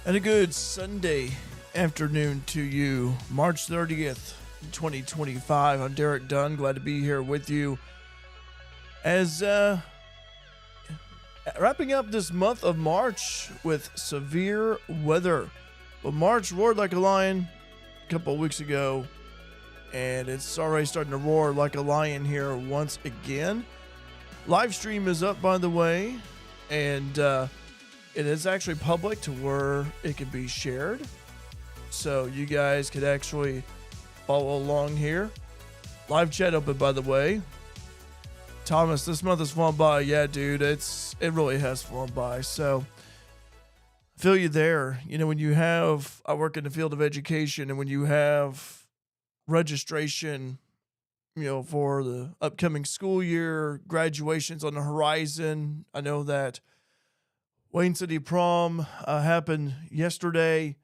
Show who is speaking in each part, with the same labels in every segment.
Speaker 1: And a good Sunday afternoon to you, March 30th, 2025. I'm Derek Dunn. Glad to be here with you as wrapping up this month of March with severe weather. Well, March roared like a lion a couple of weeks ago, and it's already starting to roar like a lion here once again. Live stream is up, by the way, and it is actually public to where it can be shared. So you guys could actually follow along here. Live chat open, by the way. Thomas, this month has flown by. Yeah, dude, it really has flown by. So I feel you there. You know, I work in the field of education, and when you have registration, for the upcoming school year, graduations on the horizon. I know that Wayne City Prom happened yesterday.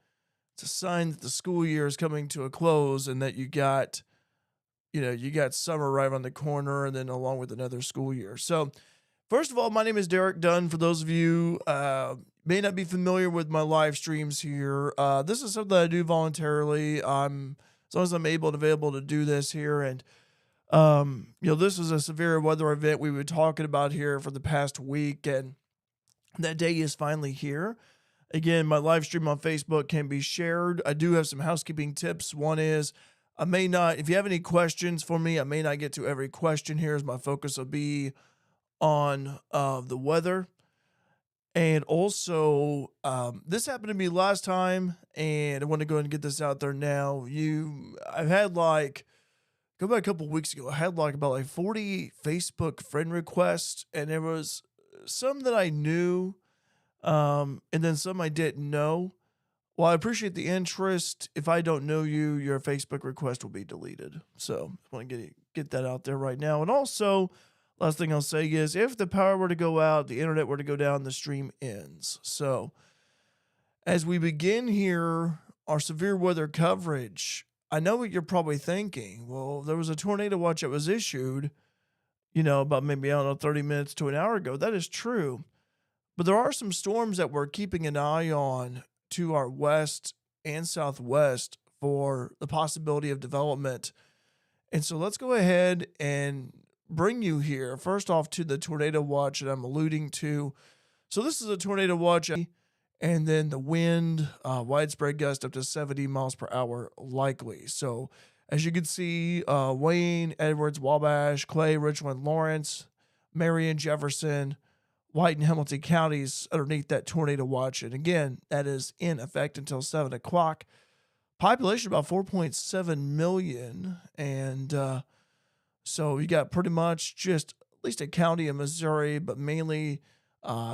Speaker 1: It's a sign that the school year is coming to a close and that you got summer right around the corner and then along with another school year. So first of all, my name is Derek Dunn. For those of you may not be familiar with my live streams here, this is something I do voluntarily. As long as I'm able and available to do this here. And this is a severe weather event we were talking about here for the past week, and that day is finally here. Again, my live stream on Facebook can be shared. I do have some housekeeping tips. One is if you have any questions for me, I may not get to every question here, as my focus will be on the weather. And also, this happened to me last time, and I want to go ahead and get this out there now. I've had go back a couple weeks ago, I had about 40 Facebook friend requests, and there was some that I knew, and then some I didn't know. Well, I appreciate the interest. If I don't know you, your Facebook request will be deleted. So I want to get that out there right now. And also, last thing I'll say is, if the power were to go out, the internet were to go down, the stream ends. So as we begin here, our severe weather coverage, I know what you're probably thinking. Well, there was a tornado watch that was issued, about maybe, 30 minutes to an hour ago. That is true. But there are some storms that we're keeping an eye on to our west and southwest for the possibility of development. And so let's go ahead and bring you here, first off, to the tornado watch that I'm alluding to. So this is a tornado watch, and then the wind, widespread gust up to 70 miles per hour likely. So as you can see, Wayne, Edwards, Wabash, Clay, Richland, Lawrence, Marion, Jefferson, White, and Hamilton counties underneath that tornado watch. And again, that is in effect until 7 o'clock. Population about 4.7 million. And so you got pretty much just at least a county in Missouri, but mainly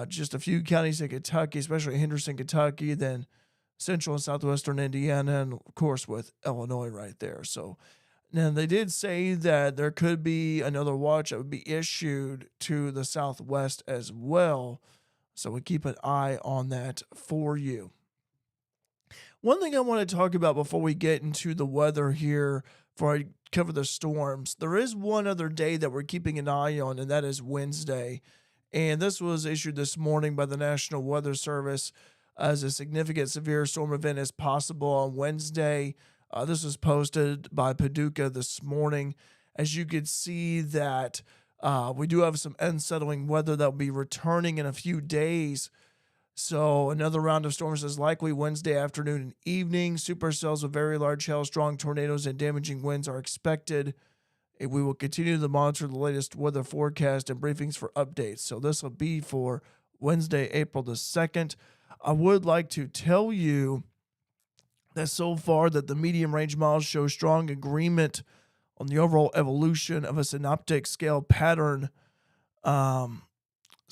Speaker 1: just a few counties in Kentucky, especially Henderson, Kentucky, then central and southwestern Indiana, and of course with Illinois right there. So now they did say that there could be another watch that would be issued to the southwest as well. So we keep an eye on that for you. One thing I want to talk about before we get into the weather here, before I cover the storms, there is one other day that we're keeping an eye on, and that is Wednesday. And this was issued this morning by the National Weather Service as a significant severe storm event is possible on Wednesday. This was posted by Paducah this morning. As you could see that we do have some unsettling weather that will be returning in a few days. So another round of storms is likely Wednesday afternoon and evening. Supercells with very large hail, strong tornadoes, and damaging winds are expected. We will continue to monitor the latest weather forecast and briefings for updates. So this will be for Wednesday, April the 2nd. I would like to tell you that so far that the medium range models show strong agreement on the overall evolution of a synoptic scale pattern. So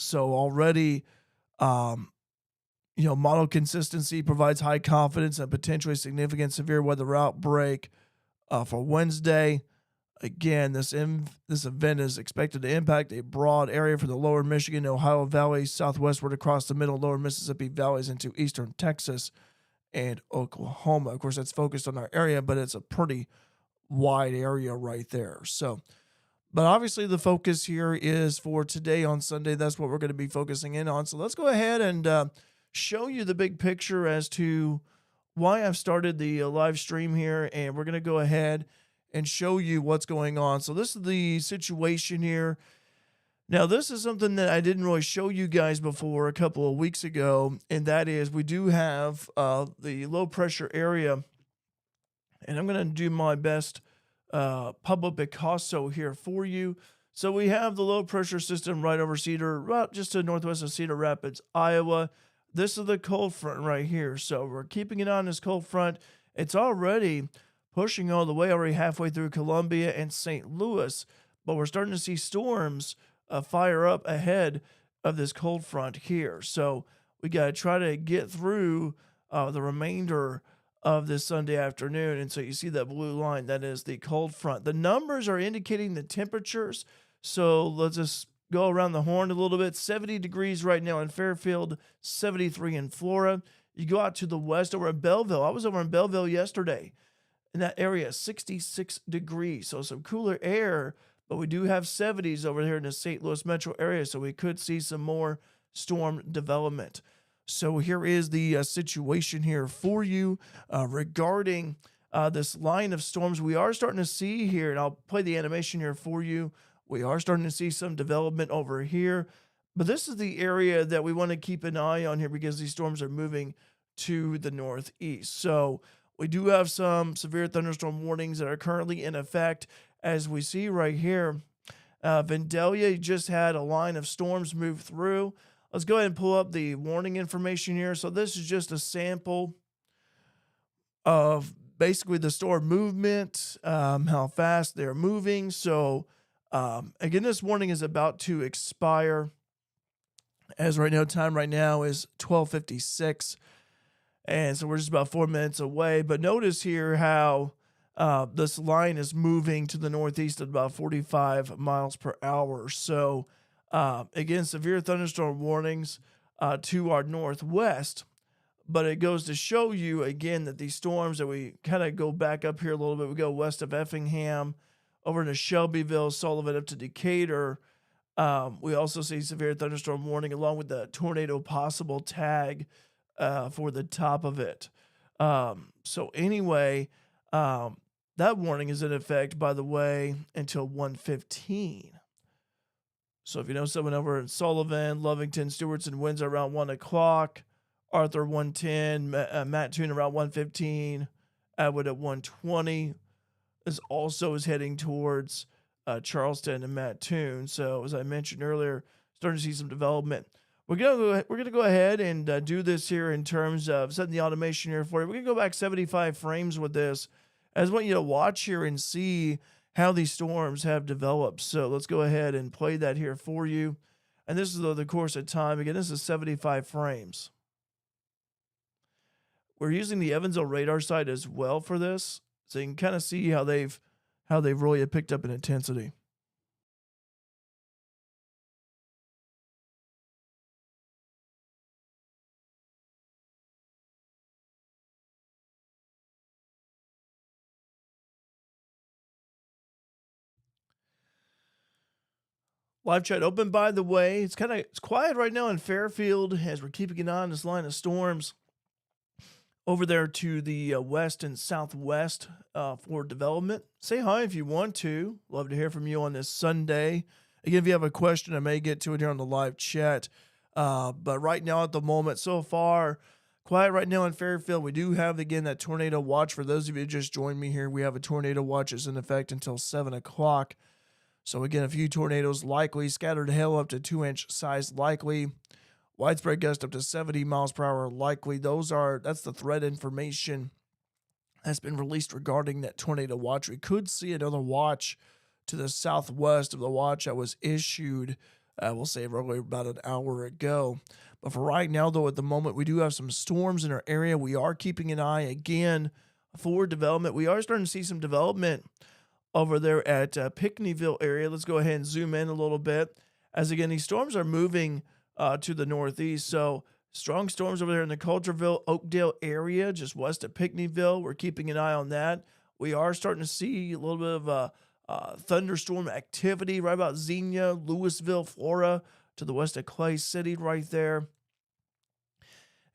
Speaker 1: already, model consistency provides high confidence and potentially significant severe weather outbreak for Wednesday. Again, this event is expected to impact a broad area from the lower Michigan, Ohio Valley, southwestward across the middle lower Mississippi valleys into eastern Texas and Oklahoma. Of course, that's focused on our area, but it's a pretty wide area right there. So, but obviously the focus here is for today on Sunday. That's what we're going to be focusing in on. So let's go ahead and show you the big picture as to why I've started the live stream here, and we're going to go ahead and show you what's going on. So, this is the situation here. Now, this is something that I didn't really show you guys before a couple of weeks ago, and that is we do have the low pressure area, and I'm going to do my best Pablo Picasso here for you. So we have the low pressure system right over Cedar, right just to the northwest of Cedar Rapids, Iowa. This is the cold front right here. So we're keeping it on this cold front. It's already pushing all the way, already halfway through Columbia and St. Louis, but we're starting to see storms fire up ahead of this cold front here. So we got to try to get through the remainder of this Sunday afternoon. And so you see that blue line, that is the cold front. The numbers are indicating the temperatures. So let's just go around the horn a little bit. 70 degrees right now in Fairfield, 73 in Flora. You go out to the west over at Belleville. I was over in Belleville yesterday. In that area, 66 degrees. So some cooler air, but we do have 70s over here in the St. Louis metro area. So we could see some more storm development. So here is the situation here for you regarding this line of storms. We are starting to see here, and I'll play the animation here for you. We are starting to see some development over here, but this is the area that we want to keep an eye on here because these storms are moving to the northeast. So we do have some severe thunderstorm warnings that are currently in effect. As we see right here, Vandalia just had a line of storms move through. Let's go ahead and pull up the warning information here. So this is just a sample of basically the storm movement, how fast they're moving. So again, this warning is about to expire. As right now, time right now is 12:56. And so we're just about 4 minutes away. But notice here how this line is moving to the northeast at about 45 miles per hour. So again, severe thunderstorm warnings to our northwest, but it goes to show you again that these storms that we kind of go back up here a little bit, we go west of Effingham over into Shelbyville, Sullivan up to Decatur. We also see severe thunderstorm warning along with the tornado possible tag for the top of it. So anyway, that warning is in effect, by the way, until 1:15. So if you know someone over in Sullivan, Lovington, Stewartson, Windsor around 1 o'clock, Arthur 1:10, Mattoon around 1:15, Atwood at 1:20, this also is heading towards Charleston and Mattoon. So as I mentioned earlier, starting to see some development. We're gonna go ahead and do this here in terms of setting the automation here for you. We're gonna go back 75 frames with this. I just want you to watch here and see how these storms have developed. So let's go ahead and play that here for you. And this is the course of time. Again, this is 75 frames. We're using the Evansville radar site as well for this, so you can kind of see how they've really picked up in intensity. Live chat open, by the way. It's quiet right now in Fairfield as we're keeping an eye on this line of storms over there to the west and southwest for development. Say hi if you want to. Love to hear from you on this Sunday. Again, if you have a question, I may get to it here on the live chat. But right now, at the moment, so far, quiet right now in Fairfield. We do have, again, that tornado watch. For those of you who just joined me here, we have a tornado watch that's in effect until 7 o'clock. So again, a few tornadoes likely, scattered hail up to 2-inch size likely, widespread gust up to 70 miles per hour likely. That's the threat information that's been released regarding that tornado watch. We could see another watch to the southwest of the watch that was issued, we'll say roughly about an hour ago. But for right now, though, at the moment, we do have some storms in our area. We are keeping an eye again for development. We are starting to see some development over there at Pinckneyville area. Let's go ahead and zoom in a little bit. As again, these storms are moving to the northeast. So strong storms over there in the Coulterville, Oakdale area, just west of Pinckneyville. We're keeping an eye on that. We are starting to see a little bit of thunderstorm activity right about Xenia, Louisville, Florida, to the west of Clay City right there.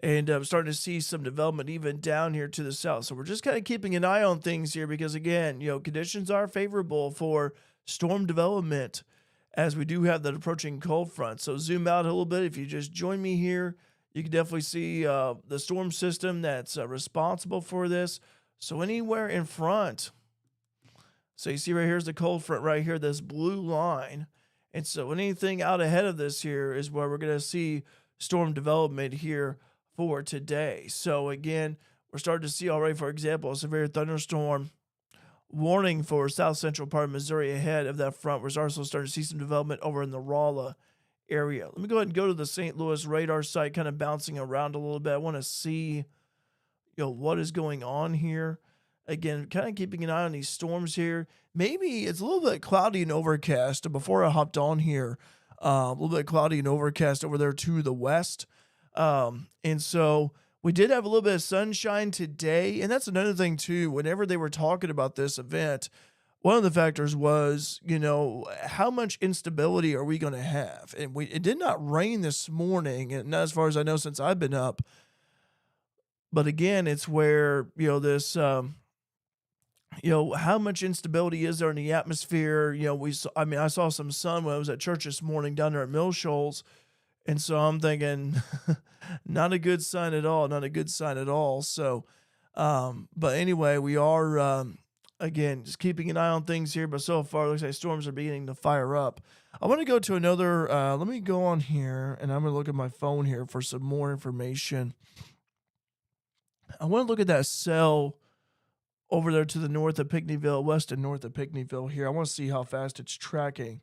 Speaker 1: and starting to see some development even down here to the south. So we're just kind of keeping an eye on things here because, again, conditions are favorable for storm development as we do have that approaching cold front. So zoom out a little bit. If you just join me here, you can definitely see the storm system that's responsible for this. So anywhere in front, so you see right here's the cold front right here, this blue line. And so anything out ahead of this here is where we're going to see storm development here for today. So again, we're starting to see already, for example, a severe thunderstorm warning for south central part of Missouri ahead of that front. We're also starting to see some development over in the Rolla area. Let me go ahead and go to the St. Louis radar site, kind of bouncing around a little bit. I want to see, what is going on here. Again, kind of keeping an eye on these storms here. Maybe it's a little bit cloudy and overcast. Before I hopped on here, a little bit cloudy and overcast over there to the west. And so we did have a little bit of sunshine today. And that's another thing, too. Whenever they were talking about this event, one of the factors was, how much instability are we going to have? And it did not rain this morning, and not as far as I know since I've been up. But again, it's where, this, how much instability is there in the atmosphere? I saw some sun when I was at church this morning down there at Mill Shoals. And so I'm thinking, not a good sign at all, not a good sign at all. So, but anyway, we are, again, just keeping an eye on things here. But so far, it looks like storms are beginning to fire up. I want to go to another, let me go on here, and I'm going to look at my phone here for some more information. I want to look at that cell over there to the north of Pinckneyville, west and north of Pinckneyville here. I want to see how fast it's tracking.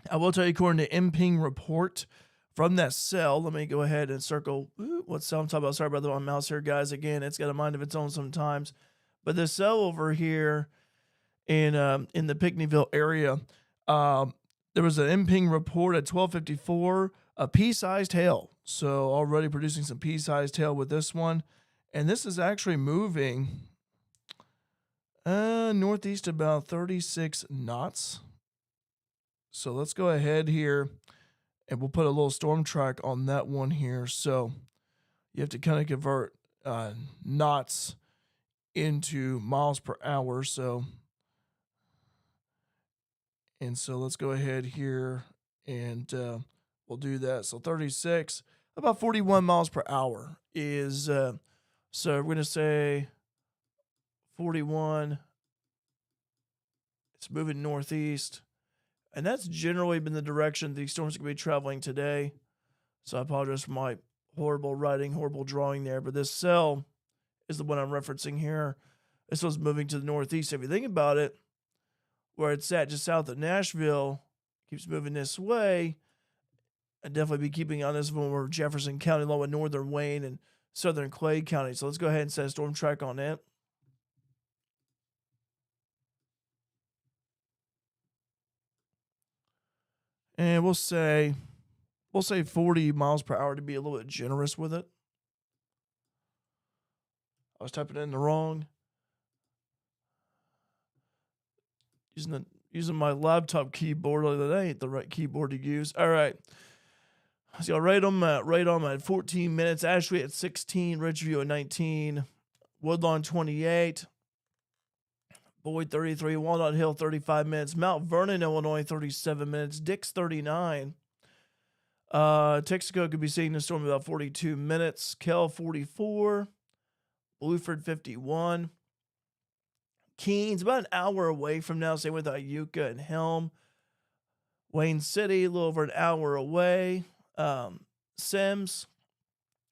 Speaker 1: I will tell you, according to MPing report from that cell, let me go ahead and circle what cell I'm talking about. Sorry about the mouse here, guys. Again, it's got a mind of its own sometimes. But the cell over here in the Pinckneyville area, there was an MPing report at 12:54, a pea-sized hail. So already producing some pea-sized hail with this one. And this is actually moving northeast about 36 knots. So let's go ahead here and we'll put a little storm track on that one here. So you have to kind of convert knots into miles per hour. So let's go ahead here and we'll do that. So 36, about 41 miles per hour is, so we're going to say 41. It's moving northeast. And that's generally been the direction these storms are going to be traveling today. So I apologize for my horrible writing, horrible drawing there. But this cell is the one I'm referencing here. This one's moving to the northeast. If you think about it, where it's at just south of Nashville, keeps moving this way. I'd definitely be keeping on this one over Jefferson County, along with northern Wayne and southern Clay County. So let's go ahead and set a storm track on it. And we'll say 40 miles per hour to be a little bit generous with it. I was typing in the wrong. Using my laptop keyboard, that ain't the right keyboard to use. All right. So right on at 14 minutes. Ashley at 16. Ridgeview at 19. Woodlawn 28. Boyd 33. Walnut Hill 35 minutes. Mount Vernon, Illinois 37 minutes. Dix 39. Texaco could be seeing the storm about 42 minutes. Kell 44. Blueford 51. Keens about an hour away from now. Same with Iuka and Helm. Wayne City a little over an hour away. Sims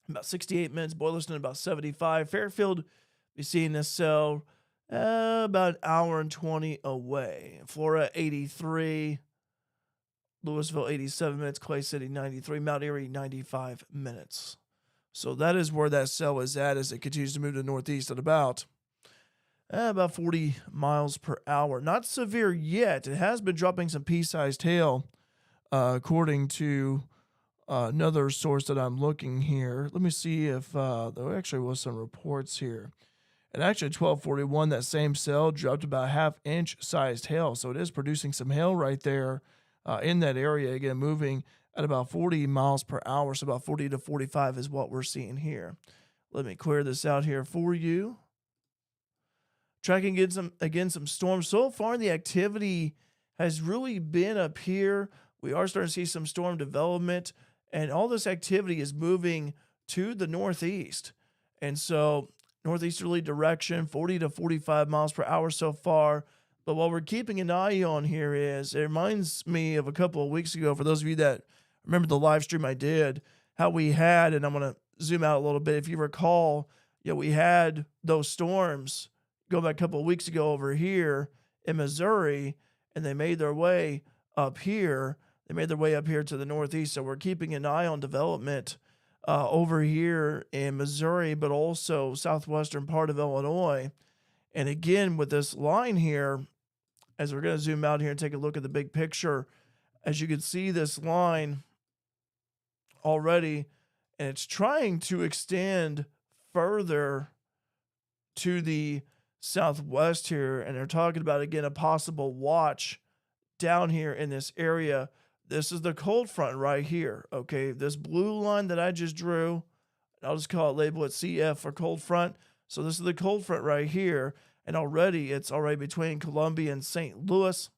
Speaker 1: about 68 minutes. Boylston about 75. Fairfield be seeing this cell about an hour and 20 away. Flora 83. Louisville 87 minutes. Clay City 93. Mount Airy 95 minutes. So that is where that cell is at as it continues to move to the northeast at about 40 miles per hour. Not severe yet. It has been dropping some pea-sized hail, according to another source that I'm looking here. Let me see if there actually was some reports here. And actually, 1241, that same cell dropped about half-inch sized hail. So it is producing some hail right there in that area. Again, moving at about 40 miles per hour. So about 40 to 45 is what we're seeing here. Let me clear this out here for you. Tracking again some storms. So far, the activity has really been up here. We are starting to see some storm development, and all this activity is moving to the northeast. And so northeasterly direction, 40 to 45 miles per hour so far. But what we're keeping an eye on here is, it reminds me of a couple of weeks ago, for those of you that remember the live stream I did, how we had, and I'm going to zoom out a little bit. If you recall, we had those storms go back a couple of weeks ago over here in Missouri, and they made their way up here. They made their way up here to the northeast. So we're keeping an eye on development over here in Missouri, but also southwestern part of Illinois. And again, with this line here, as we're going to zoom out here and take a look at the big picture, as you can see this line already, and it's trying to extend further to the southwest here. And they're talking about, again, a possible watch down here in this area. This is the cold front right here. Okay, this blue line that I just drew, I'll just label it CF for cold front. So this is the cold front right here. And already it's already between Columbia and St. Louis,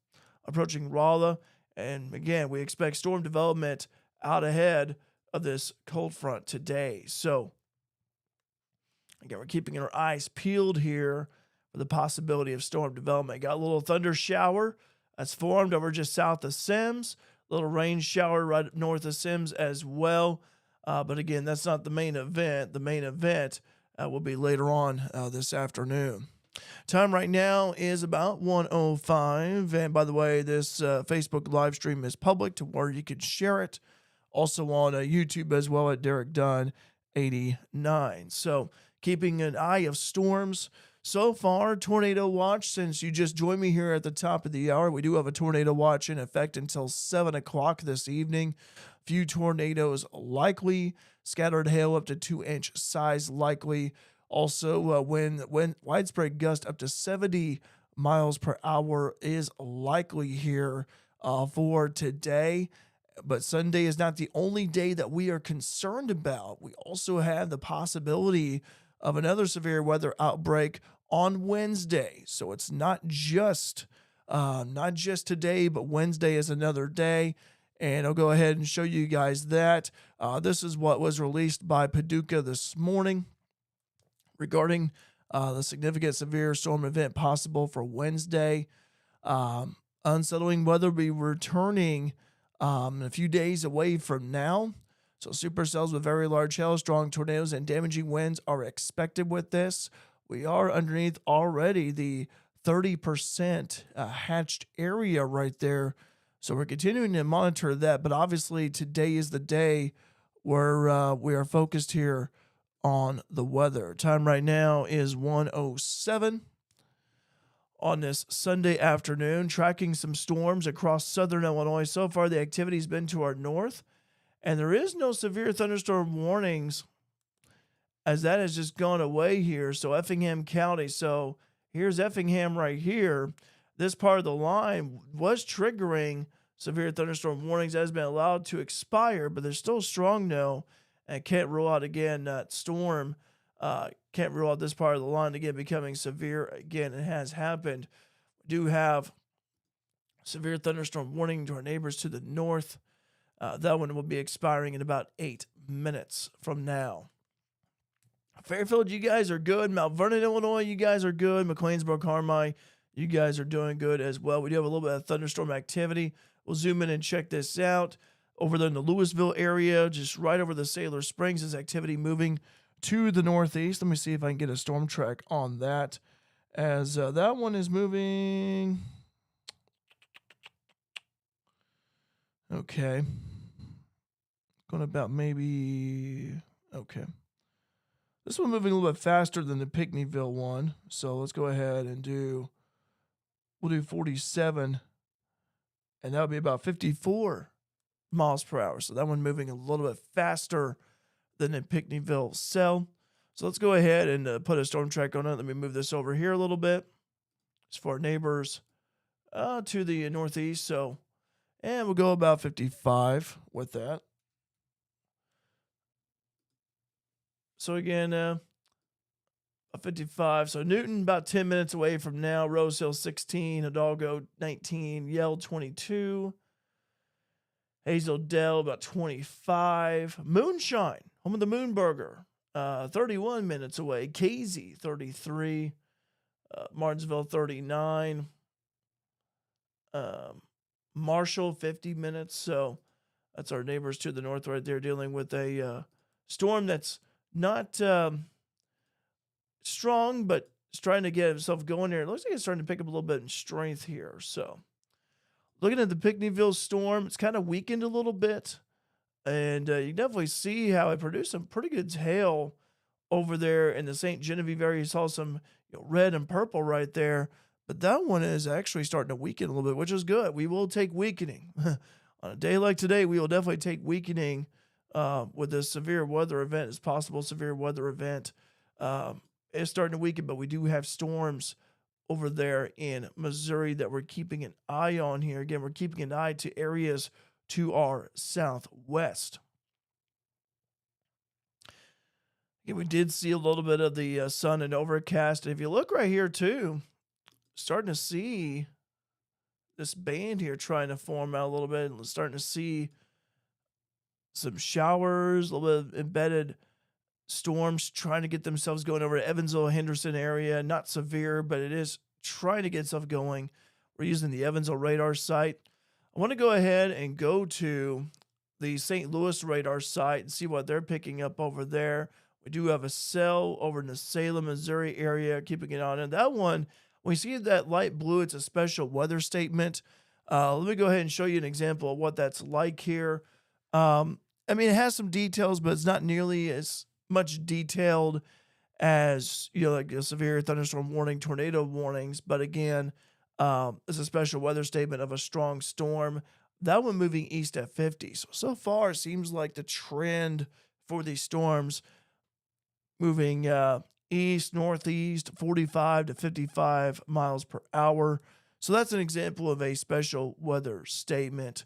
Speaker 1: approaching Rolla. And again, we expect storm development out ahead of this cold front today. So again, we're keeping our eyes peeled here for the possibility of storm development. Got a little thunder shower that's formed over just south of Sims. Little rain shower right up north of Sims as well. But again, that's not the main event. The main event will be later on this afternoon. Time right now is about 1:05. And by the way, this Facebook live stream is public to where you can share it. Also on YouTube as well at Derek Dunn 89. So keeping an eye of storms. So far, tornado watch, since you just joined me here at the top of the hour, we do have a tornado watch in effect until 7 o'clock this evening. Few tornadoes likely, scattered hail up to 2-inch size likely. Also, when widespread gust up to 70 miles per hour is likely here for today. But Sunday is not the only day that we are concerned about. We also have the possibility of another severe weather outbreak on Wednesday. So it's not just today, but Wednesday is another day. And I'll go ahead and show you guys that. This is what was released by Paducah this morning regarding the significant severe storm event possible for Wednesday. Unsettling weather will be returning a few days away from now. So supercells with very large hail, strong tornadoes, and damaging winds are expected with this. We are underneath already the 30% hatched area right there. So we're continuing to monitor that. But obviously today is the day where we are focused here on the weather. Time right now is 1:07 on this Sunday afternoon, tracking some storms across southern Illinois. So far, the activity's been to our north, and there is no severe thunderstorm warnings, as that has just gone away here. So Effingham County. So here's Effingham right here. This part of the line was triggering severe thunderstorm warnings that has been allowed to expire, but there's still strong no, and can't rule out again that storm. Can't rule out this part of the line again becoming severe again. It has happened. We do have severe thunderstorm warning to our neighbors to the north. That one will be expiring in about 8 minutes from now. Fairfield, you guys are good. Mount Vernon, Illinois, you guys are good. McLeansboro, Carmi, you guys are doing good as well. We do have a little bit of thunderstorm activity. We'll zoom in and check this out. Over there in the Louisville area, just right over the Sailor Springs, is activity moving to the northeast. Let me see if I can get a storm track on that, as that one is moving. Okay. Going about maybe, okay. This one moving a little bit faster than the Pinckneyville one. So let's go ahead and we'll do 47, and that would be about 54 miles per hour. So that one moving a little bit faster than the Pinckneyville cell. So let's go ahead and put a storm track on it. Let me move this over here a little bit. It's for our neighbors to the northeast. So And we'll go about 55 with that. So again, a 55. So Newton about 10 minutes away from now. Rose Hill 16, Hidalgo 19, Yale 22, Hazel Dell about 25. Moonshine, home of the Moonburger, 31 minutes away. Casey 33, Martinsville 39, Marshall 50 minutes. So that's our neighbors to the north right there, dealing with a storm that's not strong, but it's trying to get itself going there. It looks like it's starting to pick up a little bit in strength here. So looking at the Pinckneyville storm, it's kind of weakened a little bit. And you definitely see how it produced some pretty good hail over there in the St. Genevieve area. You saw some red and purple right there. But that one is actually starting to weaken a little bit, which is good. We will take weakening. On a day like today, we will definitely take weakening with this severe weather event. As possible severe weather event. It's starting to weaken, but we do have storms over there in Missouri that we're keeping an eye on here. Again, we're keeping an eye to areas to our southwest. Again, we did see a little bit of the sun and overcast. If you look right here too, starting to see this band here trying to form out a little bit, and starting to see some showers, a little bit of embedded storms trying to get themselves going over to Evansville, Henderson area. Not severe, but it is trying to get itself going. We're using the Evansville radar site. I want to go ahead and go to the St. Louis radar site and see what they're picking up over there. We do have a cell over in the Salem, Missouri area, keeping it on. And that one, when you see that light blue, it's a special weather statement. Let me go ahead and show you an example of what that's like here. I mean, it has some details, but it's not nearly as much detailed as, like a severe thunderstorm warning, tornado warnings. But again, it's a special weather statement of a strong storm. That one moving east at 50. So far, it seems like the trend for these storms moving east, northeast, 45 to 55 miles per hour. So that's an example of a special weather statement.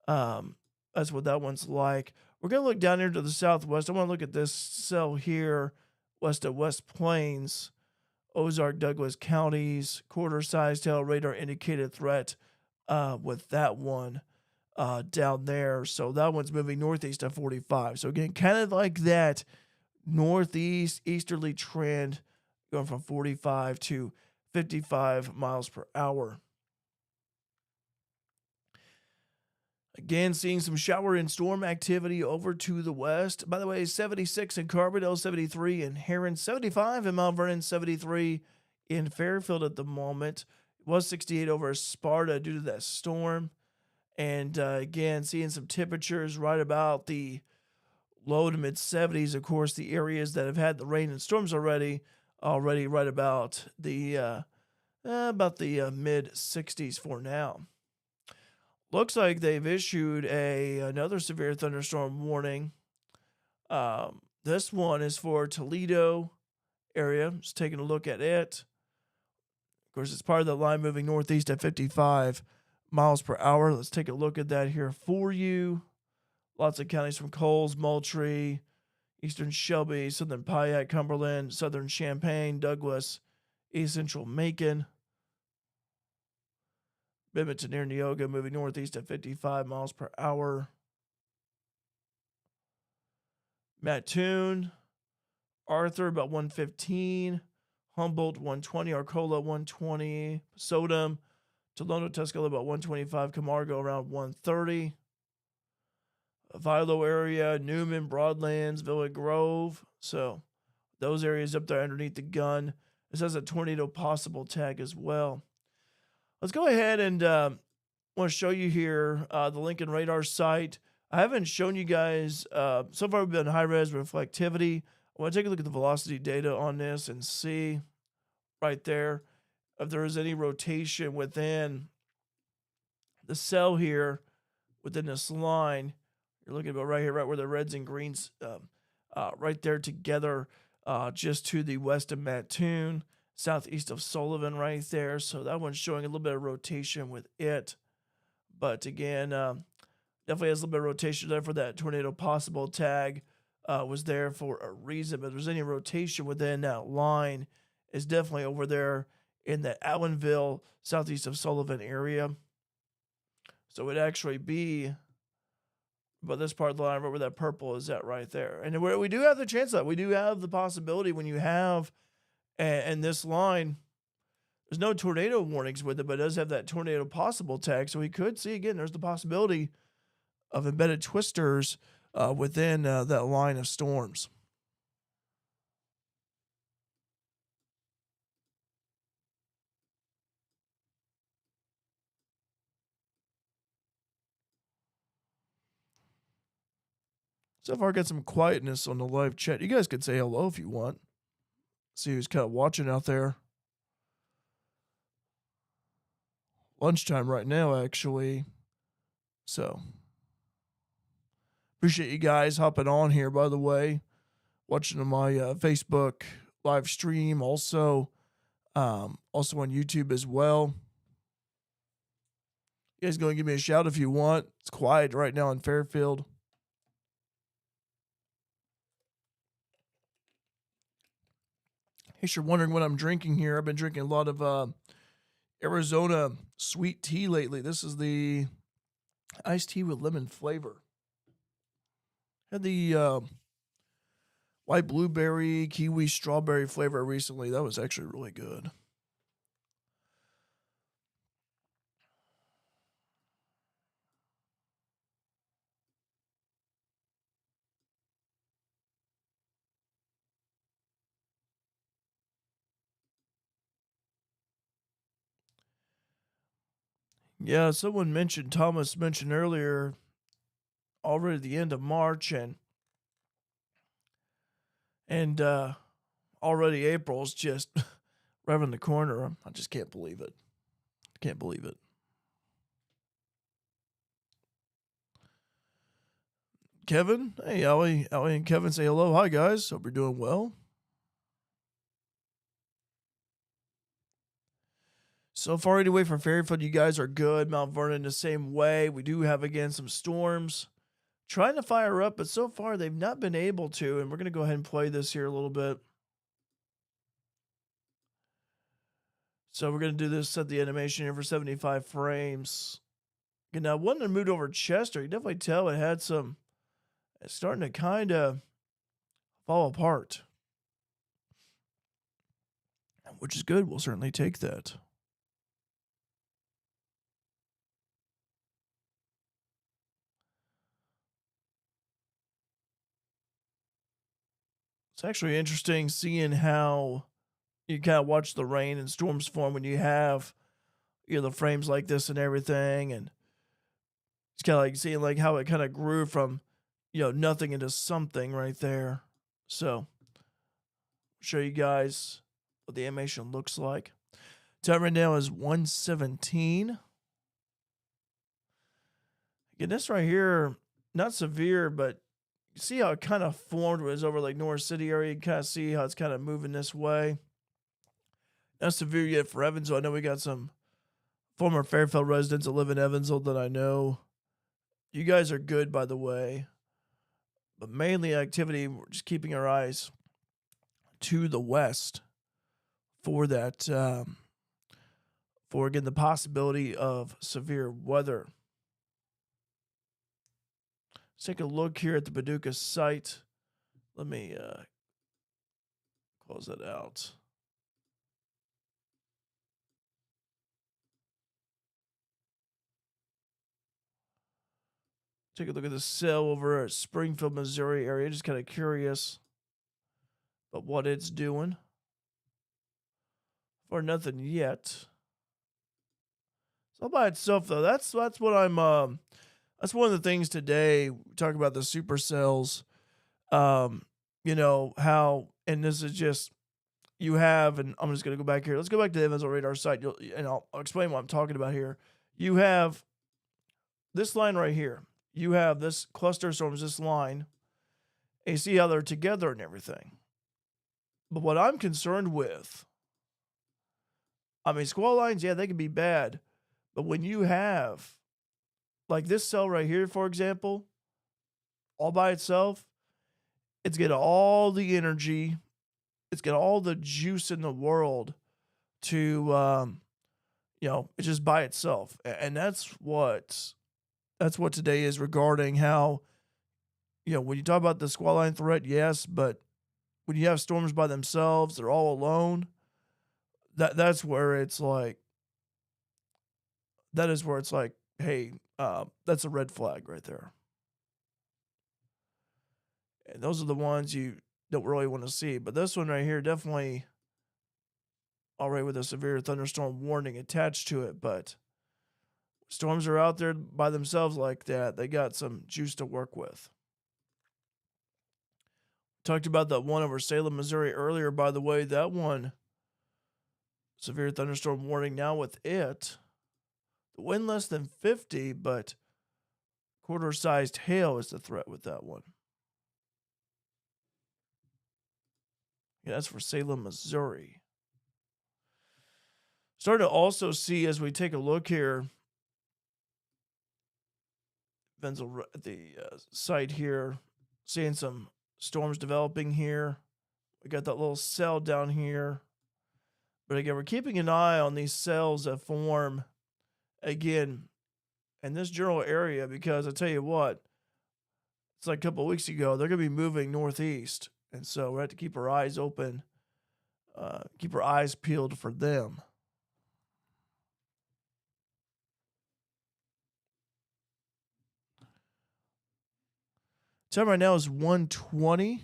Speaker 1: That's what that one's like. We're going to look down here to the southwest. I want to look at this cell here, west of West Plains, Ozark, Douglas counties, quarter-sized hail radar indicated threat with that one down there. So that one's moving northeast at 45. So again, kind of like that northeast easterly trend going from 45 to 55 miles per hour. Again, seeing some shower and storm activity over to the west. By the way, 76 in Carbondale, 73 in Heron, 75 in Mount Vernon, 73 in Fairfield at the moment. It was 68 over Sparta due to that storm. And again, seeing some temperatures right about the low to mid 70s. Of course, the areas that have had the rain and storms already right about the mid 60s for now. Looks like they've issued another severe thunderstorm warning. This one is for Toledo area. Just taking a look at it. Of course, it's part of the line moving northeast at 55 miles per hour. Let's take a look at that here for you. Lots of counties from Coles, Moultrie, eastern Shelby, southern Piatt, Cumberland, southern Champaign, Douglas, east central Macon. Bennington near Neoga moving northeast at 55 miles per hour. Mattoon, Arthur about 115, Humboldt 120, Arcola 120, Sodom, Tolono, Tuscola about 125, Camargo around 130. Philo area, Newman, Broadlands, Villa Grove. So those areas up there underneath the gun. This has a tornado possible tag as well. Let's go ahead and want to show you here the Lincoln radar site. I haven't shown you guys, so far we've been high res reflectivity. I want to take a look at the velocity data on this and see right there if there is any rotation within the cell here, within this line. You're looking about right here, right where the reds and greens right there together, just to the west of Mattoon, southeast of Sullivan right there. So that one's showing a little bit of rotation with it. But again, definitely has a little bit of rotation there for that tornado possible tag. Was there for a reason, but if there's any rotation within that line, is definitely over there in the Allenville, southeast of Sullivan area. So it would actually be, but this part of the line, right where that purple is at right there. And we do have the chance of that. We do have the possibility when you have, and this line, there's no tornado warnings with it, but it does have that tornado possible tag. So we could see, again, there's the possibility of embedded twisters within that line of storms. So far, got some quietness on the live chat. You guys could say hello if you want. See who's kind of watching out there. Lunchtime right now, actually. So, appreciate you guys hopping on here, by the way. Watching on my Facebook live stream, also on YouTube as well. You guys go and give me a shout if you want. It's quiet right now in Fairfield. In case you're wondering what I'm drinking here, I've been drinking a lot of Arizona sweet tea lately. This is the iced tea with lemon flavor. Had the white blueberry, kiwi, strawberry flavor recently. That was actually really good. Yeah, Thomas mentioned earlier, already the end of March and already April's just right around the corner. I just can't believe it. Can't believe it. Kevin, hey, Allie and Kevin say hello. Hi, guys. Hope you're doing well. So far, anyway, from Fairfield, you guys are good. Mount Vernon the same way. We do have, again, some storms trying to fire up, but so far they've not been able to. And we're going to go ahead and play this here a little bit. So we're going to do this, set the animation here for 75 frames. And now, when I moved over Chester, you definitely tell it had some, it's starting to kind of fall apart, which is good. We'll certainly take that. It's actually interesting seeing how you kind of watch the rain and storms form when you have, the frames like this and everything. And it's kind of like seeing like how it kind of grew from, nothing into something right there. So show you guys what the animation looks like. Time right now is 1:17. Again, this right here, not severe, but you see how it kind of formed when it was over like Norris City area. You kind of see how it's kind of moving this way. Not severe yet for Evansville. I know we got some former Fairfield residents that live in Evansville that I know. You guys are good, by the way. But mainly activity, we're just keeping our eyes to the west for that, for again, the possibility of severe weather. Let's take a look here at the Paducah site. Let me close that out. Take a look at the cell over at Springfield, Missouri area. Just kind of curious about what it's doing. For nothing yet. It's all by itself though. That's what I'm that's one of the things today. We talk about the supercells. How, and this is just, you have, and I'm just gonna go back here. Let's go back to the Evansville radar site. And I'll explain what I'm talking about here. You have this line right here. You have this cluster storms, this line, and you see how they're together and everything. But what I'm concerned with, squall lines, yeah, they can be bad. But when you have Like this cell right here, for example, all by itself, it's got all the energy, it's got all the juice in the world to, it's just by itself. And that's what today is regarding how, when you talk about the squall line threat, yes, but when you have storms by themselves, they're all alone. That's where it's like, that is where it's like, hey, that's a red flag right there. And those are the ones you don't really want to see. But this one right here, definitely all right with a severe thunderstorm warning attached to it. But storms are out there by themselves like that. They got some juice to work with. Talked about that one over Salem, Missouri earlier, by the way. That one, severe thunderstorm warning now with it. The wind less than 50, but quarter-sized hail is the threat with that one. Yeah, that's for Salem, Missouri. Starting to also see as we take a look here, Venzel at the site here, seeing some storms developing here. We got that little cell down here. But again, we're keeping an eye on these cells that form, again, in this general area, because I tell you what, it's like a couple of weeks ago, they're going to be moving northeast. And so we have to keep our eyes open, keep our eyes peeled for them. Time right now is 1:20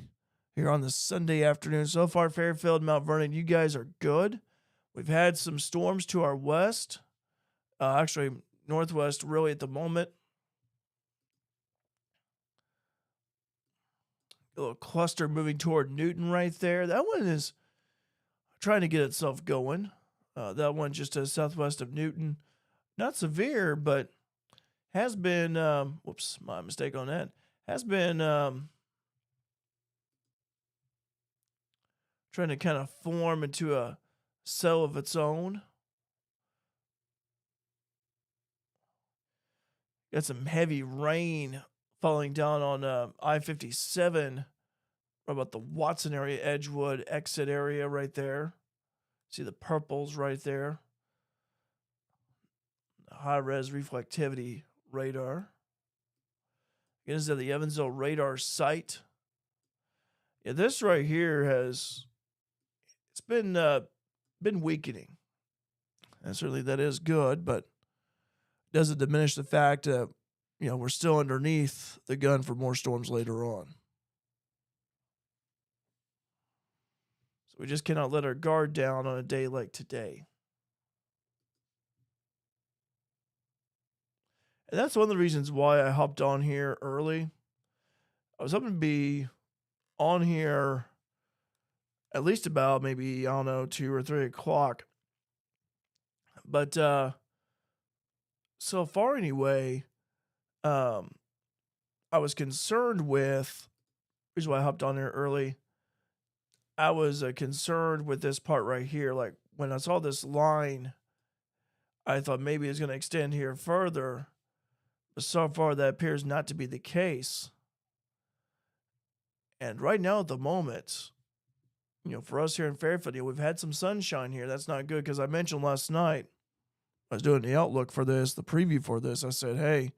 Speaker 1: here on the Sunday afternoon. So far, Fairfield, Mount Vernon, you guys are good. We've had some storms to our west, actually northwest really at the moment. A little cluster moving toward Newton right there. That one is trying to get itself going. That one just to the southwest of Newton. Not severe, but has been, whoops, my mistake on that. Has been trying to kind of form into a cell of its own. Got some heavy rain falling down on I-57, about the Watson area, Edgewood exit area right there. See the purples right there. High-res reflectivity radar. Again, this is the Evansville radar site. Yeah, this right here it's been weakening. And certainly that is good, but doesn't diminish the fact that, we're still underneath the gun for more storms later on. So we just cannot let our guard down on a day like today. And that's one of the reasons why I hopped on here early. I was hoping to be on here at least about maybe, 2 or 3 o'clock. But so far anyway, I was concerned with, reason why I hopped on here early, I was concerned with this part right here. Like when I saw this line, I thought maybe it's going to extend here further. But so far, that appears not to be the case. And right now, at the moment, for us here in Fairfield, we've had some sunshine here. That's not good because I mentioned last night, I was doing the outlook for this, the preview for this. I said, hey,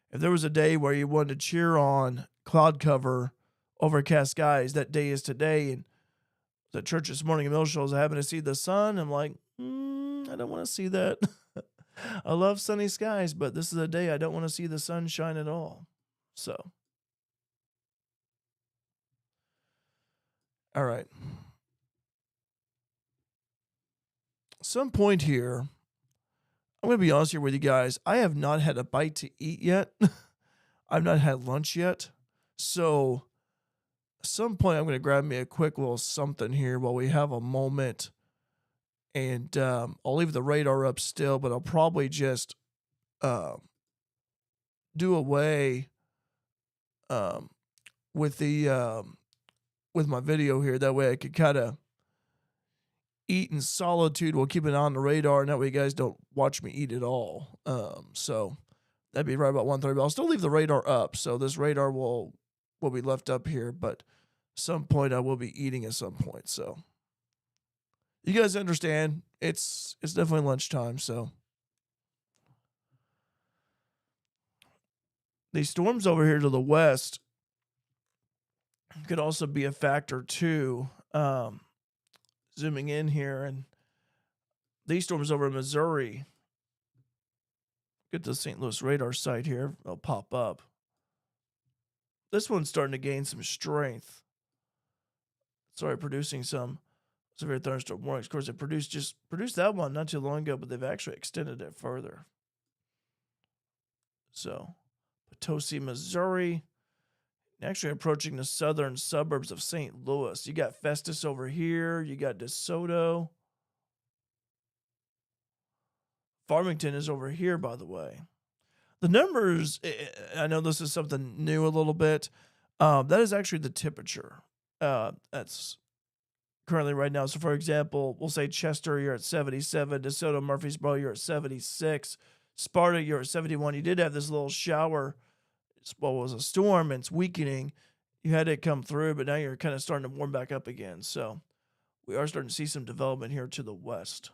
Speaker 1: if there was a day where you wanted to cheer on cloud cover, overcast skies, that day is today. And the church this morning in Millshaw was having to see the sun. I'm like, I don't want to see that. I love sunny skies, but this is a day I don't want to see the sunshine at all. So, all right. Some point here, I'm going to be honest here with you guys. I have not had a bite to eat yet. I've not had lunch yet. So, at some point, I'm going to grab me a quick little something here while we have a moment. And I'll leave the radar up still, but I'll probably just do away with with my video here. That way I could kind of eat in solitude while keeping it on the radar, and that way you guys don't watch me eat at all. So That'd be right about 1:30. But I'll still leave the radar up, so this radar will be left up here. But some point I will be eating at some point. So you guys understand? It's definitely lunchtime. So these storms over here to the west could also be a factor too. Zooming in here, and these storms over in Missouri. Get the St. Louis radar site here. They'll pop up. This one's starting to gain some strength. Sorry, producing some severe thunderstorm warnings. Of course, it produced that one not too long ago, but they've actually extended it further. So, Potosi, Missouri, actually approaching the southern suburbs of St. Louis. You got Festus over here. You got DeSoto. Farmington is over here, by the way. The numbers, I know this is something new a little bit. That is actually the temperature. That's currently right now. So, for example, we'll say Chester, you're at 77. DeSoto, Murfreesboro, you're at 76. Sparta, you're at 71. You did have this little shower. Well, it was a storm and it's weakening. You had it come through, but now you're kind of starting to warm back up again. So, we are starting to see some development here to the west.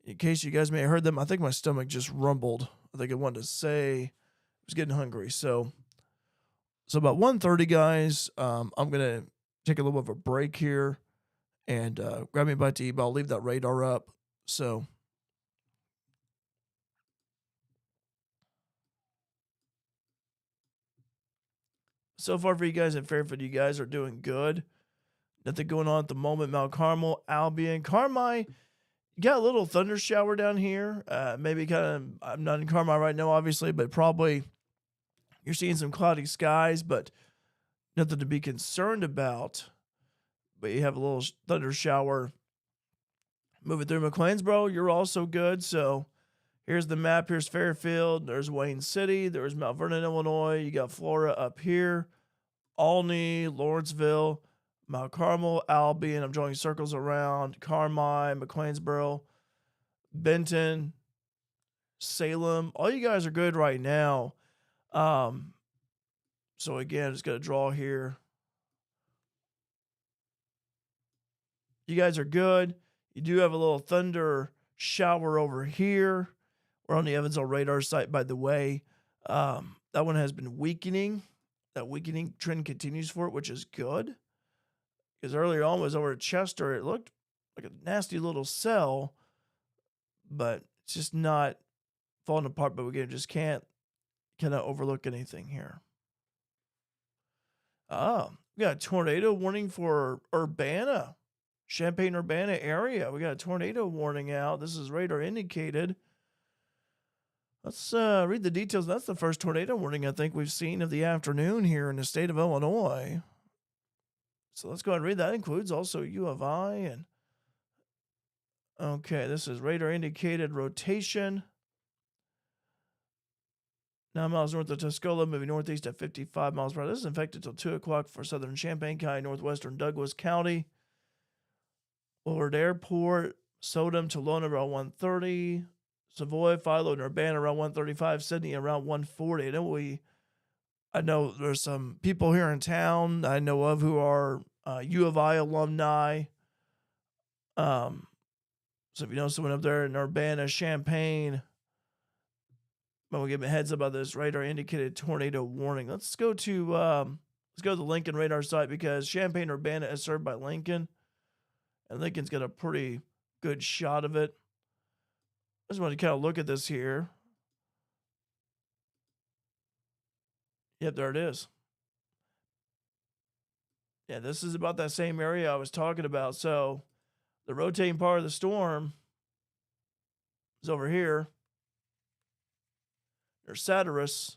Speaker 1: In case you guys may have heard them, I think my stomach just rumbled. I think I wanted to say I was getting hungry. So about 1:30, guys, I'm going to take a little bit of a break here and grab me a bite to eat, but I'll leave that radar up. So far for you guys in Fairfield, you guys are doing good. Nothing going on at the moment. Mount Carmel, Albion, Carmi. You got a little thunder shower down here. Maybe kind of, I'm not in Carmi right now, obviously, but probably you're seeing some cloudy skies, but nothing to be concerned about. But you have a little thunder shower moving through McLeansboro. You're also good. So here's the map. Here's Fairfield. There's Wayne City. There's Mount Vernon, Illinois. You got Flora up here. Olney, Lawrenceville, Mount Carmel, Albion. I'm drawing circles around Carmi, McLeansboro, Benton, Salem. All you guys are good right now. So again, just got to draw here. You guys are good. You do have a little thunder shower over here. We're on the Evansville radar site, by the way. That one has been weakening. That weakening trend continues for it, which is good. Because earlier on was over at Chester. It looked like a nasty little cell, but it's just not falling apart. But we just can't kind of overlook anything here. We got a tornado warning for Urbana, Champaign-Urbana area. We got a tornado warning out. This is radar indicated. Let's read the details. That's the first tornado warning I think we've seen of the afternoon here in the state of Illinois. So let's go ahead and read that. That includes also U of I. And okay, this is radar indicated rotation. 9 miles north of Tuscola, moving northeast at 55 miles per hour. This is affected until 2 o'clock for southern Champaign County, northwestern Douglas County. Willard Airport, Sodom, Tolona around 1:30. Savoy, Philo, and Urbana around 1:35. Sydney around 1:40. I know there's some people here in town I know of who are U of I alumni. So if you know someone up there in Urbana, Champaign, we'll give them a heads up about this radar indicated tornado warning. Let's go to the Lincoln radar site because Champaign-Urbana is served by Lincoln, and Lincoln's got a pretty good shot of it. I just want to kind of look at this here. Yep, there it is. Yeah, this is about that same area I was talking about. So the rotating part of the storm is over here. There's Satyrus.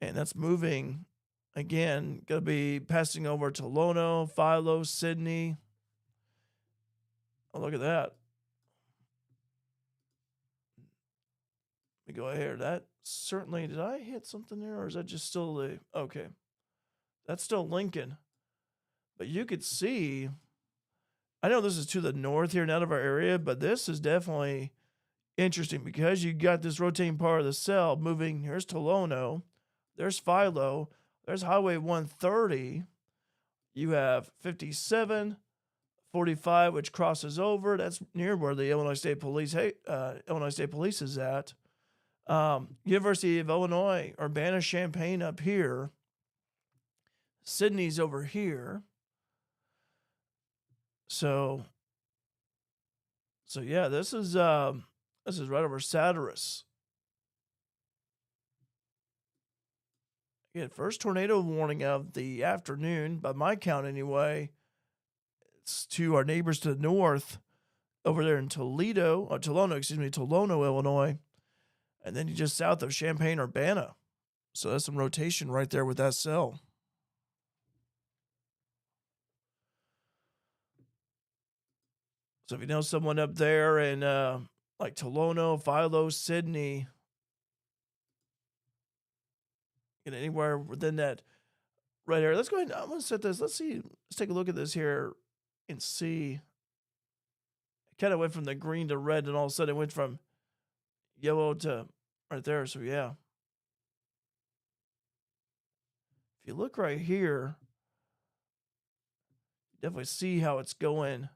Speaker 1: And that's moving again. Going to be passing over to Lono, Philo, Sydney. Oh, look at that. Let me go ahead. That certainly, did I hit something there or is that just still the, okay. That's still Lincoln. But you could see, I know this is to the north here, out of our area, but this is definitely interesting because you got this rotating part of the cell moving. Here's Tolono, there's Philo, there's Highway 130. You have 57, 45, which crosses over. That's near where the Illinois State Police, Illinois State Police is at. University of Illinois, Urbana-Champaign up here. Sydney's over here. So yeah, this is right over Satyrus. Again, first tornado warning of the afternoon, by my count anyway. It's to our neighbors to the north, over there in Tolono, Illinois, and then you just south of Champaign, Urbana. So that's some rotation right there with that cell. So if you know someone up there in like Tolono, Philo, Sydney, and anywhere within that right area, let's go ahead. I'm going to set this. Let's take a look at this here and see. It kind of went from the green to red, and all of a sudden it went from yellow to right there. So yeah. If you look right here, you definitely see how it's going.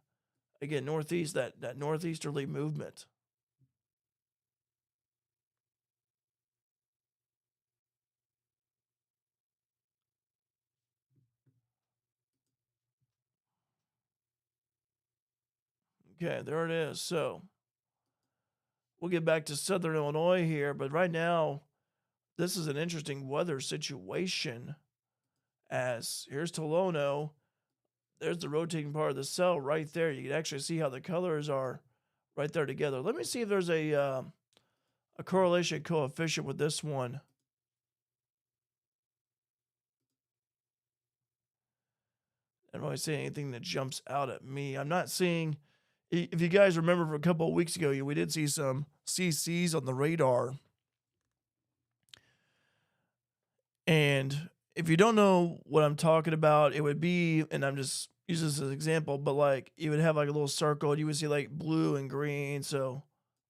Speaker 1: Again, northeast, that northeasterly movement. Okay, there it is. So we'll get back to southern Illinois here, but right now, this is an interesting weather situation. As here's Tolono, there's the rotating part of the cell right there. You can actually see how the colors are right there together. Let me see if there's a correlation coefficient with this one. I don't really see anything that jumps out at me. I'm not seeing. If you guys remember from a couple of weeks ago, we did see some CCs on the radar. And if you don't know what I'm talking about, it would be, and I'm just using this as an example, but like you would have like a little circle and you would see like blue and green. So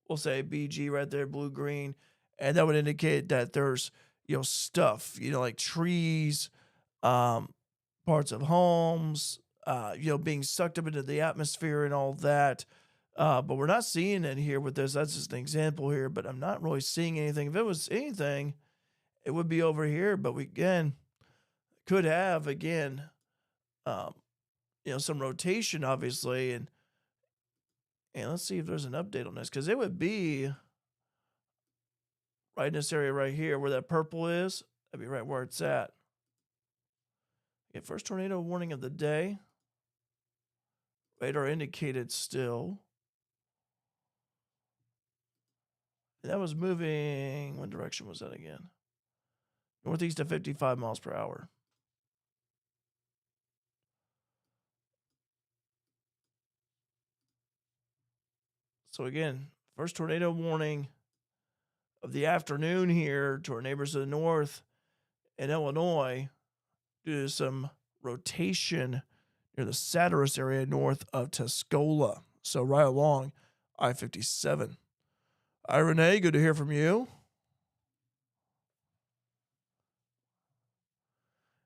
Speaker 1: we'll say BG right there, blue, green. And that would indicate that there's, stuff, like trees, parts of homes, being sucked up into the atmosphere and all that. But we're not seeing it here with this. That's just an example here, but I'm not really seeing anything. If it was anything, it would be over here, but we, again, could have, again, some rotation, obviously, and let's see if there's an update on this, because it would be right in this area right here where that purple is. That'd be right where it's at. Okay, first tornado warning of the day. Radar indicated still. And that was moving, what direction was that again? Northeast of 55 miles per hour. So again, first tornado warning of the afternoon here to our neighbors to the north in Illinois due to some rotation near the Satyrus area north of Tuscola. So right along I-57. Hi, Renee. Good to hear from you.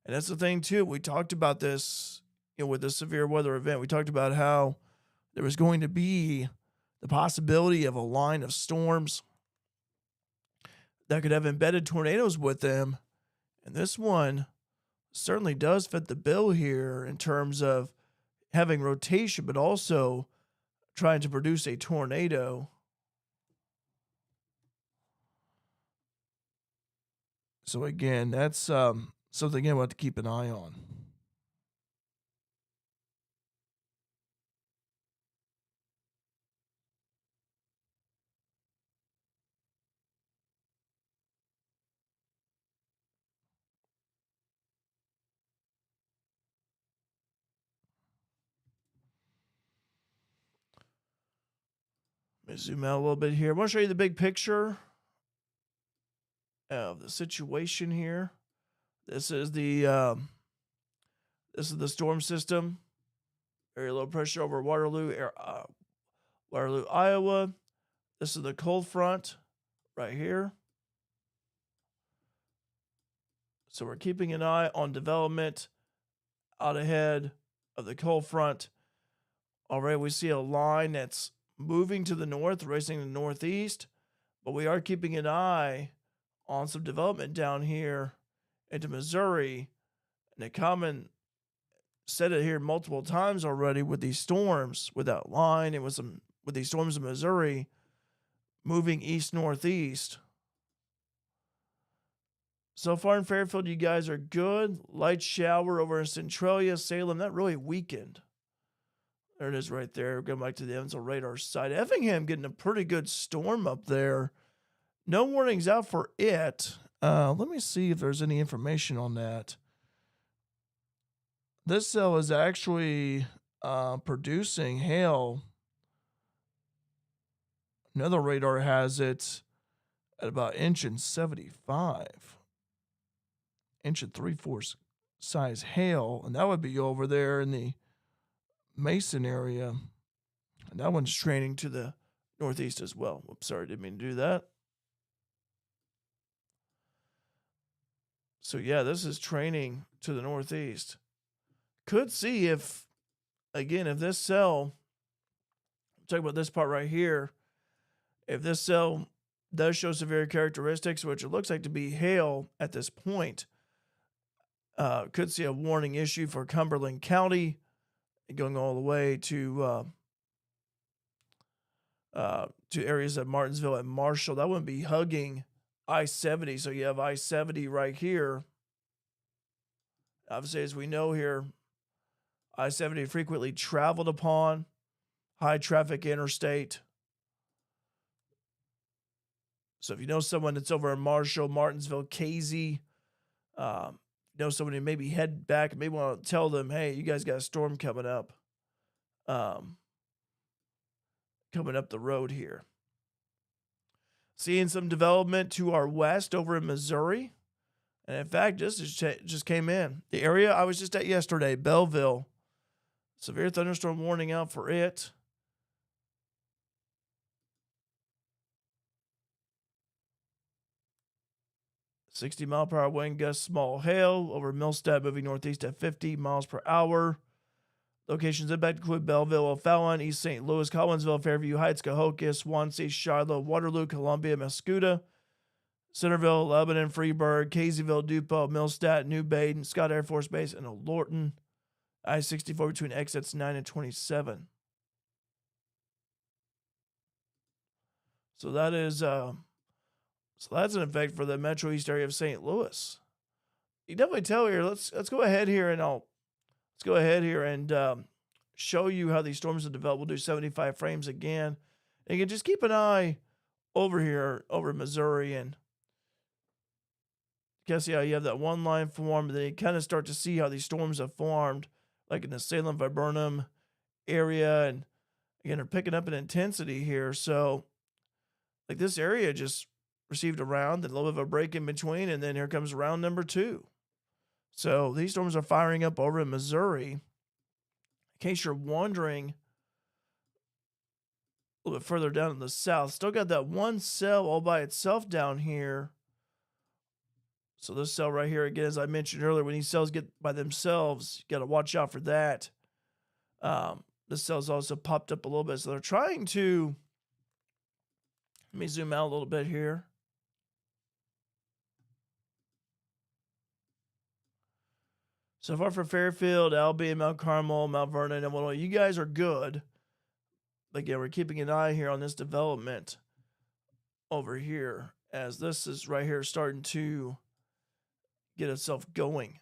Speaker 1: And that's the thing, too. We talked about this, with the severe weather event. We talked about how there was going to be the possibility of a line of storms that could have embedded tornadoes with them. And this one certainly does fit the bill here in terms of having rotation, but also trying to produce a tornado. So again, that's something again we'll have to keep an eye on. Let me zoom out a little bit here. I want to show you the big picture of the situation here. This is the storm system. Very low pressure over Waterloo, Iowa. This is the cold front right here. So we're keeping an eye on development out ahead of the cold front. Already we see a line that's moving to the north, racing to the northeast, but we are keeping an eye on some development down here into Missouri. And the common said it here multiple times already with these storms, with that line, and with these storms in Missouri moving east northeast. So far in Fairfield, you guys are good. Light shower over in Centralia, Salem. That really weakened. There it is right there. Going back to the Evansville radar side. Effingham getting a pretty good storm up there. No warnings out for it. Let me see if there's any information on that. This cell is actually producing hail. Another radar has it at about 1.75 inches. 1.75 size hail. And that would be over there in the Mason area. And that one's training to the northeast as well. Whoops, sorry, didn't mean to do that. So yeah, this is training to the northeast. Could see if, again, if this cell, talk about this part right here, if this cell does show severe characteristics, which it looks like to be hail at this point, could see a warning issue for Cumberland County, going all the way to areas of Martinsville and Marshall. That wouldn't be hugging I-70. So you have I-70 right here. Obviously, as we know here, I-70 frequently traveled upon, high traffic interstate. So if you know someone that's over in Marshall, Martinsville, Casey, know someone who maybe head back and maybe want to tell them, hey, you guys got a storm coming up. Coming up the road here. Seeing some development to our west over in Missouri. And in fact, just came in. The area I was just at yesterday, Belleville. Severe thunderstorm warning out for it. "60-mile-per-hour wind gusts, small hail over Millstadt, moving northeast at 50 miles per hour. Locations impacted include Belleville, O'Fallon, East St. Louis, Collinsville, Fairview Heights, Cahokia, Swansea, Shiloh, Waterloo, Columbia, Mascoutah, Centerville, Lebanon, Freeburg, Caseyville, Dupont, Millstadt, New Baden, Scott Air Force Base, and Lorton. I-64 between exits 9 and 27. So that is that's an effect for the Metro East area of St. Louis. You definitely tell here. Let's go ahead here and show you how these storms have developed. We'll do 75 frames again. And you can just keep an eye over here, over Missouri, and you can see how you have that one line form, and then you kind of start to see how these storms have formed, like in the Salem, Viburnum area, and again, they're picking up in intensity here. So, like this area just received a round and a little bit of a break in between, and then here comes round number 2. So these storms are firing up over in Missouri. In case you're wondering, a little bit further down in the south, still got that one cell all by itself down here. So this cell right here, again, as I mentioned earlier, when these cells get by themselves, you got to watch out for that. This cell's also popped up a little bit. So they're trying to, let me zoom out a little bit here. So far for Fairfield, Albion, Mount Carmel, Mount Vernon, Illinois, you guys are good. But again, we're keeping an eye here on this development over here, as this is right here starting to get itself going.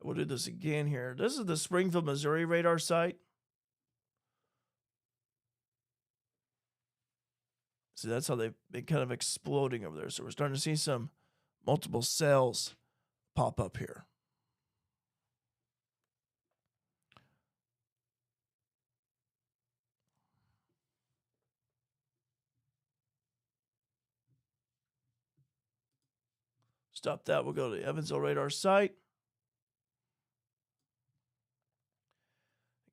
Speaker 1: We'll do this again here. This is the Springfield, Missouri radar site. See, that's how they've been kind of exploding over there. So we're starting to see some multiple cells pop up here. Stop that. We'll go to the Evansville radar site.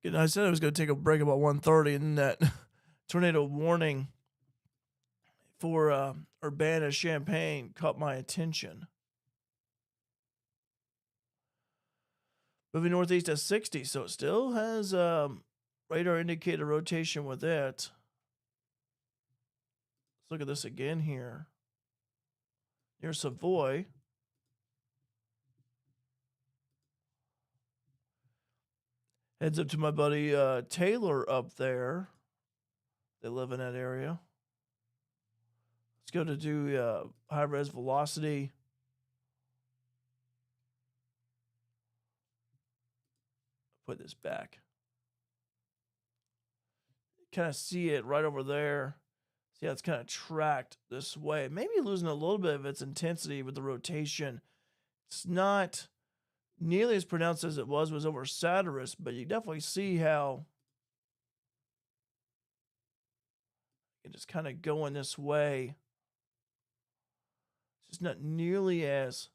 Speaker 1: And I said I was going to take a break about 1:30, and that tornado warning for Urbana-Champaign caught my attention. Moving northeast at 60, so it still has radar indicator rotation with it. Let's look at this again here. Near Savoy. Heads up to my buddy Taylor up there. They live in that area. Let's go to do high res velocity. Put this back. Kind of see it right over there. See how it's kind of tracked this way. Maybe losing a little bit of its intensity with the rotation. It's not nearly as pronounced as it was over Satyrus, but you definitely see how it is kind of going this way. It's just not nearly as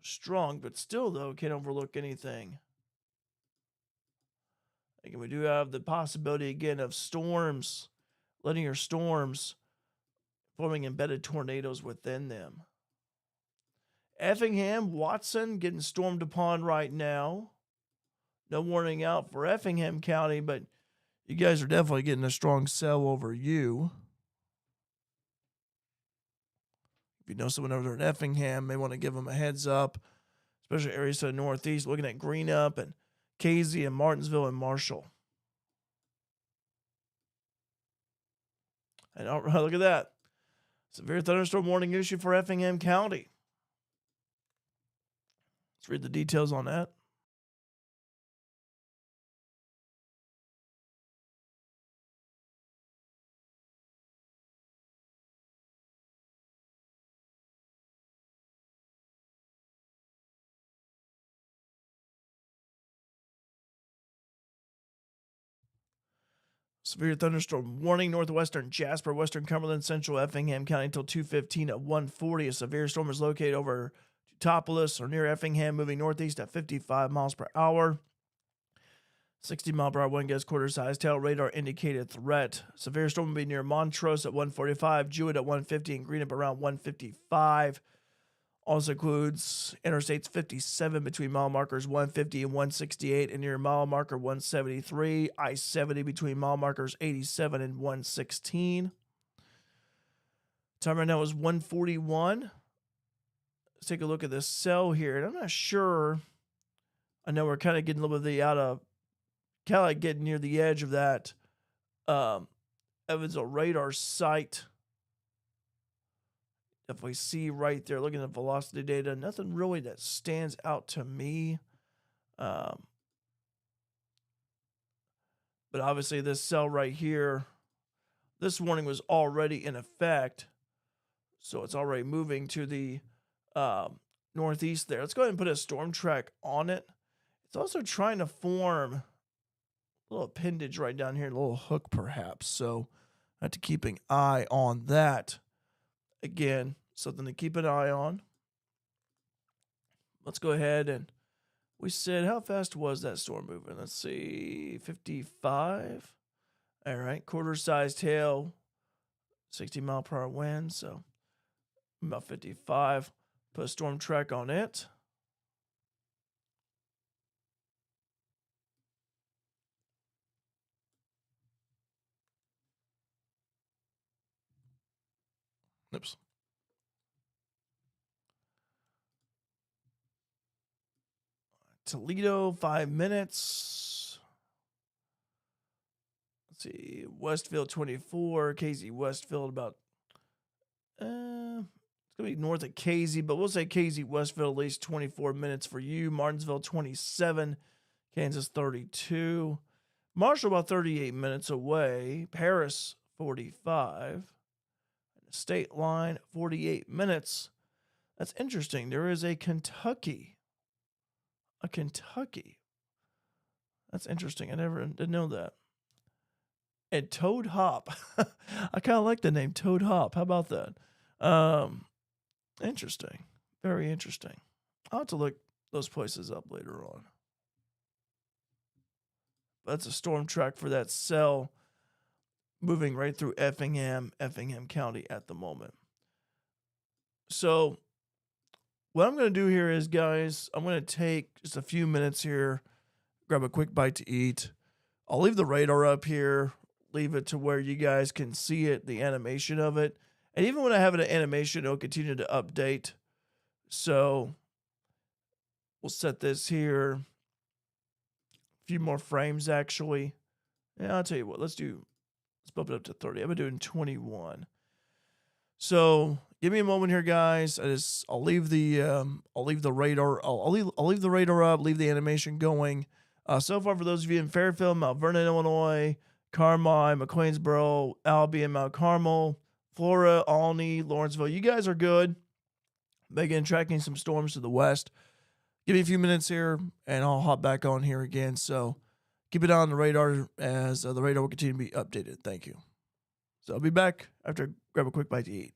Speaker 1: strong, but still, though, can't overlook anything. Again, we do have the possibility, again, of storms, linear storms, forming embedded tornadoes within them. Effingham, Watson getting stormed upon right now. No warning out for Effingham County, but you guys are definitely getting a strong cell over you. If you know someone over there in Effingham, may want to give them a heads up, especially areas to the northeast, looking at Greenup and Casey and Martinsville and Marshall. And look at that. Severe thunderstorm warning issued for Effingham County. Let's read the details on that. Severe thunderstorm warning, northwestern Jasper, western Cumberland, central Effingham County until 2:15 at 1:40. A severe storm is located over Teutopolis or near Effingham, moving northeast at 55 miles per hour. 60-mile-per-hour wind gust, quarter-size tail, radar indicated threat. Severe storm will be near Montrose at 1:45, Jewett at 1:50, and Greenup around 1:55. Also includes interstates 57 between mile markers 150 and 168, and near mile marker 173. I-70 between mile markers 87 and 116. Time right now is 1:41. Let's take a look at this cell here. And I'm not sure. I know we're kind of getting a little bit of kind of like getting near the edge of that Evansville radar site. If we see right there, looking at velocity data, nothing really that stands out to me. But obviously this cell right here, this warning was already in effect. So it's already moving to the northeast there. Let's go ahead and put a storm track on it. It's also trying to form a little appendage right down here, a little hook perhaps. So I have to keep an eye on that. Again, something to keep an eye on. Let's go ahead and we said, how fast was that storm moving? Let's see, 55. All right, quarter-size tail, 60-mile-per-hour wind, so about 55. Put a storm track on it. Oops. Toledo, 5 minutes. Let's see, Westfield 24, Casey Westfield about, it's going to be north of Casey, but we'll say Casey Westfield at least 24 minutes for you. Martinsville 27, Kansas 32. Marshall about 38 minutes away. Paris 45. State line 48 minutes. That's interesting. There is a Kentucky. That's interesting. I never didn't know that. And Toad Hop. I kind of like the name Toad Hop. How about that? Interesting. Very interesting. I'll have to look those places up later on. That's a storm track for that cell moving right through Effingham County at the moment. So what I'm going to do here is, guys, I'm going to take just a few minutes here, grab a quick bite to eat. I'll leave the radar up here, leave it to where you guys can see it, the animation of it. And even when I have an animation, it'll continue to update. So we'll set this here. A few more frames, actually. Yeah, I'll tell you what, let's bump it up to 30. I've been doing 21. So give me a moment here, guys. I'll leave the radar. I'll leave the radar up, leave the animation going. So far, for those of you in Fairfield, Mount Vernon, Illinois, Carmi, McLeansboro, Albion, Mount Carmel, Flora, Alney, Lawrenceville, you guys are good. Again, tracking some storms to the west. Give me a few minutes here, and I'll hop back on here again. So keep it on the radar as the radar will continue to be updated. Thank you. So I'll be back after I grab a quick bite to eat.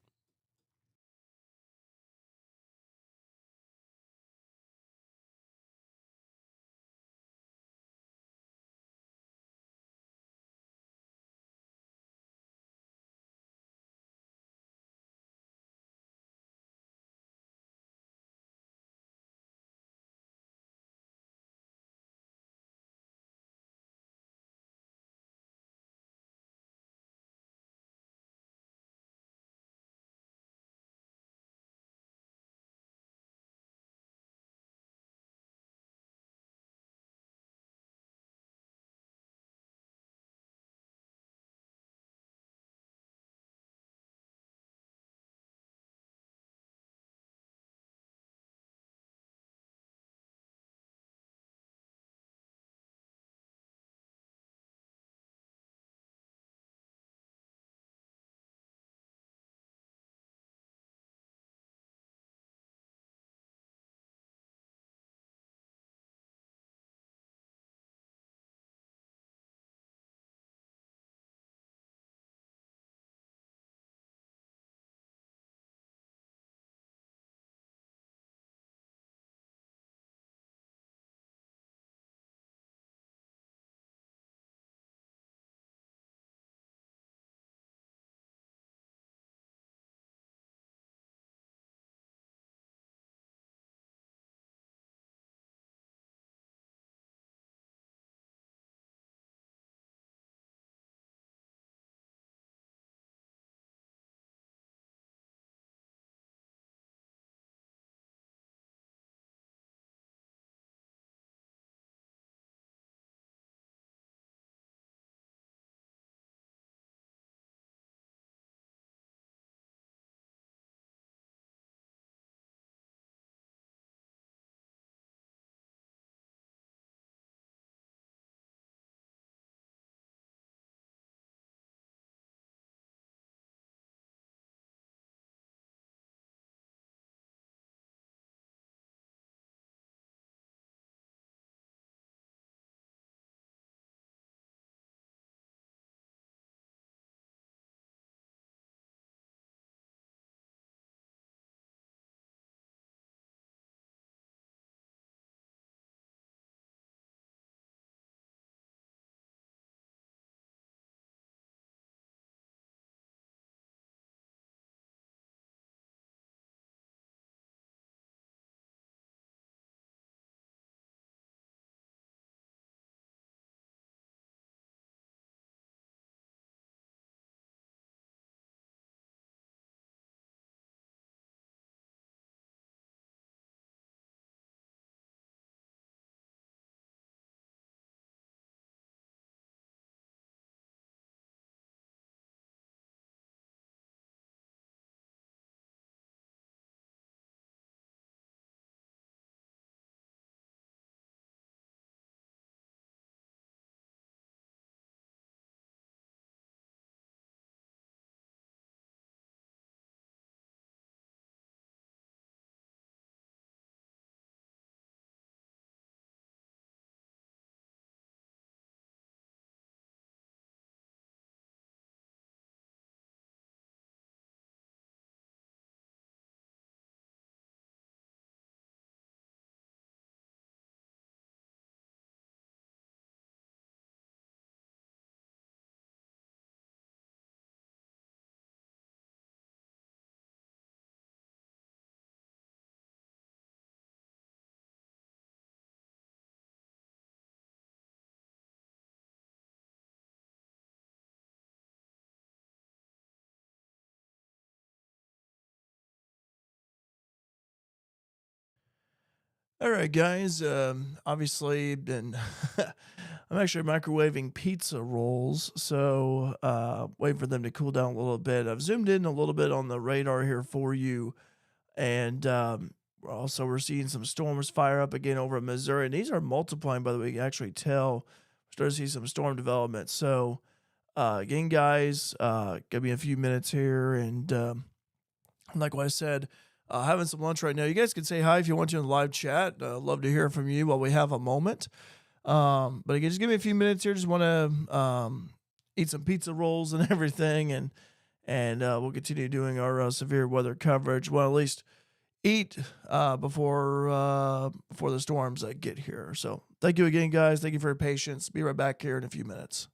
Speaker 1: All right, guys. Obviously, been I'm actually microwaving pizza rolls, so waiting for them to cool down a little bit. I've zoomed in a little bit on the radar here for you, and also we're seeing some storms fire up again over in Missouri, and these are multiplying. By the way, you can actually tell we're starting to see some storm development. So again, guys, give me a few minutes here, and like what I said, having some lunch right now. You guys can say hi if you want to in the live chat. Love to hear from you while we have a moment. But again, just give me a few minutes here. Just want to eat some pizza rolls and everything, and we'll continue doing our severe weather coverage. Well, at least eat before the storms get here. So thank you again, guys. Thank you for your patience. Be right back here in a few minutes.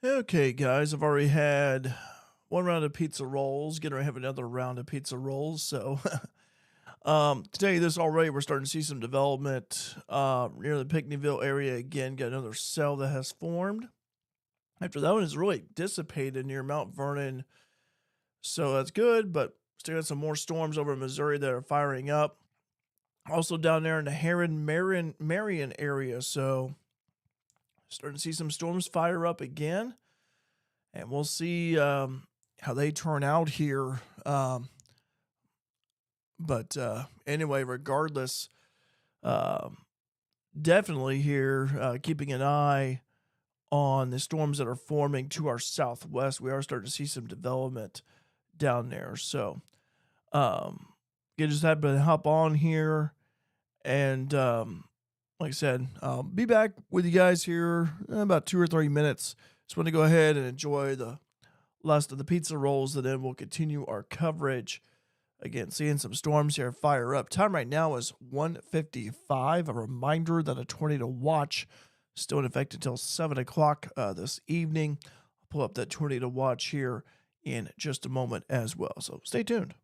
Speaker 1: Okay, guys, I've already had one round of pizza rolls. Getting ready to have another round of pizza rolls. So, to tell you this already, we're starting to see some development near the Pinckneyville area again. Got another cell that has formed. After that one has really dissipated near Mount Vernon, so that's good. But still got some more storms over in Missouri that are firing up. Also down there in the Marion area, so starting to see some storms fire up again, and we'll see how they turn out here. But anyway, regardless, um, definitely here keeping an eye on the storms that are forming to our southwest. We are starting to see some development down there. So, you just had to hop on here and, like I said, I'll be back with you guys here in about 2 or 3 minutes. Just want to go ahead and enjoy the last of the pizza rolls, and then we'll continue our coverage. Again, seeing some storms here fire up. Time right now is 1:55. A reminder that a tornado watch still in effect until 7 o'clock this evening. I'll pull up that tornado watch here in just a moment as well. So stay tuned.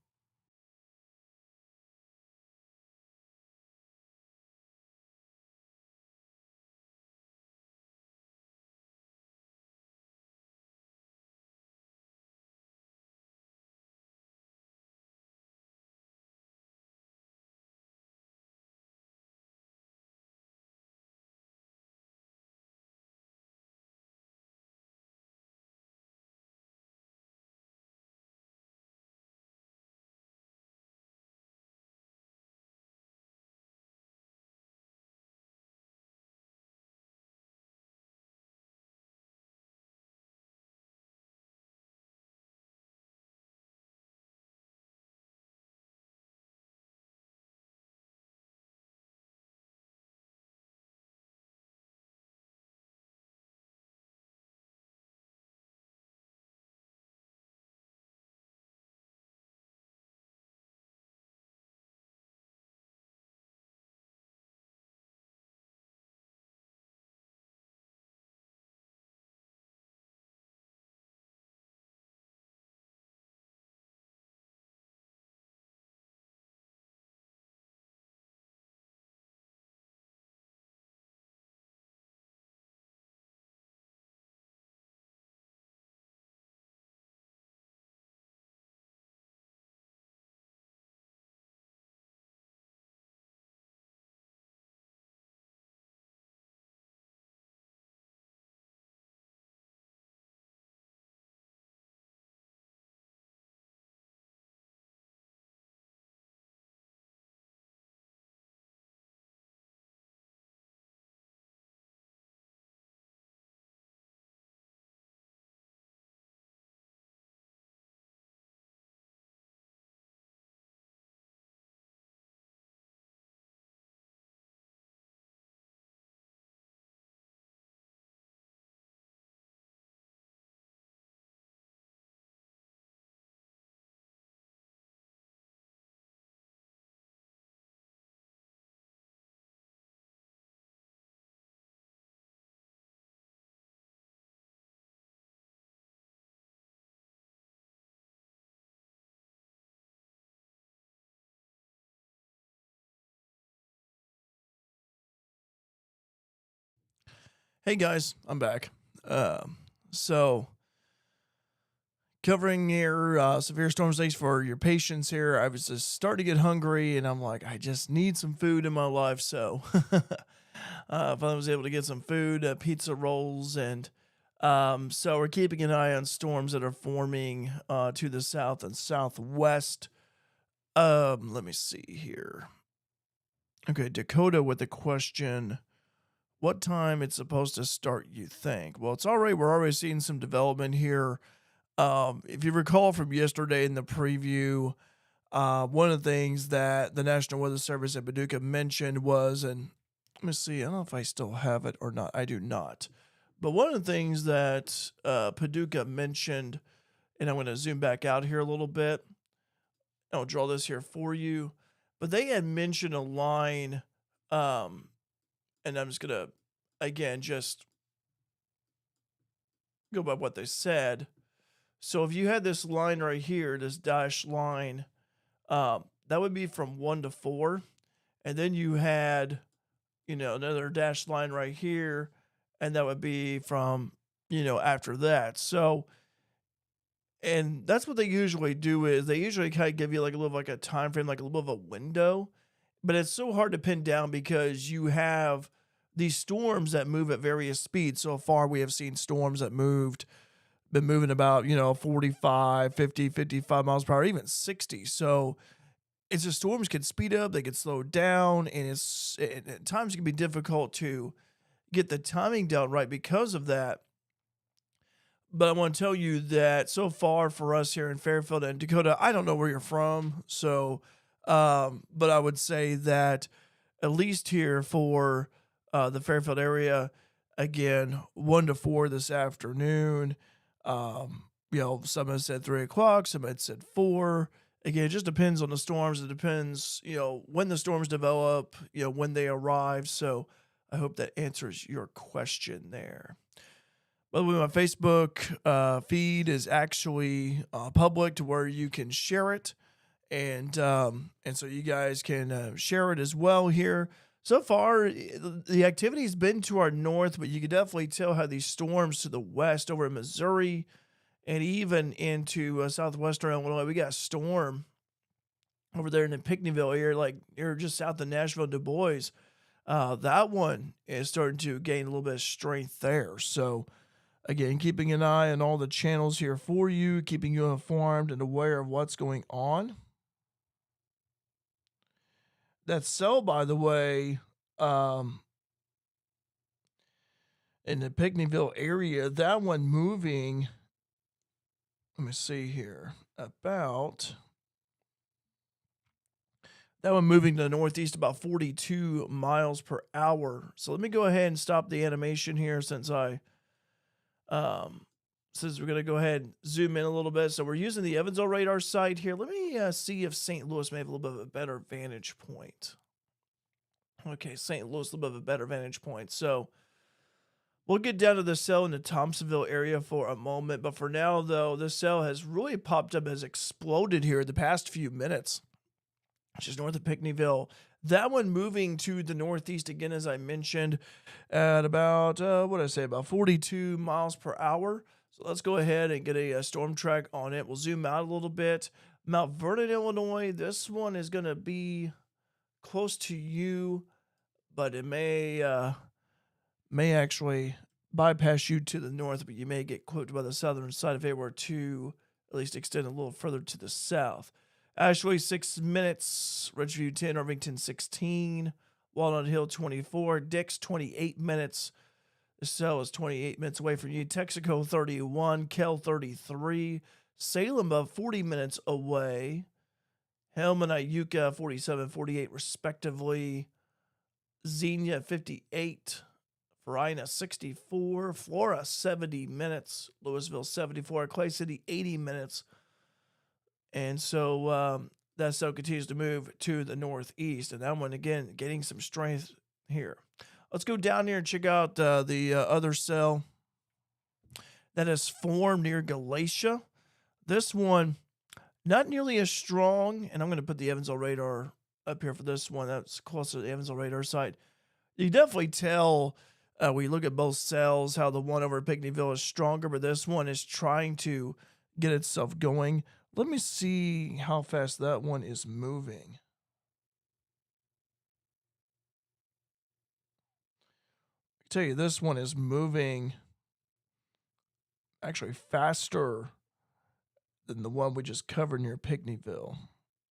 Speaker 1: Hey guys, I'm back. So covering your severe storm stage for your patients here. I was just starting to get hungry, and I'm like, I just need some food in my life. So, finally was able to get some food, pizza rolls, and so we're keeping an eye on storms that are forming to the south and southwest. Let me see here. Okay, Dakota with the question. What time it's supposed to start, you think? Well, we're already seeing some development here. If you recall from yesterday in the preview, one of the things that the National Weather Service at Paducah mentioned was, and let me see, I don't know if I still have it or not. I do not. But one of the things that Paducah mentioned, and I'm going to zoom back out here a little bit. I'll draw this here for you. But they had mentioned a line, um, and I'm just going to, again, just go by what they said. So if you had this line right here, this dash line, that would be from 1 to 4. And then you had, another dash line right here, and that would be from, after that. So, and that's what they usually do is they usually kind of give you like a little like a time frame, like a little bit of a window, but it's so hard to pin down because you have these storms that move at various speeds. So far, we have seen storms that been moving about, 45, 50, 55 miles per hour, even 60. So it's the storms can speed up, they can slow down, and at times it can be difficult to get the timing down right because of that. But I want to tell you that so far for us here in Fairfield and Dakota, I don't know where you're from, so but I would say that at least here for the Fairfield area, again, 1 to 4 this afternoon. Some have said 3 o'clock, some had said 4. Again, it just depends on the storms. It depends, when the storms develop, when they arrive. So I hope that answers your question there. By the way, my Facebook feed is actually public to where you can share it, and so you guys can share it as well here. So far, the activity's been to our north, but you can definitely tell how these storms to the west over in Missouri and even into southwestern Illinois. We got a storm over there in the Pinckneyville area, like you're just south of Nashville, Du Bois. That one is starting to gain a little bit of strength there. So, again, keeping an eye on all the channels here for you, keeping you informed and aware of what's going on. That cell, by the way, in the Pinckneyville area, that one moving, let me see here, that one moving to the northeast about 42 miles per hour. So let me go ahead and stop the animation here since we're going to go ahead and zoom in a little bit. So we're using the Evansville radar site here. Let me see if St. Louis may have a little bit of a better vantage point. Okay, St. Louis, a little bit of a better vantage point. So we'll get down to the cell in the Thompsonville area for a moment. But for now, though, this cell has really popped up, has exploded here the past few minutes, which is north of Pinckneyville. That one moving to the northeast again, as I mentioned, at about, about 42 miles per hour. So let's go ahead and get a storm track on it. We'll zoom out a little bit. Mount Vernon, Illinois. This one is going to be close to you, but it may actually bypass you to the north, but you may get clipped by the southern side if it were to at least extend a little further to the south. Ashley, 6 minutes. Ridgeview, 10. Irvington, 16. Walnut Hill, 24. Dix, 28 minutes. The cell is 28 minutes away from you. Texaco, 31. Kell, 33. Salem, about 40 minutes away. Helm and Iuka, 47, 48, respectively. Xenia, 58. Varina, 64. Flora, 70 minutes. Louisville, 74. Clay City, 80 minutes. And so that cell continues to move to the northeast. And that one, again, getting some strength here. Let's go down here and check out the other cell that has formed near Galatia. This one, not nearly as strong. And I'm going to put the Evansville radar up here for this one. That's close to the Evansville radar site. You definitely tell when you look at both cells how the one over at Pinckneyville is stronger, but this one is trying to get itself going. Let me see how fast that one is moving. I tell you, this one is moving actually faster than the one we just covered near Pinckneyville.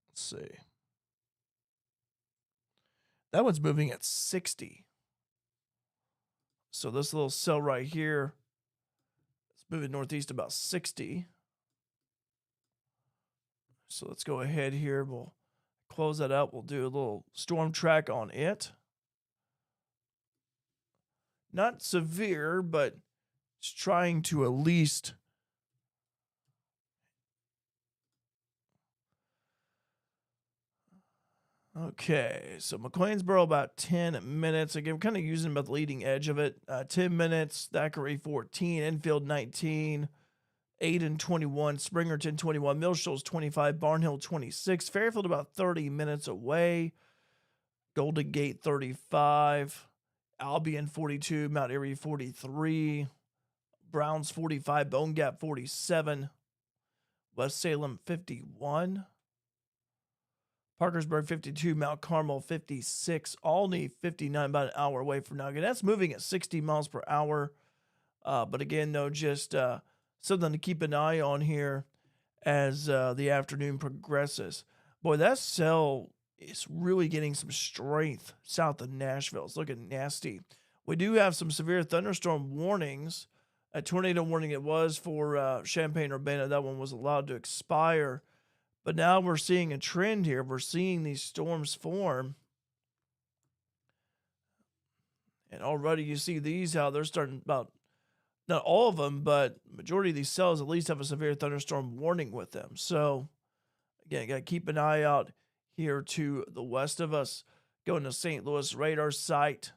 Speaker 1: Let's see. That one's moving at 60. So this little cell right here is moving northeast about 60. So let's go ahead here. We'll close that out. We'll do a little storm track on it. Not severe, but it's trying to at least Okay, so McLeansboro about 10 minutes. Again, we're kind of using about the leading edge of it. 10 minutes, Thackeray 14, Enfield 19, Aiden 21, Springerton 21, Mill Shoals 25, Barnhill 26, Fairfield about 30 minutes away, Golden Gate 35, Albion 42, Mount Airy 43, Browns 45, Bone Gap 47, West Salem 51. Parkersburg 52, Mount Carmel 56, Albany 59, about an hour away from now. Again, that's moving at 60 miles per hour. But again, though, just something to keep an eye on here as the afternoon progresses. Boy, that cell is really getting some strength south of Nashville. It's looking nasty. We do have some severe thunderstorm warnings. A tornado warning it was for Champaign-Urbana. That one was allowed to expire. But now we're seeing a trend here. We're seeing these storms form. And already you see these, how they're starting about, not all of them, but majority of these cells at least have a severe thunderstorm warning with them. So, again, got to keep an eye out here to the west of us, going to St. Louis radar site.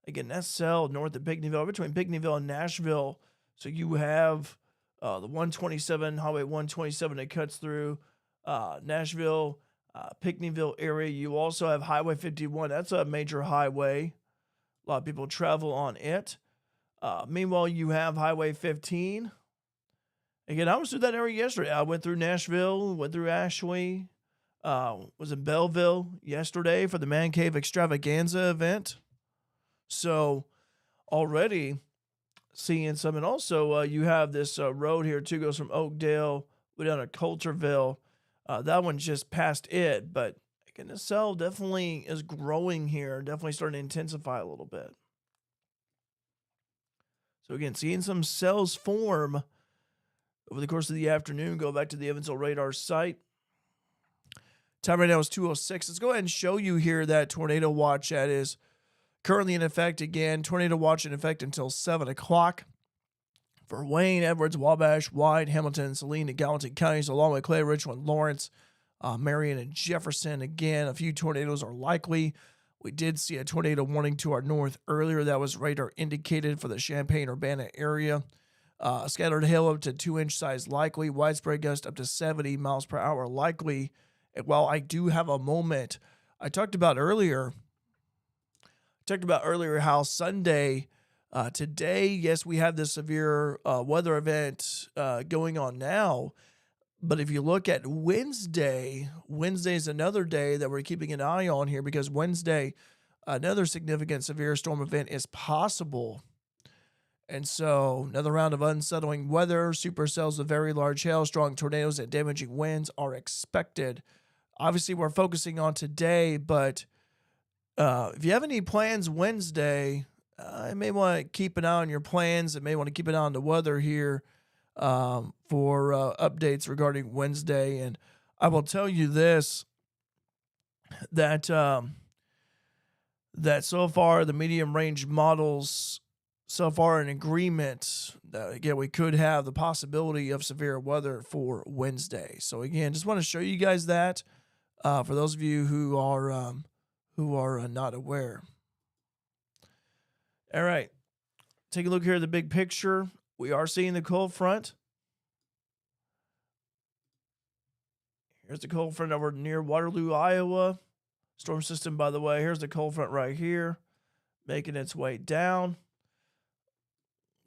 Speaker 1: Again, that cell north of Pinckneyville, between Pinckneyville and Nashville. So you have the 127, Highway 127 that cuts through Nashville, Pinckneyville area. You also have Highway 51. That's a major highway. A lot of people travel on it. Meanwhile, you have Highway 15. Again, I was through that area yesterday. I went through Nashville, went through Ashley, was in Belleville yesterday for the Man Cave Extravaganza event. So already seeing some. And also you have this road here too, goes from Oakdale down to Coulterville. That one just passed it, but again, the cell definitely is growing here, definitely starting to intensify a little bit. So again, seeing some cells form over the course of the afternoon. Go back to the Evansville radar site. Time right now is 2:06. Let's go ahead and show you here that tornado watch that is currently in effect. Again, tornado watch in effect until 7 o'clock. For Wayne, Edwards, Wabash, White, Hamilton, Saline, and Gallatin counties, along with Clay, Richland, Lawrence, Marion, and Jefferson. Again, a few tornadoes are likely. We did see a tornado warning to our north earlier. That was radar indicated for the Champaign-Urbana area. Scattered hail up to 2-inch size likely. Widespread gust up to 70 miles per hour likely. And while I do have a moment, I talked about earlier how Sunday, today, yes, we have this severe weather event going on now. But if you look at Wednesday is another day that we're keeping an eye on here, because Wednesday, another significant severe storm event is possible. And so another round of unsettling weather, supercells with very large hail, strong tornadoes, and damaging winds are expected. Obviously, we're focusing on today, but if you have any plans Wednesday, I may want to keep an eye on your plans. I may want to keep an eye on the weather here for updates regarding Wednesday. And I will tell you this, that that so far the medium range models so far in agreement that, again, we could have the possibility of severe weather for Wednesday. So again, just want to show you guys that for those of you who are not aware. All right, take a look here at the big picture. We are seeing the cold front. Here's the cold front over near Waterloo, Iowa. Storm system, by the way. Here's the cold front right here, making its way down.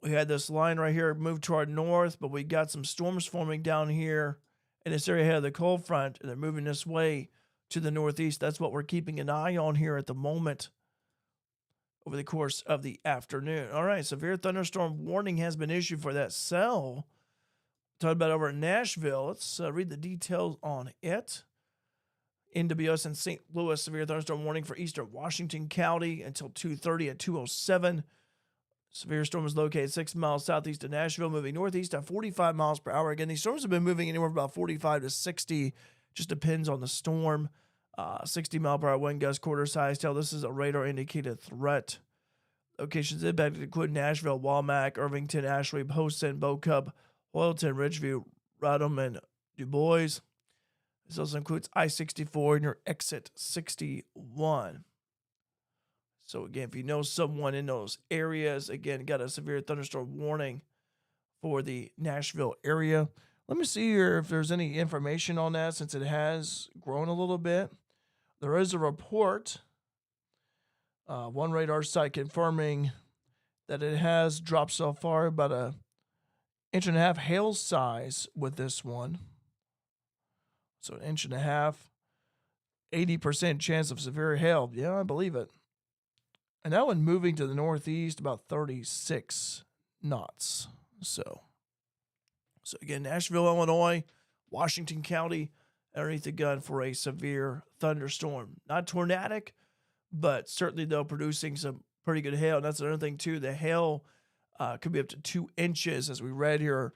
Speaker 1: We had this line right here move to our north, but we got some storms forming down here in this area here of the cold front, and they're moving this way to the northeast. That's what we're keeping an eye on here at the moment over the course of the afternoon. All right, severe thunderstorm warning has been issued for that cell. Talked about over in Nashville. Let's read the details on it. NWS in St. Louis, severe thunderstorm warning for eastern Washington County until 2:30 at 2:07. Severe storm is located 6 miles southeast of Nashville, moving northeast at 45 miles per hour. Again, these storms have been moving anywhere from about 45 to 60. Just depends on the storm. 60 mile per hour wind gust, quarter size tail. This is a radar indicated threat. Locations impacted include Nashville, Walmack, Irvington, Ashley, Poston, Bo Cub, Hoyleton, Ridgeview, Rodham, and Du Bois. This also includes I-64 and your exit 61. So again, if you know someone in those areas, again, got a severe thunderstorm warning for the Nashville area. Let me see here if there's any information on that since it has grown a little bit. There is a report, one radar site confirming that it has dropped so far about a inch and a half hail size with this one. So an inch and a half, 80% chance of severe hail. Yeah, I believe it. And that one moving to the northeast about 36 knots. So again, Nashville, Illinois, Washington County, underneath the gun for a severe thunderstorm. Not tornadic, but certainly, though, producing some pretty good hail. And that's another thing, too. The hail could be up to 2 inches, as we read here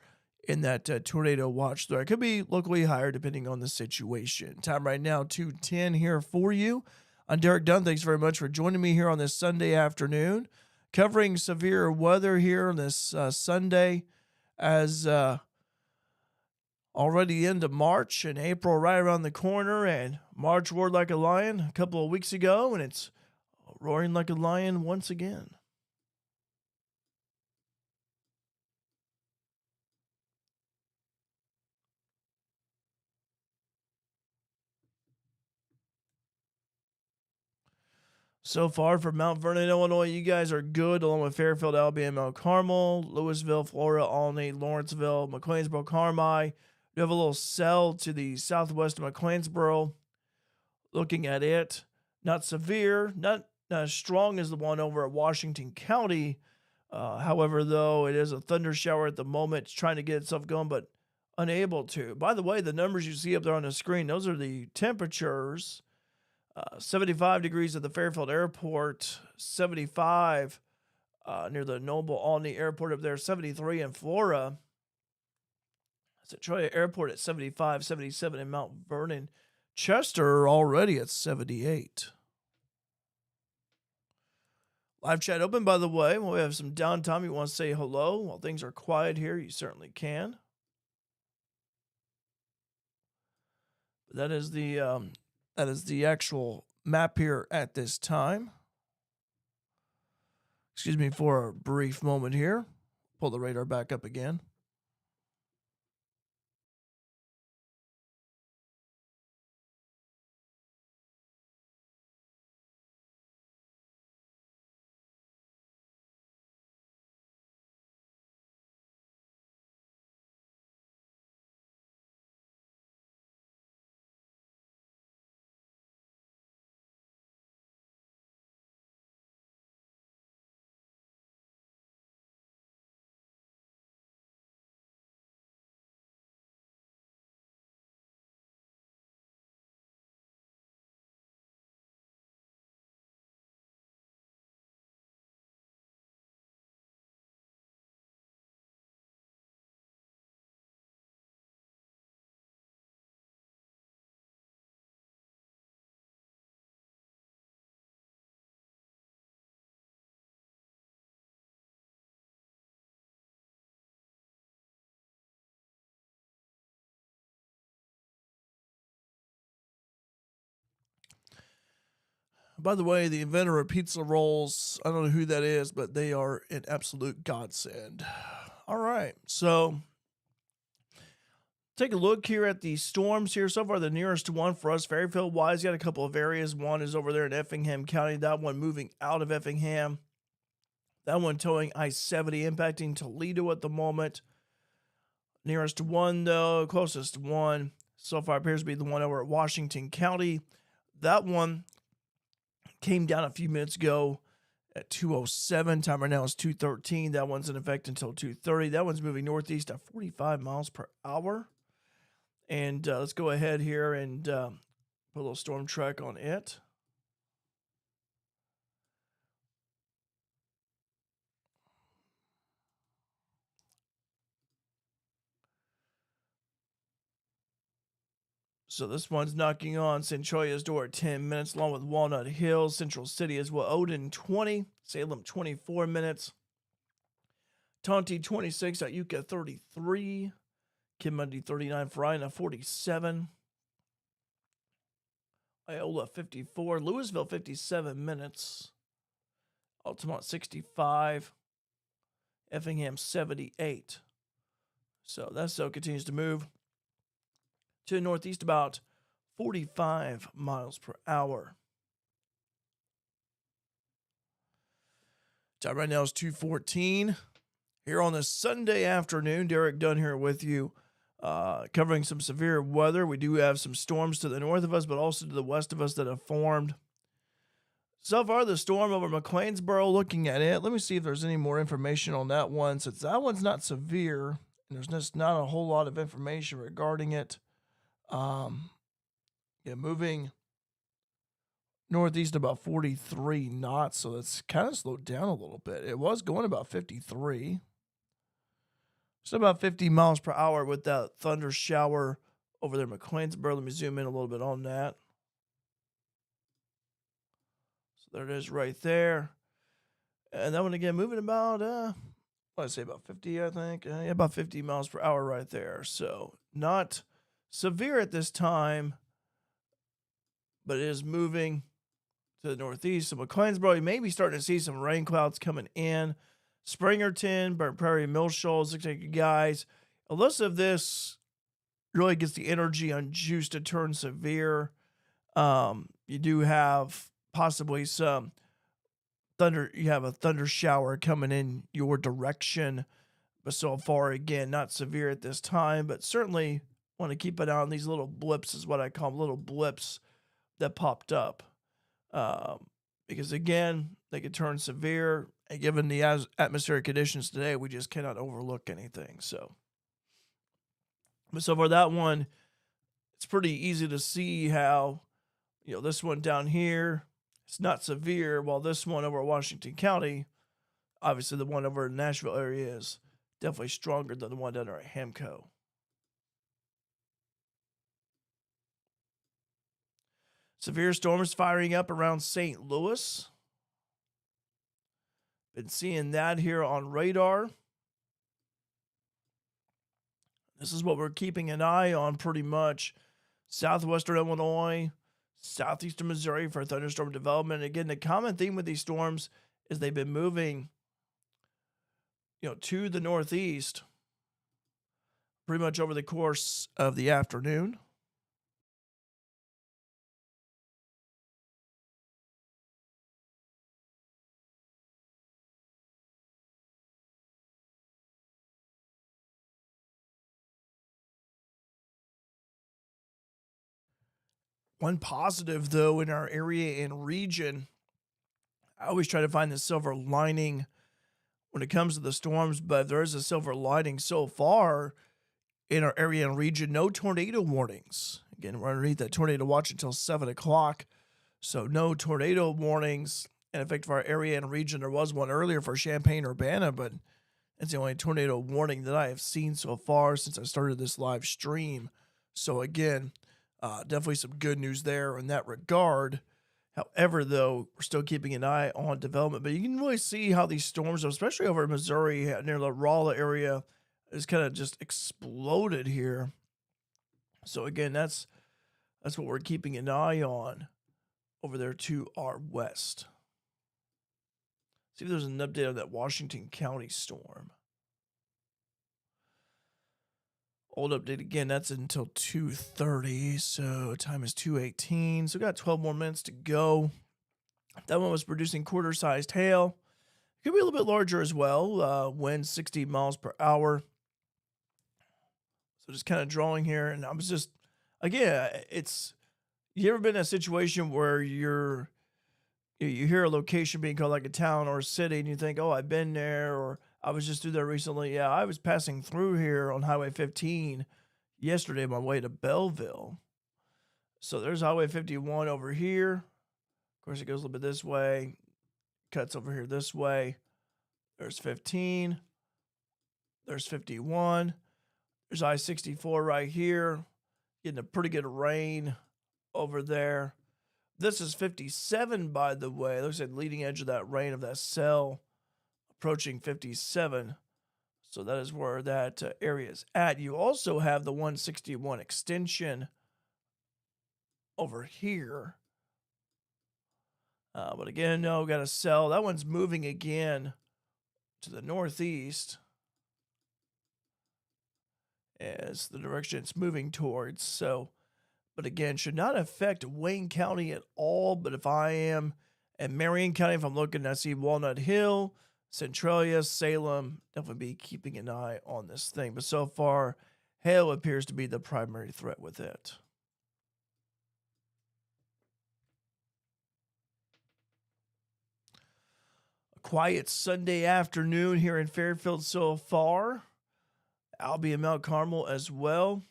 Speaker 1: in that tornado watch there. It could be locally higher depending on the situation. Time right now, 2:10 here for you. I'm Derek Dunn. Thanks very much for joining me here on this Sunday afternoon, covering severe weather here on this Sunday as already into March and April right around the corner, and March roared like a lion a couple of weeks ago, and it's roaring like a lion once again. So far from Mount Vernon, Illinois, you guys are good, along with Fairfield, Alabama, Mount Carmel, Louisville, Florida, Albany, Lawrenceville, McLeansboro, Carmi. You have a little cell to the southwest of McLeansboro. Looking at it, not severe, not as strong as the one over at Washington County. However, though, it is a thunder shower at the moment. It's trying to get itself going, but unable to. By the way, the numbers you see up there on the screen, those are the temperatures. 75 degrees at the Fairfield Airport, 75 near the Noble Albany Airport up there, 73 in Flora. Centralia Airport at 75, 77 in Mount Vernon. Chester already at 78. Live chat open, by the way. When we have some downtime, you want to say hello while things are quiet here, you certainly can. But that is the actual map here at this time. Excuse me for a brief moment here. Pull the radar back up again. By the way, the inventor of pizza rolls, I don't know who that is, but they are an absolute godsend. All right, so take a look here at the storms here. So far, the nearest one for us, Fairfield-wise, got a couple of areas. One is over there in Effingham County. That one moving out of Effingham. That one towing I-70, impacting Toledo at the moment. Nearest one, though, closest one, so far appears to be the one over at Washington County. That one came down a few minutes ago at 2:07. Time right now is 2:13. That one's in effect until 2:30. That one's moving northeast at 45 miles per hour. And let's go ahead here and put a little storm track on it. So this one's knocking on Centralia's door at 10 minutes, along with Walnut Hills, Central City as well. Odin 20, Salem 24 minutes. Tonti 26, Iuka 33. Kim Mundy 39, Farina 47. Iola 54, Louisville 57 minutes, Altamont 65, Effingham 78. So that still continues to move to the northeast about 45 miles per hour. Time right now is 2:14. Here on this Sunday afternoon, Derek Dunn here with you, covering some severe weather. We do have some storms to the north of us, but also to the west of us that have formed. So far, the storm over McLeansboro, looking at it, let me see if there's any more information on that one. Since that one's not severe, and there's just not a whole lot of information regarding it. Moving northeast about 43 knots, so it's kind of slowed down a little bit. It was going about 53. So about 50 miles per hour with that thunder shower over there, McLeansboro. Let me zoom in a little bit on that. So there it is right there. And that one again moving about, what did I say, about 50, I think. Yeah, about 50 miles per hour right there. So not severe at this time, but it is moving to the northeast. So McLeansboro, you may be starting to see some rain clouds coming in. Springerton, Burnt Prairie, Mill Shoals, looks like you guys. Unless of this really gets the energy on juice to turn severe, you do have possibly some thunder. You have a thunder shower coming in your direction. But so far, again, not severe at this time, but certainly want to keep an eye on these little blips, is what I call them, little blips that popped up. Because again, they could turn severe, and given the atmospheric conditions today, we just cannot overlook anything. So, but so for that one, it's pretty easy to see how, this one down here, it's not severe, while this one over Washington County, obviously the one over in Nashville area is definitely stronger than the one down there at Hamco. Severe storms firing up around St. Louis. Been seeing that here on radar. This is what we're keeping an eye on pretty much. Southwestern Illinois, southeastern Missouri for thunderstorm development. Again, the common theme with these storms is they've been moving, to the northeast pretty much over the course of the afternoon. One positive, though, in our area and region, I always try to find the silver lining when it comes to the storms, but there is a silver lining so far in our area and region. No tornado warnings. Again, we're underneath that tornado watch until 7 o'clock, so no tornado warnings in effect for our area and region. There was one earlier for Champaign-Urbana, but it's the only tornado warning that I have seen so far since I started this live stream. So again, definitely some good news there in that regard. However, though, we're still keeping an eye on development. But you can really see how these storms, especially over in Missouri, near the Rolla area, is kind of just exploded here. So again, that's what we're keeping an eye on over there to our west. See if there's an update on that Washington County storm. Old update again, that's until 2:30, so time is 2:18. So we got 12 more minutes to go. That one was producing quarter-sized hail. Could be a little bit larger as well. Wind 60 miles per hour. So just kind of drawing here, and I was just, again, you ever been in a situation where you hear a location being called like a town or a city, and you think, oh, I've been there, or I was just through there recently. Yeah, I was passing through here on Highway 15 yesterday on my way to Belleville. So there's Highway 51 over here. Of course, it goes a little bit this way, cuts over here this way. There's 15. There's 51. There's I-64 right here. Getting a pretty good rain over there. This is 57, by the way. Looks like the leading edge of that rain of that cell approaching 57. So that is where that area is at. You also have the 161 extension over here. But again, no, got to sell. That one's moving again to the northeast as the direction it's moving towards. So, but again, should not affect Wayne County at all. But if I am in Marion County, if I'm looking, I see Walnut Hill, Centralia, Salem, definitely be keeping an eye on this thing. But so far, hail appears to be the primary threat with it. A quiet Sunday afternoon here in Fairfield so far. Albion, Mount Carmel as well.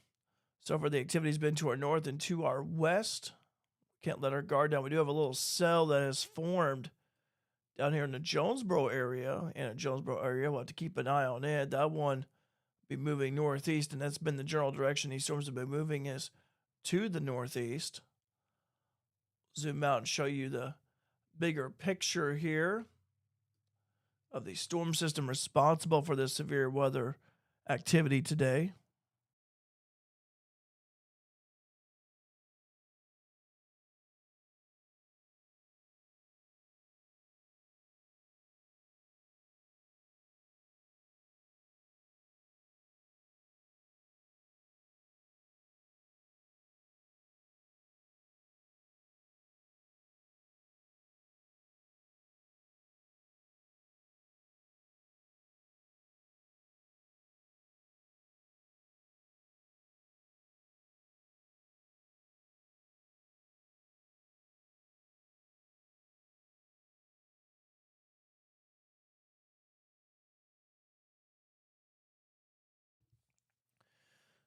Speaker 1: So far, the activity's been to our north and to our west. Can't let our guard down. We do have a little cell that has formed down here in the Jonesboro area. We'll have to keep an eye on it. That one be moving northeast, and that's been the general direction these storms have been moving is to the northeast. Zoom out and show you the bigger picture here of the storm system responsible for this severe weather activity today.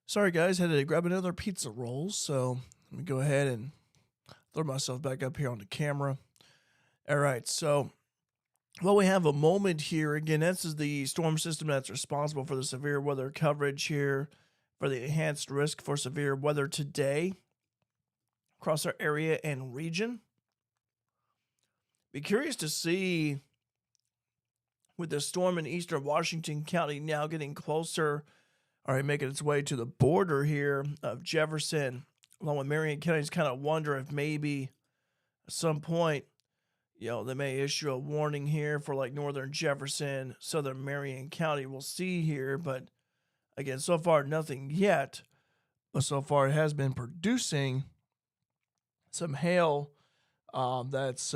Speaker 1: Sorry, guys, had to grab another pizza roll, so let me go ahead and throw myself back up here on the camera. All right, so well, we have a moment here. Again, this is the storm system that's responsible for the severe weather coverage here for the enhanced risk for severe weather today across our area and region. Be curious to see with the storm in eastern Washington County now getting closer, all right, making its way to the border here of Jefferson, along with Marion Counties, kind of wonder if maybe at some point, they may issue a warning here for like northern Jefferson, southern Marion County. We'll see here, but again, so far nothing yet. But so far it has been producing some hail. Let's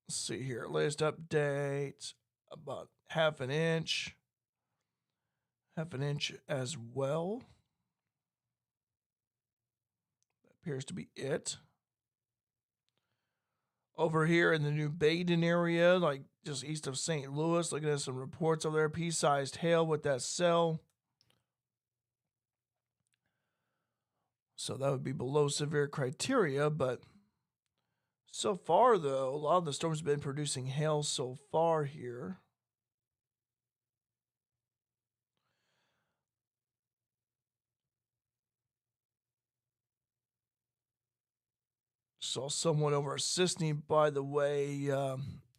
Speaker 1: see here. Latest update about half an inch as well. That appears to be it. Over here in the New Baden area, like just east of St. Louis, looking at some reports over there, pea-sized hail with that cell. So that would be below severe criteria, but so far, though, a lot of the storms have been producing hail so far here. Saw someone over at Sisney, by the way,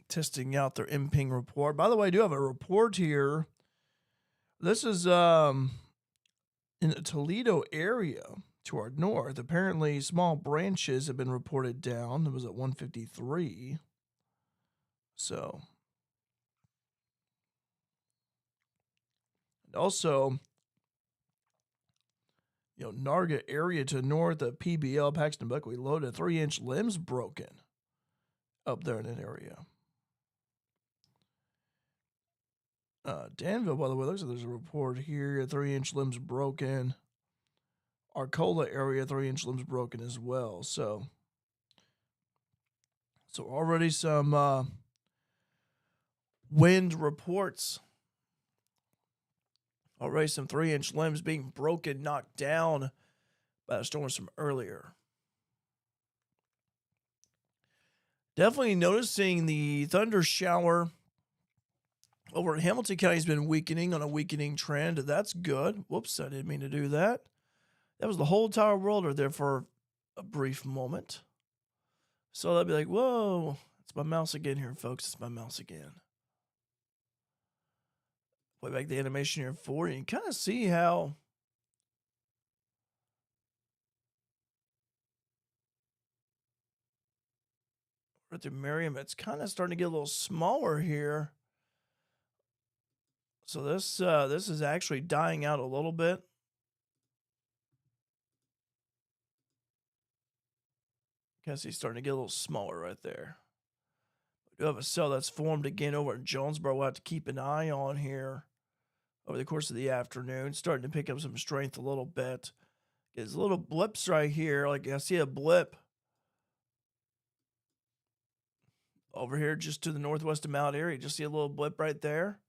Speaker 1: testing out their MPing report. By the way, I do have a report here. This is in the Toledo area to our north. Apparently, small branches have been reported down. It was at 153. So, and also, Narga area to north of PBL, Paxton Buckwheat loaded 3-inch limbs broken up there in that area. Danville, by the way, looks like there's a report here, 3-inch limbs broken. Arcola area, 3-inch limbs broken as well. So already some wind reports. Already some 3-inch limbs being broken, knocked down by the storms from earlier. Definitely noticing the thunder shower over in Hamilton County has been weakening on a weakening trend. That's good. Whoops, I didn't mean to do that. That was the whole entire world right there for a brief moment. So that'd be like, whoa, it's my mouse again here, folks. It's my mouse again. Play back the animation here for you and kind of see how right through Merriam. It's kind of starting to get a little smaller here. So this is actually dying out a little bit. Guess he's starting to get a little smaller right there. We do have a cell that's formed again over in Jonesboro. We'll have to keep an eye on here over the course of the afternoon. Starting to pick up some strength a little bit. There's little blips right here. Like I see a blip over here just to the northwest of Mount Airy. Just see a little blip right there.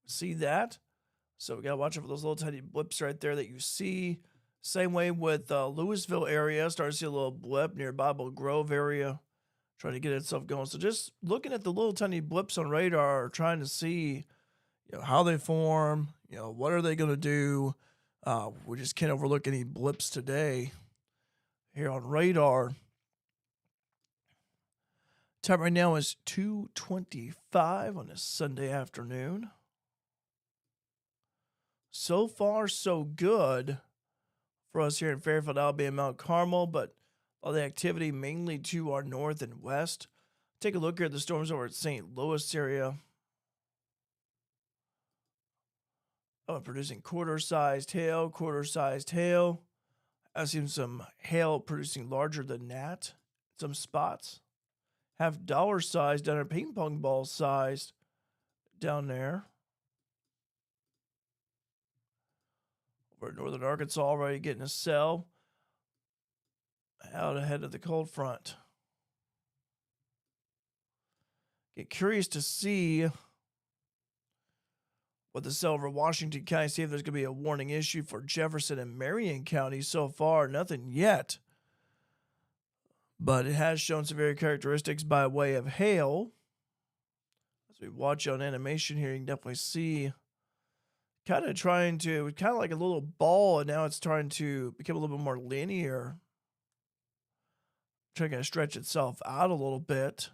Speaker 1: See that? So we got to watch out for those little tiny blips right there that you see. Same way with Louisville area. Starting to see a little blip near Bible Grove area. Trying to get itself going. So just looking at the little tiny blips on radar, trying to see, how they form. What are they going to do? We just can't overlook any blips today here on radar. Time right now is 2:25 on this Sunday afternoon. So far, so good for us here in Fairfield, Alabama, Mount Carmel, but all the activity mainly to our north and west. Take a look here at the storms over at St. Louis area. Producing quarter-sized hail. I've seen some hail producing larger than that in some spots. Have dollar sized down there, ping pong ball sized down there. Over in northern Arkansas already getting a cell out ahead of the cold front. Get curious to see what the cell over Washington County, see if there's going to be a warning issue for Jefferson and Marion County. So far, nothing yet. But it has shown severe characteristics by way of hail. As we watch on animation here, you can definitely see kind of like a little ball, and now it's trying to become a little bit more linear. Trying to stretch itself out a little bit.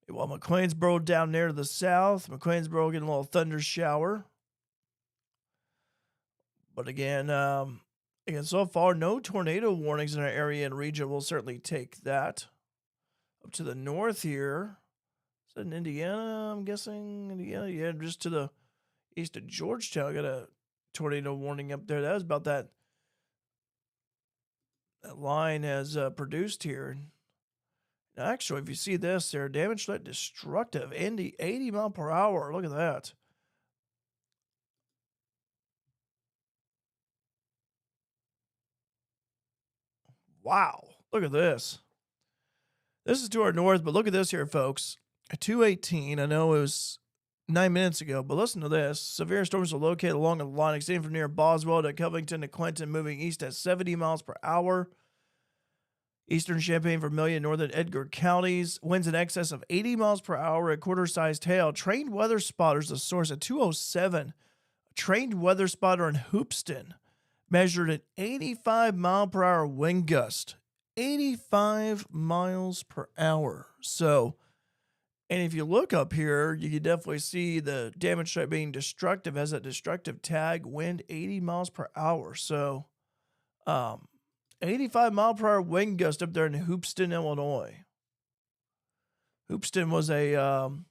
Speaker 1: While McLeansboro down there to the south, McLeansboro getting a little thunder shower. But again, so far, no tornado warnings in our area and region. We'll certainly take that. Up to the north here. Is that in Indiana? I'm guessing Indiana. Yeah, just to the east of Georgetown. Got a tornado warning up there. That was about that line has produced here. Now, actually, if you see this there, damage threat destructive. 80 mile per hour. Look at that. Wow. Look at this. This is to our north, but look at this here, folks. At 2:18, I know it was 9 minutes ago, but listen to this. Severe storms are located along the line extending from near Boswell to Covington to Clinton, moving east at 70 miles per hour. Eastern Champaign, Vermilion, northern Edgar counties. Winds in excess of 80 miles per hour at quarter-sized hail. Trained weather spotters, the source at 2:07. A trained weather spotter in Hoopeston measured an 85 mile per hour wind gust. 85 miles per hour. So, and if you look up here, you can definitely see the damage site being destructive, has a destructive tag, wind 80 miles per hour. So, 85 mile per hour wind gust up there in Hoopeston, Illinois. Hoopeston was an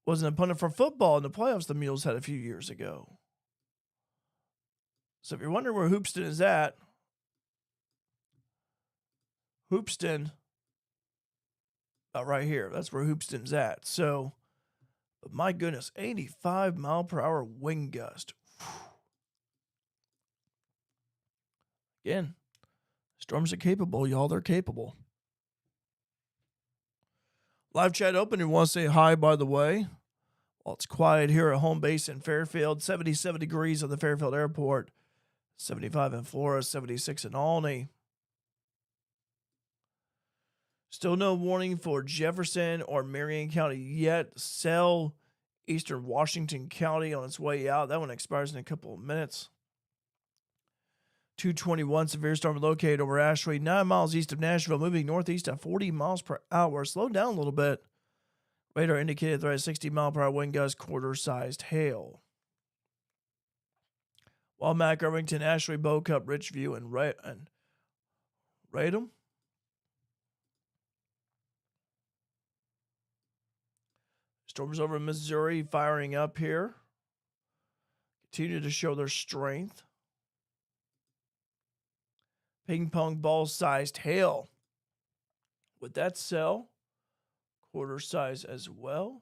Speaker 1: opponent for football in the playoffs the Mules had a few years ago. So if you're wondering where Hoopeston is at, Hoopeston, right here. That's where Hoopeston's at. So, but my goodness, 85 mile per hour wind gust. Again, storms are capable, y'all. They're capable. Live chat open. You want to say hi, by the way? Well, it's quiet here at home base in Fairfield. 77 degrees at the Fairfield Airport. 75 in Flora, 76 in Albany. Still no warning for Jefferson or Marion County yet. Cell, Eastern Washington County on its way out. That one expires in a couple of minutes. 221 severe storm located over Ashway, 9 miles east of Nashville, moving northeast at 40 miles per hour. Slowed down a little bit. Radar indicated threat at 60 mile per hour wind gust, quarter-sized hail. Walmack, Irvington, Ashley, Bow Cup, Richview, and Radom. Storms over Missouri firing up here. Continue to show their strength. Ping pong ball sized hail. With that cell, quarter size as well.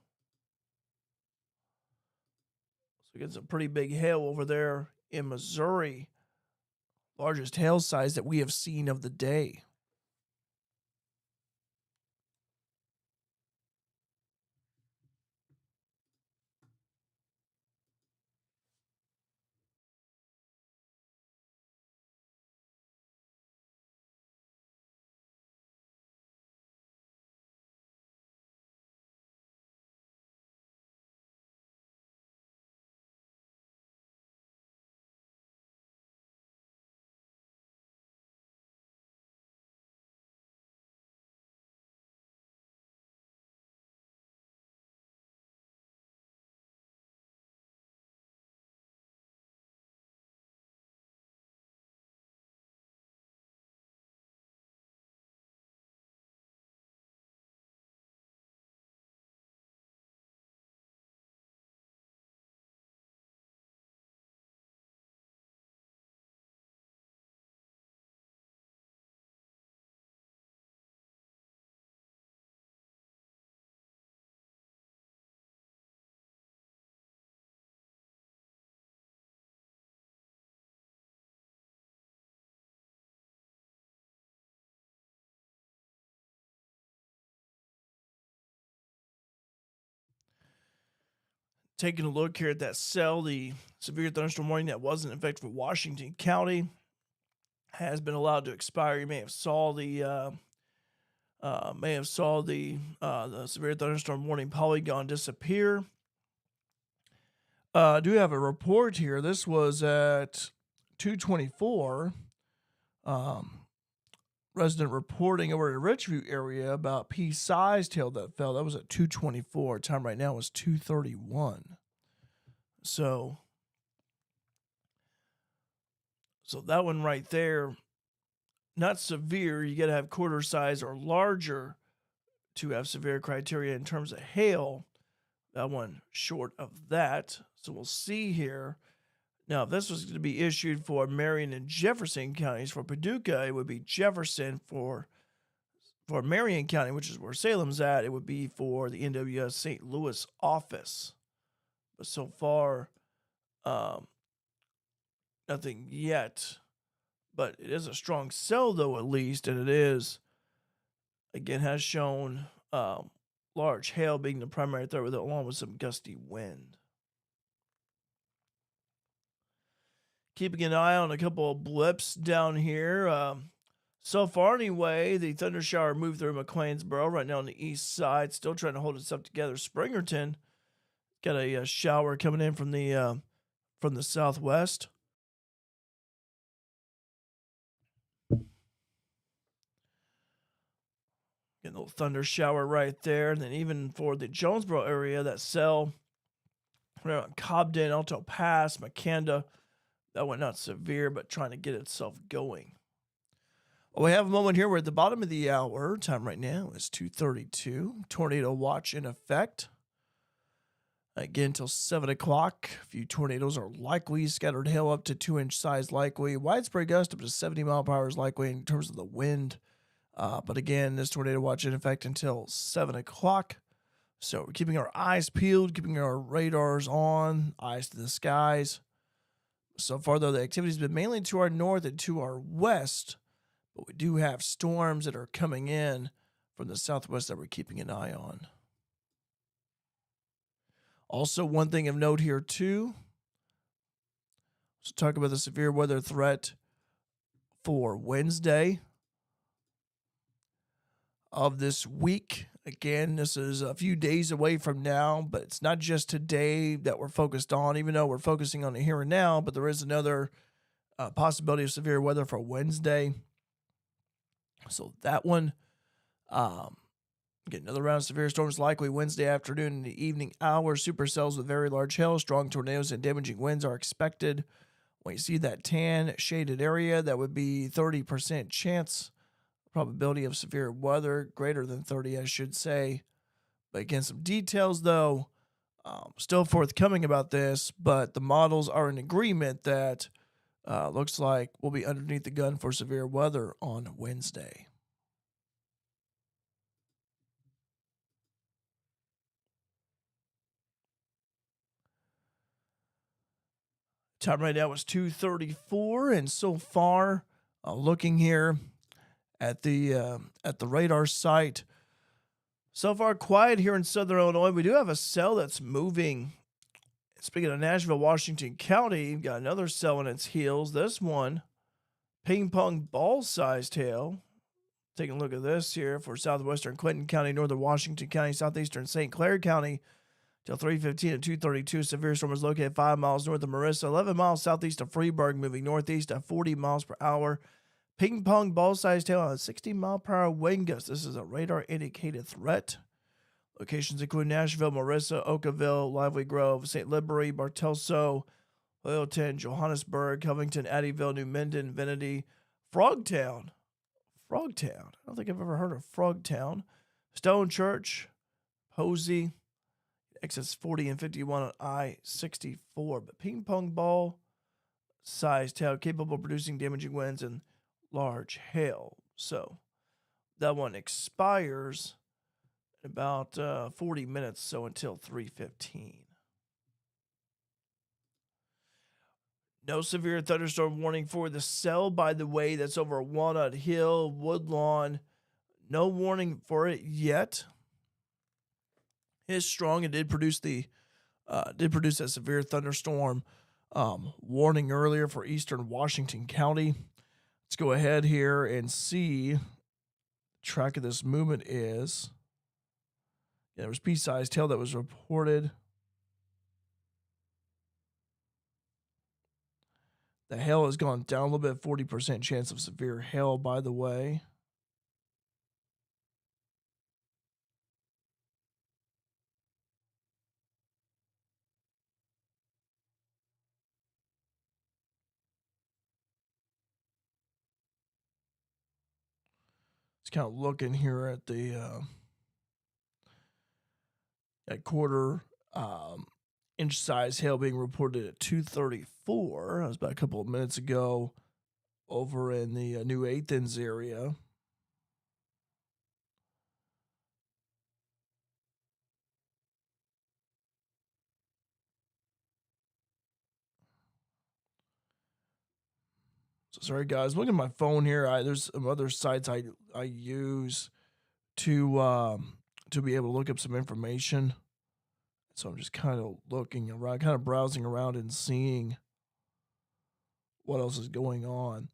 Speaker 1: So we get some pretty big hail over there in Missouri. Largest hail size that we have seen of the day. Taking a look here at that cell, the severe thunderstorm warning that wasn't in effect for Washington County has been allowed to expire. You may have saw the severe thunderstorm warning polygon disappear. I do have a report here. This was at 2:24. Resident reporting over in the Richview area about pea-sized hail that fell. That was at 2:24. Time right now is 2:31. So that one right there, not severe. You got to have quarter size or larger to have severe criteria in terms of hail. That one short of that. So we'll see here. Now, if this was going to be issued for Marion and Jefferson counties, for Paducah, it would be Jefferson. For Marion County, which is where Salem's at, it would be for the NWS St. Louis office. But so far, nothing yet. But it is a strong cell, though, at least, and it is, again, has shown large hail being the primary threat, with it, along with some gusty wind. Keeping an eye on a couple of blips down here. So far, anyway, the thunder shower moved through McLeansboro right now on the east side, still trying to hold itself together. Springerton got a shower coming in from the southwest. Getting a little thunder shower right there. And then even for the Jonesboro area, that cell around Cobden, Alto Pass, McKenda, that one not severe, but trying to get itself going. Well, we have a moment here. We're at the bottom of the hour. Time right now is 2:32. Tornado watch in effect. Again, until 7 o'clock. A few tornadoes are likely. Scattered hail up to 2-inch size likely. Widespread gust up to 70 mile per hour is likely in terms of the wind. But again, this tornado watch in effect until 7 o'clock. So we're keeping our eyes peeled, keeping our radars on, eyes to the skies. So far, though, the activity has been mainly to our north and to our west, but we do have storms that are coming in from the southwest that we're keeping an eye on. Also, one thing of note here, too, let's talk about the severe weather threat for Wednesday of this week. Again, this is a few days away from now, but it's not just today that we're focused on, even though we're focusing on it here and now, but there is another possibility of severe weather for Wednesday. So that one, get another round of severe storms likely Wednesday afternoon and the evening hours. Supercells with very large hail, strong tornadoes, and damaging winds are expected. When you see that tan shaded area, that would be 30% chance probability of severe weather, greater than 30, I should say. But again, some details though, still forthcoming about this, but the models are in agreement that looks like we'll be underneath the gun for severe weather on Wednesday. Time right now is 2:34, and so far, looking here at the radar site, so far quiet here in Southern Illinois. We do have a cell that's moving. Speaking of Nashville, Washington County, got another cell on its heels. This one, ping pong ball sized hail. Taking a look at this here for southwestern Clinton County, northern Washington County, southeastern St. Clair County. Till 3:15 and 2:32, severe storm is located 5 miles north of Marissa, 11 miles southeast of Freeburg, moving northeast at 40 miles per hour. Ping pong ball-sized hail on a 60-mile-per-hour wind gust. This is a radar-indicated threat. Locations include Nashville, Marissa, Oakville, Lively Grove, St. Liberty, Bartelso, Hoyleton, Johannesburg, Covington, Addyville, New Minden, Venity, Frogtown. Frogtown. I don't think I've ever heard of Frogtown. Stone Church, Posey, exits 40 and 51 on I-64. But ping pong ball sized hail capable of producing damaging winds and large hail. So that one expires in about 40 minutes, so until 3:15. No severe thunderstorm warning for the cell, by the way, that's over Walnut Hill, Woodlawn. No warning for it yet. It is strong. It did produce a severe thunderstorm warning earlier for eastern Washington County. Let's go ahead here and see the track of this movement is. Yeah, there was pea-sized hail that was reported. The hail has gone down a little bit, 40% chance of severe hail, by the way. Just kind of looking here at the at quarter inch size hail being reported at 2:34. That was about a couple of minutes ago over in the New Athens area. So sorry guys, looking at my phone here. There's some other sites I use to be able to look up some information. So I'm just kind of looking around, kind of browsing around and seeing what else is going on.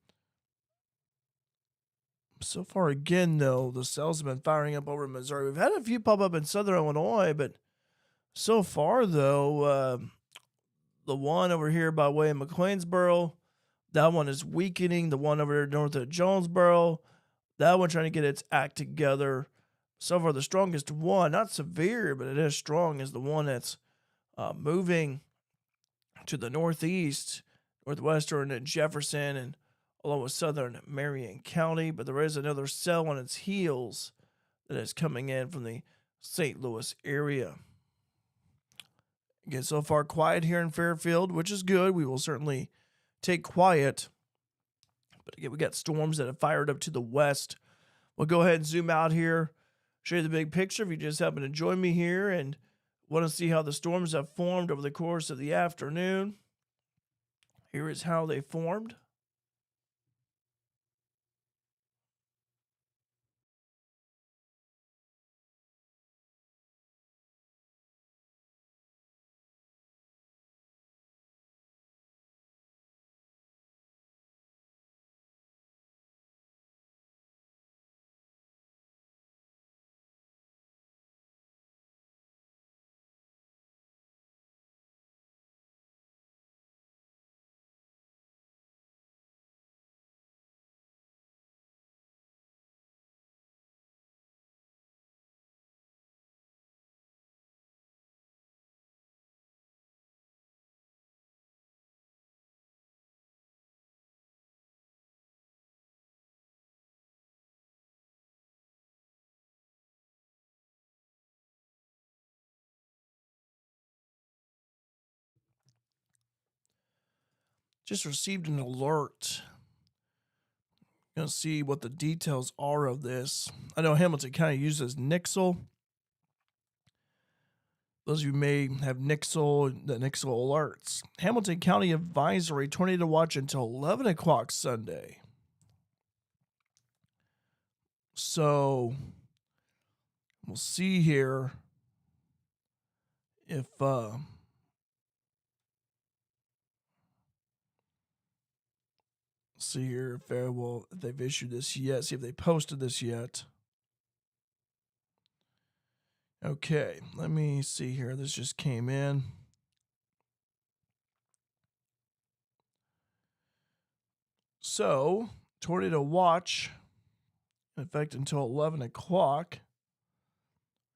Speaker 1: So far, again, though, the cells have been firing up over in Missouri. We've had a few pop up in Southern Illinois, but so far, though, the one over here by way of McLeansboro, that one is weakening. The one over there north of Jonesboro, that one trying to get its act together. So far, the strongest one, not severe, but it is strong, is the one that's moving to the northeast, northwestern and Jefferson, and along with southern Marion County. But there is another cell on its heels that is coming in from the St. Louis area. Again, so far quiet here in Fairfield, which is good. We will certainly take quiet. But again, we got storms that have fired up to the west. We'll go ahead and zoom out here, show you the big picture if you just happen to join me here and want to see how the storms have formed over the course of the afternoon. Here is how they formed. just received an alert. Gonna see what the details are of this. I know Hamilton County uses Nixle. Those of you may have Nixle, the Nixle alerts. Hamilton County advisory, tornado watch until 11 o'clock Sunday. So we'll see here if see here if they've issued this yet. See if they posted this yet. Okay, let me see here. This just came in. So, tornado watch in effect until 11 o'clock.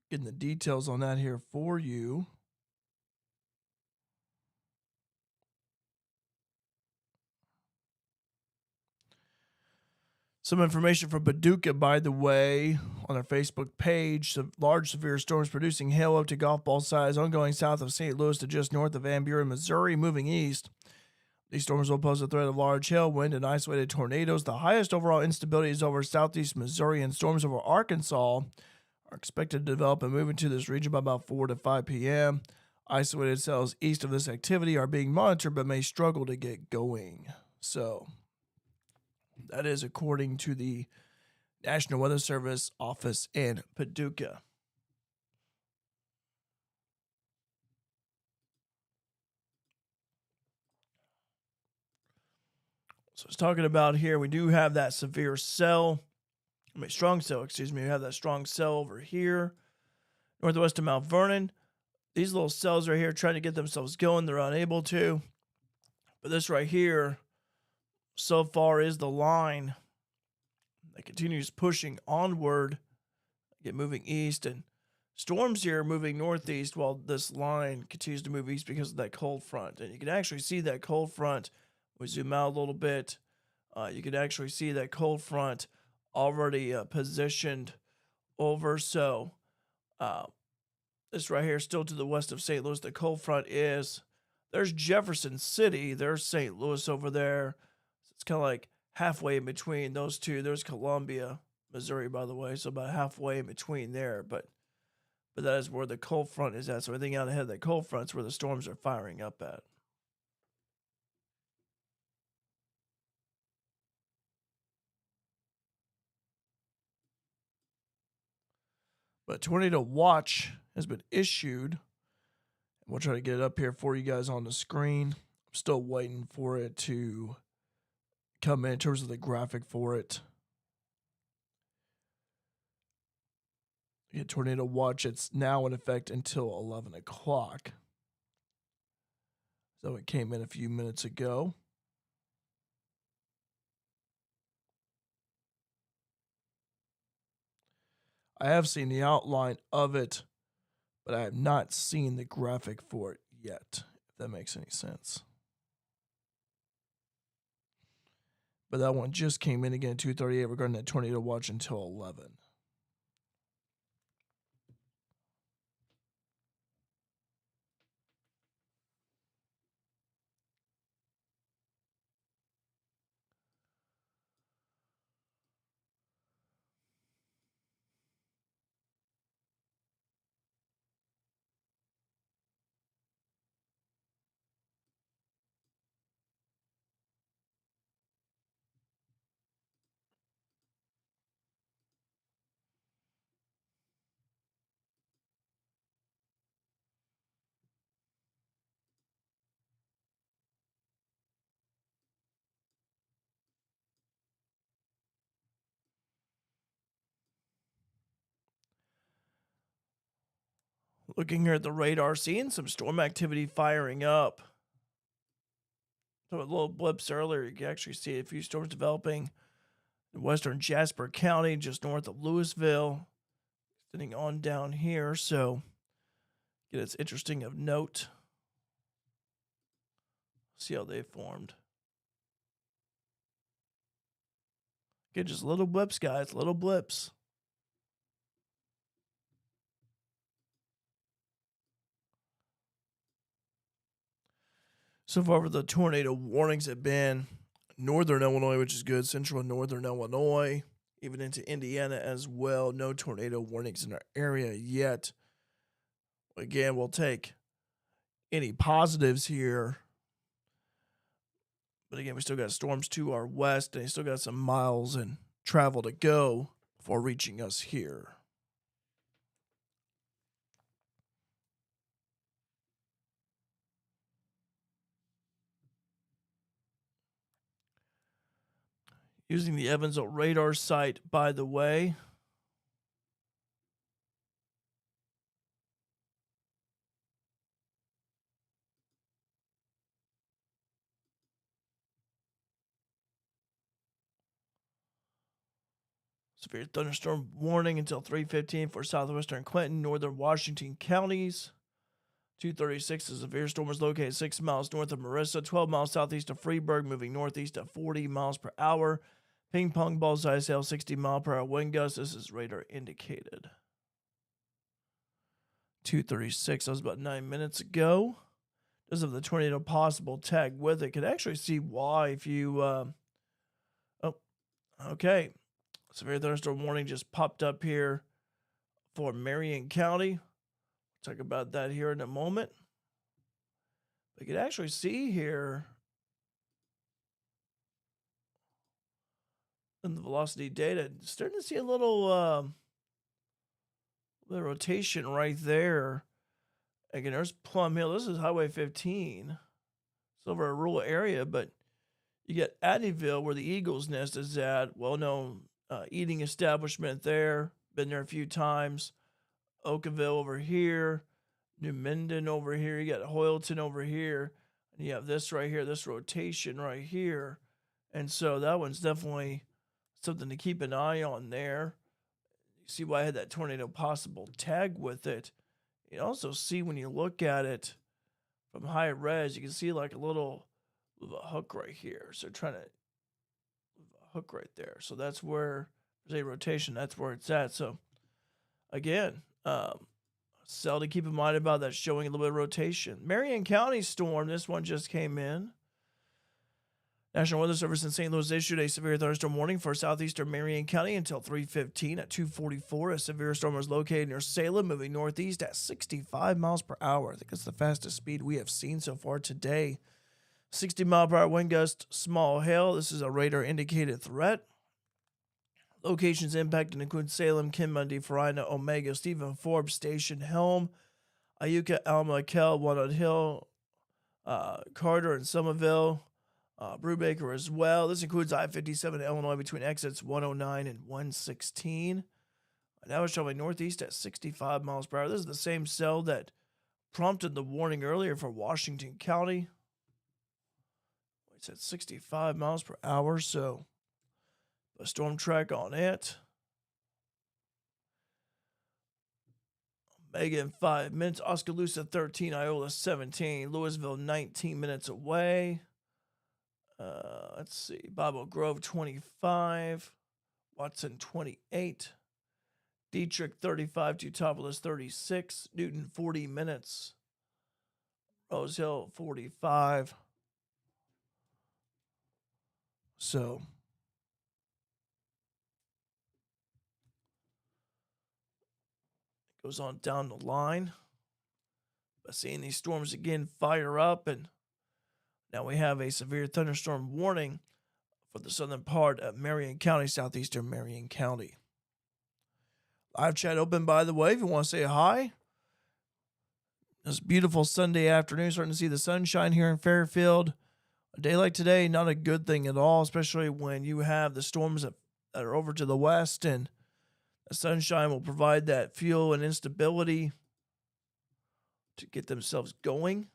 Speaker 1: Getting the details on that here for you. Some information from Paducah, by the way, on their Facebook page. Some large severe storms producing hail up to golf ball size, ongoing south of St. Louis to just north of Van Buren, Missouri, moving east. These storms will pose a threat of large hail, wind, and isolated tornadoes. The highest overall instability is over southeast Missouri, and storms over Arkansas are expected to develop and move into this region by about 4 to 5 p.m. Isolated cells east of this activity are being monitored but may struggle to get going. So that is according to the National Weather Service office in Paducah. So it's talking about here, we do have that severe cell. Strong cell, excuse me. We have that strong cell over here, northwest of Mount Vernon. These little cells right here trying to get themselves going. They're unable to. But this right here, so far, is the line that continues pushing onward, get moving east, and storms here moving northeast while this line continues to move east because of that cold front. And you can actually see that cold front. We zoom out a little bit. You can actually see that cold front already positioned over. So this right here, still to the west of St. Louis, the cold front is. There's Jefferson City. There's St. Louis over there. It's kind of like halfway in between those two. There's Columbia, Missouri, by the way. So about halfway in between there. But that is where the cold front is at. So anything out ahead of that cold front is where the storms are firing up at. But tornado watch has been issued. We'll try to get it up here for you guys on the screen. I'm still waiting for it to come in terms of the graphic for it. Yeah, tornado watch, it's now in effect until 11 o'clock. So it came in a few minutes ago. I have seen the outline of it, but I have not seen the graphic for it yet, if that makes any sense. But that one just came in again at 2:38 regarding that tornado watch until 11. Looking here at the radar, seeing some storm activity firing up. So a little blips earlier, you can actually see a few storms developing in western Jasper County, just north of Louisville, extending on down here. So it's interesting of note. See how they formed. Again, just little blips, guys, little blips. So far, the tornado warnings have been northern Illinois, which is good, central and northern Illinois, even into Indiana as well. No tornado warnings in our area yet. Again, we'll take any positives here. But again, we still got storms to our west, and they still got some miles and travel to go before reaching us here. Using the Evansville radar site, by the way. Severe thunderstorm warning until 3:15 for southwestern Clinton, northern Washington counties. 236, a severe storm is located 6 miles north of Marissa, 12 miles southeast of Freeburg, moving northeast at 40 miles per hour. Ping pong ball size hail, 60-mile-per-hour wind gusts. This is radar indicated. 236, that was about 9 minutes ago. Does have the tornado possible tag with it. Could actually see why if you... okay. Severe thunderstorm warning just popped up here for Marion County. We'll talk about that here in a moment. We could actually see here in the velocity data, starting to see a little rotation right there. Again, there's Plum Hill. This is Highway 15. It's over a rural area, but you get Addyville where the Eagle's Nest is at. Well-known eating establishment there. Been there a few times. Oakville over here. New Minden over here. You got Hoyleton over here. And you have this right here, this rotation right here. And so that one's definitely something to keep an eye on there. You see why I had that tornado possible tag with it. You also see when you look at it from high res, you can see like a little of a hook right here. So trying to hook right there. So that's where there's a rotation. That's where it's at. So again, cell to keep in mind about that, showing a little bit of rotation. Marion County storm. This one just came in. National Weather Service in St. Louis issued a severe thunderstorm warning for southeastern Marion County until 3:15. At 2:44, a severe storm was located near Salem, moving northeast at 65 miles per hour. I think it's the fastest speed we have seen so far today. 60-mile-per-hour wind gust, small hail. This is a radar-indicated threat. Locations impacted include Salem, Kinmundy, Farina, Omega, Stephen Forbes, Station, Helm, Iuka, Alma, Kell, Walnut Hill, Carter, and Somerville. Brubaker as well. This includes I-57 in Illinois between exits 109 and 116. Now it's traveling northeast at 65 miles per hour. This is the same cell that prompted the warning earlier for Washington County. It's at 65 miles per hour, so a storm track on it. Omega in 5 minutes. Oskaloosa 13, Iola 17, Louisville 19 minutes away. Let's see. Bible Grove 25, Watson 28, Dietrich 35, Teutopolis 36, Newton 40 minutes, Rose Hill 45. So it goes on down the line. But seeing these storms again fire up, and now we have a severe thunderstorm warning for the southern part of Marion County, southeastern Marion County. Live chat open, by the way, if you want to say hi. This beautiful Sunday afternoon, starting to see the sunshine here in Fairfield. A day like today, not a good thing at all, especially when you have the storms that are over to the west, and the sunshine will provide that fuel and instability to get themselves going.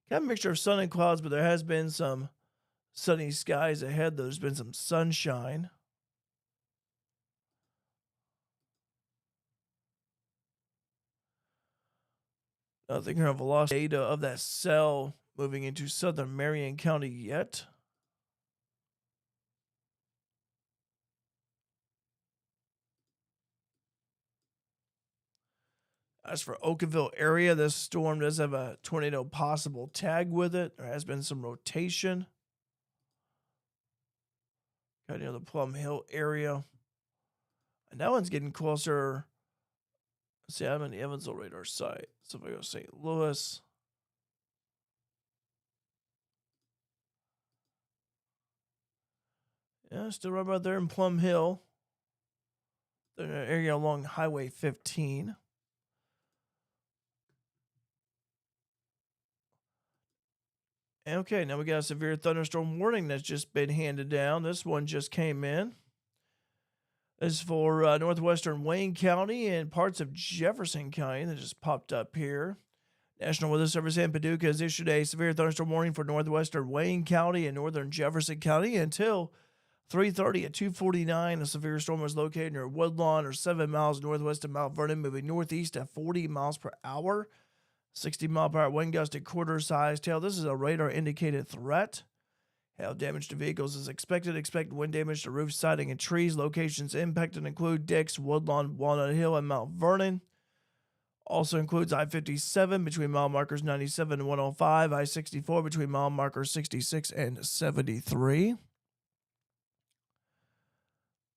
Speaker 1: Got a mixture of sun and clouds, but there has been some sunny skies ahead. There's been some sunshine. Nothing here on velocity data of that cell moving into southern Marion County yet. As for Oakville area, this storm does have a tornado possible tag with it. There has been some rotation. Got near the Plum Hill area. And that one's getting closer. Let's see, I'm in the Evansville radar site. So if I go St. Louis. Yeah, still right about there in Plum Hill. They're in an area along Highway 15. Okay, now we got a severe thunderstorm warning that's just been handed down. This one just came in. This is for northwestern Wayne County and parts of Jefferson County that just popped up here. National Weather Service in Paducah has issued a severe thunderstorm warning for northwestern Wayne County and northern Jefferson County until 3:30 at 2:49. A severe storm was located near Woodlawn or 7 miles northwest of Mount Vernon, moving northeast at 40 miles per hour. 60-mile-per-hour wind gust at quarter-size tail. This is a radar-indicated threat. Hail damage to vehicles is expected. Expect wind damage to roof, siding, and trees. Locations impacted include Dix, Woodlawn, Walnut Hill, and Mount Vernon. Also includes I-57 between mile markers 97 and 105. I-64 between mile markers 66 and 73.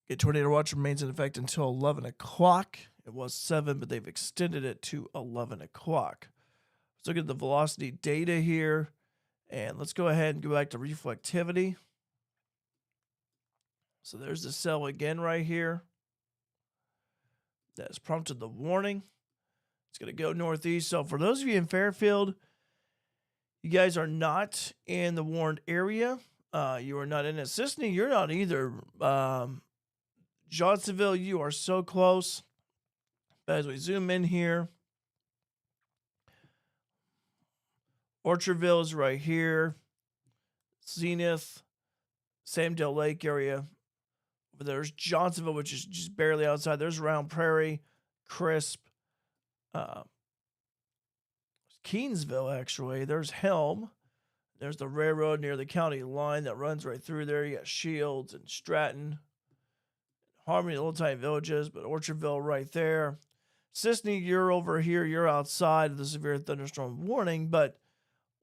Speaker 1: Get tornado watch remains in effect until 11 o'clock. It was 7, but they've extended it to 11 o'clock. Let's look at the velocity data here. And let's go ahead and go back to reflectivity. So there's the cell again right here. That has prompted the warning. It's going to go northeast. So for those of you in Fairfield, you guys are not in the warned area. You are not in Assistany. You're not either. Johnsonville, you are so close. But as we zoom in here, Orchardville is right here. Zenith, Samdale Lake area. There's Johnsonville, which is just barely outside. There's Round Prairie, Crisp, Keensville, actually. There's Helm. There's the railroad near the county line that runs right through there. You got Shields and Stratton, Harmony, little tiny villages, but Orchardville right there. Sisney, you're over here. You're outside of the severe thunderstorm warning, but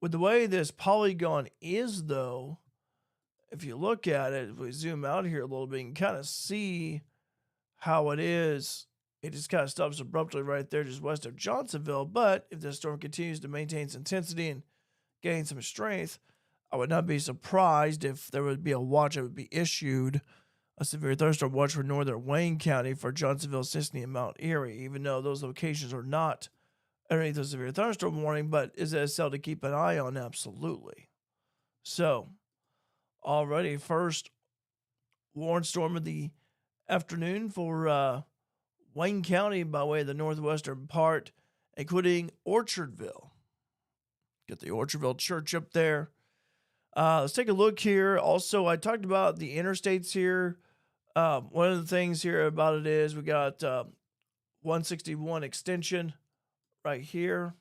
Speaker 1: with the way this polygon is, though, if you look at it, if we zoom out here a little bit, you can kind of see how it is. It just kind of stops abruptly right there just west of Johnsonville. But if the storm continues to maintain its intensity and gain some strength, I would not be surprised if there would be a watch that would be issued, a severe thunderstorm watch for northern Wayne County for Johnsonville, Sisney, and Mount Erie, even though those locations are not underneath a severe thunderstorm warning. But is it a cell to keep an eye on? Absolutely. So, already first warned storm of the afternoon for Wayne County by way of the northwestern part, including Orchardville. Get the Orchardville Church up there. Let's take a look here. Also, I talked about the interstates here. One of the things here about it is we got 161 extension right here.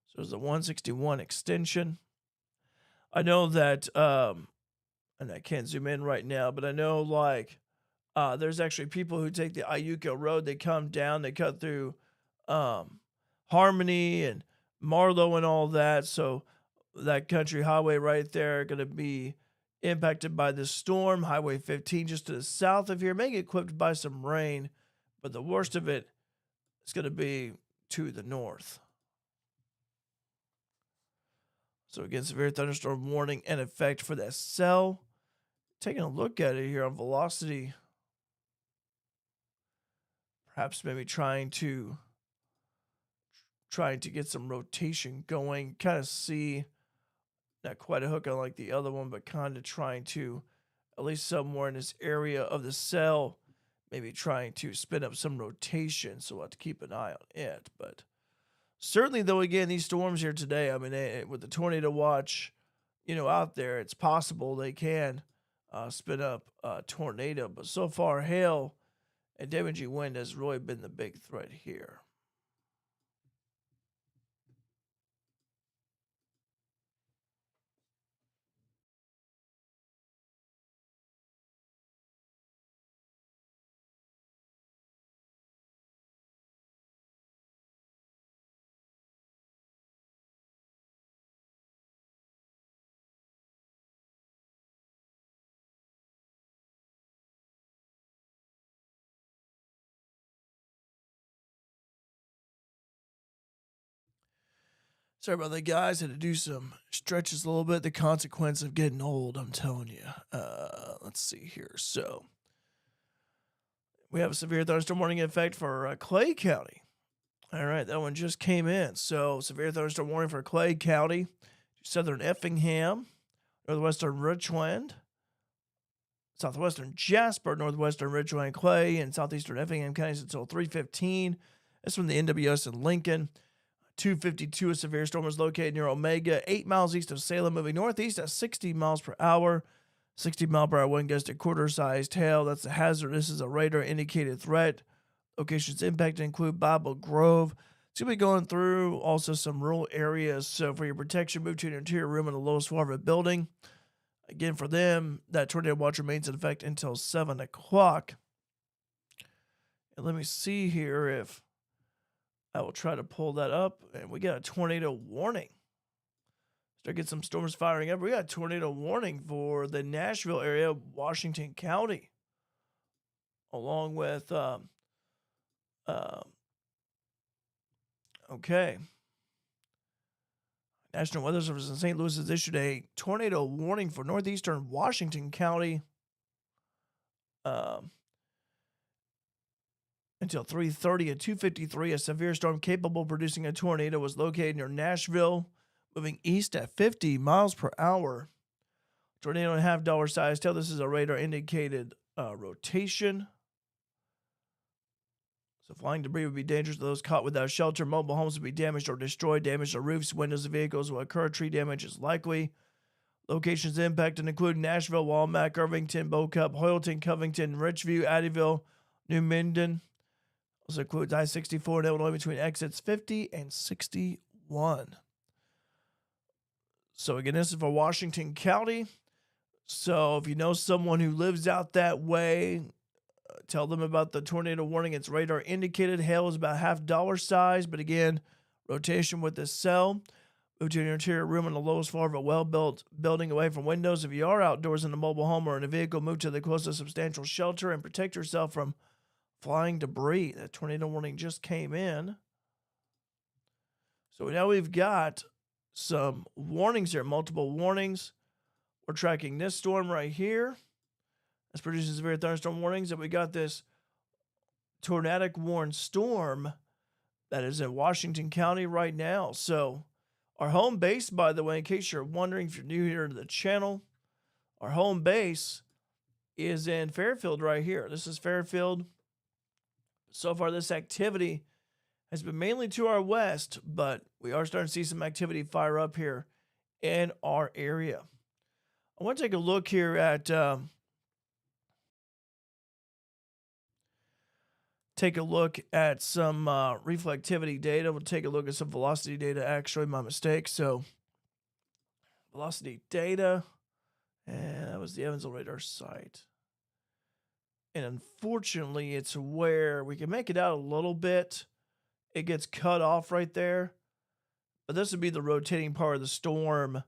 Speaker 1: So there's a 161 extension. I know that, and I can't zoom in right now, but I know like there's actually people who take the Iuka Road. They come down, they cut through Harmony and Marlow and all that. So that country highway right there going to be impacted by this storm. Highway 15 just to the south of here may get clipped by some rain, but the worst of it is going to be to the north. So again, severe thunderstorm warning in effect for that cell. Taking a look at it here on velocity. Perhaps maybe trying to get some rotation going. Kind of see, not quite a hook on like the other one, but kind of trying to, at least somewhere in this area of the cell, maybe trying to spin up some rotation. So we'll have to keep an eye on it. But certainly, though, again, these storms here today, I mean, with the tornado watch, out there, it's possible they can spin up a tornado. But so far, hail and damaging wind has really been the big threat here. Sorry about that, guys. Had to do some stretches a little bit. The consequence of getting old, I'm telling you. Let's see here. So we have a severe thunderstorm warning in effect for Clay County. All right, that one just came in. So severe thunderstorm warning for Clay County, southern Effingham, northwestern Richland, southwestern Jasper, northwestern Ridgeway and Clay, and southeastern Effingham counties until 3:15. That's from the NWS in Lincoln. 252, a severe storm is located near Omega, 8 miles east of Salem, moving northeast at 60 miles per hour. 60-mile-per-hour wind gust to quarter-sized hail. That's a hazard. This is a radar-indicated threat. Locations impacted include Bible Grove. It's going to be going through also some rural areas. So for your protection, move to an interior room in the lowest floor of a building. Again, for them, that tornado watch remains in effect until 7 o'clock. And let me see here if I will try to pull that up. And we got a tornado warning. Start get some storms firing up. We got a tornado warning for the Nashville area, Washington County, along with okay. National Weather Service in St. Louis has issued a tornado warning for northeastern Washington County until 3:30 at 2:53. A severe storm capable of producing a tornado was located near Nashville, moving east at 50 miles per hour. Tornado and $1/2 size tail. This is a radar indicated rotation. So flying debris would be dangerous to those caught without shelter. Mobile homes would be damaged or destroyed. Damage to roofs, windows, and vehicles will occur. Tree damage is likely. Locations impacted include Nashville, Walmart, Irvington, Bo Cup, Hoyleton, Covington, Richview, Addyville, New Minden. Also includes I-64 in Illinois between exits 50 and 61. So again, this is for Washington County. So if you know someone who lives out that way, tell them about the tornado warning. It's radar indicated. Hail is about $1/2 size, but again, rotation with this cell. Move to an interior room on the lowest floor of a well-built building away from windows. If you are outdoors in a mobile home or in a vehicle, move to the closest substantial shelter and protect yourself from flying debris. That tornado warning just came in. So now we've got some warnings here, multiple warnings. We're tracking this storm right here. This produces severe thunderstorm warnings. And we got this tornadic warned storm that is in Washington County right now. So our home base, by the way, in case you're wondering if you're new here to the channel, our home base is in Fairfield right here. This is Fairfield. So far, this activity has been mainly to our west, but we are starting to see some activity fire up here in our area. I want to take a look here at some reflectivity data. We'll take a look at some velocity data. Actually, my mistake. So velocity data, and that was the Evansville radar site. And unfortunately, it's where we can make it out a little bit. It gets cut off right there. But this would be the rotating part of the storm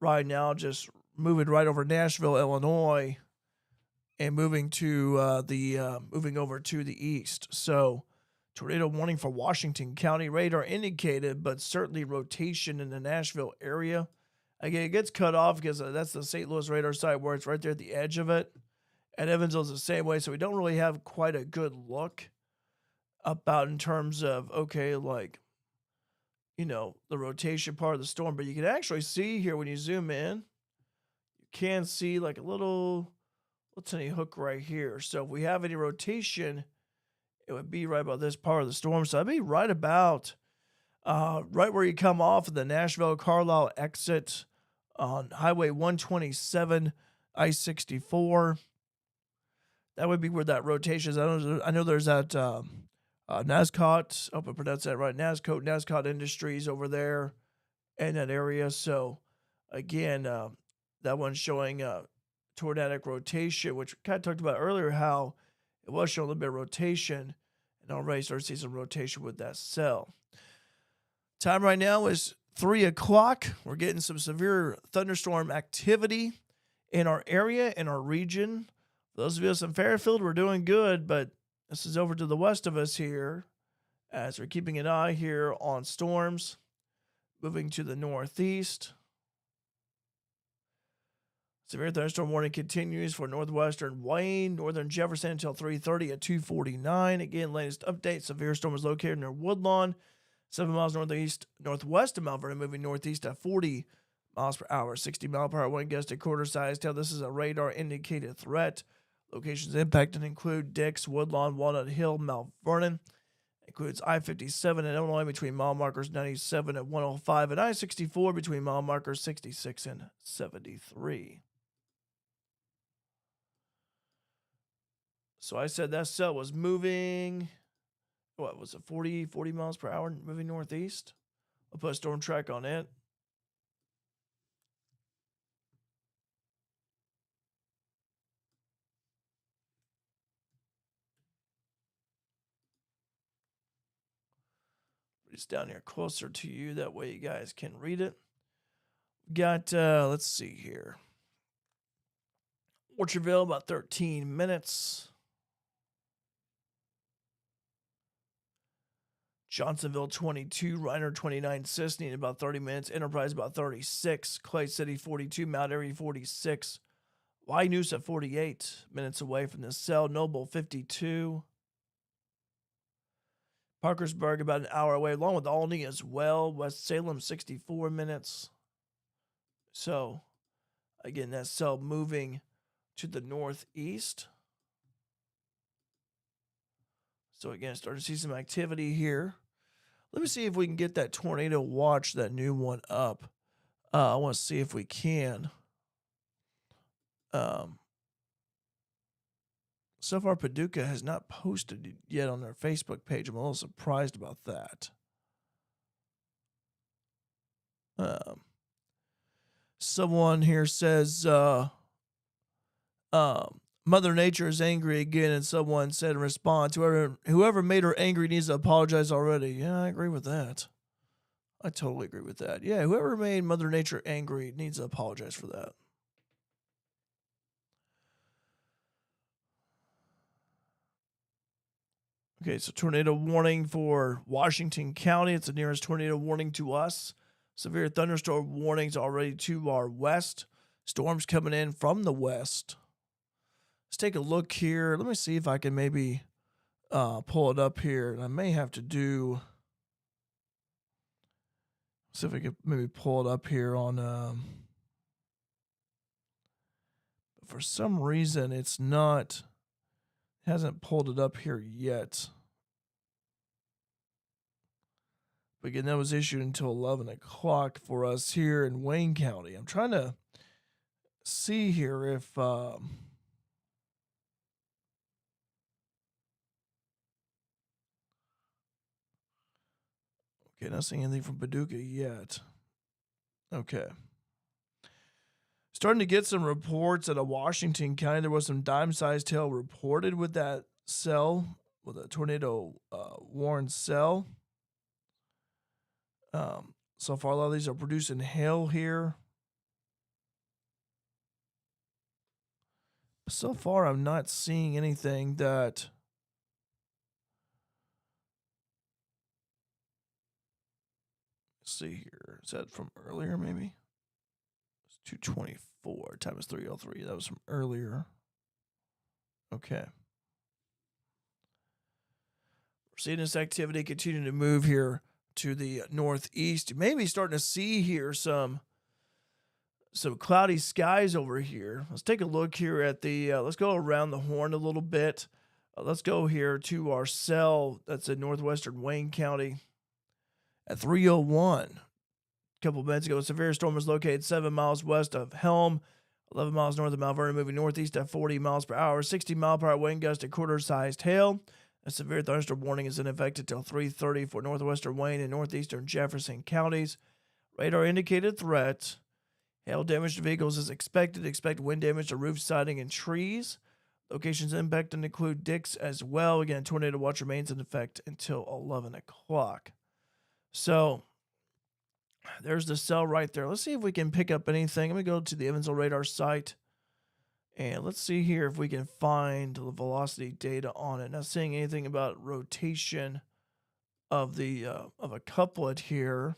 Speaker 1: right now, just moving right over Nashville, Illinois, and moving over to the east. So tornado warning for Washington County, radar indicated, but certainly rotation in the Nashville area. Again, it gets cut off because that's the St. Louis radar site where it's right there at the edge of it. And Evansville is the same way, so we don't really have quite a good look about in terms of, okay, like, you know, the rotation part of the storm. But you can actually see here when you zoom in, you can see like a little tiny hook right here. So if we have any rotation, it would be right about this part of the storm. So I'd be right about right where you come off of the Nashville-Carlisle exit on Highway 127, I-64. That would be where that rotation is. I know there's that Nascot, I hope I pronounced that right, Nascot Industries over there in that area. So again, that one's showing tornadic rotation, which we kind of talked about earlier, how it was showing a little bit of rotation, and already started to see some rotation with that cell. Time right now is 3 o'clock. We're getting some severe thunderstorm activity in our area, in our region. For those of us in Fairfield, we're doing good, but this is over to the west of us here as we're keeping an eye here on storms. moving to the northeast. Severe thunderstorm warning continues for northwestern Wayne, northern Jefferson until 3:30 at 2:49. Again, latest update: severe storm is located near Woodlawn, 7 miles northwest of Mount Vernon, moving northeast at 40 miles per hour, 60-mile-per-hour wind gust at quarter size. Tell this is a radar indicated threat. Locations impacted include Dix, Woodlawn, Walnut Hill, Mount Vernon. Includes I-57 in Illinois between mile markers 97 and 105, and I-64 between mile markers 66 and 73. So I said that cell was moving, what was it, 40 miles per hour moving northeast? I'll put a storm track on it. It's down here closer to you. That way you guys can read it. Got, let's see here. Orchardville, about 13 minutes. Johnsonville, 22. Reiner, 29. Sisney, about 30 minutes. Enterprise, about 36. Clay City, 42. Mount Airy, 46. Wynoosa, 48 minutes away from the cell. Noble, 52. Parkersburg, about an hour away, along with Albany as well. West Salem, 64 minutes. So, again, that cell moving to the northeast. So, again, starting to see some activity here. Let me see if we can get that tornado watch, that new one, up. I want to see if we can. So far, Paducah has not posted yet on their Facebook page. I'm a little surprised about that. Someone here says, Mother Nature is angry again, and someone said in response, whoever made her angry needs to apologize already. Yeah, I agree with that. I totally agree with that. Yeah, whoever made Mother Nature angry needs to apologize for that. Okay, so tornado warning for Washington County. It's the nearest tornado warning to us. Severe thunderstorm warnings already to our west. Storms coming in from the west. Let's take a look here. Let me see if I can maybe pull it up here. And I may have to do... See if I can maybe pull it up here on... For some reason, it's not... Hasn't pulled it up here yet. But again, that was issued until 11 o'clock for us here in Wayne County. I'm trying to see here if... Okay, not seeing anything from Paducah yet. Okay. Starting to get some reports out of Washington County. There was some dime-sized hail reported with that cell, with a tornado warned cell. So far, a lot of these are producing hail here. So far, I'm not seeing anything that... Let's see here. Is that from earlier, maybe? It's 2:24. Time is 3:03. That was from earlier. Okay. We're seeing this activity continue to move here to the northeast. You may be starting to see here some cloudy skies over here. Let's take a look here at the, let's go around the horn a little bit. Let's go here to our cell that's in northwestern Wayne County at 3:01. A couple minutes ago, a severe storm was located 7 miles west of Helm, 11 miles north of Mount Vernon, moving northeast at 40 miles per hour, 60-mile-per-hour wind gust at quarter-sized hail. A severe thunderstorm warning is in effect until 3:30 for northwestern Wayne and northeastern Jefferson counties. Radar indicated threat. Hail damage to vehicles is expected. Expect wind damage to roof siding and trees. Locations impacted include Dix as well. Again, tornado watch remains in effect until 11 o'clock. So there's the cell right there. Let's see if we can pick up anything. Let me go to the Evansville radar site. And let's see here if we can find the velocity data on it. Not seeing anything about rotation of the of a couplet here.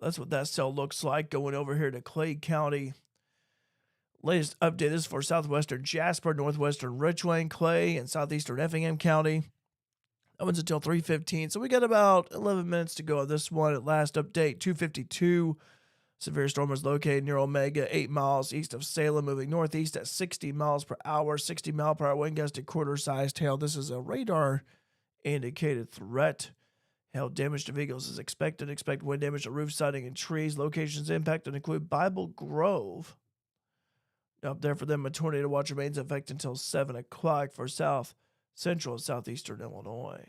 Speaker 1: That's what that cell looks like going over here to Clay County. Latest update is for southwestern Jasper, northwestern Richland, Clay, and southeastern Effingham County. That one's until 3:15. So we got about 11 minutes to go on this one. At last update, 2:52. Severe storm was located near Omega, 8 miles east of Salem, moving northeast at 60 miles per hour, 60-mile-per-hour wind gust to quarter-sized hail. This is a radar-indicated threat. Hail damage to vehicles is expected. Expect wind damage to roof siding and trees. Locations impacted include Bible Grove. Up there for them, a tornado watch remains in effect until 7 o'clock for south, central, and southeastern Illinois.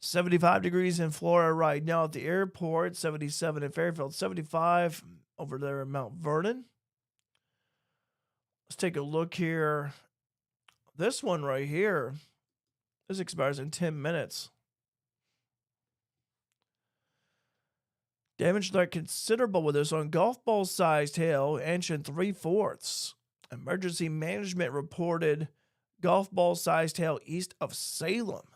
Speaker 1: 75 degrees in Florida right now at the airport. 77 in Fairfield. 75 over there in Mount Vernon. Let's take a look here. This one right here. This expires in 10 minutes. Damage threat considerable with this on golf ball sized hail, inch and 3/4. Emergency management reported golf ball sized hail east of Salem.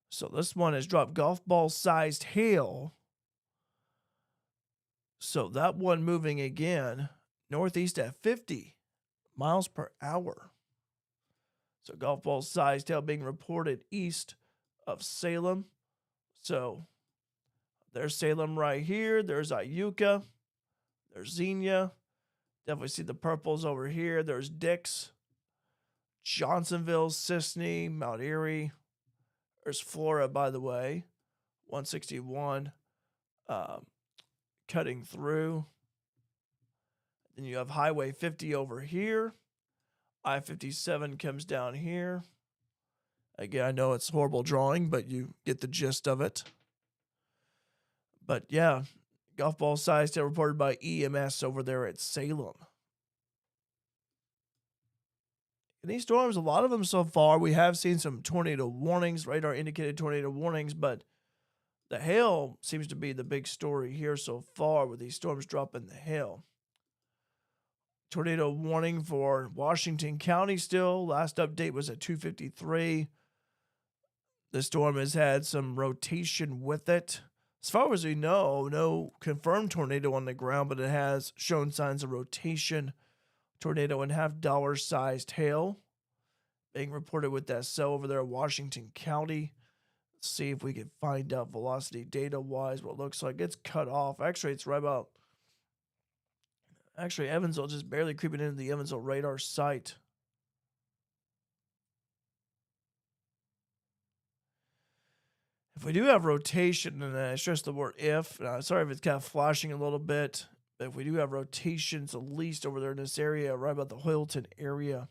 Speaker 1: So this one has dropped golf ball sized hail. So that one moving again northeast at 50 miles per hour. So golf ball sized hail being reported east of Salem. So there's Salem right here. There's Iuka. There's Xenia. Definitely see the purples over here. There's Dix, Johnsonville, Sisney, Mount Erie. There's Flora, by the way. 161 cutting through. Then you have Highway 50 over here. I-57 comes down here. Again, I know it's horrible drawing, but you get the gist of it. But yeah, golf ball size hail reported by EMS over there at Salem. In these storms, a lot of them so far, we have seen some tornado warnings, radar indicated tornado warnings, but the hail seems to be the big story here so far with these storms dropping the hail. Tornado warning for Washington County still. Last update was at 2:53. The storm has had some rotation with it. As far as we know, no confirmed tornado on the ground, but it has shown signs of rotation. Tornado and $50 sized hail being reported with that cell over there in Washington County. Let's see if we can find out velocity data wise what it looks like. It's cut off. Actually, it's right about. Actually, Evansville just barely creeping into the Evansville radar site. If we do have rotation, and I stress the word if, sorry if it's kind of flashing a little bit, but if we do have rotations, at least over there in this area, right about the Hoyleton area.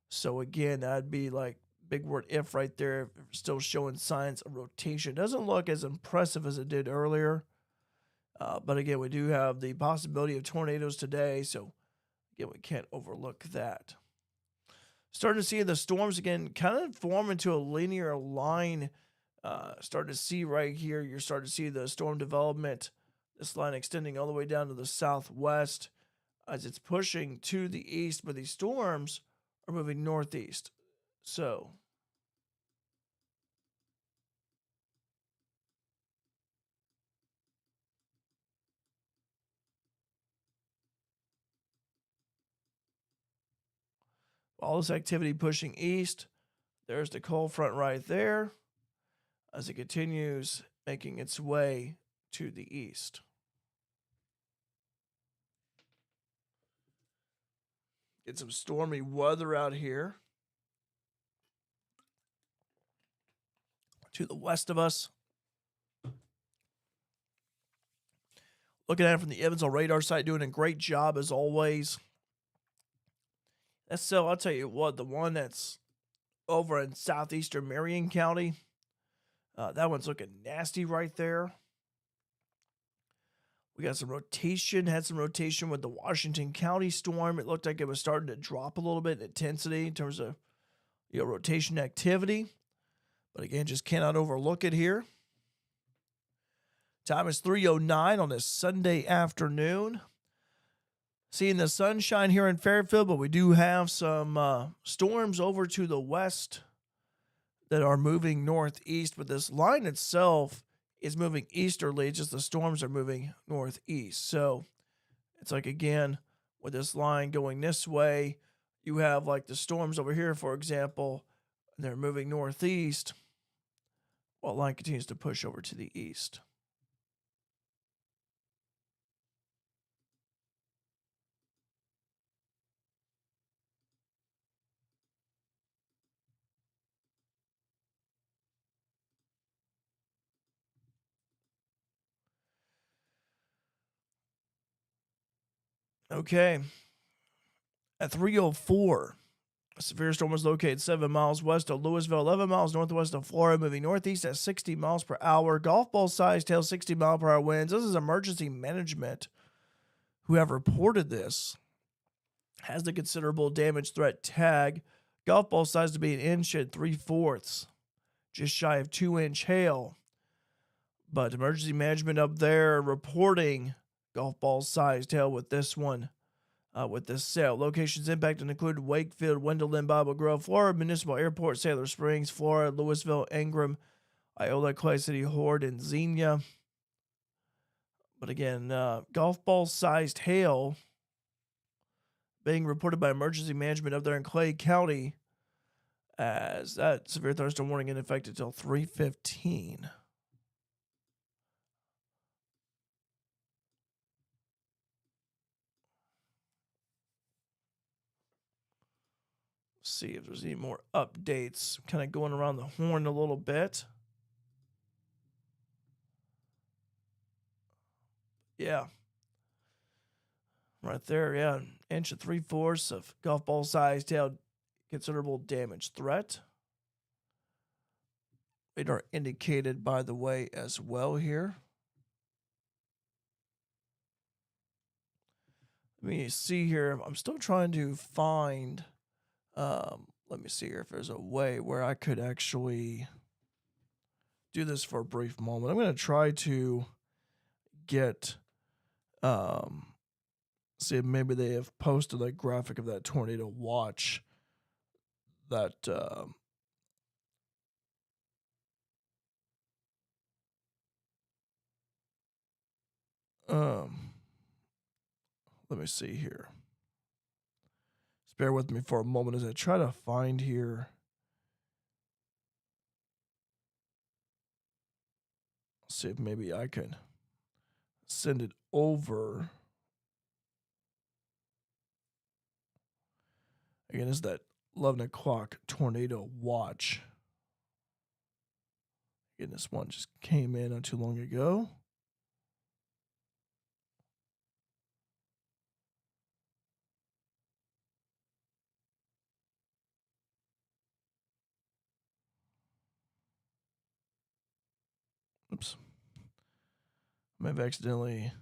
Speaker 1: So again, that'd be like big word if right there, still showing signs of rotation. Doesn't look as impressive as it did earlier. But again, we do have the possibility of tornadoes today. So again, we can't overlook that. Starting to see the storms again kind of form into a linear line. Starting to see right here, you're starting to see the storm development. This line extending all the way down to the southwest as it's pushing to the east, but these storms are moving northeast. So all this activity pushing east. There's the cold front right there as it continues making its way to the east. Get some stormy weather out here to the west of us. Looking at it from the Evansville radar site, doing a great job as always. That's so, I'll tell you what, the one that's over in southeastern Marion County, that one's looking nasty right there. We got some rotation, had some rotation with the Washington County storm. It looked like it was starting to drop a little bit in intensity in terms of rotation activity. But again, just cannot overlook it here. Time is 3:09 on this Sunday afternoon. Seeing the sunshine here in Fairfield, but we do have some storms over to the west that are moving northeast. But this line itself is moving easterly, just the storms are moving northeast. So it's like, again, with this line going this way, you have like the storms over here, for example, they're moving northeast while line continues to push over to the east. Okay. At 3:04, a severe storm was located 7 miles west of Louisville, 11 miles northwest of Florida, moving northeast at 60 miles per hour. Golf ball size tail, 60-mile-per-hour winds. This is emergency management who have reported this. Has the considerable damage threat tag. Golf ball size to be an inch at 3/4, just shy of 2-inch hail. But emergency management up there reporting golf ball sized hail with this one, with this sail. Locations impacted include Wakefield, Wendell Lynn, Bible Grove, Florida Municipal Airport, Sailor Springs, Florida, Louisville, Ingram, Iola, Clay City, Horde, and Xenia. But again, golf ball sized hail being reported by emergency management up there in Clay County, as that severe thunderstorm warning in effect until 3:15. See if there's any more updates. Kind of going around the horn a little bit. Yeah. Right there, yeah. Inch of 3/4 of golf ball sized hail, considerable damage threat. Radar indicated, by the way, as well here. Let me see here. I'm still trying to find. Let me see here if there's a way where I could actually do this for a brief moment. I'm going to try to get, see if maybe they have posted a graphic of that tornado watch that, let me see here. Just bear with me for a moment as I try to find here. See if maybe I can send it over. Again, it's that 11 o'clock tornado watch. Again, this one just came in not too long ago. Oops. I may have accidentally.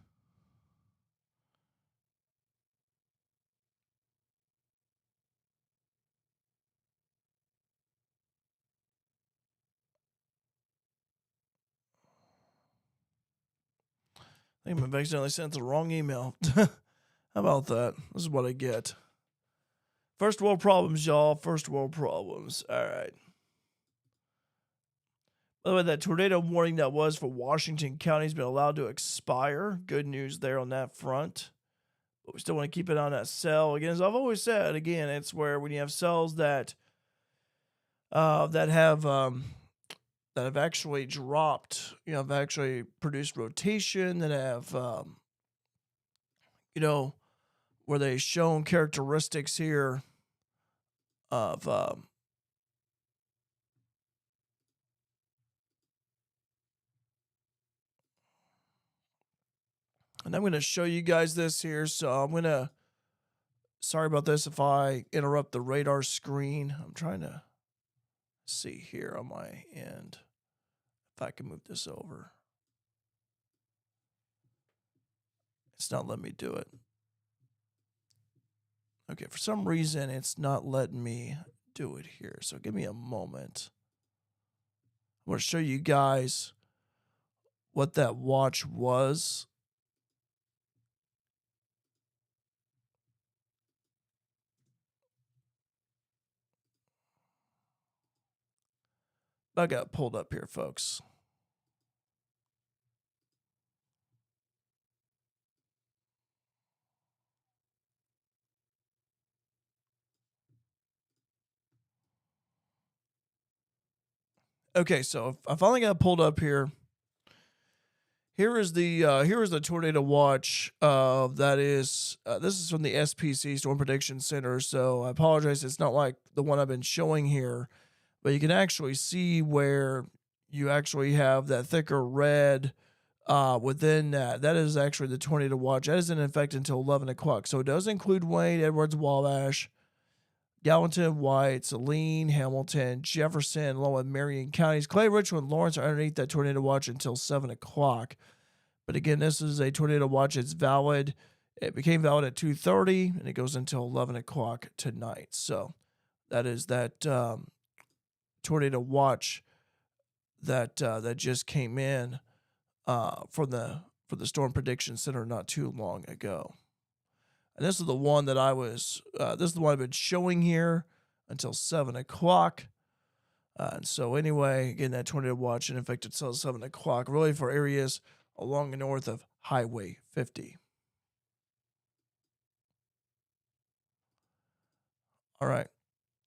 Speaker 1: I think I've accidentally sent the wrong email. How about that? This is what I get. First world problems, y'all. First world problems. All right. By the way, that tornado warning that was for Washington County has been allowed to expire. Good news there on that front. But we still want to keep it on that cell. Again, as I've always said, again, it's where when you have cells that have actually dropped, have actually produced rotation, that have, where they shown characteristics here of, and I'm going to show you guys this here. So I'm going to, sorry about this if I interrupt the radar screen. I'm trying to see here on my end if I can move this over. It's not letting me do it. Okay, for some reason, it's not letting me do it here. So give me a moment. I'm going to show you guys what that watch was. I got it pulled up here, folks. Okay, so I finally got it pulled up here. Here is the tornado watch. That is this is from the SPC Storm Prediction Center. So I apologize. It's not like the one I've been showing here, but you can actually see where you actually have that thicker red within that. That is actually the tornado watch. That isn't in effect until 11 o'clock. So it does include Wayne, Edwards, Wabash, Gallatin, White, Saline, Hamilton, Jefferson, along with Marion counties. Clay, Richmond, Lawrence are underneath that tornado watch until 7 o'clock. But again, this is a tornado watch. It's valid. It became valid at 2:30, and it goes until 11 o'clock tonight. So that is that tornado watch that just came in for the Storm Prediction Center not too long ago. And this is the one that this is the one I've been showing here until 7 o'clock. And so anyway, again, that tornado watch in effect until 7 o'clock, really for areas along the north of Highway 50. All right,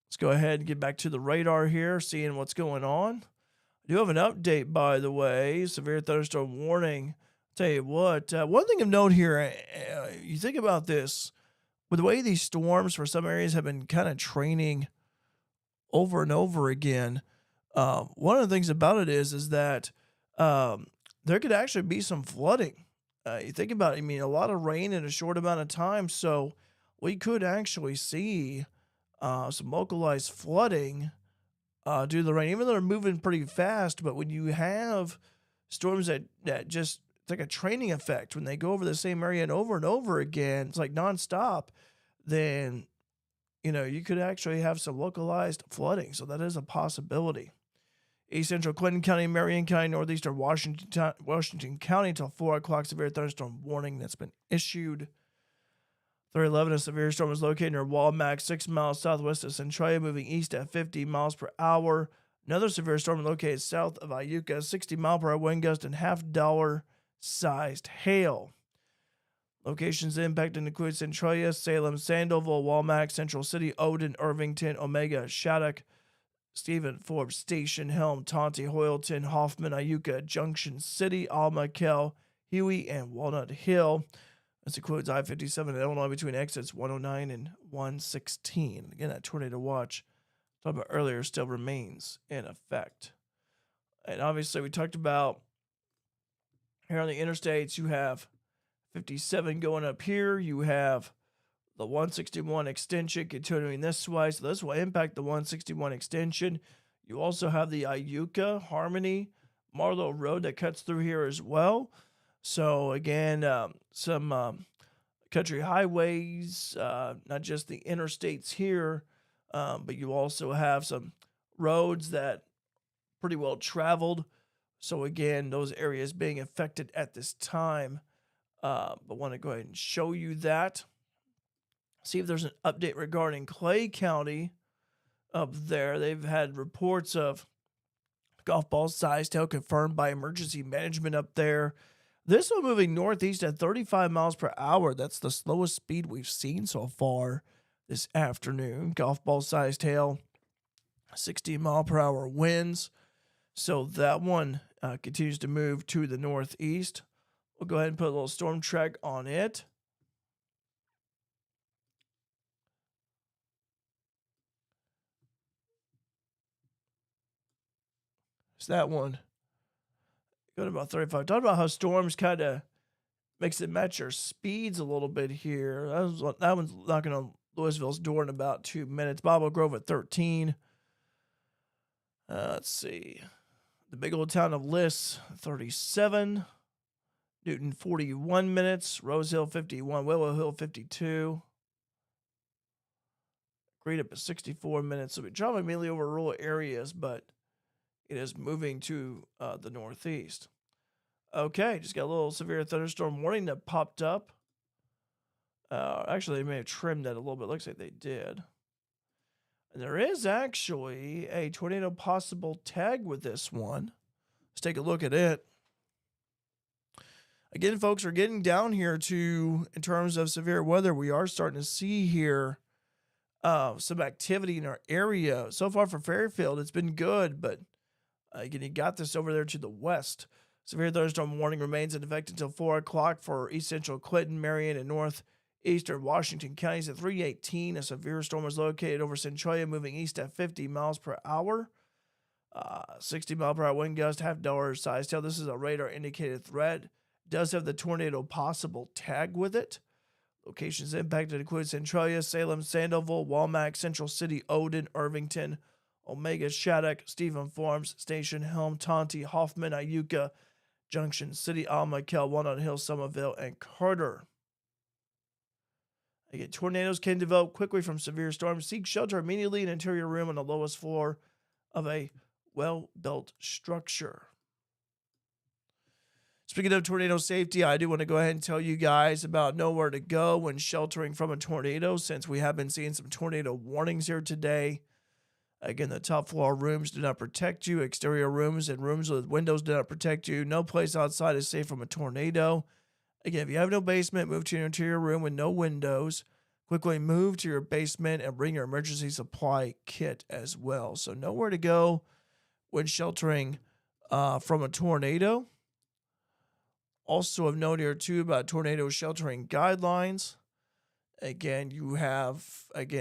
Speaker 1: let's go ahead and get back to the radar here, seeing what's going on. I do have an update, by the way, severe thunderstorm warning. Tell you what, one thing of note here, you think about this, with the way these storms for some areas have been kind of training over and over again, one of the things about it is that there could actually be some flooding. You think about it, I mean, a lot of rain in a short amount of time, so we could actually see some localized flooding due to the rain, even though they're moving pretty fast. But when you have storms that just, it's like a training effect, when they go over the same area and over again, it's like nonstop, then, you know, you could actually have some localized flooding. So that is a possibility. East Central Clinton County, Marion County, Northeastern Washington County until 4 o'clock, severe thunderstorm warning that's been issued. 311, a severe storm is located near Walmack, 6 miles southwest of Centralia, moving east at 50 miles per hour. Another severe storm located south of Iuka, 60 mile per hour wind gust and $50 sized hail. Locations impacted include Centralia, Salem, Sandoval, Walmack, Central City, Odin, Irvington, Omega, Shattuck, Stephen Forbes, Station, Helm, Tonti, Hoyleton, Hoffman, Iuka, Junction City, Alma, Kell, Huey, and Walnut Hill. This includes I-57 in Illinois between exits 109 and 116. Again, that tornado watch talked about earlier still remains in effect. And obviously, we talked about here on the interstates, you have 57 going up here. You have the 161 extension continuing this way. So this will impact the 161 extension. You also have the Iuka, Harmony, Marlowe Road that cuts through here as well. So again, some country highways, not just the interstates here, but you also have some roads that pretty well traveled. So again, those areas being affected at this time. But want to go ahead and show you that. See if there's an update regarding Clay County up there. They've had reports of golf ball sized hail confirmed by emergency management up there. This one moving northeast at 35 miles per hour. That's the slowest speed we've seen so far this afternoon. Golf ball sized hail, 60 mile per hour winds. So that one continues to move to the northeast. We'll go ahead and put a little storm track on it. It's that one. Go to about 35. Talk about how storms kind of makes it match your speeds a little bit here. That one's knocking on Louisville's door in about 2 minutes. Bible Grove at 13. Let's see. The big old town of Liss, 37. Newton, 41 minutes. Rose Hill, 51. Willow Hill, 52. Great up at 64 minutes. So we're traveling mainly over rural areas, but it is moving to the northeast. Okay, just got a little severe thunderstorm warning that popped up. Actually, they may have trimmed that a little bit. Looks like they did. And there is actually a tornado possible tag with this one. Let's take a look at it. Again, folks, we're getting down here to, in terms of severe weather, we are starting to see here some activity in our area. So far for Fairfield, it's been good, but Again, you got this over there to the west. Severe thunderstorm warning remains in effect until 4 o'clock for east central Clinton, Marion, and northeastern Washington counties. At 3:18, a severe storm is located over Centralia, moving east at 50 miles per hour. 60-mile-per-hour wind gust, half-dollar size tail. This is a radar indicated threat. Does have the tornado possible tag with it. Locations impacted include Centralia, Salem, Sandoval, Walmack, Central City, Odin, Irvington, Omega, Shattuck, Stephen Farms, Station, Helm, Tonti, Hoffman, Iuka, Junction City, Alma, Kel, Walnut Hill, Somerville, and Carter. Again, tornadoes can develop quickly from severe storms. Seek shelter immediately in an interior room on the lowest floor of a well-built structure. Speaking of tornado safety, I do want to go ahead and tell you guys about nowhere to go when sheltering from a tornado, since we have been seeing some tornado warnings here today. Again, the top floor rooms do not protect you. Exterior rooms and rooms with windows do not protect you. No place outside is safe from a tornado. Again, if you have no basement, move to your interior room with no windows. Quickly move to your basement and bring your emergency supply kit as well. So nowhere to go when sheltering from a tornado. Also of note here too about tornado sheltering guidelines. Again, you have,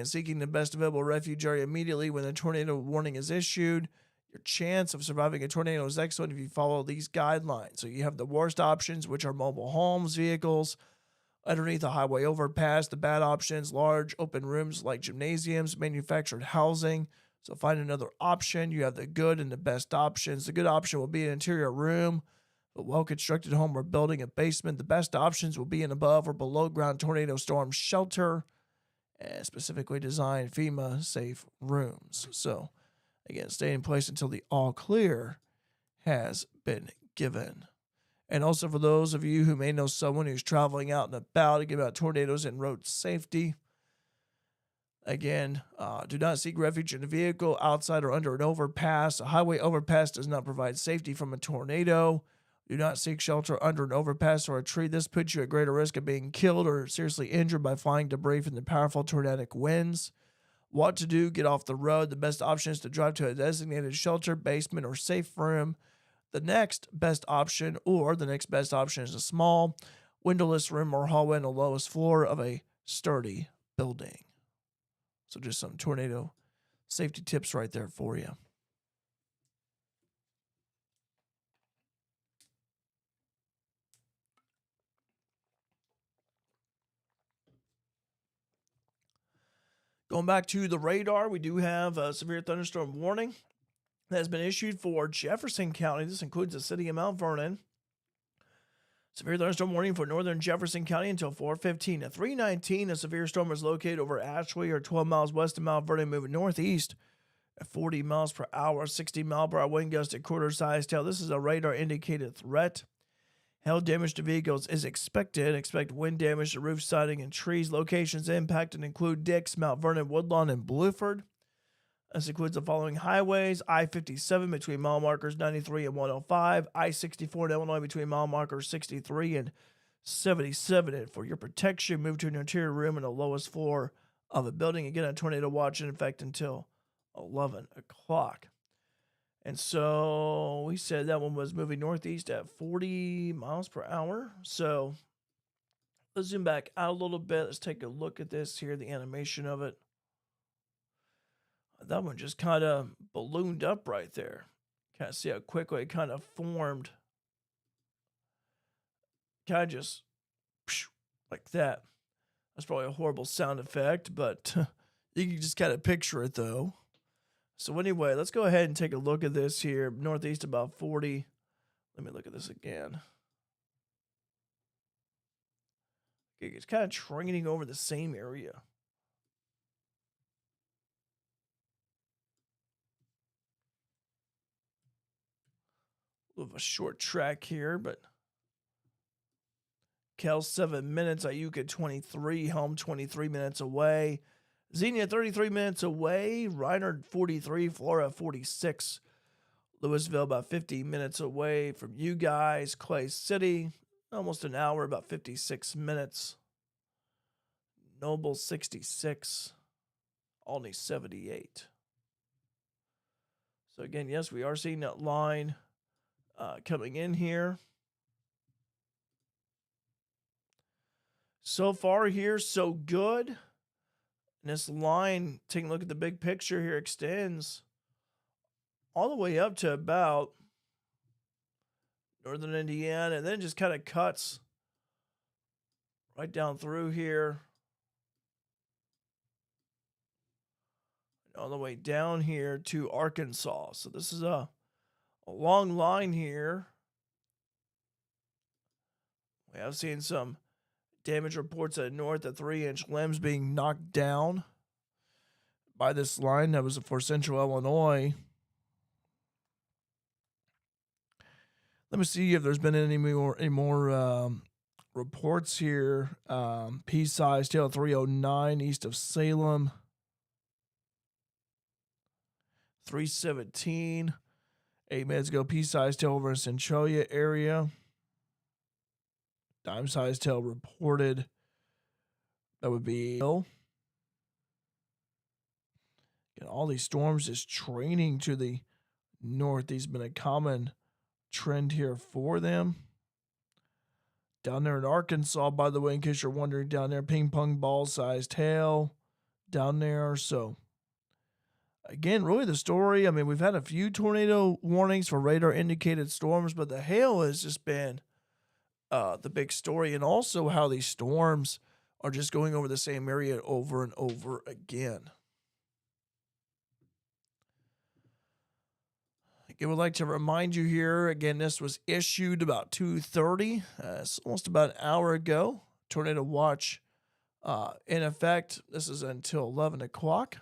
Speaker 1: seeking the best available refuge area immediately when the tornado warning is issued. Your chance of surviving a tornado is excellent if you follow these guidelines. So you have the worst options, which are mobile homes, vehicles, underneath a highway overpass. The bad options, large open rooms like gymnasiums, manufactured housing. So find another option. You have the good and the best options. The good option will be an interior room, a well-constructed home or building, a basement. The best options will be an above or below ground tornado storm shelter, and specifically designed FEMA safe rooms. So again, stay in place until the all clear has been given. And also for those of you who may know someone who's traveling out and about, again, about tornadoes and road safety. Again, do not seek refuge in a vehicle outside or under an overpass. A highway overpass does not provide safety from a tornado. Do not seek shelter under an overpass or a tree. This puts you at greater risk of being killed or seriously injured by flying debris from the powerful tornadic winds. What to do? Get off the road. The best option is to drive to a designated shelter, basement, or safe room. The next best option is a small, windowless room or hallway on the lowest floor of a sturdy building. So just some tornado safety tips right there for you. Going back to the radar, we do have a severe thunderstorm warning that has been issued for Jefferson County. This includes the city of Mount Vernon. Severe thunderstorm warning for northern Jefferson County until 4:15. At 3:19, a severe storm is located over Ashley or 12 miles west of Mount Vernon, moving northeast at 40 miles per hour, 60-mile-per-hour wind gust at quarter-size tail. This is a radar-indicated threat. Hail damage to vehicles is expected. Expect wind damage to roof siding and trees. Locations impacted include Dix, Mount Vernon, Woodlawn, and Bluford. This includes the following highways: I-57 between mile markers 93 and 105, I-64 in Illinois between mile markers 63 and 77. And for your protection, move to an interior room in the lowest floor of a building. Again, a tornado watch in effect until 11 o'clock. And so we said that one was moving northeast at 40 miles per hour. So let's zoom back out a little bit. Let's take a look at this here, the animation of it. That one just kind of ballooned up right there. Kind of see how quickly it kind of formed. Kind of just like that. That's probably a horrible sound effect, but you can just kind of picture it though. So anyway, let's go ahead and take a look at this here. Northeast about 40. Let me look at this again. Okay, it's kind of training over the same area. A little of a short track here, but Kel 7 minutes, Iuka 23, Helm 23 minutes away. Xenia 33 minutes away, Reinhard 43, Flora 46, Louisville about 50 minutes away from you guys, Clay City almost an hour, about 56 minutes, Noble 66, Olney 78. So again, yes, we are seeing that line coming in here. So far here, so good. And this line, taking a look at the big picture here, extends all the way up to about northern Indiana, and then just kind of cuts right down through here, all the way down here to Arkansas. So this is a long line here. We have seen some damage reports at north, the 3-inch limbs being knocked down by this line that was for central Illinois. Let me see if there's been any more reports here. Pea-sized tail 309 east of Salem. 317. 8 minutes ago, pea-sized tail over in Centralia area. Dime-sized tail reported. That would be and all these storms just training to the north. These have been a common trend here for them. Down there in Arkansas, by the way, in case you're wondering, down there, ping pong ball sized hail down there. So again, really the story, I mean, we've had a few tornado warnings for radar indicated storms, but the hail has just been the big story, and also how these storms are just going over the same area over and over again. I would like to remind you here, again, this was issued about 2:30, it's almost about an hour ago. Tornado watch in effect. This is until 11 o'clock.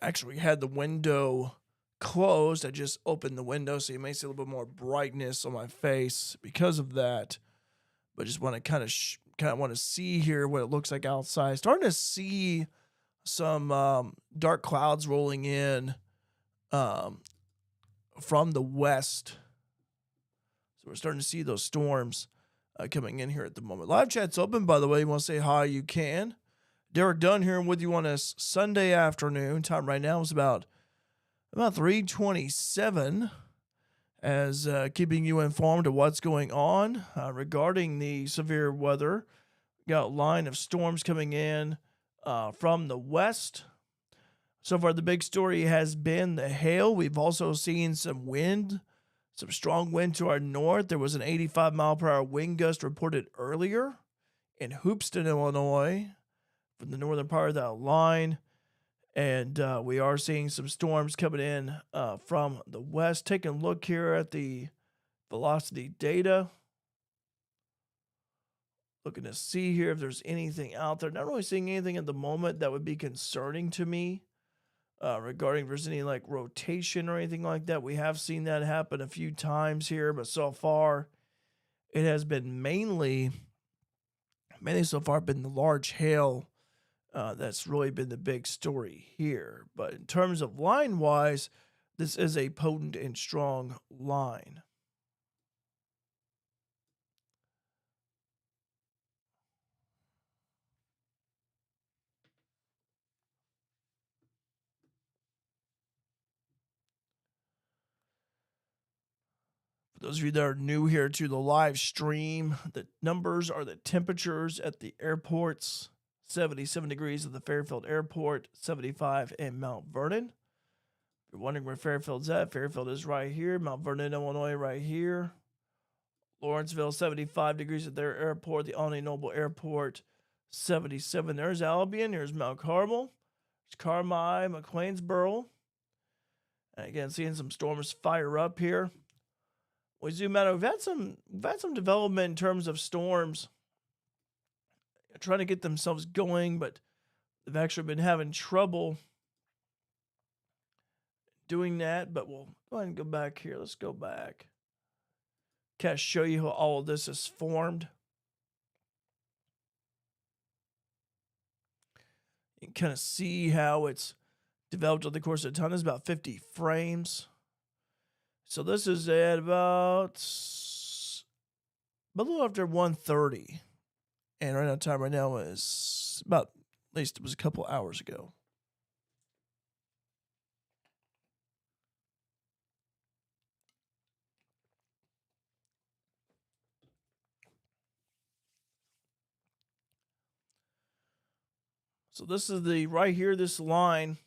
Speaker 1: Actually had the window closed. I just opened the window, so you may see a little bit more brightness on my face because of that. But just want to kind of want to see here what it looks like outside. Starting to see some dark clouds rolling in from the west. So we're starting to see those storms coming in here at the moment. Live chat's open, by the way. You want to say hi, you can. Derek Dunn here with you on a Sunday afternoon. Time right now is about 3:27, as keeping you informed of what's going on regarding the severe weather. Got a line of storms coming in from the west. So far, the big story has been the hail. We've also seen some wind, some strong wind to our north. There was an 85-mile-per-hour wind gust reported earlier in Hoopeston, Illinois, from the northern part of that line. And we are seeing some storms coming in from the west. Taking a look here at the velocity data. Looking to see here if there's anything out there. Not really seeing anything at the moment that would be concerning to me regarding if there's any like rotation or anything like that. We have seen that happen a few times here, but so far it has been mainly so far been the large hail. That's really been the big story here. But in terms of line-wise, this is a potent and strong line. For those of you that are new here to the live stream, the numbers are the temperatures at the airports. 77 degrees at the Fairfield Airport, 75 in Mount Vernon. If you're wondering where Fairfield's at, Fairfield is right here. Mount Vernon, Illinois, right here. Lawrenceville, 75 degrees at their airport. The Albany Noble Airport, 77. There's Albion. Here's Mount Carmel. There's Carmi, McLeansboro. And again, seeing some storms fire up here. We zoom out. We've had some development in terms of storms trying to get themselves going, but They've actually been having trouble doing that, but we'll go ahead and go back here. Let's go back. Kind of show you how all of this is formed. You can kind of see how it's developed over the course of time. It's about 50 frames. So this is at about a little after 1:30. And right now, time right now is about, at least it was a couple hours ago. So this is the, right here, this line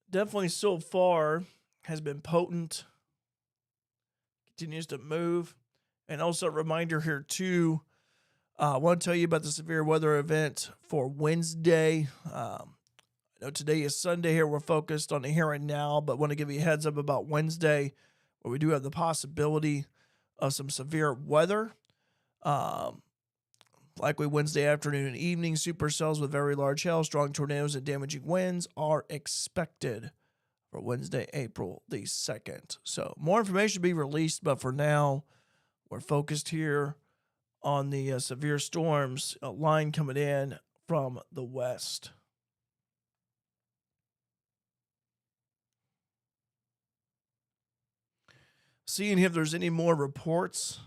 Speaker 1: definitely so far has been potent, continues to move. And also a reminder here too, I want to tell you about the severe weather event for Wednesday. I know today is Sunday here. We're focused on the here and now, but want to give you a heads up about Wednesday, where we do have the possibility of some severe weather. Likely Wednesday afternoon and evening, supercells with very large hail, strong tornadoes, and damaging winds are expected for Wednesday, April the 2nd. So more information will be released, but for now, we're focused here on the severe storms line coming in from the west. Seeing if there's any more reports.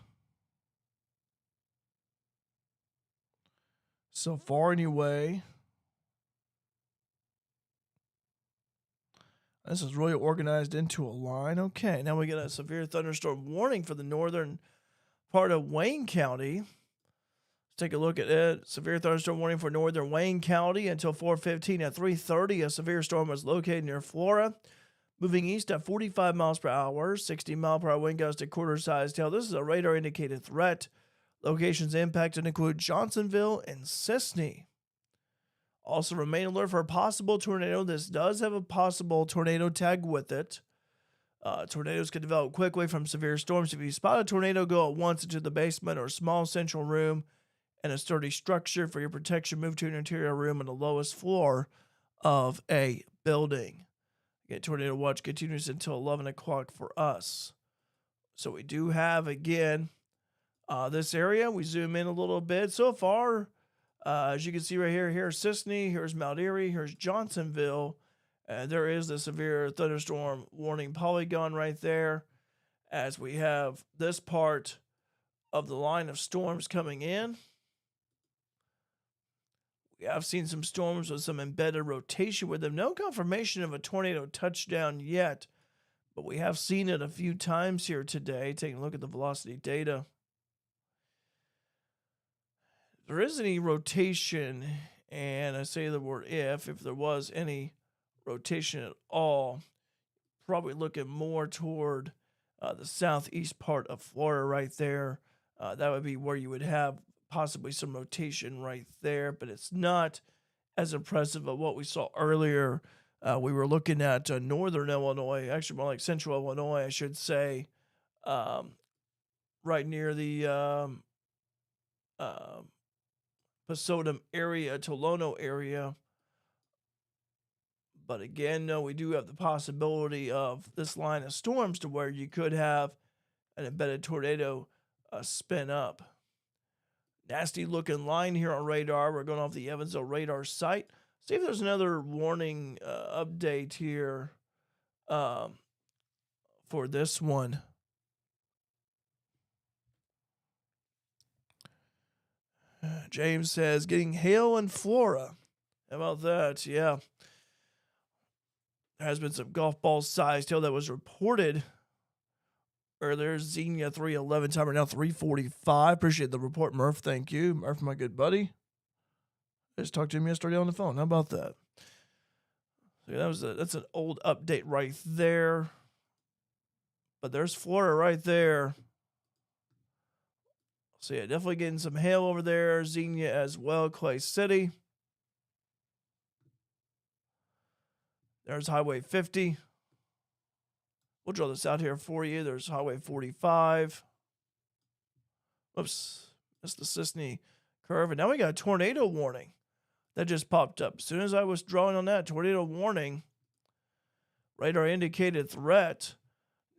Speaker 1: So far, anyway. This is really organized into a line. Okay, now we get a severe thunderstorm warning for the northern part of Wayne County. Let's take a look at it. Severe thunderstorm warning for northern Wayne County until 4:15. At 3:30, a severe storm was located near Flora, moving east at 45 miles per hour, 60-mile-per-hour wind gust at quarter-sized hail. This is a radar-indicated threat. Locations impacted include Johnsonville and Sisney. Also, remain alert for a possible tornado. This does have a possible tornado tag with it. Tornadoes can develop quickly from severe storms. If you spot a tornado, go at once into the basement or small central room and a sturdy structure. For your protection, move to an interior room on the lowest floor of a building. Again, tornado watch continues until 11 o'clock for us. So we do have, again, this area. We zoom in a little bit. So far, as you can see right here, here's Sisney, here's Mount Airy, here's Johnsonville. There is the severe thunderstorm warning polygon right there, as we have this part of the line of storms coming in. We have seen some storms with some embedded rotation with them. No confirmation of a tornado touchdown yet, but we have seen it a few times here today. Taking a look at the velocity data. If there is any rotation, and I say the word if there was any rotation at all, probably looking more toward the southeast part of Florida right there. That would be where you would have possibly some rotation right there, but it's not as impressive of what we saw earlier. We were looking at northern Illinois, actually more like central Illinois, I should say, right near the Pasodum area, Tolono area. But again, no, we do have the possibility of this line of storms to where you could have an embedded tornado spin up. Nasty looking line here on radar. We're going off the Evansville radar site. See if there's another warning update here for this one. James says, getting hail in Flora. How about that? Yeah. There has been some golf ball sized hail that was reported earlier. Xenia 311, timer now 3:45. Appreciate the report, Murph. Thank you. Murph, my good buddy. I just talked to him yesterday on the phone. How about that? So that's an old update right there. But there's Florida right there. So yeah, definitely getting some hail over there. Xenia as well, Clay City. There's Highway 50. We'll draw this out here for you. There's Highway 45. Oops, that's the Sisney curve. And now we got a tornado warning that just popped up. As soon as I was drawing on that tornado warning, radar indicated threat.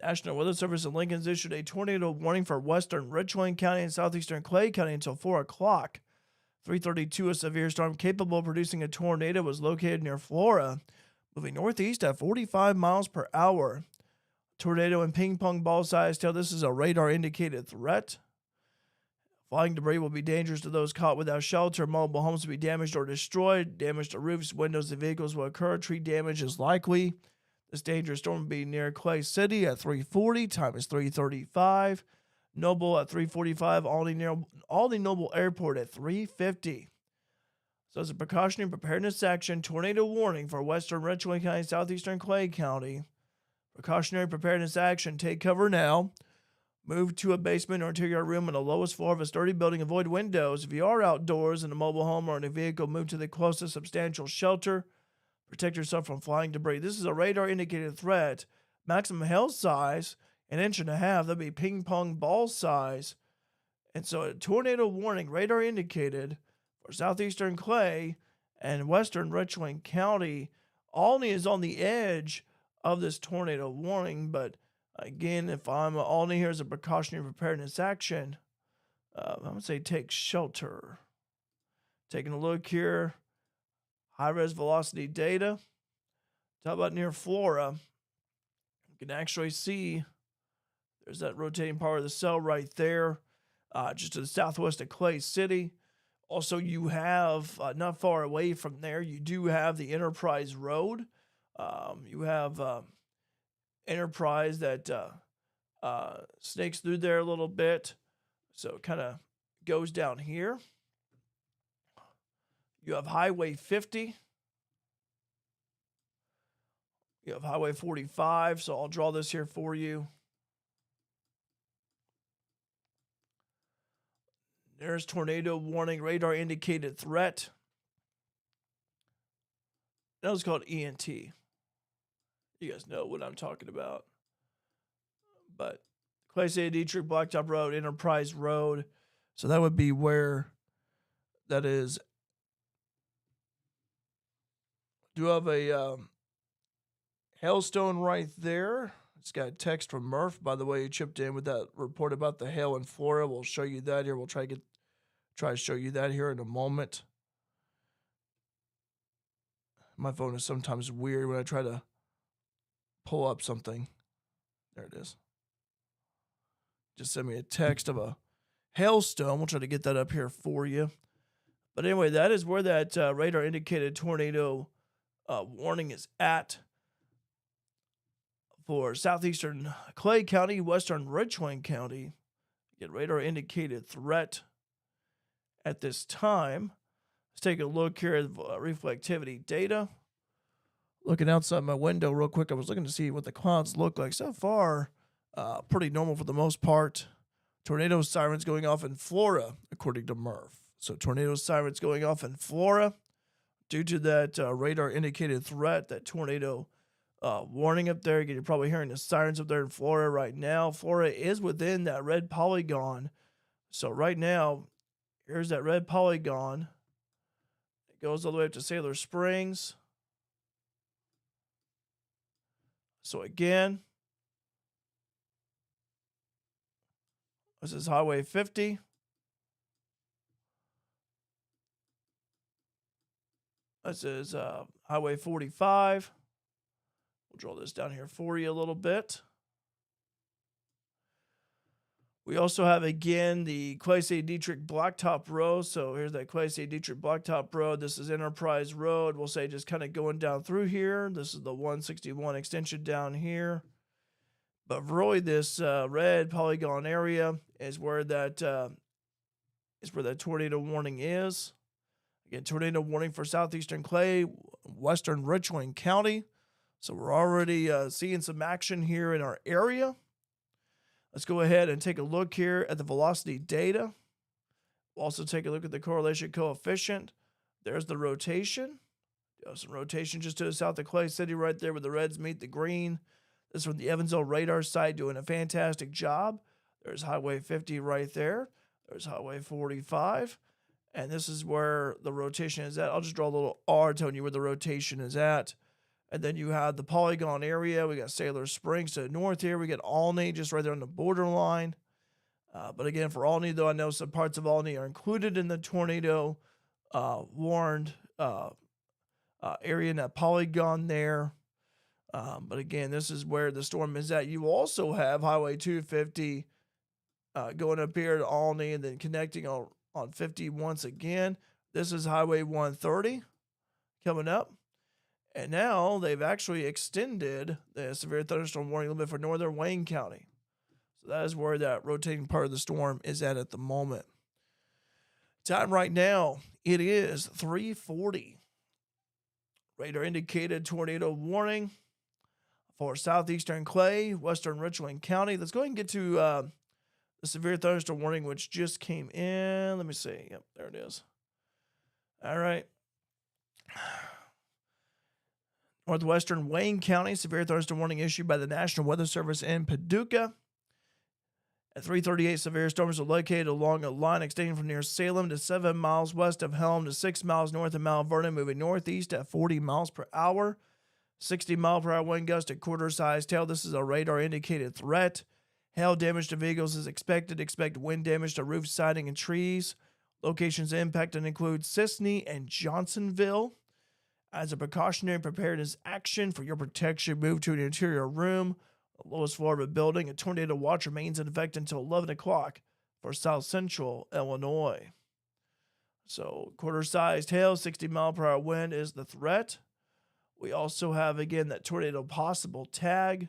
Speaker 1: National Weather Service in Lincoln's issued a tornado warning for western Richland County and southeastern Clay County until 4 o'clock. 3:32, a severe storm capable of producing a tornado was located near Flora, moving northeast at 45 miles per hour. Tornado and ping pong ball size tell this is a radar indicated threat. Flying debris will be dangerous to those caught without shelter. Mobile homes will be damaged or destroyed. Damage to roofs, windows, and vehicles will occur. Tree damage is likely. This dangerous storm will be near Clay City at 3:40. Time is 3:35. Noble at 3:45. Aldie Noble Airport at 3:50. So as a precautionary preparedness action, tornado warning for western Richland County, southeastern Clay County. Precautionary preparedness action. Take cover now. Move to a basement or interior room on the lowest floor of a sturdy building. Avoid windows. If you are outdoors in a mobile home or in a vehicle, move to the closest substantial shelter. Protect yourself from flying debris. This is a radar indicated threat. Maximum hail size, 1.5 inches. That'd be ping pong ball size. And so a tornado warning, radar indicated for southeastern Clay and western Richland County. Albany is on the edge of this tornado warning, but again, if I'm Albany here as a precautionary preparedness action, I'm going to say take shelter. Taking a look here. High-res velocity data. Talk about near Flora. You can actually see there's that rotating part of the cell right there, just to the southwest of Clay City. Also, you have, not far away from there, you do have the Enterprise Road. You have Enterprise that snakes through there a little bit. So it kind of goes down here. You have Highway 50. You have Highway 45. So I'll draw this here for you. There's tornado warning, radar indicated threat. That was called ENT. You guys know what I'm talking about. But Clay City, Dietrich, Blacktop Road, Enterprise Road. So that would be where that is. Do have a hailstone right there. It's got a text from Murph, by the way, he chipped in with that report about the hail in Florida. We'll show you that here. We'll try to show you that here in a moment. My phone is sometimes weird when I try to pull up something. There it is. Just send me a text of a hailstone. We'll try to get that up here for you. But anyway, that is where that radar indicated tornado warning is at for southeastern Clay County, western Richland County. Get radar indicated threat at this time. Let's take a look here at reflectivity data. Looking outside my window real quick, I was looking to see what the clouds look like. So far, pretty normal for the most part. Tornado sirens going off in Florida, according to Murph. So tornado sirens going off in Florida due to that radar indicated threat, that tornado warning up there. You're probably hearing the sirens up there in Florida right now. Florida is within that red polygon. So right now, here's that red polygon. It goes all the way up to Sailor Springs. So again, this is Highway 50. This is Highway 45. We'll draw this down here for you a little bit. We also have, again, the Clay City Dietrich Blacktop Road. So here's that Clay City Dietrich Blacktop Road. This is Enterprise Road. We'll say just kind of going down through here. This is the 161 extension down here. But really, this red polygon area is where that tornado warning is. Again, tornado warning for southeastern Clay, western Richland County. So we're already seeing some action here in our area. Let's go ahead and take a look here at the velocity data. We'll also take a look at the correlation coefficient. There's the rotation. Some rotation just to the south of Clay City right there where the reds meet the green. This is from the Evansville radar site doing a fantastic job. There's Highway 50 right there. There's Highway 45. And this is where the rotation is at. I'll just draw a little R telling you where the rotation is at. And then you have the polygon area. We got Sailor Springs to the north here. We got Olney just right there on the borderline. But again, for Olney, though, I know some parts of Olney are included in the tornado warned area in that polygon there. But again, this is where the storm is at. You also have Highway 250 going up here to Olney and then connecting on 50 once again. This is Highway 130 coming up. And now they've actually extended the severe thunderstorm warning limit for northern Wayne County. So that is where that rotating part of the storm is at the moment. Time right now, it is 3:40. Radar indicated tornado warning for southeastern Clay, western Richland County. Let's go ahead and get to the severe thunderstorm warning, which just came in. Let me see. Yep, there it is. All right. Northwestern Wayne County, severe thunderstorm warning issued by the National Weather Service in Paducah. At 3:38, severe storms are located along a line extending from near Salem to 7 miles west of Helm to 6 miles north of Mount Vernon, moving northeast at 40 miles per hour. 60-mile-per-hour wind gust at quarter-sized hail. This is a radar-indicated threat. Hail damage to vehicles is expected. Expect wind damage to roof siding and trees. Locations impacted include Sisney and Johnsonville. As a precautionary preparedness action for your protection, move to an interior room, the lowest floor of a building. A tornado watch remains in effect until 11 o'clock for south central Illinois. So quarter-sized hail, 60-mile-per-hour wind is the threat. We also have, again, that tornado possible tag.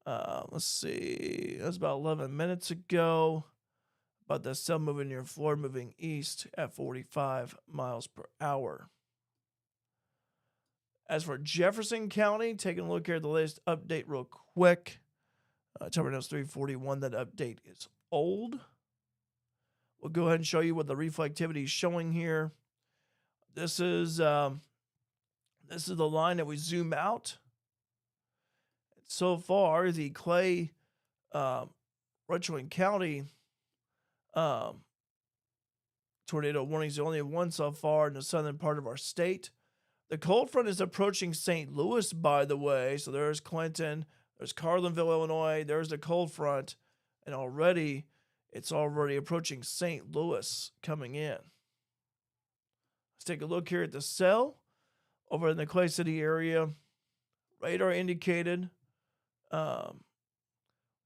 Speaker 1: Let's see. That was about 11 minutes ago. But the cell moving near floor moving east at 45 miles per hour. As for Jefferson County, taking a look here at the latest update real quick. Time right now is 3:41. That update is old. We'll go ahead and show you what the reflectivity is showing here. This is the line that we zoom out. So far, the Clay, Richland County tornado warning is the only one so far in the southern part of our state. The cold front is approaching St. Louis, by the way. So there's Clinton, there's Carlinville, Illinois, there's the cold front, and it's already approaching St. Louis coming in. Let's take a look here at the cell over in the Clay City area. Radar indicated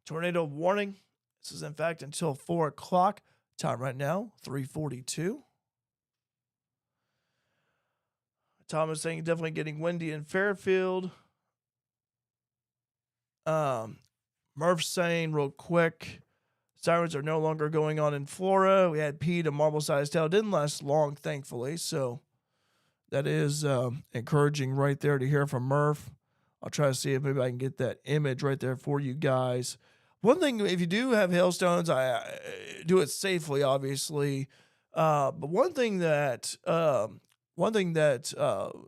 Speaker 1: tornado warning. This is, in fact, until 4 o'clock. Time right now, 3:42. Tom is saying definitely getting windy in Fairfield. Murph's saying real quick, sirens are no longer going on in Florida. We had Pete, a marble-sized hail. Didn't last long, thankfully. So that is encouraging right there to hear from Murph. I'll try to see if maybe I can get that image right there for you guys. One thing, if you do have hailstones, I do it safely, obviously. But one thing that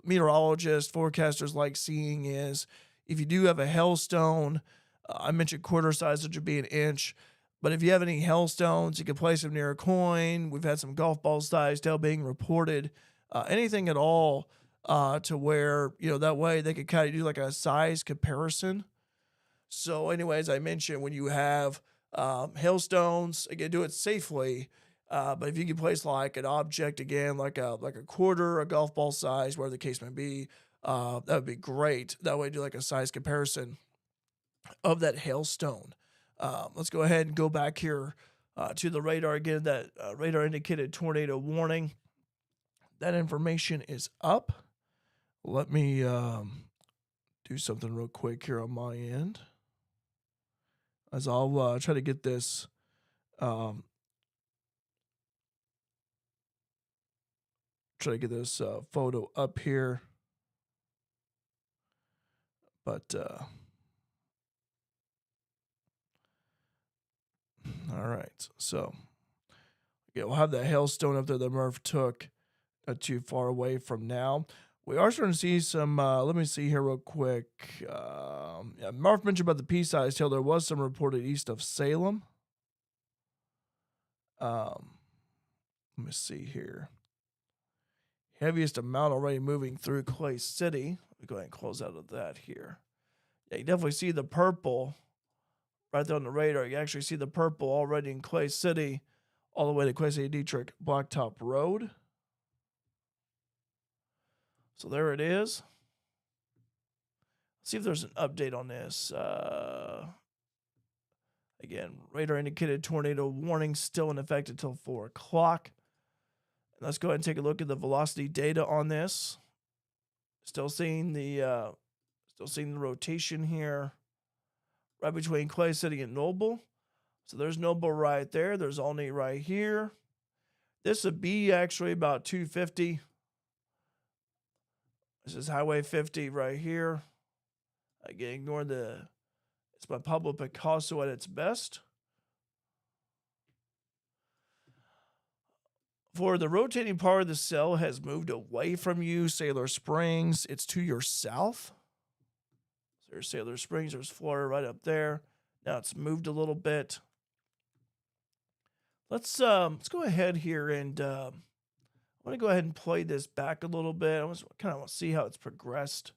Speaker 1: meteorologists, forecasters like seeing is if you do have a hailstone, I mentioned quarter size, which would be an inch. But if you have any hailstones, you can place them near a coin. We've had some golf ball sized hail being reported. Anything at all to where, that way they could kind of do like a size comparison. So anyways, I mentioned when you have hailstones, again, do it safely. But if you can place like an object, again, like a quarter, a golf ball size, whatever the case may be, that would be great. That way do like a size comparison of that hailstone. Let's go ahead and go back here to the radar again. That radar indicated tornado warning. That information is up. Let me do something real quick here on my end. As I'll try to get this photo up here. But all right. So yeah, we'll have that hailstone up there that Murph took not too far away from now. We are starting to see some, let me see here real quick. Murph mentioned about the pea-sized hail. There was some reported east of Salem. Let me see here. Heaviest amount already moving through Clay City. Let me go ahead and close out of that here. Yeah, you definitely see the purple right there on the radar. You actually see the purple already in Clay City, all the way to Clay City Dietrich Blacktop Road. So there it is. Let's see if there's an update on this. Again, radar indicated tornado warning still in effect until 4 o'clock. Let's go ahead and take a look at the velocity data on this. Still seeing the rotation here, right between Clay City and Noble. So there's Noble right there. There's Olney right here. This would be actually about 250. This is Highway 50 right here. Again, ignore it's my Pablo Picasso at its best. For the rotating part of the cell has moved away from you, Sailor Springs. It's to your south. There's Sailor Springs. There's Florida right up there. Now it's moved a little bit. Let's go ahead here and I want to go ahead and play this back a little bit. I kind of want to see how it's progressed.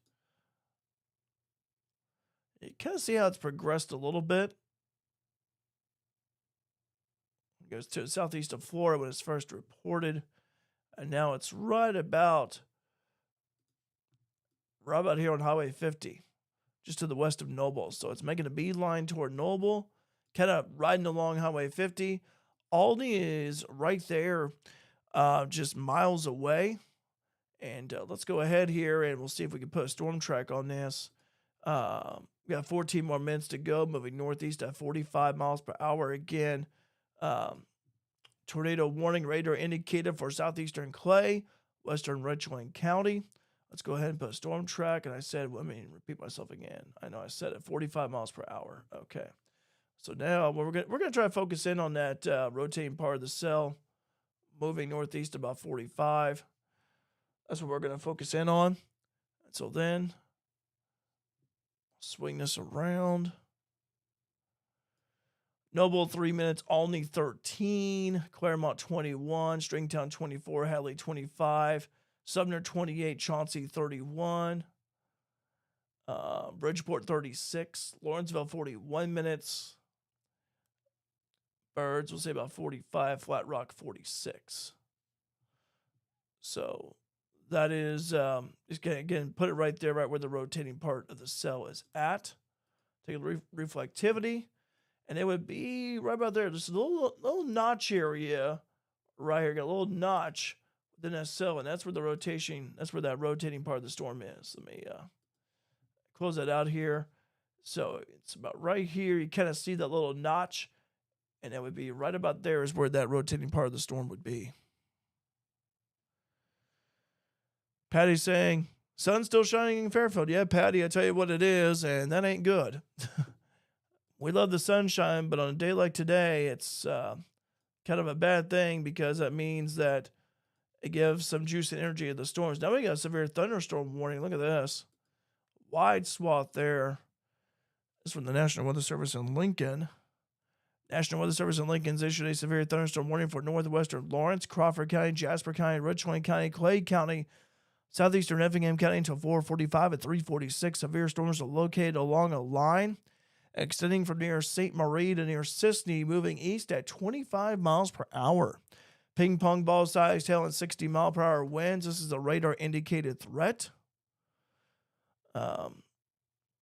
Speaker 1: You kind of see how it's progressed a little bit. It goes to the southeast of Florida when it's first reported, and now it's right about here on Highway 50, just to the west of Noble. So it's making a beeline toward Noble, kind of riding along Highway 50. Olney is right there, just miles away. And let's go ahead here, and we'll see if we can put a storm track on this. We got 14 more minutes to go, moving northeast at 45 miles per hour again. Tornado warning radar indicated for southeastern Clay, western Richland County. Let's go ahead and put a storm track. And I said, repeat myself again. I know I said it, 45 miles per hour. Okay. So now we're gonna try to focus in on that rotating part of the cell, moving northeast about 45. That's what we're gonna focus in on. And so then swing this around. Noble 3 minutes, Olney 13, Claremont 21, Stringtown 24, Hadley 25, Sumner 28, Chauncey 31, Bridgeport 36, Lawrenceville 41 minutes, Birds, we'll say about 45, Flat Rock 46. So that is, just gonna, again, put it right there, right where the rotating part of the cell is at. Take a reflectivity, and it would be right about there. Just a little notch area right here. Got a little notch within that cell, and that's where the rotation, that's where that rotating part of the storm is. Let me close that out here. So it's about right here. You kind of see that little notch, and it would be right about there is where that rotating part of the storm would be. Patty's saying, sun's still shining in Fairfield. Yeah, Patty, I tell you what it is, and that ain't good. We love the sunshine, but on a day like today, it's kind of a bad thing because that means that it gives some juice and energy to the storms. Now we got a severe thunderstorm warning. Look at this. Wide swath there. This is from the National Weather Service in Lincoln. National Weather Service in Lincoln's issued a severe thunderstorm warning for northwestern Lawrence, Crawford County, Jasper County, Richland County, Clay County, southeastern Effingham County until 4:45 at 3:46. Severe storms are located along a line extending from near St. Marie to near Sisney, moving east at 25 miles per hour. Ping pong ball size hail and 60 mile per hour winds. This is a radar indicated threat.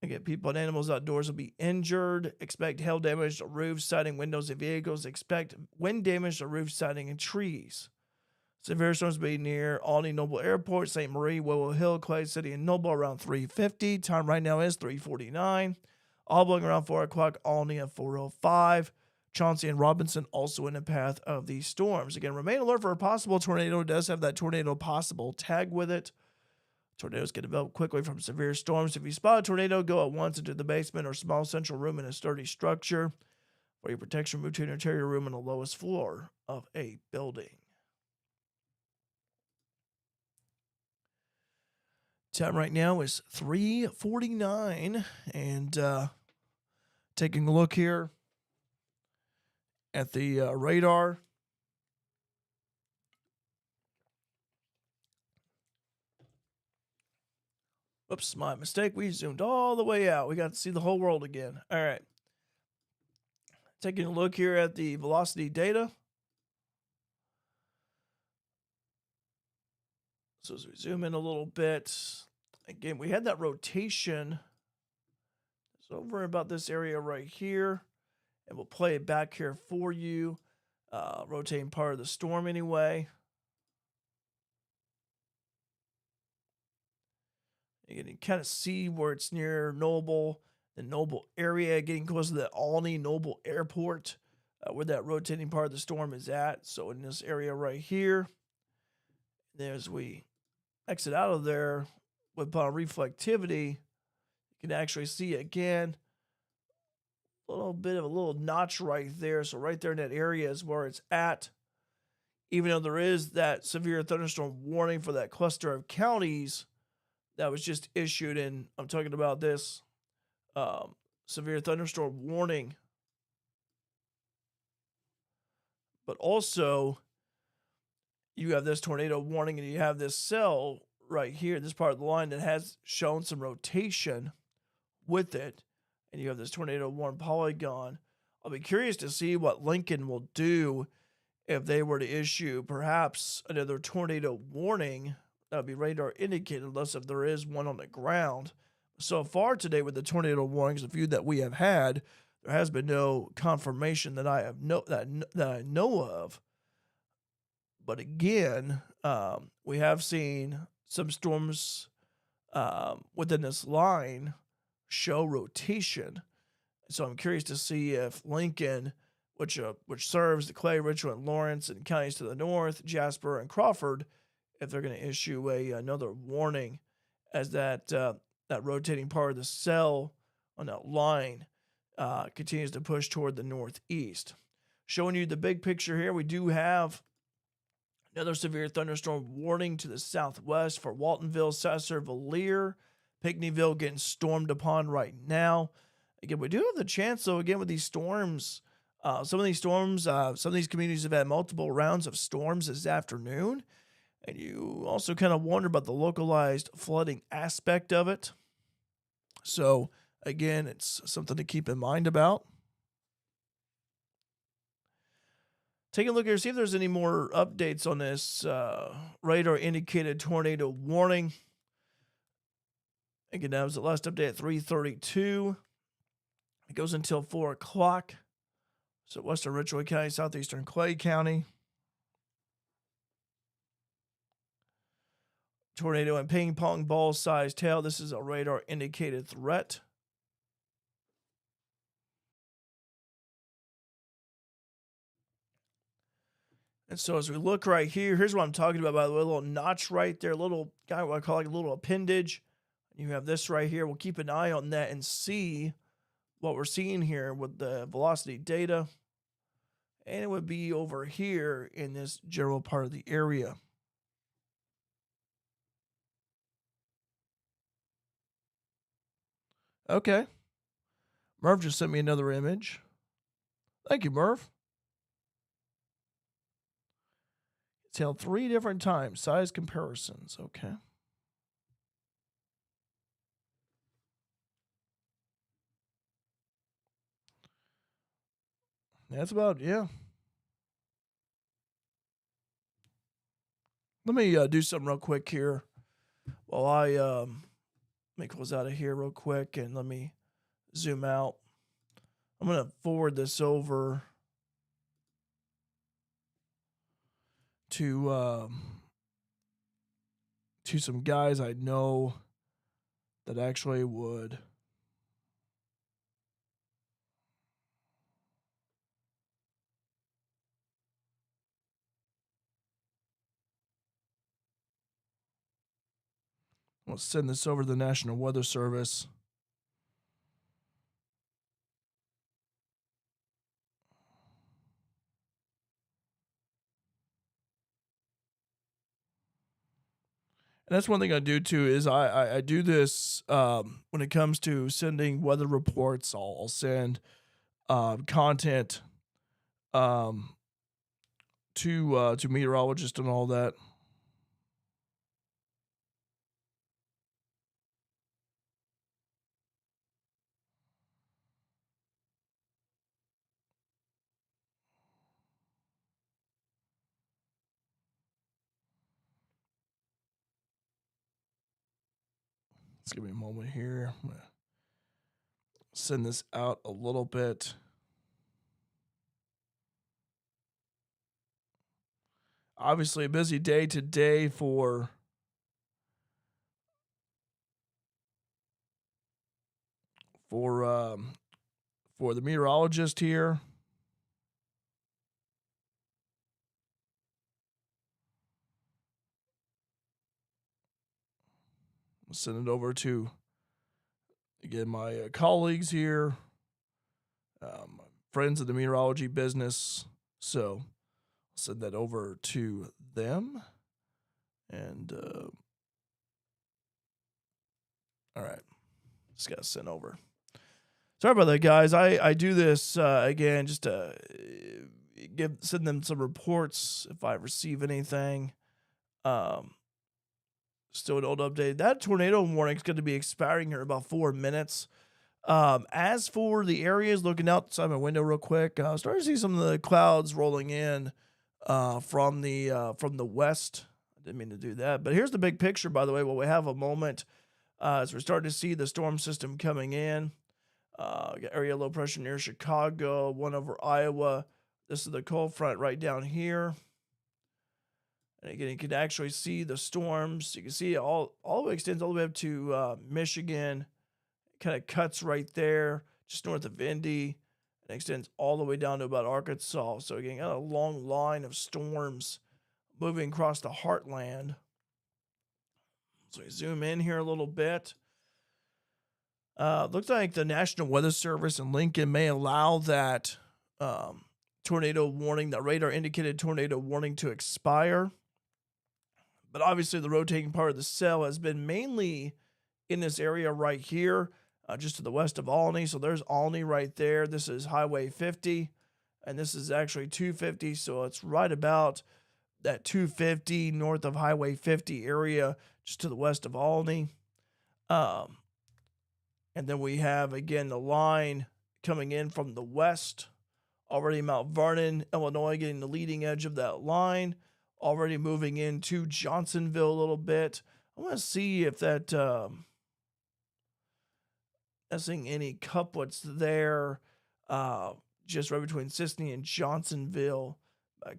Speaker 1: Again, people and animals outdoors will be injured. Expect hail damage to roofs, siding, windows, and vehicles. Expect wind damage to roofs, siding, and trees. Severe storms will be near Olney Noble Airport, St. Marie, Willow Hill, Clay City, and Noble around 3:50. Time right now is 3:49. All blowing around 4 o'clock, Olney at 4:05. Chauncey and Robinson also in the path of these storms. Again, remain alert for a possible tornado. It does have that tornado possible tag with it. Tornadoes can develop quickly from severe storms. If you spot a tornado, go at once into the basement or small central room in a sturdy structure. For your protection, move to an interior room on the lowest floor of a building. Time right now is 3:49, and taking a look here at the radar. Oops, my mistake. We zoomed all the way out. We got to see the whole world again. All right. Taking a look here at the velocity data. So as we zoom in a little bit, again, we had that rotation. It's over about this area right here. And we'll play it back here for you. Rotating part of the storm anyway. You can kind of see where it's near Noble, the Noble area, getting close to the Albany Noble Airport, where that rotating part of the storm is at. So in this area right here, as we exit out of there with reflectivity, you can actually see again a little bit of a little notch right there. So right there in that area is where it's at. Even though there is that severe thunderstorm warning for that cluster of counties that was just issued, and I'm talking about this severe thunderstorm warning. But also, you have this tornado warning, and you have this cell right here, this part of the line that has shown some rotation with it, and you have this tornado warning polygon. I'll be curious to see what Lincoln will do if they were to issue perhaps another tornado warning. That would be radar indicated, unless if there is one on the ground. So far today with the tornado warnings, a few that we have had, there has been no confirmation that I have that I know of. But again, we have seen some storms within this line show rotation. So I'm curious to see if Lincoln, which serves the Clay, Richland, Lawrence, and counties to the north, Jasper, and Crawford, if they're going to issue another warning as that rotating part of the cell on that line continues to push toward the northeast. Showing you the big picture here, we do have another severe thunderstorm warning to the southwest for Waltonville, Sasser, Valier, Pinckneyville getting stormed upon right now. Again, we do have the chance, though, again, with these storms. Some of these communities have had multiple rounds of storms this afternoon. And you also kind of wonder about the localized flooding aspect of it. So, again, it's something to keep in mind about. Take a look here, see if there's any more updates on this radar indicated tornado warning. Again, that was the last update at 3:32. It goes until 4 o'clock. So, western Richland County, southeastern Clay County. Tornado and ping pong ball size tail. This is a radar indicated threat. And so as we look right here, here's what I'm talking about, by the way, a little notch right there, a little guy, what I call like a little appendage. You have this right here. We'll keep an eye on that and see what we're seeing here with the velocity data. And it would be over here in this general part of the area. Okay. Merv just sent me another image. Thank you, Merv. It's held 3 different times. Size comparisons. Okay. That's about, yeah. Let me do something real quick here while I let me close out of here real quick and let me zoom out. I'm going to forward this over to some guys I know that actually would I'll send this over to the National Weather Service. And that's one thing I do too is I do this when it comes to sending weather reports. I'll send content to meteorologists and all that. Let's give me a moment here. I'm gonna send this out a little bit. Obviously, a busy day today for um, for the meteorologist here. I'll send it over to again my colleagues here, friends of the meteorology business. So I'll send that over to them. And all right, just got to send over. Sorry about that, guys. I do this again just to send them some reports if I receive anything. Still an old update. That tornado warning is going to be expiring here in about 4 minutes. As for the areas, looking outside my window real quick, starting to see some of the clouds rolling in from the west. I didn't mean to do that, but here's the big picture. By the way, while we have a moment, as we're starting to see the storm system coming in. Got area low pressure near Chicago, one over Iowa. This is the cold front right down here. And again, you can actually see the storms. You can see it all the way extends all the way up to Michigan. Kind of cuts right there, just north of Indy, and extends all the way down to about Arkansas. So again, got a long line of storms moving across the heartland. So we zoom in here a little bit. Looks like the National Weather Service in Lincoln may allow that tornado warning, that radar indicated tornado warning to expire. But obviously the rotating part of the cell has been mainly in this area right here, just to the west of Albany. So there's Albany right there. This is Highway 50, and this is actually 250. So it's right about that 250 north of Highway 50 area, just to the west of Albany. And then we have, again, the line coming in from the west. Already Mount Vernon, Illinois, getting the leading edge of that line. Already moving into Johnsonville a little bit. I want to see if that, seeing any couplets there, just right between Sisney and Johnsonville.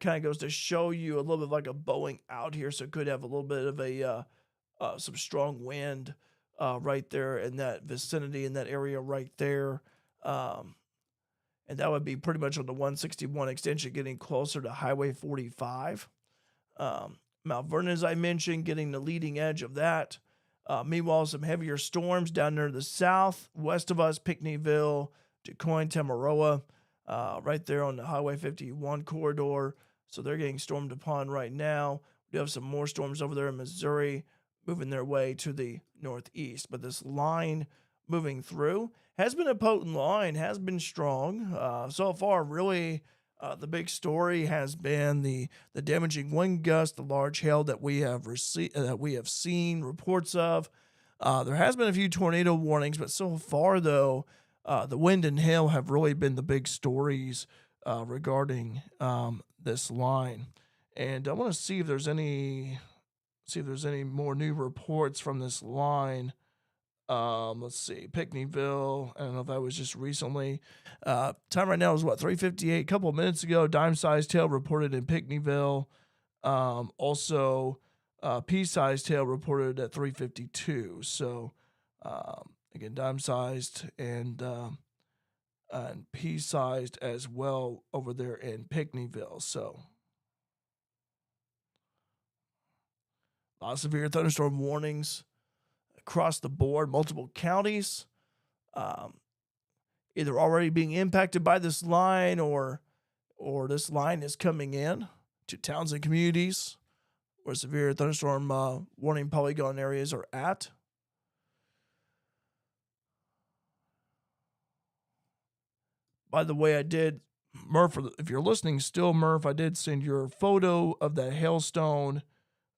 Speaker 1: Kind of goes to show you a little bit like a bowing out here, so it could have a little bit of a some strong wind right there in that vicinity, in that area right there. And that would be pretty much on the 161 extension, getting closer to Highway 45. Mount Vernon, as I mentioned, getting the leading edge of that. Meanwhile, some heavier storms down near the south, west of us, Pinckneyville, DuQuoin, Tamaroa, right there on the Highway 51 corridor. So they're getting stormed upon right now. We have some more storms over there in Missouri, moving their way to the northeast. But this line moving through has been a potent line, has been strong. So far, really, the big story has been the damaging wind gusts, the large hail that we have seen reports of. There has been a few tornado warnings, but so far, though, the wind and hail have really been the big stories regarding this line. And I want to see if there's any more new reports from this line. Let's see, Pinckneyville. I don't know if that was just recently. Time right now is what, 3:58. A couple of minutes ago, dime-sized hail reported in Pinckneyville. Also, pea-sized hail reported at 3:52. So, again, dime-sized and pea-sized as well over there in Pinckneyville. So, a lot of severe thunderstorm warnings across the board, multiple counties, either already being impacted by this line or this line is coming in to towns and communities where severe thunderstorm warning polygon areas are at. By the way, I did, Murph, if you're listening still, Murph, I did send your photo of that hailstone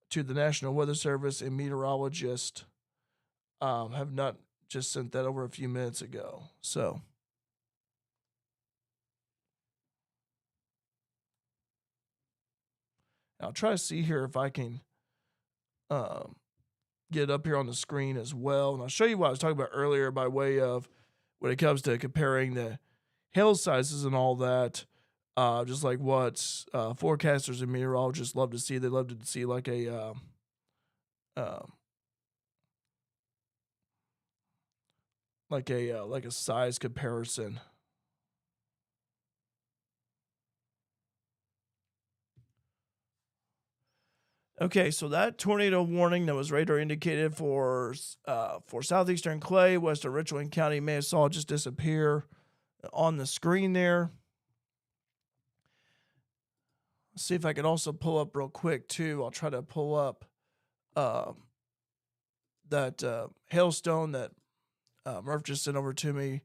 Speaker 1: to the National Weather Service and meteorologist. Have not just sent that over a few minutes ago. So I'll try to see here if I can get up here on the screen as well. And I'll show you what I was talking about earlier by way of when it comes to comparing the hail sizes and all that. Just like what forecasters and meteorologists love to see. They love to see uh, like a size comparison. Okay, so that tornado warning that was radar indicated for southeastern Clay, western Richland County, you may have saw it just disappear on the screen there. Let's see if I can also pull up real quick too. I'll try to pull up uh, that hailstone that Murph just sent over to me.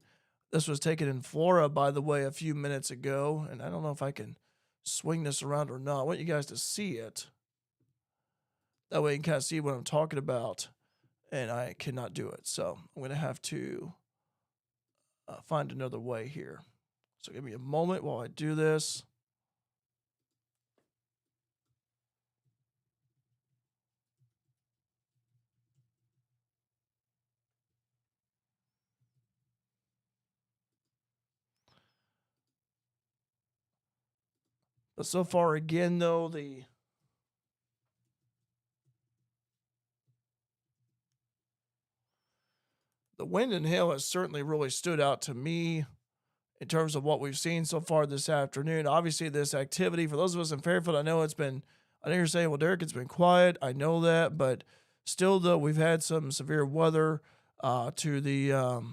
Speaker 1: This was taken in Florida, by the way, a few minutes ago, and I don't know if I can swing this around or not. I want you guys to see it. That way you can kind of see what I'm talking about, and I cannot do it. So I'm going to have to find another way here. So give me a moment while I do this. But so far, again, though, the wind and hail has certainly really stood out to me in terms of what we've seen so far this afternoon. Obviously, this activity, for those of us in Fairfield, I know you're saying, well, Derek, it's been quiet. I know that, but still, though, we've had some severe weather to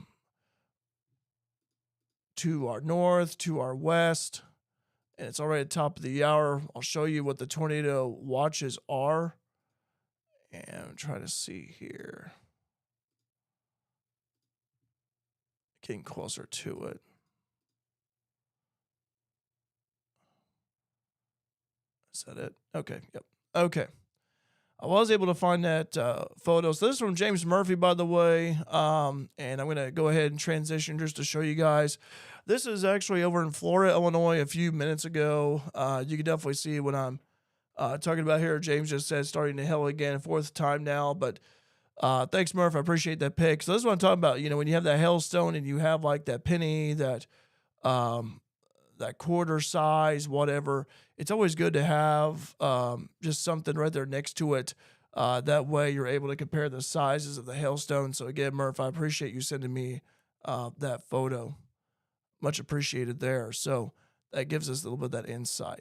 Speaker 1: our north, to our west, and it's already at the top of the hour. I'll show you what the tornado watches are, and I'm trying to see here. Getting closer to it. Is that it? Okay. Yep. Okay. I was able to find that photo. So this is from James Murphy, by the way. And I'm going to go ahead and transition just to show you guys. This is actually over in Florida, Illinois, a few minutes ago. You can definitely see what I'm talking about here. James just said starting to hail again, fourth time now. But thanks, Murph. I appreciate that pick. So this is what I'm talking about. You know, when you have that hailstone and you have like that penny, that quarter size, whatever, it's always good to have just something right there next to it. That way you're able to compare the sizes of the hailstone. So again, Murph, I appreciate you sending me that photo. Much appreciated there. So that gives us a little bit of that insight.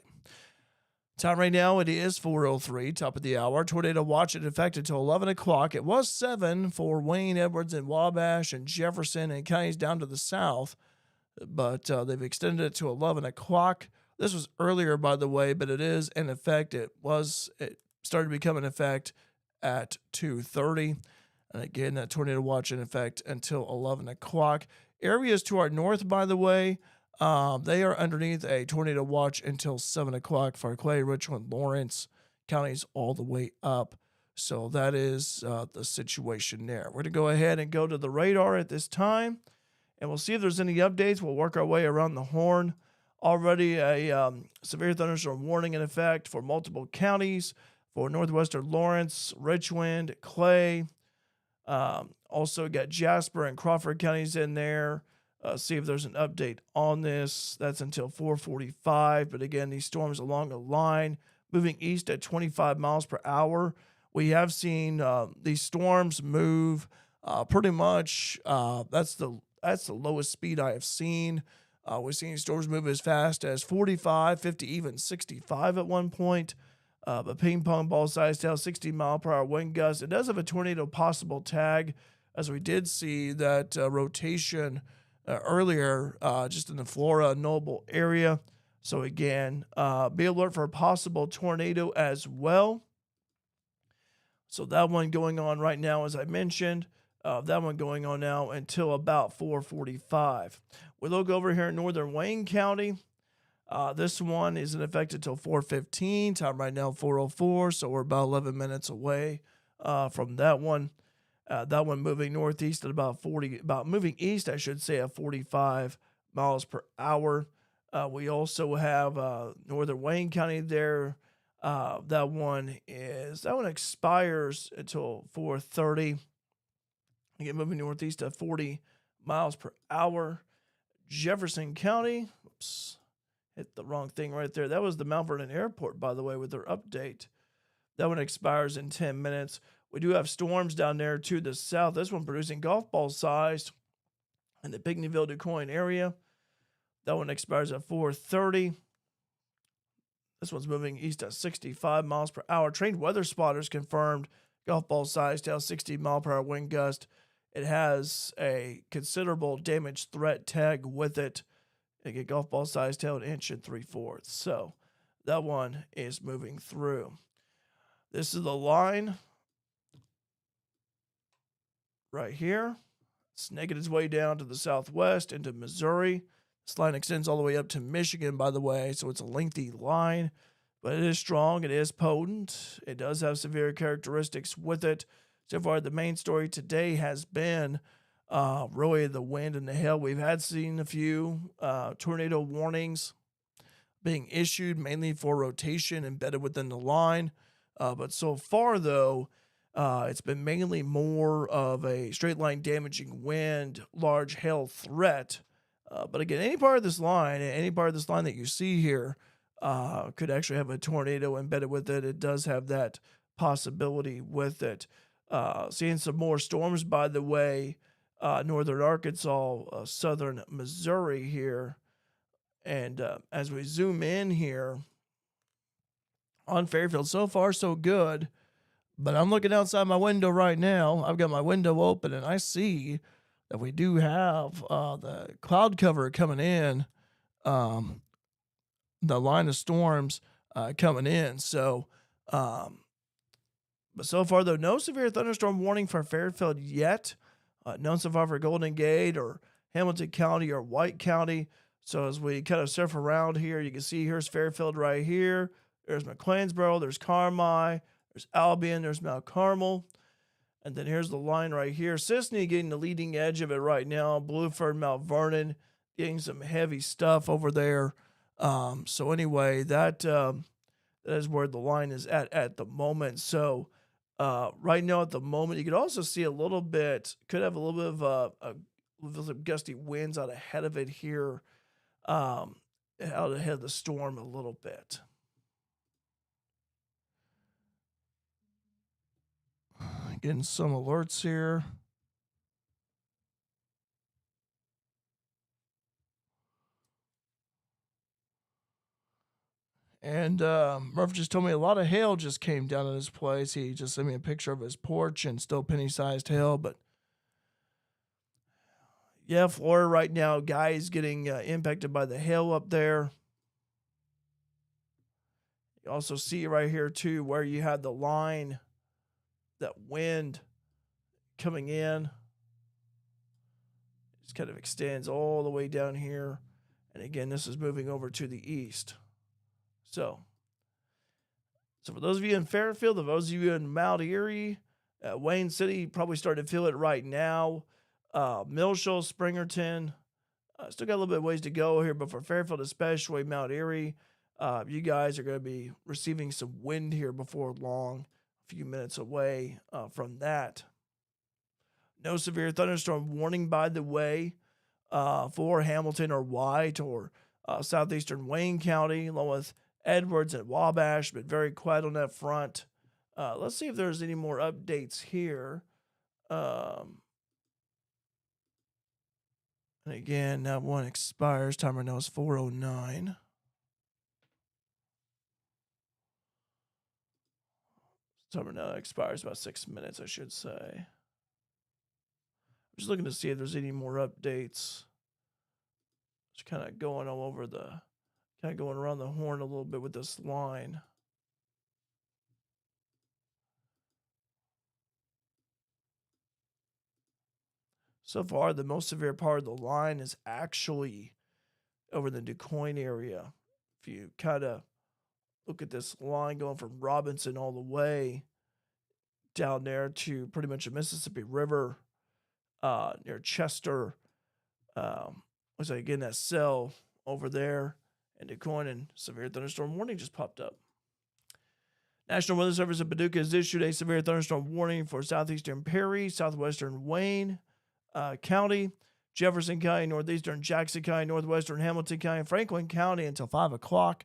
Speaker 1: Time right now, it is 4:03, top of the hour. Tornado watch in effect until 11 o'clock. It was 7 for Wayne, Edwards, and Wabash, and Jefferson, and counties down to the south. But they've extended it to 11 o'clock. This was earlier, by the way, but it is in effect. It started to become in effect at 2:30. And again, that tornado watch in effect until 11 o'clock. Areas to our north, by the way, they are underneath a tornado watch until 7 o'clock for Clay, Richland, Lawrence counties all the way up. So that is the situation there. We're going to go ahead and go to the radar at this time, and we'll see if there's any updates. We'll work our way around the horn. Already a severe thunderstorm warning in effect for multiple counties for northwestern Lawrence, Richland, Clay. Also got Jasper and Crawford counties in there. See if there's an update on this. That's until 4:45. But again, these storms along the line moving east at 25 miles per hour. We have seen these storms move pretty much. That's the lowest speed I have seen. We've seen storms move as fast as 45, 50, even 65 at one point. But ping pong ball size tail, 60 mile per hour wind gust. It does have a tornado possible tag, as we did see that rotation earlier just in the Florida Noble area. So again, be alert for a possible tornado as well. So that one going on right now, as I mentioned. That one going on now until about 4:45. We look over here in northern Wayne County. This one is in effect until 4:15. Time right now 4:04, so we're about 11 minutes away from that one. That one moving northeast at moving east, I should say, at 45 miles per hour. We also have northern Wayne County there. That one expires until 4:30. Again, moving northeast at 40 miles per hour. Jefferson County. Oops, hit the wrong thing right there. That was the Mount Vernon Airport, by the way, with their update. That one expires in 10 minutes. We do have storms down there to the south. This one producing golf ball sized in the Pinckneyville, DuQuoin area. That one expires at 4:30. This one's moving east at 65 miles per hour. Trained weather spotters confirmed golf ball sized to 60 mile per hour wind gust. It has a considerable damage threat tag with it. It get golf ball sized tail 1.75 inches. So that one is moving through. This is the line right here. It's making its way down to the southwest into Missouri. This line extends all the way up to Michigan, by the way, so it's a lengthy line, but it is strong. It is potent. It does have severe characteristics with it. So far, the main story today has been really the wind and the hail. We've seen a few tornado warnings being issued, mainly for rotation embedded within the line. But so far, though, it's been mainly more of a straight line damaging wind, large hail threat. But again, any part of this line that you see here could actually have a tornado embedded with it. It does have that possibility with it. Seeing some more storms, by the way, northern Arkansas, southern Missouri here. And as we zoom in here on Fairfield, so far so good. But I'm looking outside my window right now. I've got my window open, and I see that we do have the cloud cover coming in, the line of storms coming in. So, but so far, though, no severe thunderstorm warning for Fairfield yet. None so far for Golden Gate or Hamilton County or White County. So as we kind of surf around here, you can see here's Fairfield right here. There's McClansboro. There's Carmi. There's Albion. There's Mount Carmel. And then here's the line right here. Sisney getting the leading edge of it right now. Blueford, Mount Vernon, getting some heavy stuff over there. So anyway, that is where the line is at the moment. So right now at the moment, you could also see a little bit, could have a little bit of a little gusty winds out ahead of it here, out ahead of the storm a little bit. Getting some alerts here. And Murph just told me a lot of hail just came down at his place. He just sent me a picture of his porch and still penny-sized hail. But yeah, Florida right now, guys getting impacted by the hail up there. You also see right here too where you had the line, that wind coming in. It just kind of extends all the way down here. And again, this is moving over to the east. So for those of you in Fairfield, for those of you in Mount Airy, Wayne City, probably starting to feel it right now. Milshall, Springerton, still got a little bit of ways to go here, but for Fairfield, especially Mount Airy, you guys are going to be receiving some wind here before long, a few minutes away from that. No severe thunderstorm warning, by the way, for Hamilton or White or southeastern Wayne County, along with Edwards and Wabash, but very quiet on that front. Let's see if there's any more updates here. And again, that one expires. Timer now is 4:09. Timer now expires about 6 minutes, I should say. I'm just looking to see if there's any more updates. Just kind of going all over going around the horn a little bit with this line. So far, the most severe part of the line is actually over the DuQuoin area. If you kind of look at this line going from Robinson all the way down there to pretty much the Mississippi River, near Chester. Looks like again that cell over there, and DuQuoin, and severe thunderstorm warning just popped up. National Weather Service in Paducah has issued a severe thunderstorm warning for southeastern Perry, southwestern Wayne County, Jefferson County, northeastern Jackson County, northwestern Hamilton County, Franklin County until 5 o'clock.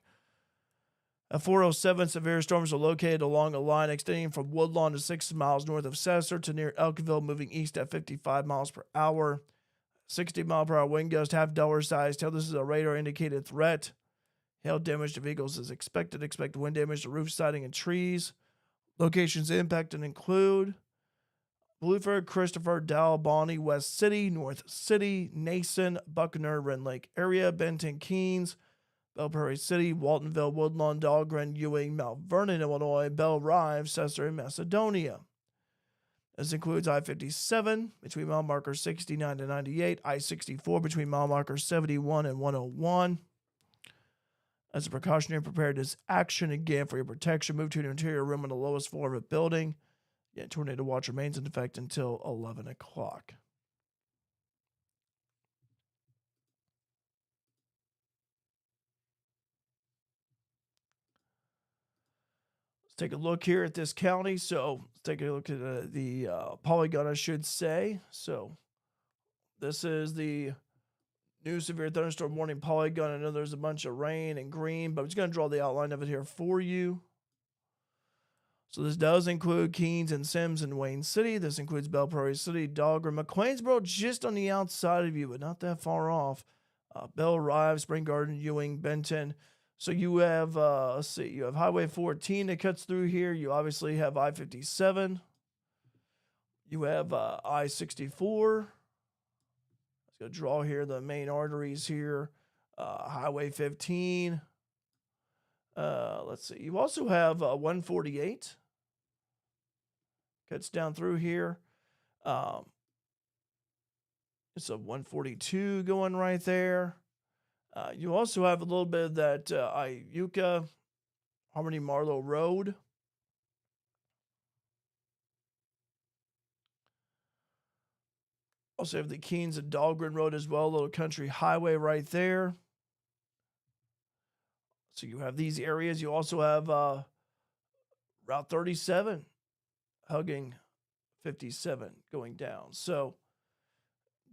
Speaker 1: At 407, severe storms are located along a line extending from Woodlawn to 6 miles north of Sesser to near Elkville, moving east at 55 miles per hour. 60-mile-per-hour wind gust, half dollar size. Tell this is a radar indicated threat. Hail damage to vehicles is expected. Expect wind damage to roof siding and trees. Locations impacted include Blueford, Christopher, Dow, Bonnie, West City, North City, Nason, Buckner, Rend Lake area, Benton, Keens, Belle Prairie City, Waltonville, Woodlawn, Dahlgren, Ewing, Mount Vernon, Illinois, Belle Rive, Sesser, and Macedonia. This includes I-57 between mile markers 69 to 98, I-64 between mile markers 71 and 101. As a precautionary preparedness action, again, for your protection, move to an interior room on the lowest floor of a building. Tornado watch remains in effect until 11 o'clock. Let's take a look here at this county. So let's take a look at the polygon, I should say. So this is the new severe thunderstorm warning polygon. I know there's a bunch of rain and green, but I'm just going to draw the outline of it here for you. So this does include Keens and Sims and Wayne City. This includes Belle Prairie City, Dahlgren, McLeansboro, just on the outside of you, but not that far off. Belle Rive, Spring Garden, Ewing, Benton. So you have, let's see, you have Highway 14 that cuts through here. You obviously have I-57. You have I-64. Let's go draw here the main arteries here. Highway 15. Let's see. You also have 148. Cuts down through here. It's a 142 going right there. You also have a little bit of that Iuka, Harmony Marlowe Road. Also have the Keens and Dahlgren Road as well, a little country highway right there. So you have these areas. You also have Route 37 hugging 57 going down. So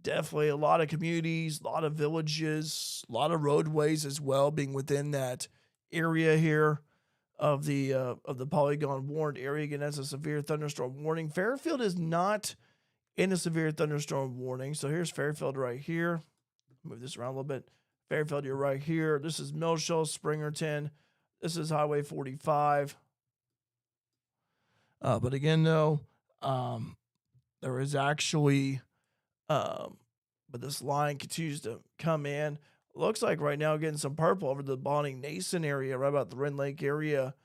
Speaker 1: definitely a lot of communities, a lot of villages, a lot of roadways as well being within that area here of the polygon warned area. Again, that's a severe thunderstorm warning. Fairfield is not in a severe thunderstorm warning. So here's Fairfield right here. Move this around a little bit. Fairfield, you're right here. This is Milshall, Springerton. This is Highway 45. But again, though, there is actually, but this line continues to come in. Looks like right now getting some purple over the Bonnie Nason area, right about the Rend Lake area,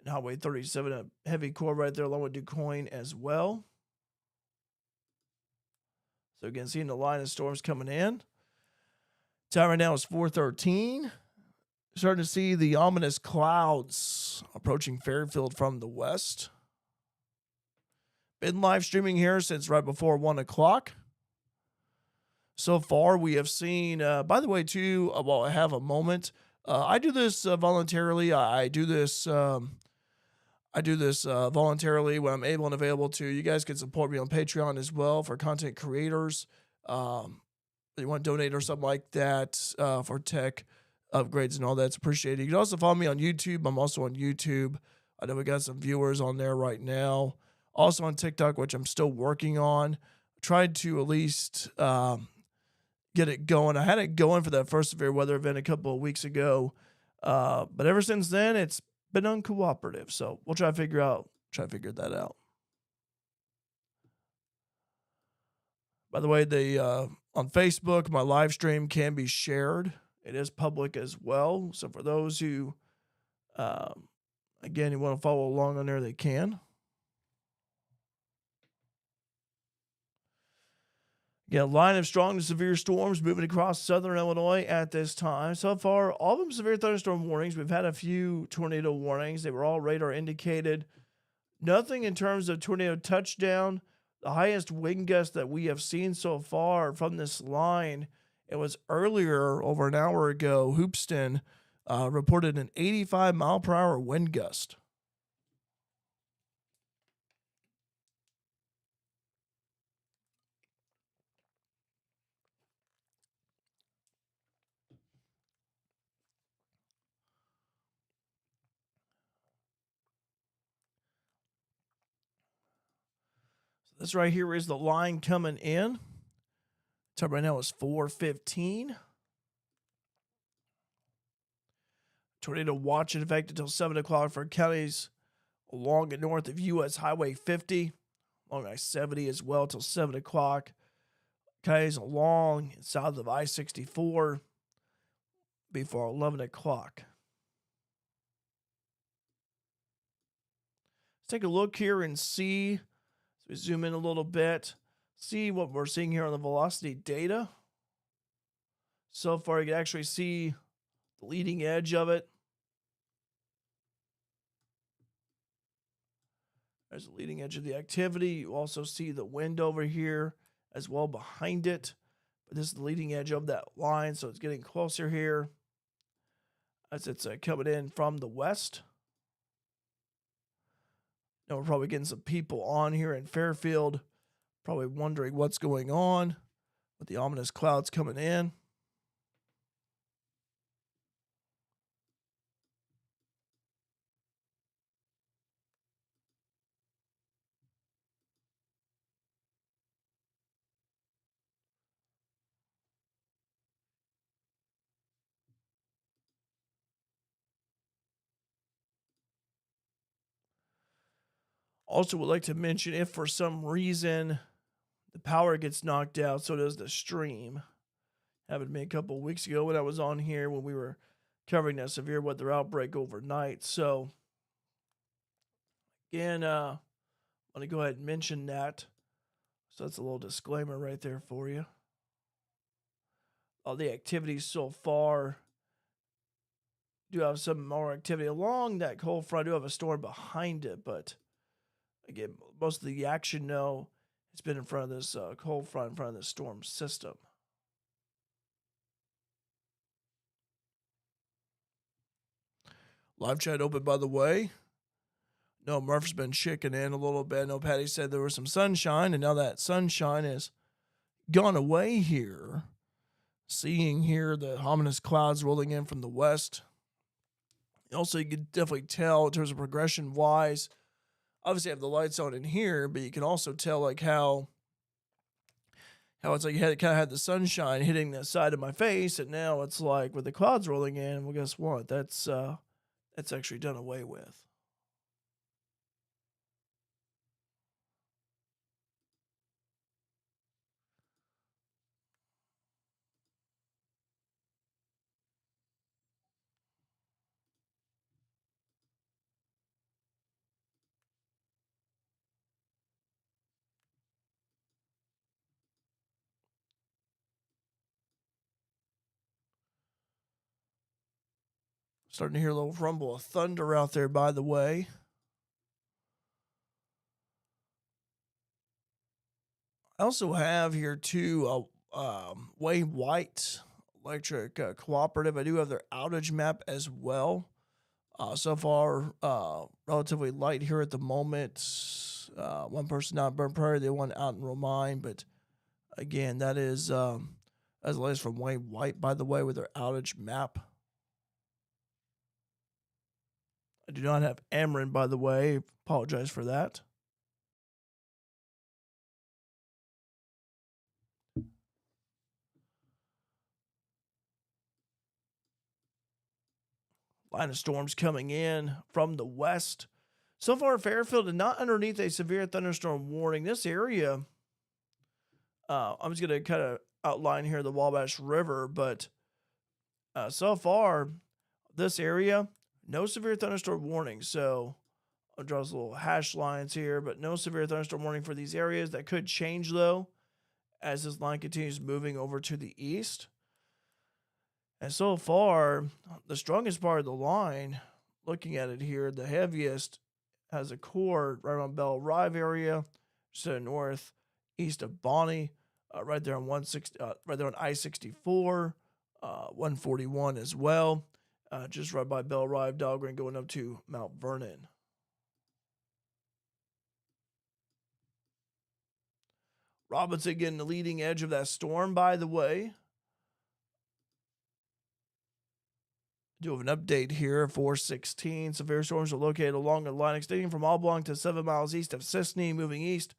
Speaker 1: and Highway 37, a heavy core right there along with DuQuoin as well. So again, seeing the line of storms coming in. Time right now is 4:13. Starting to see the ominous clouds approaching Fairfield from the west. Been live streaming here since right before 1 o'clock. So far, we have seen, by the way, too, while I have a moment, I do this voluntarily. I do this voluntarily when I'm able and available to. You guys can support me on Patreon as well for content creators. You want to donate or something like that for tech upgrades and all that's appreciated. You can also follow me on YouTube. I'm also on YouTube. I know we got some viewers on there right now. Also on TikTok, which I'm still working on. Tried to at least get it going. I had it going for that first severe weather event a couple of weeks ago. But ever since then, it's been uncooperative. So we'll try to figure that out. By the way, on Facebook, my live stream can be shared. It is public as well. So for those who, again, you want to follow along on there, they can. Yeah, line of strong to severe storms moving across southern Illinois at this time. So far, all of them severe thunderstorm warnings. We've had a few tornado warnings. They were all radar indicated. Nothing in terms of tornado touchdown. The highest wind gust that we have seen so far from this line, it was earlier, over an hour ago, Hoopeston reported an 85-mile-per-hour wind gust. This right here is the line coming in. Time right now is 4:15. Tornado watch in effect until 7 o'clock for counties along and north of U.S. Highway 50, along I-70 as well till 7 o'clock. Counties along and south of I-64 before 11 o'clock. Let's take a look here and see. So we zoom in a little bit, see what we're seeing here on the velocity data. So far, you can actually see the leading edge of it. There's the leading edge of the activity. You also see the wind over here as well behind it. But this is the leading edge of that line, so it's getting closer here as it's coming in from the west. Now we're probably getting some people on here in Fairfield, probably wondering what's going on with the ominous clouds coming in. Also would like to mention, if for some reason the power gets knocked out, so does the stream. Happened to me a couple of weeks ago when I was on here when we were covering that severe weather outbreak overnight. So again, I want to go ahead and mention that. So that's a little disclaimer right there for you. All the activities so far do have some more activity along that cold front. I do have a storm behind it, but again, most of the action, no, it's been in front of this cold front, in front of this storm system. Live chat open, by the way. No, Murph's been shaking in a little bit. No, Patty said there was some sunshine, and now that sunshine has gone away here. Seeing here the ominous clouds rolling in from the west. Also, you can definitely tell in terms of progression wise. Obviously, I have the lights on in here, but you can also tell like how it's like kind of had the sunshine hitting the side of my face, and now it's like with the clouds rolling in. Well, guess what? That's actually done away with. Starting to hear a little rumble of thunder out there, by the way. I also have here too Wave White Electric Cooperative. I do have their outage map as well. So far, relatively light here at the moment. One person out in Burn Prairie, the one out in Romine. But again, that is as the latest from Wave White, by the way, with their outage map. I do not have Ameren, by the way. Apologize for that. Line of storms coming in from the west. So far, Fairfield is not underneath a severe thunderstorm warning. This area, I'm just going to kind of outline here the Wabash River, but so far, this area, no severe thunderstorm warning. So I'll draw some little hash lines here, but no severe thunderstorm warning for these areas. That could change, though, as this line continues moving over to the east. And so far, the strongest part of the line, looking at it here, the heaviest has a core right around Belle Rive area, just to the north, east of Bonnie, right there on right there on I-64, 141 as well, just right by Belle Rive, Dahlgren, going up to Mount Vernon. Robinson getting the leading edge of that storm, by the way. Do have an update here, 416. Severe storms are located along a line extending from Oblong to 7 miles east of Sisney, moving east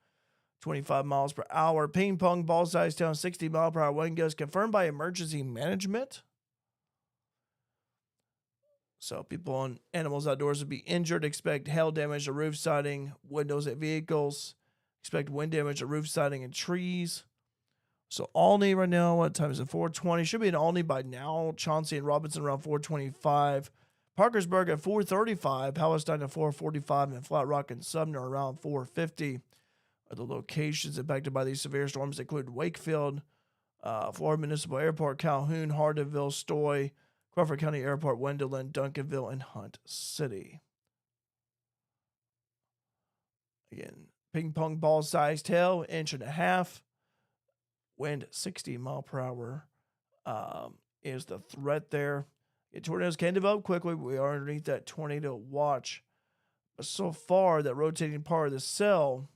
Speaker 1: 25 miles per hour. Ping pong ball size down 60-mile-per-hour wind gusts confirmed by emergency management. So people and animals outdoors would be injured. Expect hail damage to roof siding, windows at vehicles. Expect wind damage to roof siding and trees. So Albany right now, what time is it? 4:20. Should be in Albany by now. Chauncey and Robinson around 4:25. Parkersburg at 4:35. Palestine at 4:45. And Flat Rock and Sumner around 4:50. The locations impacted by these severe storms include Wakefield, Florida Municipal Airport, Calhoun, Hardinville, Stoy, Crawford County Airport, Wendelin, Duncanville, and Hunt City. Again, ping pong ball sized hail, 1.5 inches. Wind 60-mile-per-hour is the threat there. Tornadoes can develop quickly. We are underneath that tornado watch. But so far, that rotating part of the cell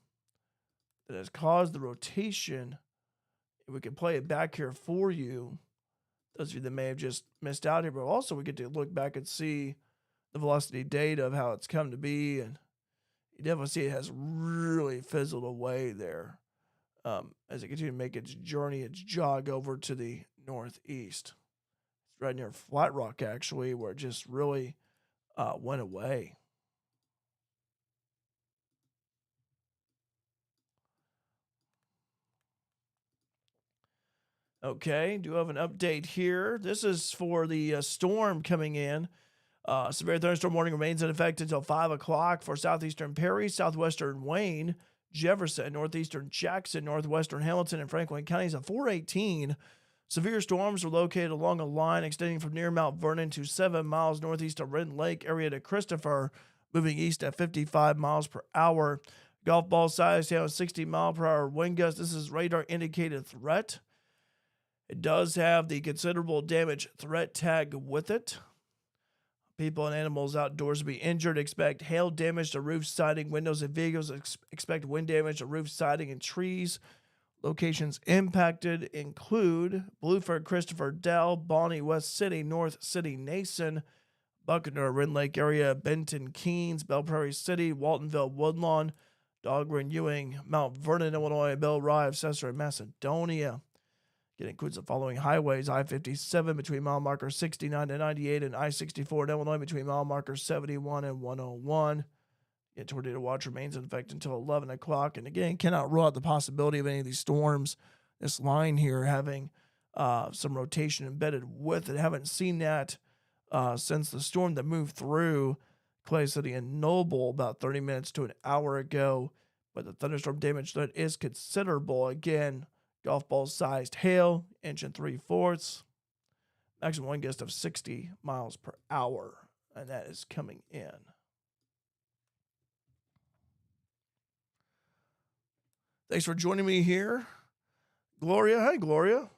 Speaker 1: that has caused the rotation, if we can play it back here for you, those of you that may have just missed out here, but also we get to look back and see the velocity data of how it's come to be, and you definitely see it has really fizzled away there as it continues to make its journey, its jog over to the northeast. It's right near Flat Rock, actually, where it just really went away. Okay, do have an update here. This is for the storm coming in. Severe thunderstorm warning remains in effect until 5 o'clock for southeastern Perry, southwestern Wayne, Jefferson, northeastern Jackson, northwestern Hamilton, and Franklin counties at 4:18. Severe storms are located along a line extending from near Mount Vernon to 7 miles northeast of Red Lake area to Christopher, moving east at 55 miles per hour. Golf ball size down 60-mile-per-hour wind gusts. This is radar indicated threat. It does have the considerable damage threat tag with it. People and animals outdoors will be injured. Expect hail damage to roof siding, windows, and vehicles. Expect wind damage to roof siding and trees. Locations impacted include Blueford, Christopher, Dell, Bonnie, West City, North City, Nason, Buckner, Red Lake area, Benton, Keens, Belle Prairie City, Waltonville, Woodlawn, Dahlgren, Ewing, Mount Vernon, Illinois, Belle Rive, Cessna, and Macedonia. It includes the following highways: I-57 between mile markers 69 and 98, and I-64 in Illinois between mile markers 71 and 101. Tornado watch remains in effect until 11 o'clock. And again, cannot rule out the possibility of any of these storms. This line here having some rotation embedded with it. Haven't seen that since the storm that moved through Clay City and Noble about 30 minutes to an hour ago. But the thunderstorm damage that is considerable. Again, golf ball sized hail, 1 3/4. Maximum wind gust of 60 miles per hour. And that is coming in. Thanks for joining me here. Gloria, hey, Gloria.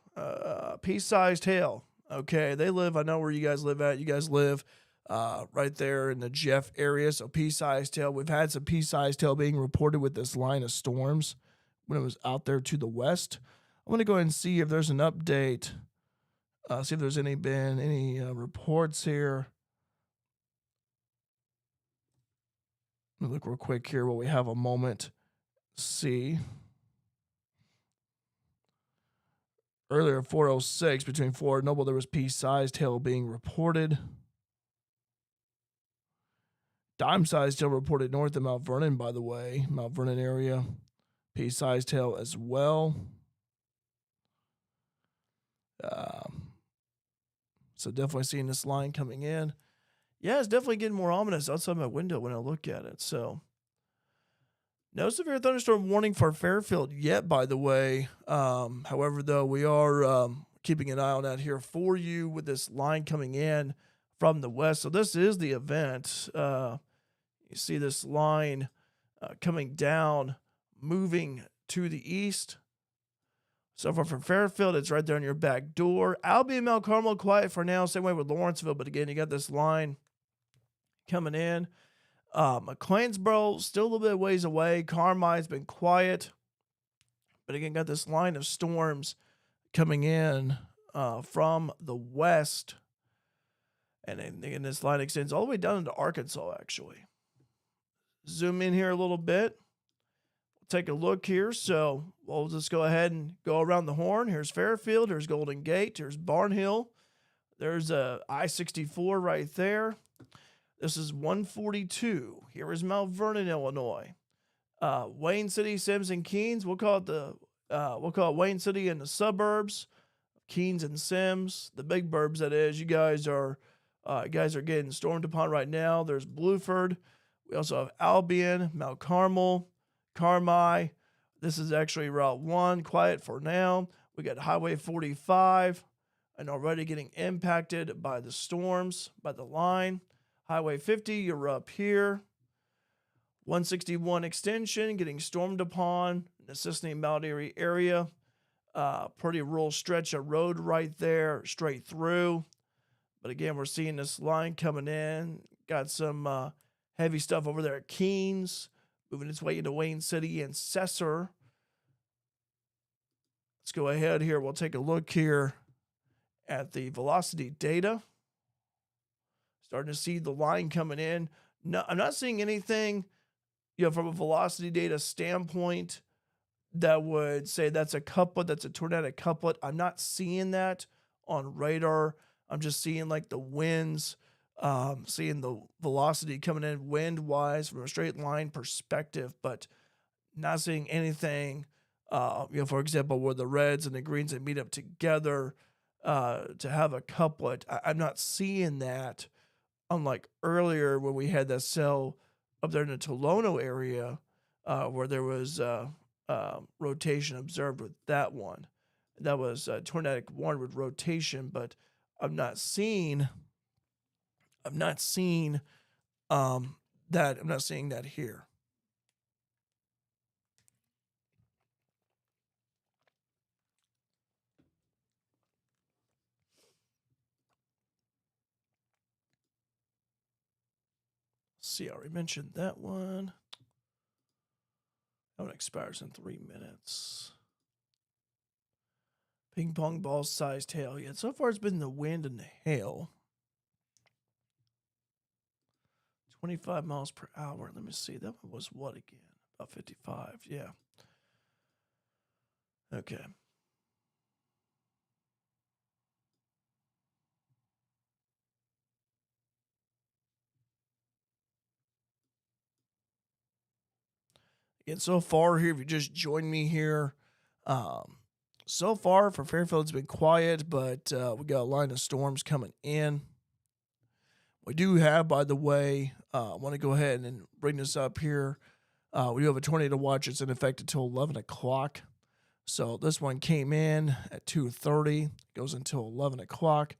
Speaker 1: Pea-sized hail. Okay, they live, I know where you guys live at. You guys live right there in the Jeff area, so pea-sized hail. We've had some pea-sized hail being reported with this line of storms when it was out there to the west. I'm going to go ahead and see if there's an update, see if there's been any reports here. Let me look real quick here while we have a moment. See. Earlier, 4:06, between Florida and Noble, there was pea-sized hail being reported. Dime-sized hail reported north of Mount Vernon, by the way. Mount Vernon area. Pea-sized hail as well. So definitely seeing this line coming in. Yeah, it's definitely getting more ominous outside my window when I look at it. So no severe thunderstorm warning for Fairfield yet, by the way. However, though, we are keeping an eye on that here for you with this line coming in from the west. So this is the event. You see this line coming down, moving to the east. So far from Fairfield, it's right there on your back door. Albion, Mount Carmel, quiet for now. Same way with Lawrenceville. But again, you got this line coming in. McLeansboro, still a little bit of ways away. Carmine's been quiet. But again, got this line of storms coming in from the west. And then this line extends all the way down into Arkansas, actually. Zoom in here a little bit. take a look here. So we'll just go ahead and go around the horn. Here's Fairfield. Here's Golden Gate. Here's Barnhill. There's a I-64 right there. This is 142. Here is Mount Vernon, Illinois. Wayne City, Sims, and Keens. We'll call it Wayne City and the suburbs. Keens and Sims, the big burbs that is. You guys are getting stormed upon right now. There's Blueford. We also have Albion, Mount Carmel, Carmi. This is actually Route 1, quiet for now. We got Highway 45 and already getting impacted by the storms, by the line. Highway 50, you're up here. 161 extension, getting stormed upon in the Cincinnati Mount Airy area. Pretty rural stretch of road right there, straight through. But again, we're seeing this line coming in. Got some heavy stuff over there at Keens, moving its way into Wayne City and Cesar. Let's go ahead here. We'll take a look here at the velocity data. Starting to see the line coming in. No, I'm not seeing anything, from a velocity data standpoint that would say that's a couplet, that's a tornadic couplet. I'm not seeing that on radar. I'm just seeing like the winds, seeing the velocity coming in wind-wise from a straight line perspective, but not seeing anything, for example, where the reds and the greens that meet up together to have a couplet. I'm not seeing that, unlike earlier when we had that cell up there in the Tolono area where there was rotation observed with that one. That was tornadic warning with rotation, but I'm not seeing that. I'm not seeing that here. See, I already mentioned that one. That one expires in 3 minutes. Ping pong ball sized hail. Yeah, so far it's been the wind and the hail. 25 miles per hour. Let me see. That one was what again? About 55. Yeah. Okay. And so far here, if you just joined me here, so far for Fairfield, it's been quiet, but we got a line of storms coming in. We do have, by the way, I want to go ahead and bring this up here. We do have a tornado watch. It's in effect until 11 o'clock. So this one came in at 2:30, goes until 11 o'clock.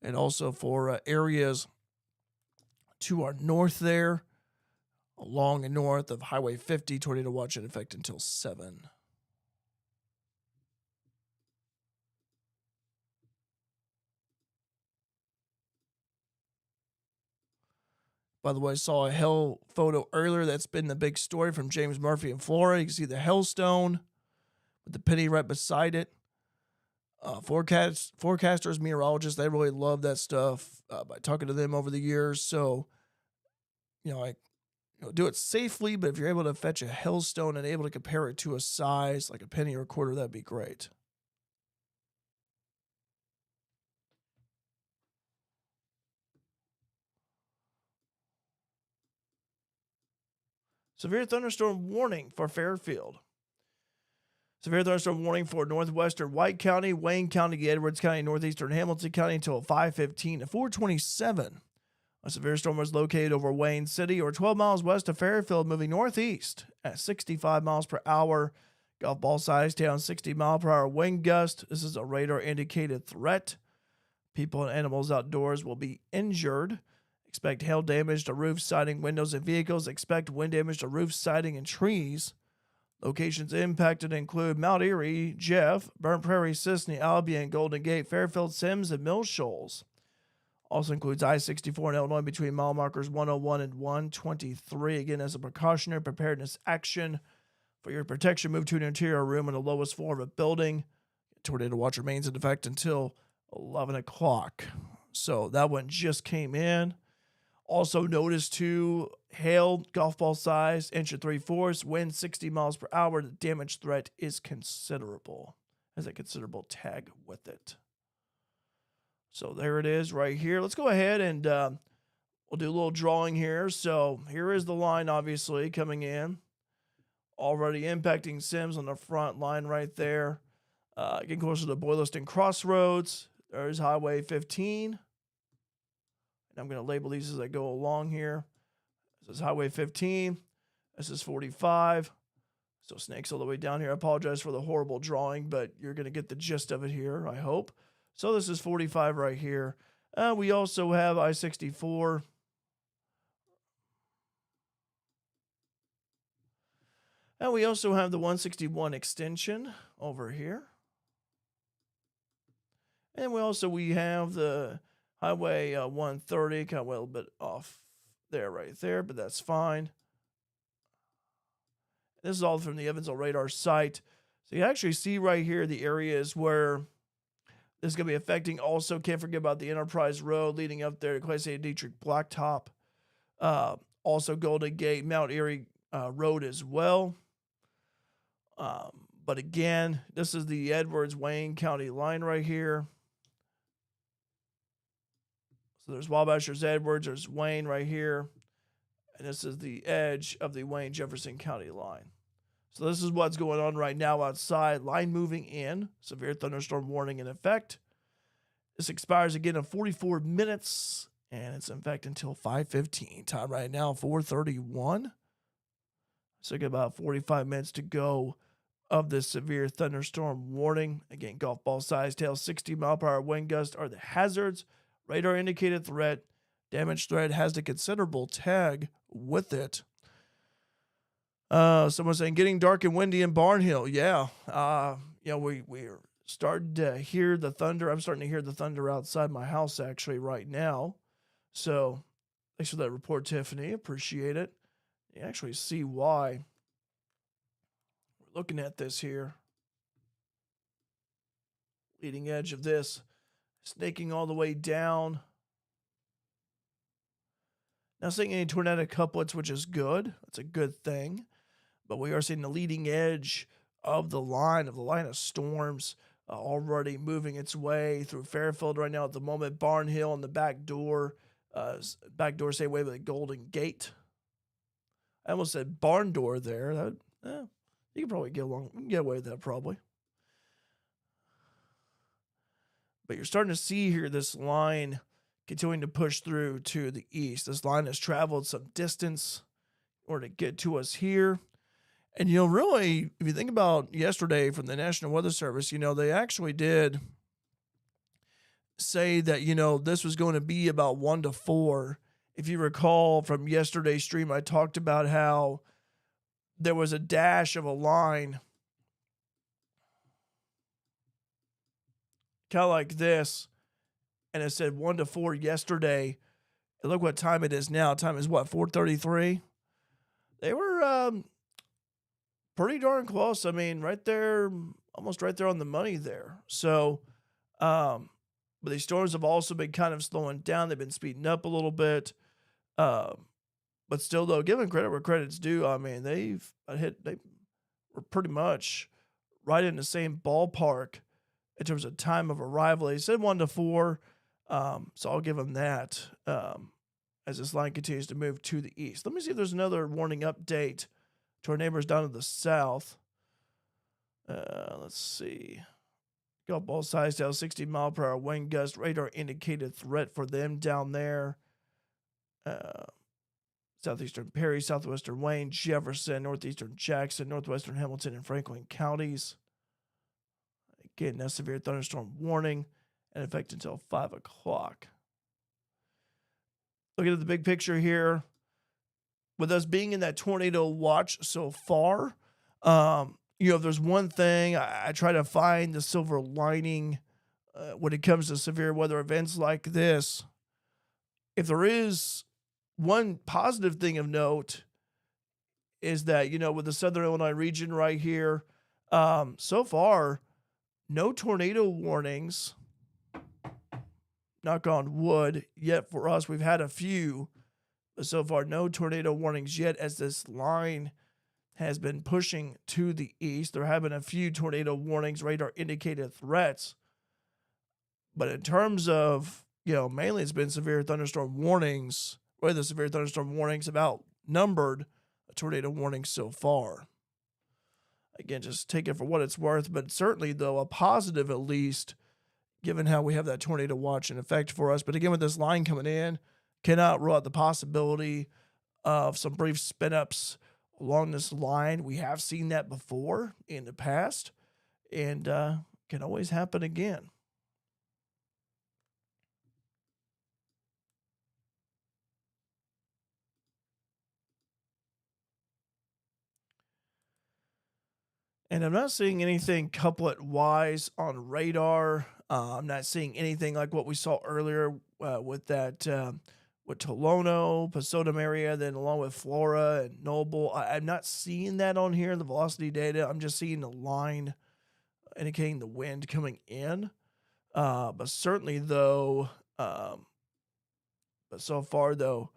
Speaker 1: And also for areas to our north there, along and north of Highway 50, tornado watch in effect until 7. By the way, I saw a hail photo earlier. That's been the big story from James Murphy in Florida. You can see the hailstone with the penny right beside it. Forecasters, meteorologists, they really love that stuff by talking to them over the years. So, do it safely, but if you're able to fetch a hailstone and able to compare it to a size like a penny or a quarter, that'd be great. Severe thunderstorm warning for Fairfield. Severe thunderstorm warning for northwestern White County, Wayne County, Edwards County, northeastern Hamilton County until 5:15 to 4:27. A severe storm was located over Wayne City or 12 miles west of Fairfield, moving northeast at 65 miles per hour. Golf ball size down 60 mile per hour wind gust. This is a radar indicated threat. People and animals outdoors will be injured. Expect hail damage to roof, siding, windows, and vehicles. Expect wind damage to roof, siding, and trees. Locations impacted include Mount Airy, Jeff, Burnt Prairie, Cincinnati, Albion, Golden Gate, Fairfield, Sims, and Mill Shoals. Also includes I-64 in Illinois between mile markers 101 and 123. Again, as a precautionary preparedness action for your protection, move to an interior room on the lowest floor of a building. Tornado watch remains in effect until 11 o'clock. So that one just came in. Also notice too, hail, golf ball size, inch and 3/4, wind 60 miles per hour. The damage threat is considerable. Has a considerable tag with it. So there it is right here. Let's go ahead and we'll do a little drawing here. So here is the line, obviously, coming in. Already impacting Sims on the front line right there. Getting closer to Boylston Crossroads. There's Highway 15. And I'm going to label these as I go along here. This is Highway 15. This is 45. So snakes all the way down here. I apologize for the horrible drawing, but you're going to get the gist of it here, I hope. So this is 45 right here. We also have I-64. And we also have the 161 extension over here. And we have the Highway 130, kind of a little bit off there right there, but that's fine. This is all from the Evansville radar site. So you actually see right here the areas where this is going to be affecting. Also, can't forget about the Enterprise Road leading up there to Class A Dietrich Blacktop. Also, Golden Gate, Mount Airy Road as well. But again, this is the Edwards-Wayne County line right here. So there's Wabash, there's Edwards, there's Wayne right here. And this is the edge of the Wayne-Jefferson County line. So this is what's going on right now outside. Line moving in. Severe thunderstorm warning in effect. This expires again in 44 minutes. And it's in effect until 5:15. Time right now, 4:31. So got about 45 minutes to go of this severe thunderstorm warning. Again, golf ball size, tail 60 mile per hour wind gusts are the hazards. Radar indicated threat. Damage threat has the considerable tag with it. Someone saying getting dark and windy in Barnhill. Yeah. We're starting to hear the thunder. I'm starting to hear the thunder outside my house actually right now. So thanks for that report, Tiffany. Appreciate it. You actually see why. We're looking at this here. Leading edge of this. Snaking all the way down. Not seeing any tornado couplets, which is good. That's a good thing. But we are seeing the leading edge of the line of storms already moving its way through Fairfield right now at the moment. Barnhill and the back door same way with the Golden Gate. I almost said barn door there. You can probably get away with that probably. But you're starting to see here this line continuing to push through to the east. This line has traveled some distance in order to get to us here. And, really, if you think about yesterday from the National Weather Service, they actually did say that, this was going to be about 1 to 4. If you recall from yesterday's stream, I talked about how there was a dash of a line kind of like this, and it said 1 to 4 yesterday. And look what time it is now. Time is what, 4:33? They were pretty darn close. I mean, right there, almost right there on the money there. So, but these storms have also been kind of slowing down. They've been speeding up a little bit. But still, though, giving credit where credit's due, I mean, they were pretty much right in the same ballpark in terms of time of arrival. They said 1 to 4, so I'll give them that as this line continues to move to the east. Let me see if there's another warning update to our neighbors down to the south. Let's see. Golf ball size down 60 mile per hour wind gust. Radar indicated threat for them down there. Southeastern Perry, southwestern Wayne, Jefferson, northeastern Jackson, northwestern Hamilton, and Franklin counties. Again, a severe thunderstorm warning in effect until 5 o'clock. Looking at the big picture here, with us being in that tornado watch so far, if there's one thing, I try to find the silver lining when it comes to severe weather events like this. If there is one positive thing of note, is that, with the Southern Illinois region right here, so far, no tornado warnings, knock on wood, yet for us. We've had a few, But so far, no tornado warnings yet as this line has been pushing to the east. There have been a few tornado warnings, radar indicated threats. But in terms of, mainly it's been severe thunderstorm warnings, where the severe thunderstorm warnings have outnumbered a tornado warning so far. Again, just take it for what it's worth, but certainly, though, a positive at least, given how we have that tornado watch in effect for us. But again, with this line coming in, cannot rule out the possibility of some brief spin-ups along this line. We have seen that before in the past, and can always happen again. And I'm not seeing anything couplet-wise on radar. I'm not seeing anything like what we saw earlier with that, with Tolono, Pasodum area, then along with Flora and Noble. I'm not seeing that on here, the velocity data. I'm just seeing the line indicating the wind coming in. But certainly, though, but so far, though,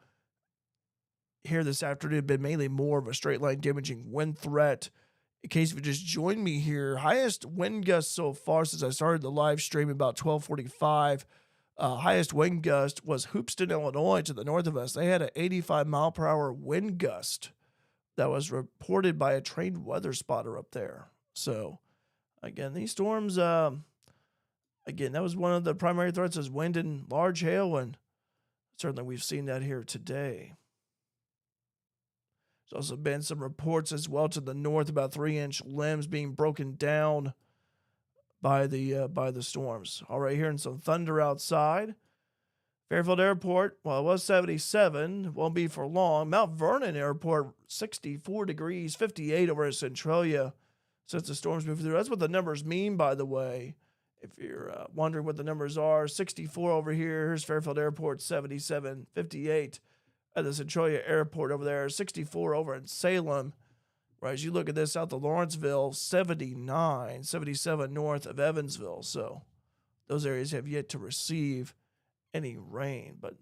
Speaker 1: here this afternoon, been mainly more of a straight line damaging wind threat. In case you just joined me here, highest wind gust so far since I started the live stream about 12:45. Highest wind gust was Hoopeston, Illinois, to the north of us. They had an 85-mile-per-hour wind gust that was reported by a trained weather spotter up there. So, again, these storms, again, that was one of the primary threats is wind and large hail, and certainly we've seen that here today. There's also been some reports as well to the north about 3-inch limbs being broken down by the storms. All right, hearing some thunder outside. Fairfield Airport, well, it was 77, won't be for long. Mount Vernon Airport, 64 degrees, 58 over at Centralia since the storms moved through. That's what the numbers mean, by the way. If you're wondering what the numbers are, 64 over here. Here's Fairfield Airport, 77, 58 at the Centralia Airport over there, 64 over in Salem. Right, as you look at this out to Lawrenceville, 79, 77 north of Evansville. So those areas have yet to receive any rain. But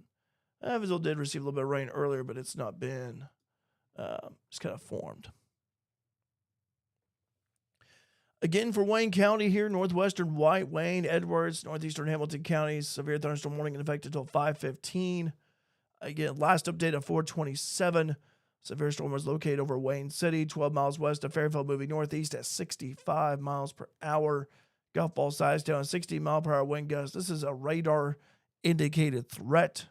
Speaker 1: Evansville did receive a little bit of rain earlier, but it's not been, it's kind of formed. Again, for Wayne County here, northwestern White, Wayne, Edwards, northeastern Hamilton counties, severe thunderstorm warning in effect until 5:15. Again, last update at 4:27. Severe storm was located over Wayne City, 12 miles west of Fairfield, moving northeast at 65 miles per hour. Golf ball size down, 60-mile-per-hour wind gust. This is a radar-indicated threat.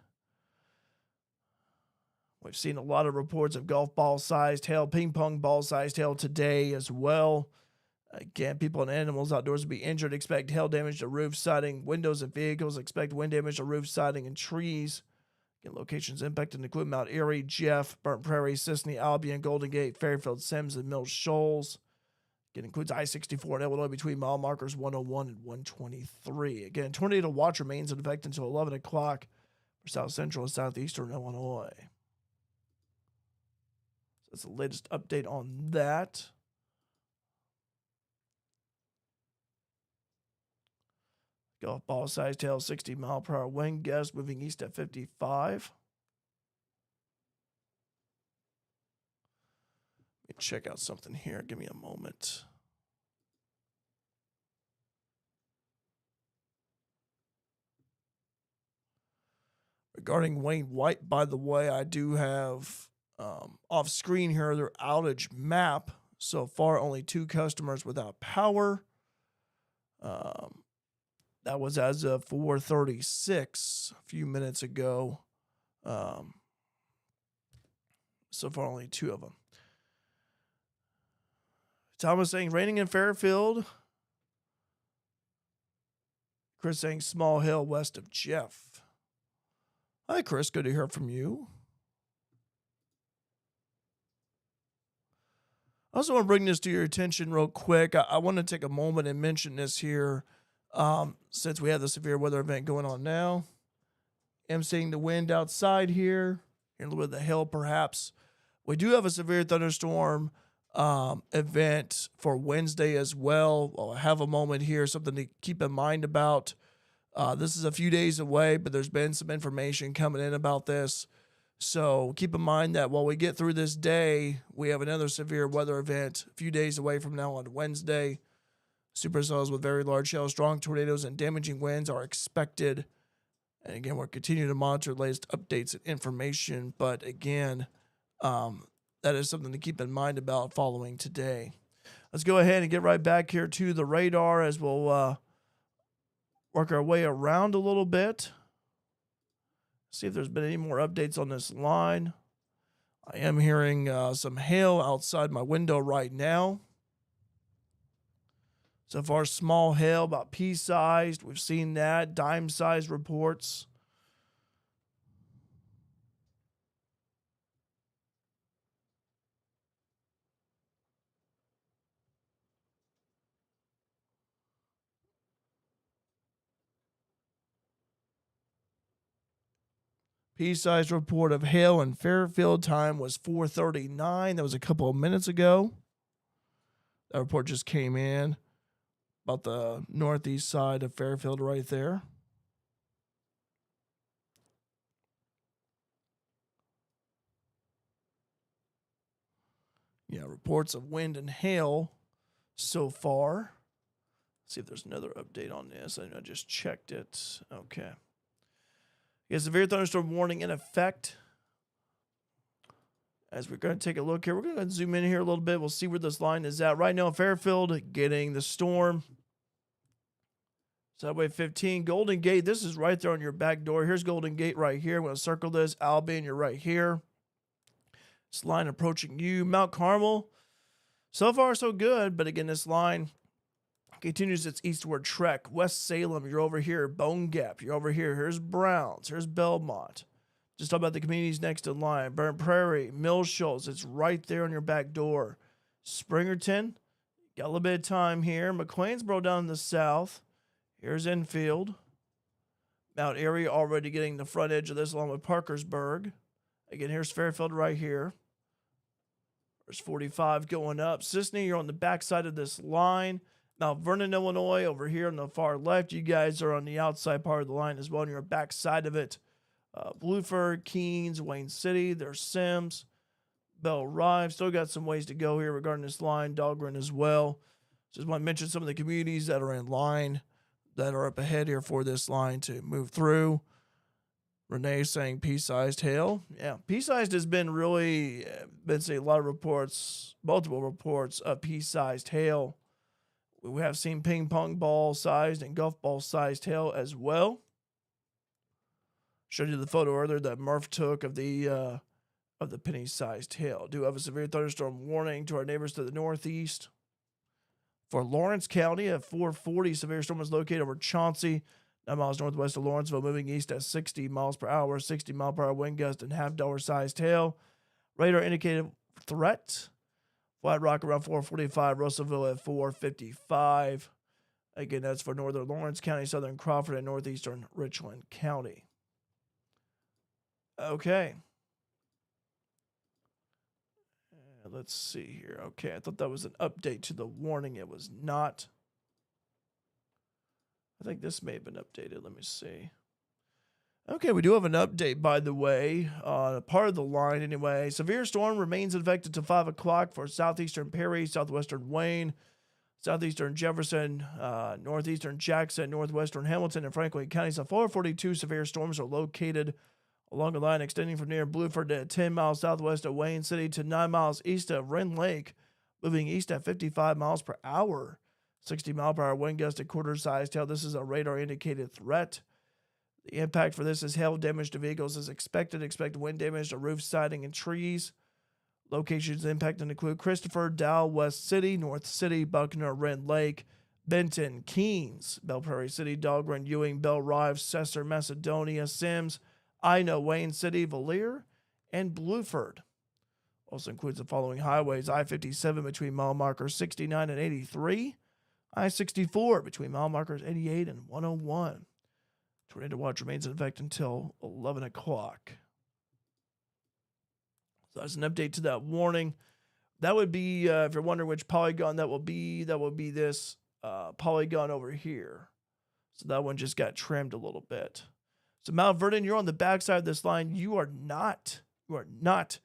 Speaker 1: We've seen a lot of reports of golf ball-sized hail, ping-pong ball-sized hail today as well. Again, people and animals outdoors will be injured. Expect hail damage to roof, siding, windows, and vehicles. Expect wind damage to roof, siding, and trees. Again, locations impacted include Mount Airy, Jeff, Burnt Prairie, Sisney, Albion, Golden Gate, Fairfield, Sims, and Mills Shoals. Again, includes I-64 in Illinois between mile markers 101 and 123. Again, tornado watch remains in effect until 11 o'clock for south central and southeastern Illinois. So that's the latest update on that. Golf ball sized hail, 60-mile-per-hour wind gust, moving east at 55. Let me check out something here. Give me a moment. Regarding Wayne White, by the way, I do have off screen here their outage map. So far, only 2 customers without power. That was as of 4:36 a few minutes ago. So far, only 2 of them. Thomas saying raining in Fairfield. Chris saying Small Hill west of Jeff. Hi, Chris. Good to hear from you. I also want to bring this to your attention real quick. I want to take a moment and mention this here. Since we have the severe weather event going on now, I'm seeing the wind outside here, a little bit of the hail perhaps. We do have a severe thunderstorm event for Wednesday as well. I'll have a moment here, something to keep in mind about. This is a few days away, but there's been some information coming in about this. So keep in mind that while we get through this day, we have another severe weather event a few days away from now on Wednesday. Supercells with very large hail, strong tornadoes, and damaging winds are expected. And again, we're continuing to monitor the latest updates and information. But again, that is something to keep in mind about following today. Let's go ahead and get right back here to the radar as we'll work our way around a little bit. See if there's been any more updates on this line. I am hearing some hail outside my window right now. So far, small hail, about pea-sized. We've seen that. Dime-sized reports. Pea-sized report of hail in Fairfield. Time was 4:39. That was a couple of minutes ago. That report just came in. About the northeast side of Fairfield right there. Yeah, reports of wind and hail so far. Let's see if there's another update on this. I just checked it. Okay. Yeah, severe thunderstorm warning in effect. As we're going to take a look here, we're going to zoom in here a little bit. We'll see where this line is at. Right now, Fairfield getting the storm. Subway 15, Golden Gate. This is right there on your back door. Here's Golden Gate right here. I'm going to circle this. Albion, you're right here. This line approaching you. Mount Carmel, so far so good. But again, this line continues its eastward trek. West Salem, you're over here. Bone Gap, you're over here. Here's Browns. Here's Belmont. Just talk about the communities next in line. Burnt Prairie, Mill Shoals. It's right there on your back door. Springerton, got a little bit of time here. McLeansboro down in the south. Here's Enfield. Mount Airy already getting the front edge of this along with Parkersburg. Again, here's Fairfield right here. There's 45 going up. Sisney, you're on the backside of this line. Mount Vernon, Illinois, over here on the far left. You guys are on the outside part of the line as well, on your backside of it. Blueford, Keens, Wayne City. There's Sims. Bell Rive. Still got some ways to go here regarding this line. Dahlgren as well. Just want to mention some of the communities that are in line that are up ahead here for this line to move through. Renee saying pea-sized hail. Yeah, pea-sized has been really, been seeing a lot of reports, multiple reports of pea-sized hail. We have seen ping pong ball sized and golf ball sized hail as well. Showed you the photo earlier that Murph took of the penny-sized hail. Do have a severe thunderstorm warning to our neighbors to the northeast. For Lawrence County at 4:40, severe storm is located over Chauncey, 9 miles northwest of Lawrenceville, moving east at 60 miles per hour, 60 mile per hour wind gust, and half-dollar sized hail. Radar indicated threat. Flat Rock around 4:45, Russellville at 4:55. Again, that's for northern Lawrence County, southern Crawford, and northeastern Richland County. Okay. Let's see here. Okay, I thought that was an update to the warning. It was not. I think this may have been updated. Let me see. Okay, we do have an update, by the way, part of the line anyway. Severe storm remains affected to 5 o'clock for southeastern Perry, southwestern Wayne, southeastern Jefferson, northeastern Jackson, northwestern Hamilton, and Franklin counties. 442 severe storms are located along a line extending from near Blueford to 10 miles southwest of Wayne City to 9 miles east of Wren Lake, moving east at 55 miles per hour. 60 mile per hour wind gust at quarter-sized hail. This is a radar-indicated threat. The impact for this is hail damage to vehicles is expected. Expect wind damage to roof siding and trees. Locations impacted include Christopher, Dow, West City, North City, Buckner, Wren Lake, Benton, Keens, Belle Prairie City, Dahlgren, Ewing, Bell Rive, Cesar, Macedonia, Sims, Ina, Wayne City, Valier, and Blueford. Also includes the following highways: I-57 between mile markers 69 and 83, I-64 between mile markers 88 and 101. Tornado watch remains in effect until 11 o'clock. So that's an update to that warning. That would be, if you're wondering which polygon that will be this polygon over here. So that one just got trimmed a little bit. So Mount Vernon, you're on the backside of this line. You are not You are not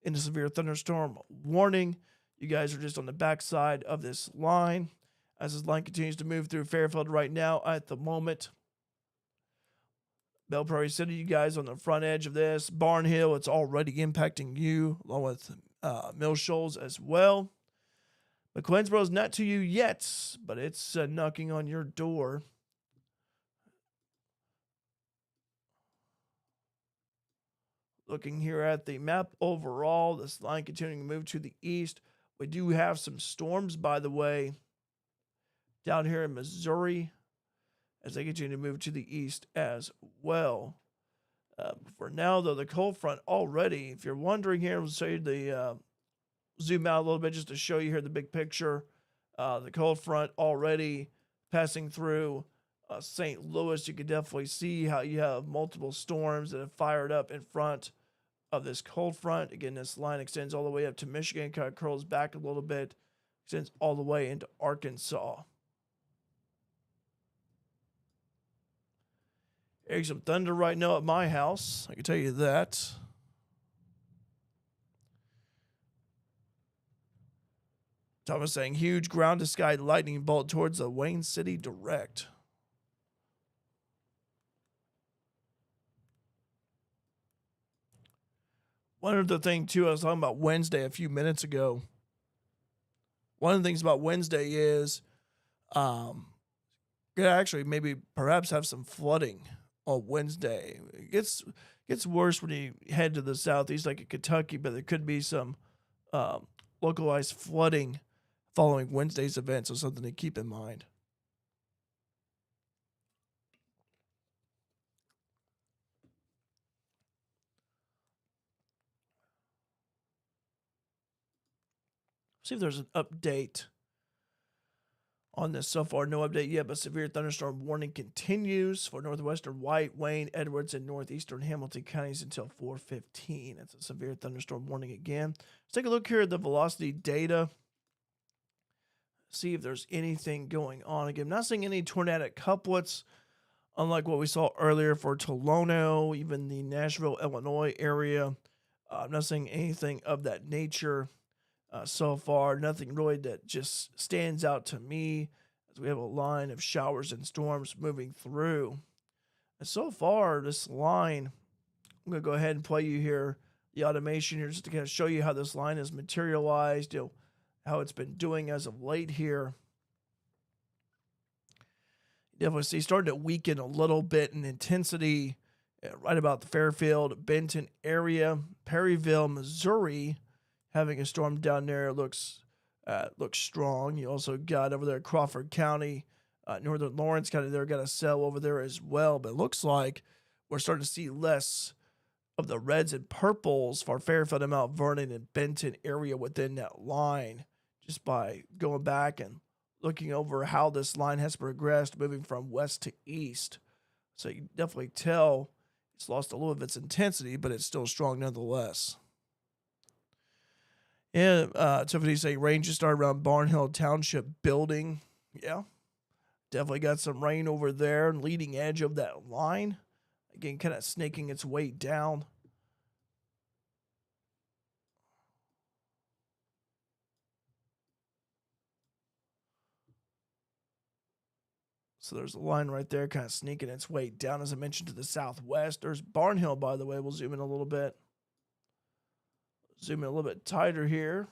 Speaker 1: in a severe thunderstorm warning. You guys are just on the backside of this line. As this line continues to move through Fairfield right now at the moment. Belle Prairie City, you guys on the front edge of this. Barnhill, it's already impacting you, along with Mill Shoals as well. McLeansboro's not to you yet, but it's knocking on your door. Looking here at the map overall, this line continuing to move to the east. We do have some storms, by the way, down here in Missouri as they continue to move to the east as well. For now, though, the cold front already, if you're wondering here, we'll show you the zoom out a little bit just to show you here the big picture. The cold front already passing through St. Louis. You can definitely see how you have multiple storms that have fired up in front of this cold front. Again, this line extends all the way up to Michigan, kind of curls back a little bit, extends all the way into Arkansas. There's some thunder right now at my house, I can tell you that. Thomas saying huge ground to sky lightning bolt towards the Wayne City direct. One other thing, too, I was talking about Wednesday a few minutes ago. One of the things about Wednesday is actually maybe perhaps have some flooding on Wednesday. It gets worse when you head to the southeast, like in Kentucky, but there could be some localized flooding following Wednesday's event, so something to keep in mind. See if there's an update on this so far. No update yet, but severe thunderstorm warning continues for northwestern White, Wayne, Edwards, and northeastern Hamilton counties until 4:15. It's a severe thunderstorm warning again. Let's take a look here at the velocity data. See if there's anything going on. Again, I'm not seeing any tornadic couplets, unlike what we saw earlier for Tolono, even the Nashville, Illinois area. I'm not seeing anything of that nature. So far, nothing really that just stands out to me as we have a line of showers and storms moving through. And so far, this line, I'm going to go ahead and play you here the automation here just to kind of show you how this line is materialized, how it's been doing as of late here. You definitely see starting to weaken a little bit in intensity right about the Fairfield, Benton area, Perryville, Missouri. Having a storm down there looks strong. You also got over there Crawford County, northern Lawrence County. They're got a cell over there as well. But it looks like we're starting to see less of the reds and purples for Fairfield and Mount Vernon and Benton area within that line, just by going back and looking over how this line has progressed, moving from west to east. So you can definitely tell it's lost a little of its intensity, but it's still strong nonetheless. Yeah, Tiffany saying rain just started around Barnhill Township building. Yeah, definitely got some rain over there, leading edge of that line. Again, kind of snaking its way down. So there's a line right there kind of sneaking its way down, as I mentioned, to the southwest. There's Barnhill, by the way. We'll zoom in a little bit. Zoom in a little bit tighter here.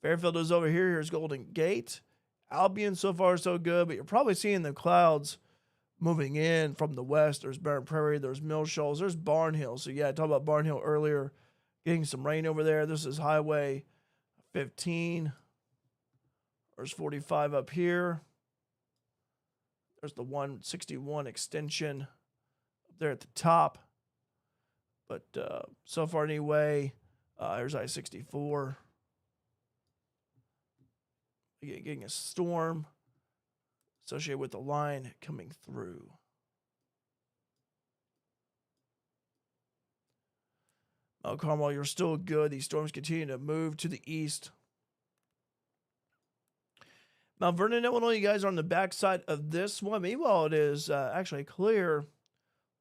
Speaker 1: Fairfield is over here. Here's Golden Gate. Albion so far so good, but you're probably seeing the clouds moving in from the west. There's Barren Prairie. There's Mill Shoals. There's Barnhill. So yeah, I talked about Barnhill earlier. Getting some rain over there. This is Highway 15. There's 45 up here. There's the 161 extension up there at the top. But so far anyway, there's I-64. Again, getting a storm associated with the line coming through. Mount Carmel, you're still good. These storms continue to move to the east. Mount Vernon, Illinois, you guys are on the backside of this one. Meanwhile, it is actually clear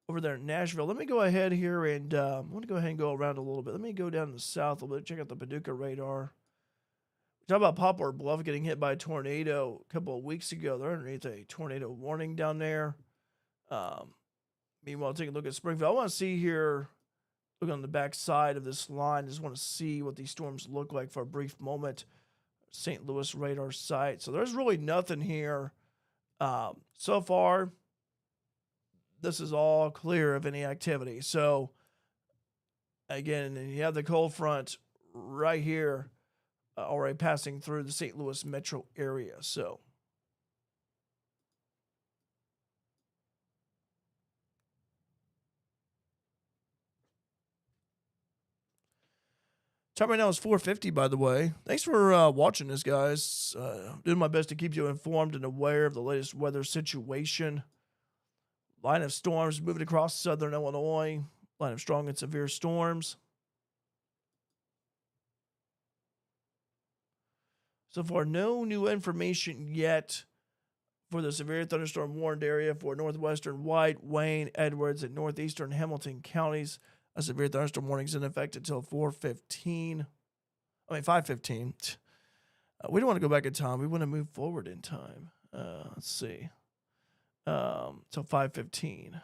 Speaker 1: over there in Nashville. Let me go ahead here and I want to go ahead and go around a little bit. Let me go down to the south a little bit, check out the Paducah radar. Talk about Poplar Bluff getting hit by a tornado a couple of weeks ago. They're underneath a tornado warning down there. Meanwhile, take a look at Springfield. I want to see here, look on the back side of this line. Just want to see what these storms look like for a brief moment. St. Louis radar site. So there's really nothing here. So far, this is all clear of any activity. So, again, you have the cold front right here already passing through the St. Louis metro area. So, time right now is 4:50, by the way. Thanks for watching this, guys. Doing my best to keep you informed and aware of the latest weather situation. Line of storms moving across southern Illinois. Line of strong and severe storms. So far, no new information yet for the severe thunderstorm warned area for northwestern White, Wayne, Edwards, and northeastern Hamilton counties. A severe thunderstorm warning is in effect until 5:15. We don't want to go back in time. We want to move forward in time. Let's see. Till 5:15.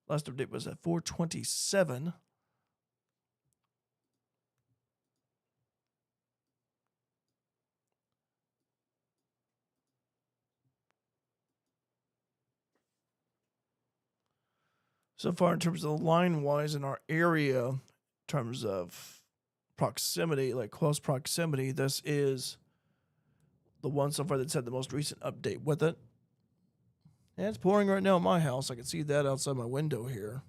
Speaker 1: Last update was at 4:27. So far, in terms of line-wise in our area, in terms of proximity, like close proximity, this is the one so far that's had the most recent update with it. And it's pouring right now in my house. I can see that outside my window here.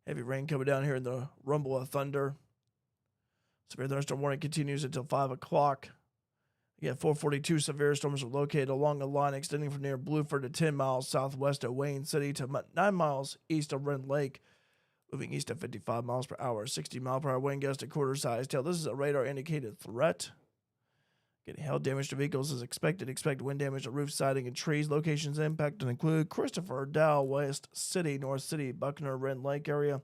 Speaker 1: Heavy rain coming down here in the rumble of thunder. Severe thunderstorm warning continues until 5 o'clock. Again, 442 severe storms are located along a line extending from near Blueford to 10 miles southwest of Wayne City to 9 miles east of Rend Lake, moving east at 55 miles per hour, 60 mile per hour wind gust at quarter size tail. This is a radar indicated threat. Getting hail damage to vehicles is expected. Expect wind damage to roof siding and trees. Locations impacted include Christopher, Dow, West City, North City, Buckner, Rend Lake area,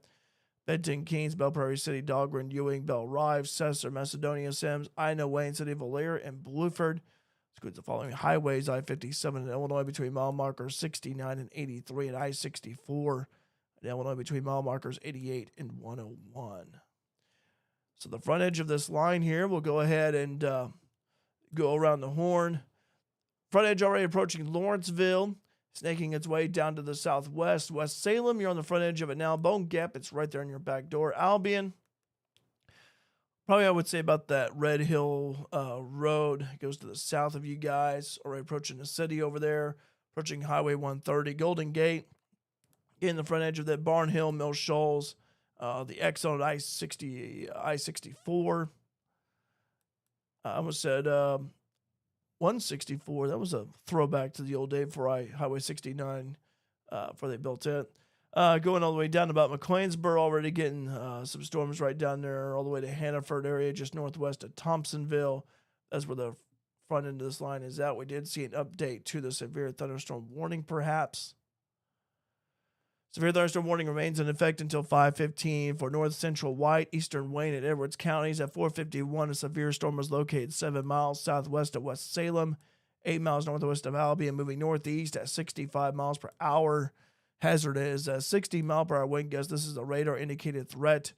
Speaker 1: Benton, Keynes, Belle Prairie City, Dahlgren, Ewing, Belle Rive, Cesar, Macedonia, Sims, Ina, Wayne City, Valier, and Blueford. Includes the following highways: I-57 in Illinois between mile markers 69 and 83, and I-64 in Illinois between mile markers 88 and 101. So the front edge of this line here, we'll go ahead and go around the horn. Front edge already approaching Lawrenceville, snaking its way down to the southwest. West Salem, you're on the front edge of it now. Bone Gap, it's right there in your back door. Albion, probably I would say about that Red Hill Road. It goes to the south of you guys. Already approaching the city over there. Approaching Highway 130. Golden Gate, in the front edge of that. Barn Hill, Mill Shoals. The exit on I-64. I almost said 164. That was a throwback to the old day for Highway 69 before they built it. Going all the way down to about McLeansboro, already getting some storms right down there, all the way to Hannaford area, just northwest of Thompsonville. That's where the front end of this line is at. We did see an update to the severe thunderstorm warning, perhaps. Severe thunderstorm warning remains in effect until 5:15 for north central White, eastern Wayne, and Edwards counties. At 4:51, a severe storm was located 7 miles southwest of West Salem, 8 miles northwest of Albion, moving northeast at 65 miles per hour. Hazard is a 60 mile per hour wind gust. This is a radar indicated threat.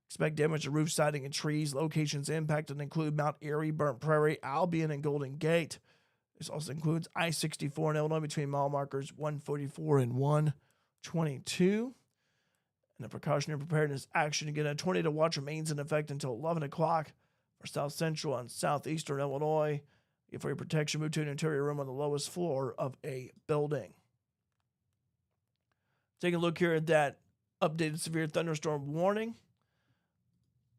Speaker 1: Expect damage to roof siding and trees. Locations impacted include Mount Airy, Burnt Prairie, Albion, and Golden Gate. This also includes I-64 in Illinois between mile markers 144 and 122. And a precautionary preparedness action. Again, a tornado watch remains in effect until 11 o'clock for south central and southeastern Illinois. For your protection, move to an interior room on the lowest floor of a building. Take a look here at that updated severe thunderstorm warning.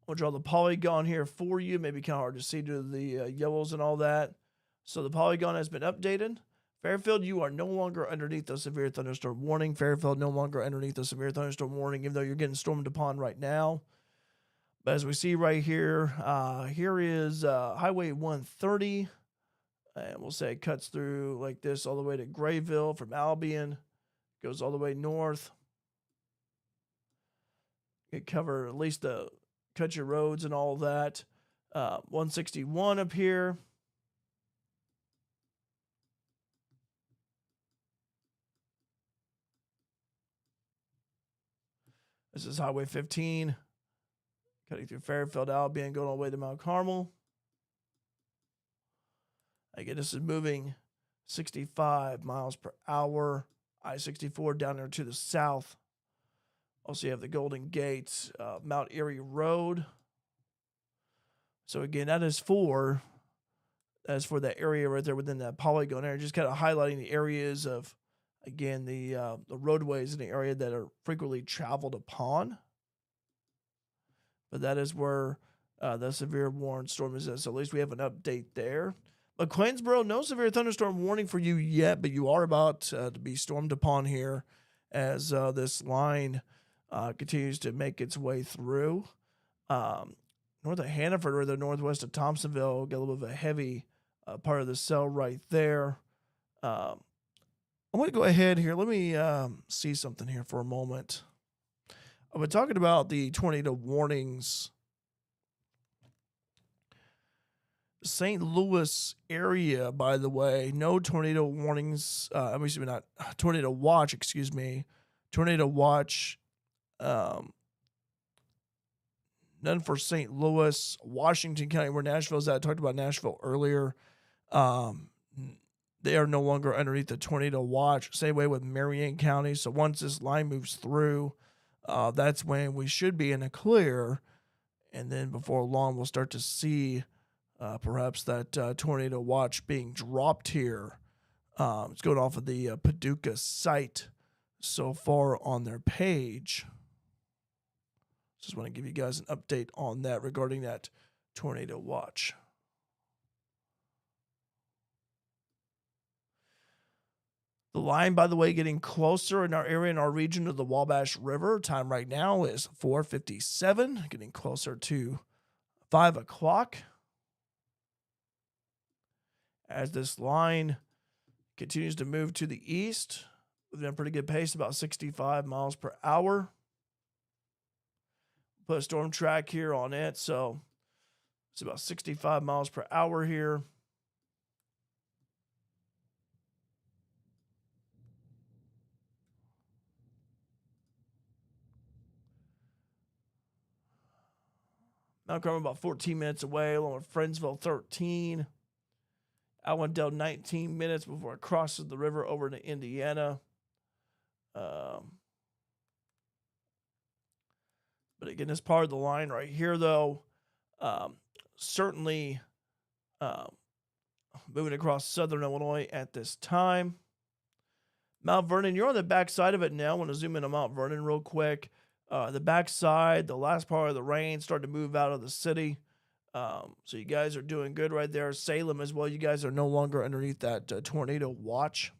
Speaker 1: I'll draw the polygon here for you. Maybe kind of hard to see due to the yellows and all that. So the polygon has been updated. Fairfield, you are no longer underneath the severe thunderstorm warning. Fairfield no longer underneath the severe thunderstorm warning, even though you're getting stormed upon right now. But as we see right here, here is Highway 130. And we'll say it cuts through like this all the way to Grayville from Albion. goes all the way north. It cover at least the country roads and all that. 161 up here. This is Highway 15, cutting through Fairfield, Albion, going all the way to Mount Carmel. Again, this is moving 65 miles per hour. I-64 down there to the south. Also, you have the Golden Gate, Mount Erie Road. So again, that is for that area right there within that polygon area. Just kind of highlighting the areas of, again, the roadways in the area that are frequently traveled upon. But that is where the severe warning storm is at. So at least we have an update there. But Queensboro, no severe thunderstorm warning for you yet, but you are about to be stormed upon here as this line continues to make its way through. North of Hannaford or the northwest of Thompsonville, get a little bit of a heavy part of the cell right there. I'm going to go ahead here. Let me see something here for a moment. I've been talking about the tornado warnings. St. Louis area, by the way, no tornado warnings. Tornado watch, excuse me. Tornado watch. None for St. Louis, Washington County, where Nashville's at. I talked about Nashville earlier. They are no longer underneath the tornado watch. Same way with Marion County. So once this line moves through, that's when we should be in a clear. And then before long, we'll start to see perhaps that tornado watch being dropped here. It's going off of the Paducah site so far on their page. Just want to give you guys an update on that regarding that tornado watch. The line, by the way, getting closer in our area, in our region, to the Wabash River. Time right now is 4:57, getting closer to 5 o'clock. As this line continues to move to the east, within a pretty good pace, about 65 miles per hour. Put a storm track here on it, so it's about 65 miles per hour here. Mount Carmel about 14 minutes away, along with Friendsville 13. Allendale 19 minutes before it crosses the river over to Indiana. But again, this part of the line right here, though, certainly moving across southern Illinois at this time. Mount Vernon, you're on the backside of it now. I want to zoom in on Mount Vernon real quick. The backside, the last part of the rain started to move out of the city. So you guys are doing good right there. Salem as well. You guys are no longer underneath that tornado watch.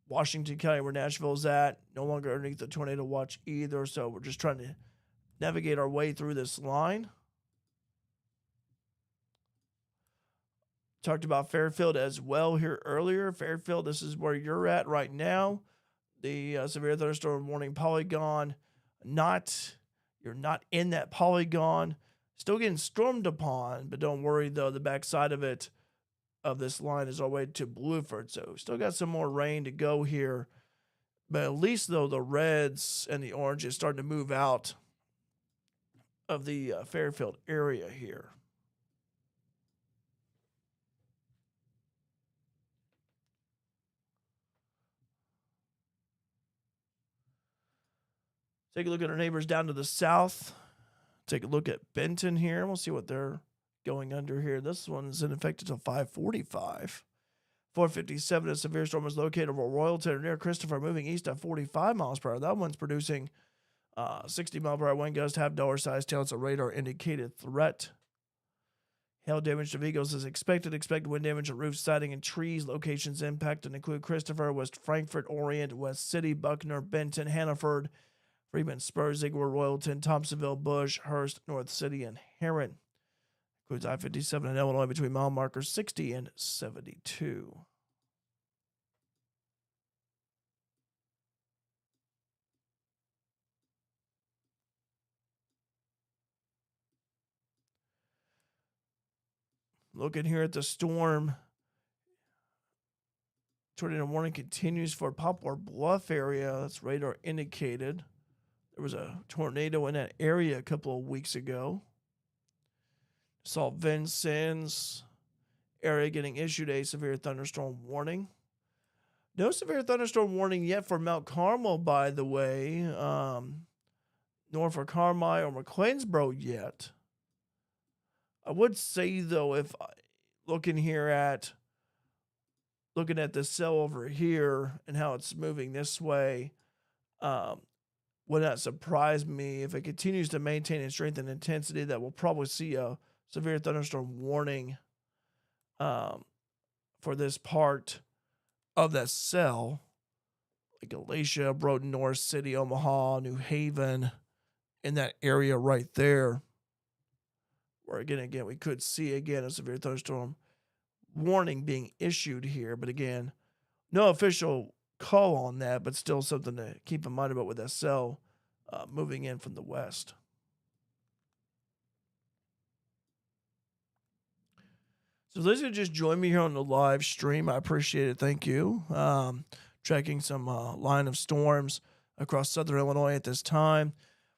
Speaker 1: Washington County, where Nashville's at, no longer underneath the tornado watch either. So we're just trying to navigate our way through this line. Talked about Fairfield as well here earlier. Fairfield, this is where you're at right now. The severe thunderstorm warning polygon. You're not in that polygon. Still getting stormed upon, but don't worry though. The backside of it, of this line, is all the way to Blueford. So still got some more rain to go here. But at least though, the reds and the oranges starting to move out of the Fairfield area here. Take a look at our neighbors down to the south. Take a look at Benton here. We'll see what they're going under here. This one's in effect until 5:45. 4:57, a severe storm is located over Royalton near Christopher, moving east at 45 miles per hour. That one's producing 60 mile per hour wind gusts, have dollar-sized tail. It's a radar-indicated threat. Hail damage to vehicles is expected. Expected wind damage to roofs, siding, and trees. Locations impacted include Christopher, West Frankfort, Orient, West City, Buckner, Benton, Hannaford, Freeman, Spur, Ziegler, Royalton, Thompsonville, Bush, Hurst, North City, and Heron. Includes I-57 in Illinois between mile markers 60 and 72. Looking here at the storm, tornado warning continues for Poplar Bluff area. That's radar indicated. There was a tornado in that area a couple of weeks ago. Saw Vincennes area getting issued a severe thunderstorm warning. No severe thunderstorm warning yet for Mount Carmel, by the way, nor for Carmi or McLeansboro yet. I would say, though, if looking at the cell over here and how it's moving this way, would not surprise me if it continues to maintain its strength and intensity that we'll probably see a severe thunderstorm warning for this part of that cell, like Galatia, Broden, North City, Omaha, New Haven, in that area right there, where again we could see again a severe thunderstorm warning being issued here. But again, no official call on that, but still something to keep in mind about with that cell moving in from the west. So those who just joined me here on the live stream, I appreciate it. Thank you. Tracking some line of storms across southern Illinois at this time.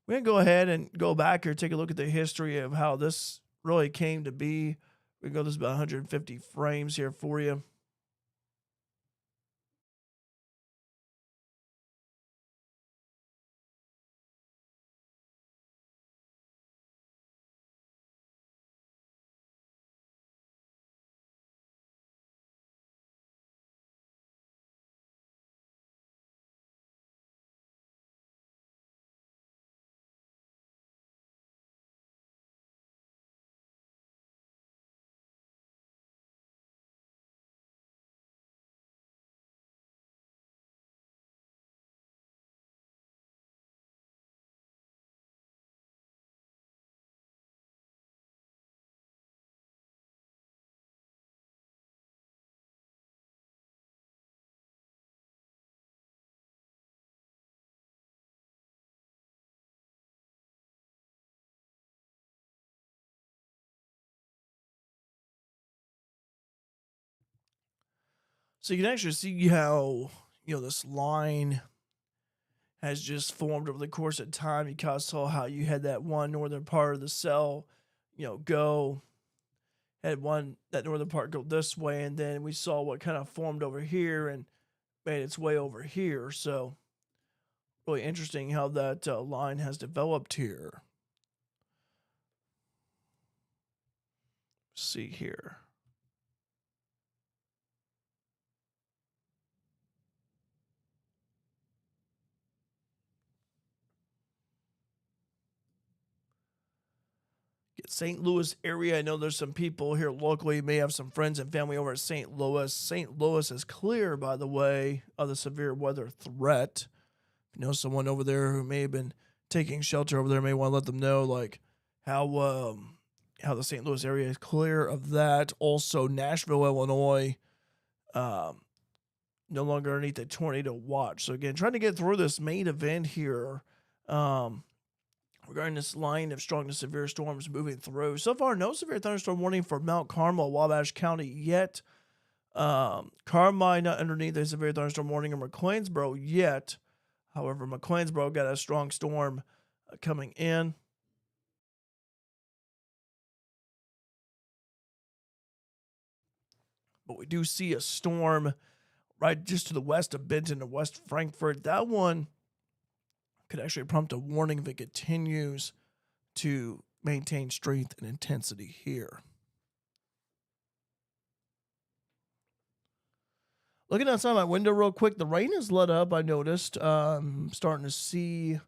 Speaker 1: We're going to go ahead and go back here, take a look at the history of how this really came to be. We go, this is about 150 frames here for you. So you can actually see how, this line has just formed over the course of time. You kind of saw how you had that one northern part of the cell, that northern part go this way, and then we saw what kind of formed over here and made its way over here. So really interesting how that line has developed here. Let's see here. St. Louis area. I know there's some people here locally, may have some friends and family over at St. Louis. St. Louis is clear, by the way, of the severe weather threat. If you know someone over there who may have been taking shelter over there, may want to let them know like how the St. Louis area is clear of that. Also, Nashville, Illinois, no longer underneath a tornado watch. So again, trying to get through this main event here. Regarding this line of strong to severe storms moving through. So far, no severe thunderstorm warning for Mount Carmel, Wabash County yet. Carmi not underneath a severe thunderstorm warning in McLeansboro yet. However, McLeansboro got a strong storm coming in. But we do see a storm right just to the west of Benton and West Frankfort. That one could actually prompt a warning if it continues to maintain strength and intensity here. Looking outside my window real quick, the rain has let up, I noticed. Starting to see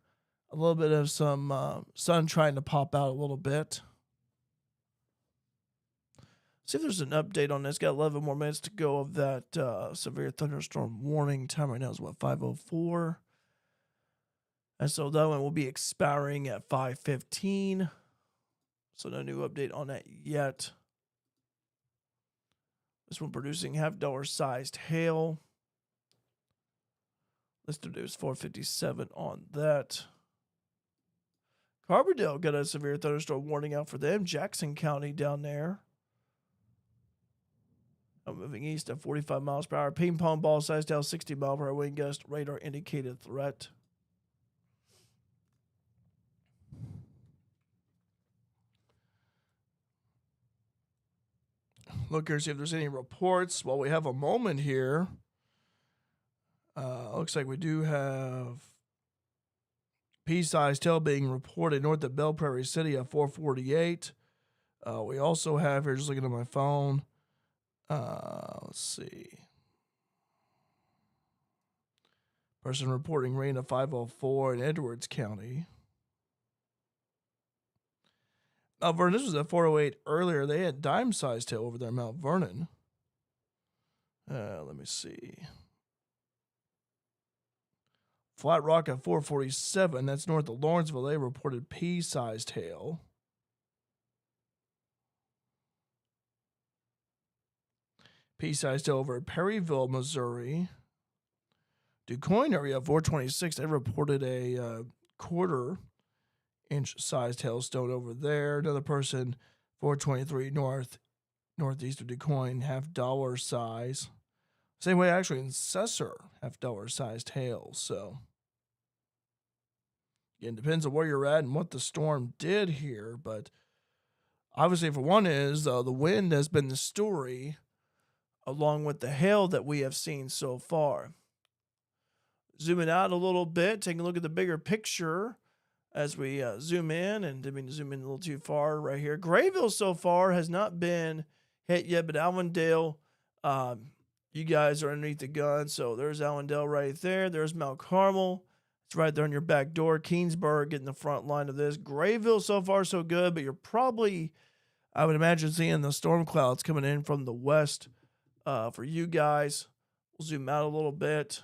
Speaker 1: a little bit of some sun trying to pop out a little bit. See if there's an update on this. Got 11 more minutes to go of that severe thunderstorm warning. Time right now is, 5:04. And so that one will be expiring at 5:15. So no new update on that yet. This one producing $half sized hail. Listed is 457 on that. Carbondale got a severe thunderstorm warning out for them. Jackson County down there. Moving east at 45 miles per hour. Ping pong ball size tail, 60 mile per hour wind gust. Radar indicated threat. Look here, see if there's any reports. While we have a moment here, looks like we do have pea-sized tail being reported north of Belle Prairie City at 448. We also have here, just looking at my phone, let's see. Person reporting rain at 504 in Edwards County. Mount Vernon, this was at 408 earlier. They had dime-sized tail over there, Mount Vernon. Let me see. Flat Rock at 447. That's north of Lawrenceville. They reported pea-sized hail. Pea-sized hail over at Perryville, Missouri. DuQuoin area 426. They reported a quarter-inch sized hailstone over there. Another person, 423 northeast of DuQuoin, $50 size. Same way, actually, in Cesar, $50 sized hail. So, again, depends on where you're at and what the storm did here. But obviously, for one, is the wind has been the story, along with the hail that we have seen so far. Zooming out a little bit, taking a look at the bigger picture as we zoom in, and didn't mean to zoom in a little too far right here. Grayville so far has not been hit yet, but Allendale, you guys are underneath the gun. So there's Allendale right there. There's Mount Carmel. It's right there on your back door. Keensburg getting the front line of this. Grayville so far so good, but you're probably, I would imagine, seeing the storm clouds coming in from the west for you guys. We'll zoom out a little bit.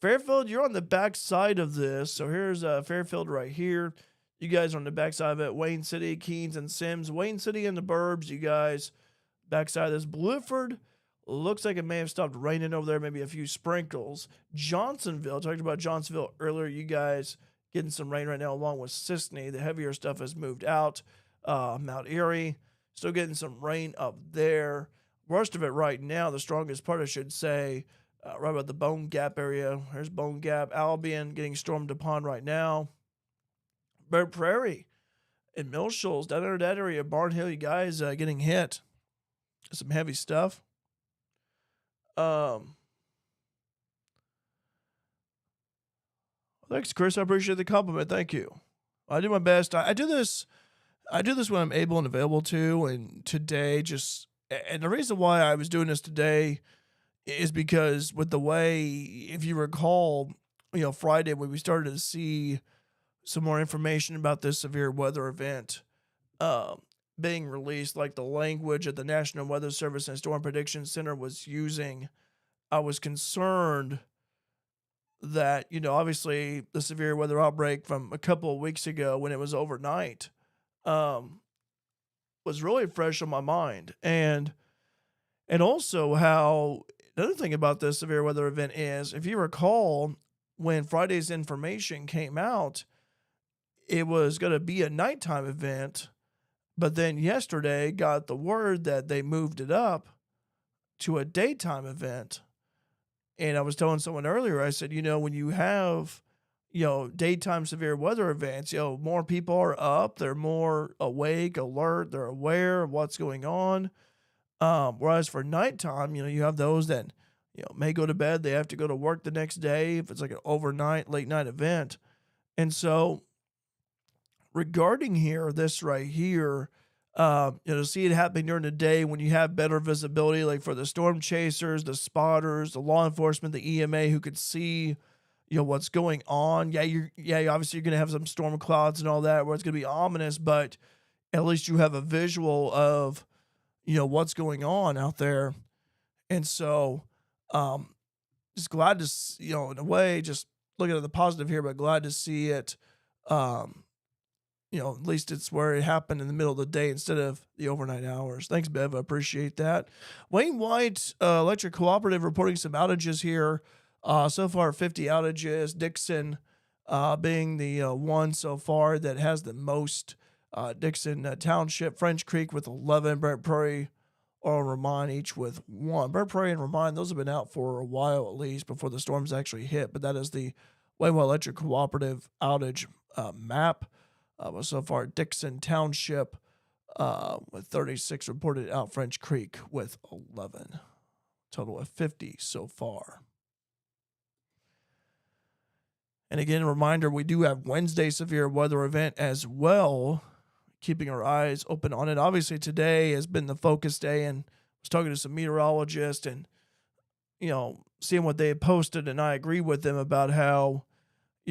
Speaker 1: Fairfield, you're on the back side of this. So here's Fairfield right here. You guys are on the back side of it. Wayne City, Keens, and Sims. Wayne City and the burbs, you guys. Backside of this. Bluford, looks like it may have stopped raining over there. Maybe a few sprinkles. Johnsonville, talked about Johnsonville earlier. You guys getting some rain right now along with Sisney. The heavier stuff has moved out. Mount Erie, still getting some rain up there. Worst of it right now, the strongest part, I should say, right about the Bone Gap area. There's Bone Gap. Albion getting stormed upon right now. Bird Prairie and Mill Shoals, down under that area. Barnhill, you guys getting hit. Some heavy stuff. Thanks, Chris. I appreciate the compliment. Thank you. I do my best. I do this when I'm able and available to. And today, and the reason why I was doing this today is because with the way, if you recall, Friday when we started to see some more information about this severe weather event being released, like the language that the National Weather Service and Storm Prediction Center was using, I was concerned that, obviously the severe weather outbreak from a couple of weeks ago when it was overnight was really fresh on my mind. And also how another thing about this severe weather event is, if you recall, when Friday's information came out, it was going to be a nighttime event, but then yesterday got the word that they moved it up to a daytime event. And I was telling someone earlier, I said, when you have, daytime severe weather events, more people are up, they're more awake, alert, they're aware of what's going on. Whereas for nighttime, you have those that, may go to bed, they have to go to work the next day if it's like an overnight, late night event. And so regarding this right here, to see it happening during the day when you have better visibility, like for the storm chasers, the spotters, the law enforcement, the EMA who could see, what's going on. Yeah, obviously you're going to have some storm clouds and all that where it's going to be ominous, but at least you have a visual of, what's going on out there. And so, just glad to, in a way, just looking at the positive here, but glad to see it, at least it's where it happened in the middle of the day instead of the overnight hours. Thanks, Bev. I appreciate that. Wayne White, Electric Cooperative, reporting some outages here. So far, 50 outages. Dixon being the one so far that has the most. Dixon Township, French Creek with 11, Brent Prairie or Ramon, each with one. Bird Prairie and Ramon, those have been out for a while at least before the storms actually hit, but that is the Waymo Electric Cooperative outage map. So far, Dixon Township with 36 reported out, French Creek with 11. Total of 50 so far. And again, a reminder, we do have Wednesday severe weather event as well, keeping our eyes open on it. Obviously, today has been the focus day, and I was talking to some meteorologists and, seeing what they had posted, and I agree with them about how,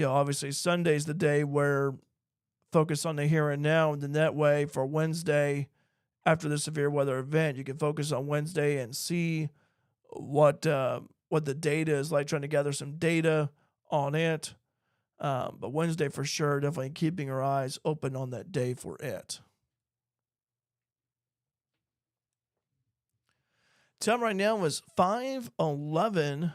Speaker 1: obviously Sunday's the day where focus on the here and now, and then that way for Wednesday, after the severe weather event, you can focus on Wednesday and see what the data is like, trying to gather some data on it. But Wednesday for sure, definitely keeping our eyes open on that day for it. Time right now is 5:11,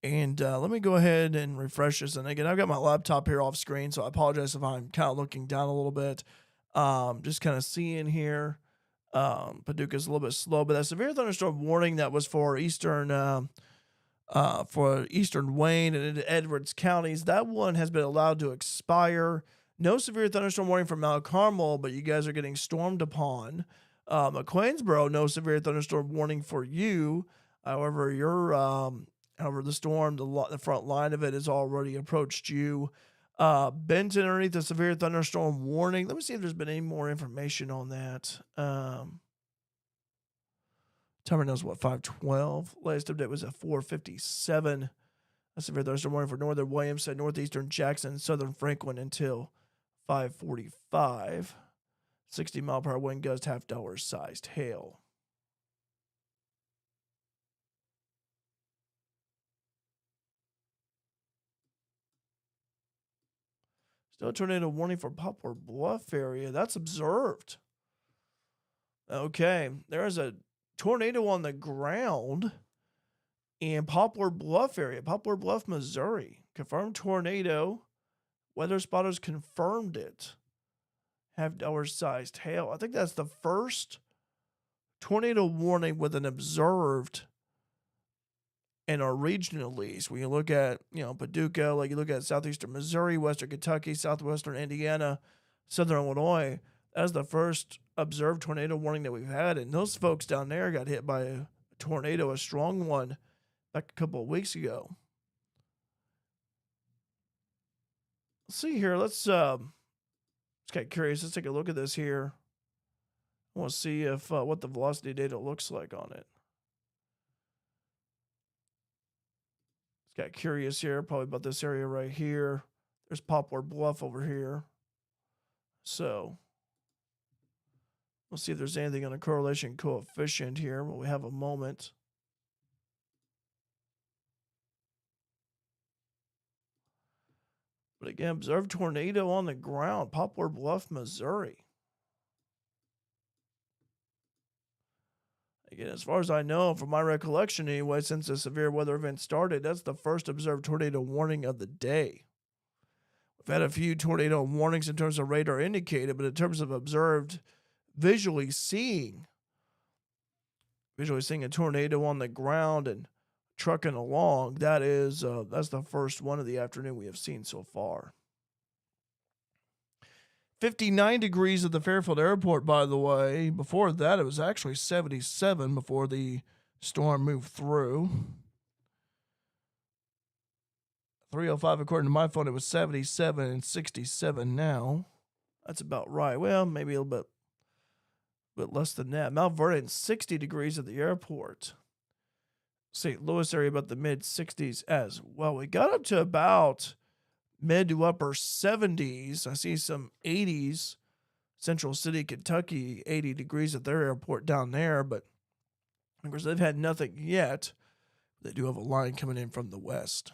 Speaker 1: and let me go ahead and refresh this. And again, I've got my laptop here off screen, so I apologize if I'm kind of looking down a little bit. Just kind of seeing here. Paducah's a little bit slow, but that severe thunderstorm warning that was for eastern Wayne and into Edwards counties, that one has been allowed to expire. No severe thunderstorm warning for Mount Carmel, but you guys are getting stormed upon. McQueensboro, no severe thunderstorm warning for you. However, the storm, the front line of it has already approached you. Benton underneath the severe thunderstorm warning. Let me see if there's been any more information on that. Timer knows what, 5:12. Latest update was at 4:57. A severe thunderstorm warning for northern Williamson, northeastern Jackson, southern Franklin until 5:45. 60-mile-per-hour wind gust, half-dollar sized hail. Still a tornado warning for Poplar Bluff area. That's observed. Okay, there is a tornado on the ground in Poplar Bluff area, Poplar Bluff, Missouri. Confirmed tornado. Weather spotters confirmed it. Half-dollar sized hail. I think that's the first tornado warning with an observed in our region, at least. When you look at, Paducah, like you look at southeastern Missouri, western Kentucky, southwestern Indiana, southern Illinois, that's the first observed tornado warning that we've had. And those folks down there got hit by a tornado, a strong one, back a couple of weeks ago. Let's see here. Let's get curious. Let's take a look at this here. I want to see if what the velocity data looks like on it. Got curious here, probably about this area right here. There's Poplar Bluff over here. So we'll see if there's anything on a correlation coefficient here when we have a moment. But again, observed tornado on the ground, Poplar Bluff, Missouri. Again, as far as I know, from my recollection anyway, since the severe weather event started, that's the first observed tornado warning of the day. We've had a few tornado warnings in terms of radar indicated, but in terms of observed, visually seeing a tornado on the ground and trucking along, that's the first one of the afternoon we have seen so far. 59 degrees at the Fairfield Airport, by the way. Before that, it was actually 77 before the storm moved through. 3:05, according to my phone, it was 77 and 67 now. That's about right. Well, maybe a little bit less than that. Mount Vernon, 60 degrees at the airport. St. Louis area, about the mid-60s as well. We got up to about mid to upper 70s. I see some 80s. Central City, Kentucky, 80 degrees at their airport down there. But, of course, they've had nothing yet. They do have a line coming in from the west.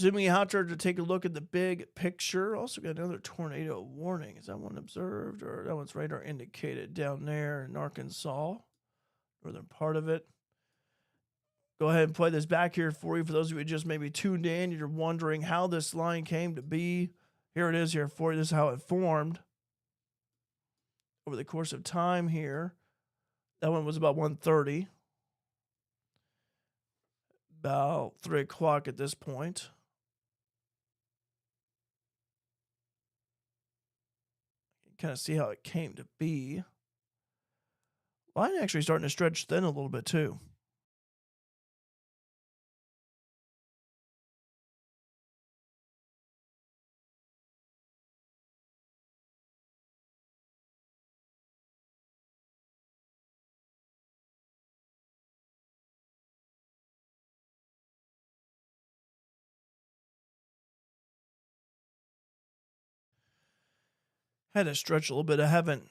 Speaker 1: Zooming out there to take a look at the big picture. Also got another tornado warning. Is that one observed, or that one's radar indicated down there in Arkansas, northern part of it? Go ahead and play this back here for you. For those of you who just maybe tuned in, you're wondering how this line came to be. Here it is here for you. This is how it formed over the course of time here. That one was about 1:30. About 3 o'clock at this point. You can kind of see how it came to be. Line actually starting to stretch thin a little bit too. Had to stretch a little bit. I haven't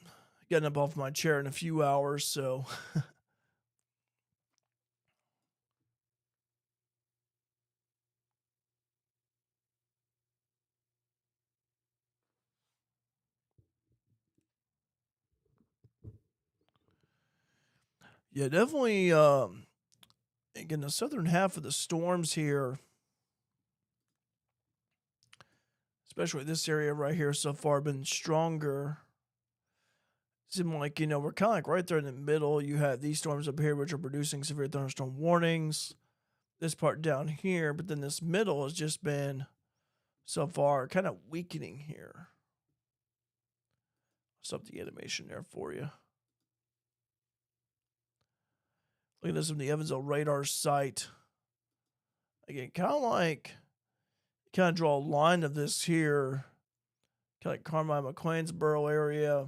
Speaker 1: gotten up off my chair in a few hours, so yeah, definitely. Again, the southern half of the storms here, especially this area right here, so far been stronger. Seem like, we're kind of like right there in the middle. You have these storms up here, which are producing severe thunderstorm warnings. This part down here, but then this middle has just been so far kind of weakening here. Stop the animation there for you. Look at this from the Evansville radar site. Again, kind of draw a line of this here, kind of like Carmine McLeansboro area.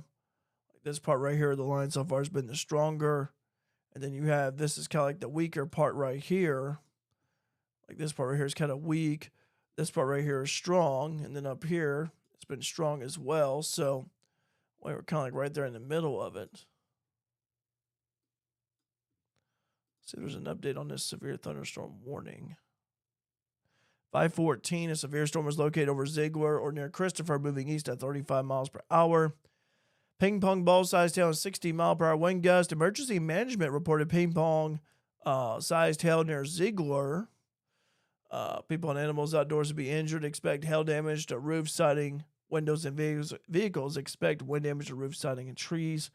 Speaker 1: Like this part right here, the line so far has been the stronger. And then you have, this is kind of like the weaker part right here. Like this part right here is kind of weak. This part right here is strong. And then up here, it's been strong as well. So we're kind of like right there in the middle of it. See, there's an update on this severe thunderstorm warning. 5:14, a severe storm was located over Ziegler or near Christopher, moving east at 35 miles per hour. Ping pong ball sized hail and 60 mile per hour wind gust. Emergency management reported ping pong sized hail near Ziegler. People and animals outdoors will be injured. Expect hail damage to roof, siding, windows, and vehicles. Expect wind damage to roof, siding, and trees.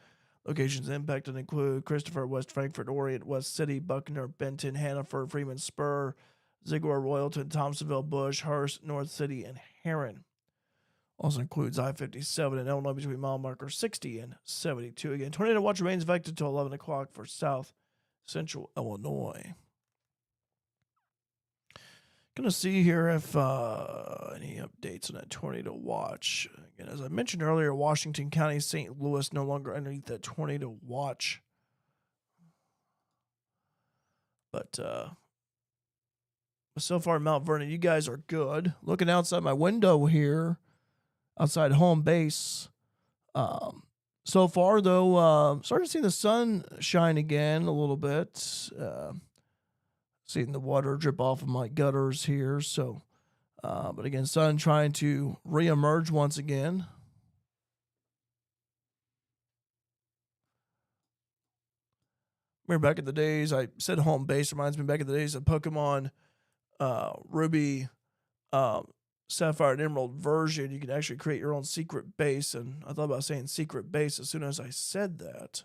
Speaker 1: Locations impacted include Christopher, West Frankfort, Orient, West City, Buckner, Benton, Hannaford, Freeman Spur, Ziegler, Royalton, Thompsonville, Bush, Hearst, North City, and Heron. Also includes I-57 in Illinois between mile marker 60 and 72. Again, tornado watch remains effective until 11 o'clock for south central Illinois. Gonna see here if any updates on that tornado watch. Again, as I mentioned earlier, Washington County, St. Louis no longer underneath that tornado watch. But so far, Mount Vernon, you guys are good. Looking outside my window here, outside home base. So far, though, starting to see the sun shine again a little bit. Seeing the water drip off of my gutters here. So, but again, sun trying to reemerge once again. Remember back in the days, I said home base reminds me back in the days of Pokemon Ruby, Sapphire, and Emerald version. You can actually create your own secret base. And I thought about saying secret base as soon as I said that.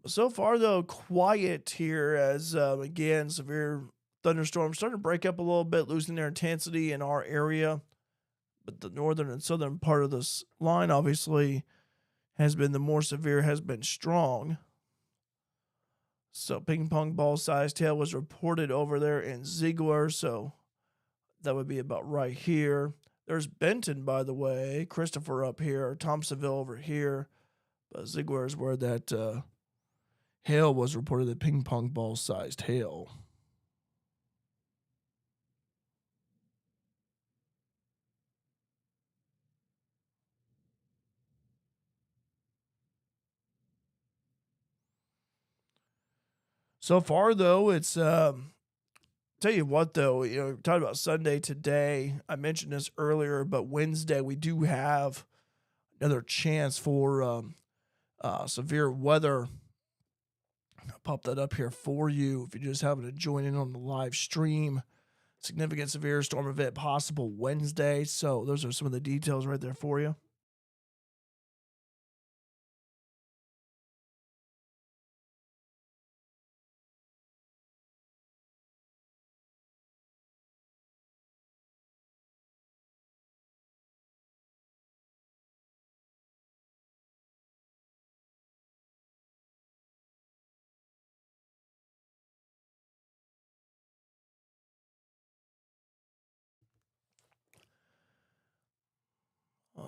Speaker 1: So far, though, quiet here as, again, severe thunderstorms starting to break up a little bit, losing their intensity in our area. But the northern and southern part of this line, obviously, has been the more severe, has been strong. So ping pong ball sized hail was reported over there in Ziegler. So that would be about right here. There's Benton, by the way, Christopher up here, Thompsonville over here. But Ziegler is where that hail was reported, the ping pong ball sized hail. So far, though, it's tell you what, though, we talked about Sunday today. I mentioned this earlier, but Wednesday we do have another chance for severe weather. I'll pop that up here for you if you just happen to join in on the live stream. Significant severe storm event possible Wednesday. So those are some of the details right there for you.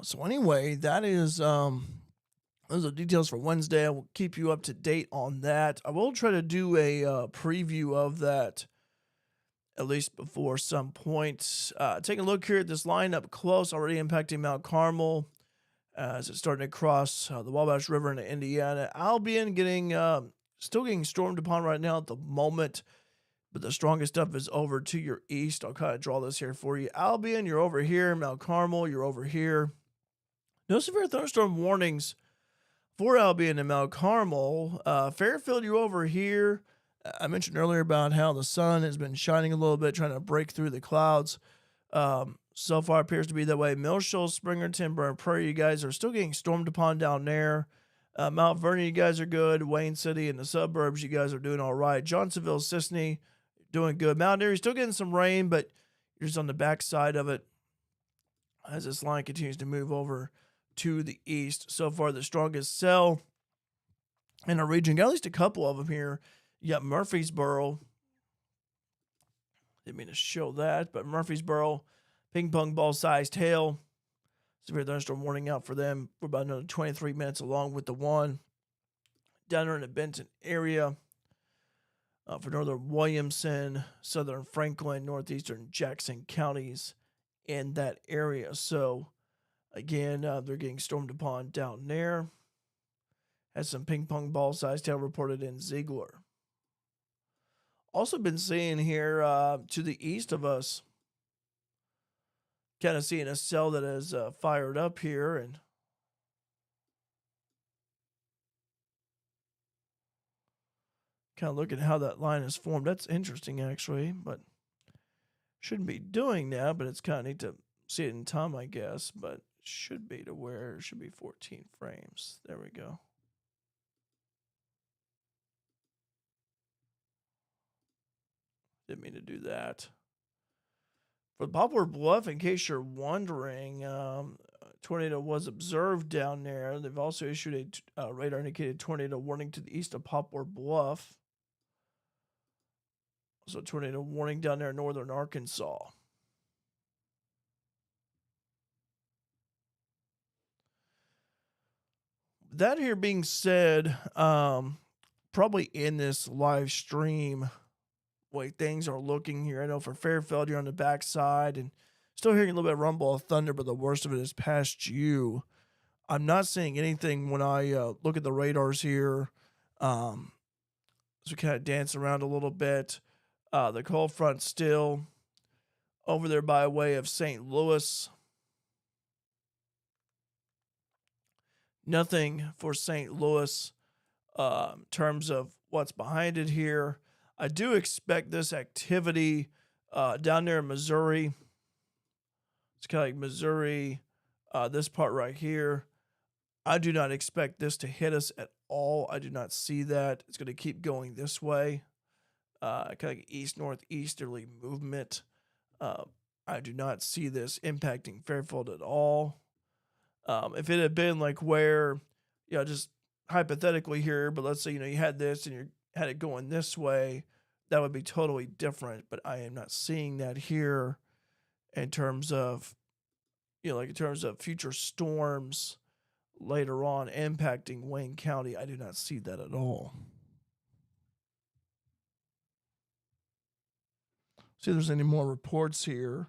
Speaker 1: So anyway, that is those are details for Wednesday. I will keep you up to date on that. I will try to do a preview of that at least before some point. Taking a look here at this line up close, already impacting Mount Carmel as it's starting to cross the Wabash River into Indiana. Albion getting still getting stormed upon right now at the moment, but the strongest stuff is over to your east. I'll kind of draw this here for you. Albion, you're over here. Mount Carmel, you're over here. No severe thunderstorm warnings for Albion and Mount Carmel. Fairfield, you're over here. I mentioned earlier about how the sun has been shining a little bit, trying to break through the clouds. So far appears to be that way. Mill Shoals, Springerton, Burn Prairie, you guys are still getting stormed upon down there. Mount Vernon, you guys are good. Wayne City and the suburbs, you guys are doing all right. Johnsonville, Sisney, doing good. Mount Airy, still getting some rain, but you're just on the backside of it as this line continues to move over to the east. So far, the strongest cell in our region. Got at least a couple of them here. You got Murfreesboro. Didn't mean to show that, but Murfreesboro, ping pong ball sized hail. Severe thunderstorm warning out for them for about another 23 minutes, along with the one down there in the Benton area. For northern Williamson, southern Franklin, northeastern Jackson counties in that area. So, again, they're getting stormed upon down there. Has some ping pong ball sized hail reported in Ziegler. Also been seeing here to the east of us, kind of seeing a cell that is fired up here, and kind of looking at how that line is formed. That's interesting, actually, but shouldn't be doing that, but it's kind of neat to see it in time, I guess, but should be to where it should be 14 frames. There we go. Didn't mean to do that. For Poplar Bluff, in case you're wondering, tornado was observed down there. They've also issued a radar indicated tornado warning to the east of Poplar Bluff. So tornado warning down there in northern Arkansas. That here being said, probably in this live stream, way things are looking here. I know for Fairfield, you're on the backside and still hearing a little bit of rumble of thunder, but the worst of it is past you. I'm not seeing anything when I look at the radars here. So we kind of dance around a little bit. The cold front still over there by way of St. Louis. Nothing for St. Louis in terms of what's behind it here. I do expect this activity down there in Missouri. It's kind of like Missouri, this part right here. I do not expect this to hit us at all. I do not see that. It's going to keep going this way. Kind of like east-northeasterly movement. I do not see this impacting Fairfield at all. If it had been like where, just hypothetically here, but let's say, you had this and you had it going this way, that would be totally different. But I am not seeing that here in terms of, in terms of future storms later on impacting Wayne County. I do not see that at all. See if there's any more reports here.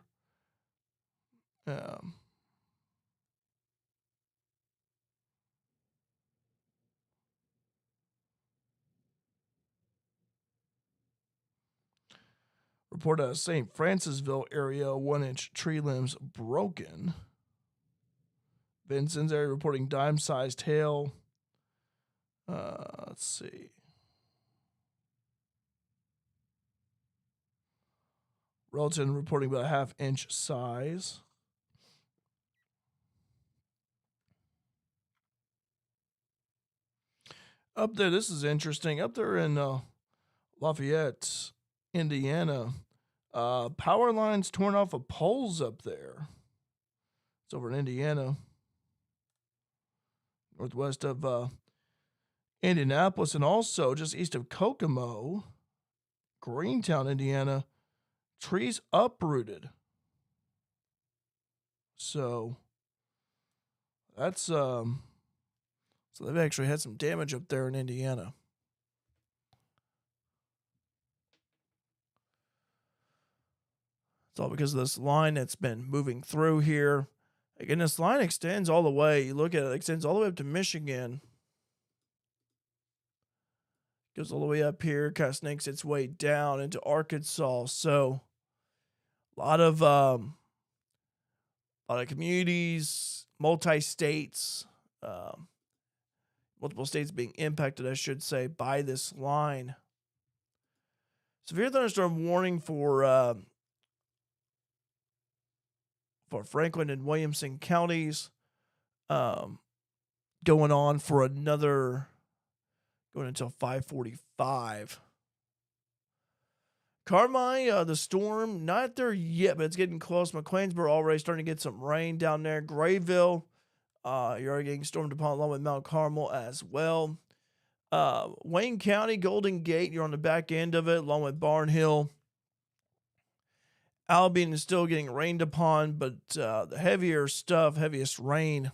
Speaker 1: Report out of St. Francisville area, 1-inch tree limbs broken. Vincennes area reporting dime-sized hail. Let's see. Relton reporting about a 1/2-inch size. Up there, this is interesting. Up there in Lafayette, Indiana, power lines torn off of poles up there. It's over in Indiana, northwest of Indianapolis, and also just east of Kokomo, Greentown, Indiana, trees uprooted. So that's so they've actually had some damage up there in Indiana. It's all because of this line that's been moving through here. Again, this line extends all the way. You look at it, it extends all the way up to Michigan. Goes all the way up here, kind of snakes its way down into Arkansas. So a lot of communities, multi-states, multiple states being impacted, I should say, by this line. Severe thunderstorm warning for Franklin and Williamson counties, going on for another, going until 5:45. Carmi, the storm, not there yet, but it's getting close. McLeansboro already starting to get some rain down there. Grayville, you're already getting stormed upon along with Mount Carmel as well. Wayne County, Golden Gate, you're on the back end of it, along with Barnhill. Albion is still getting rained upon, but the heaviest rain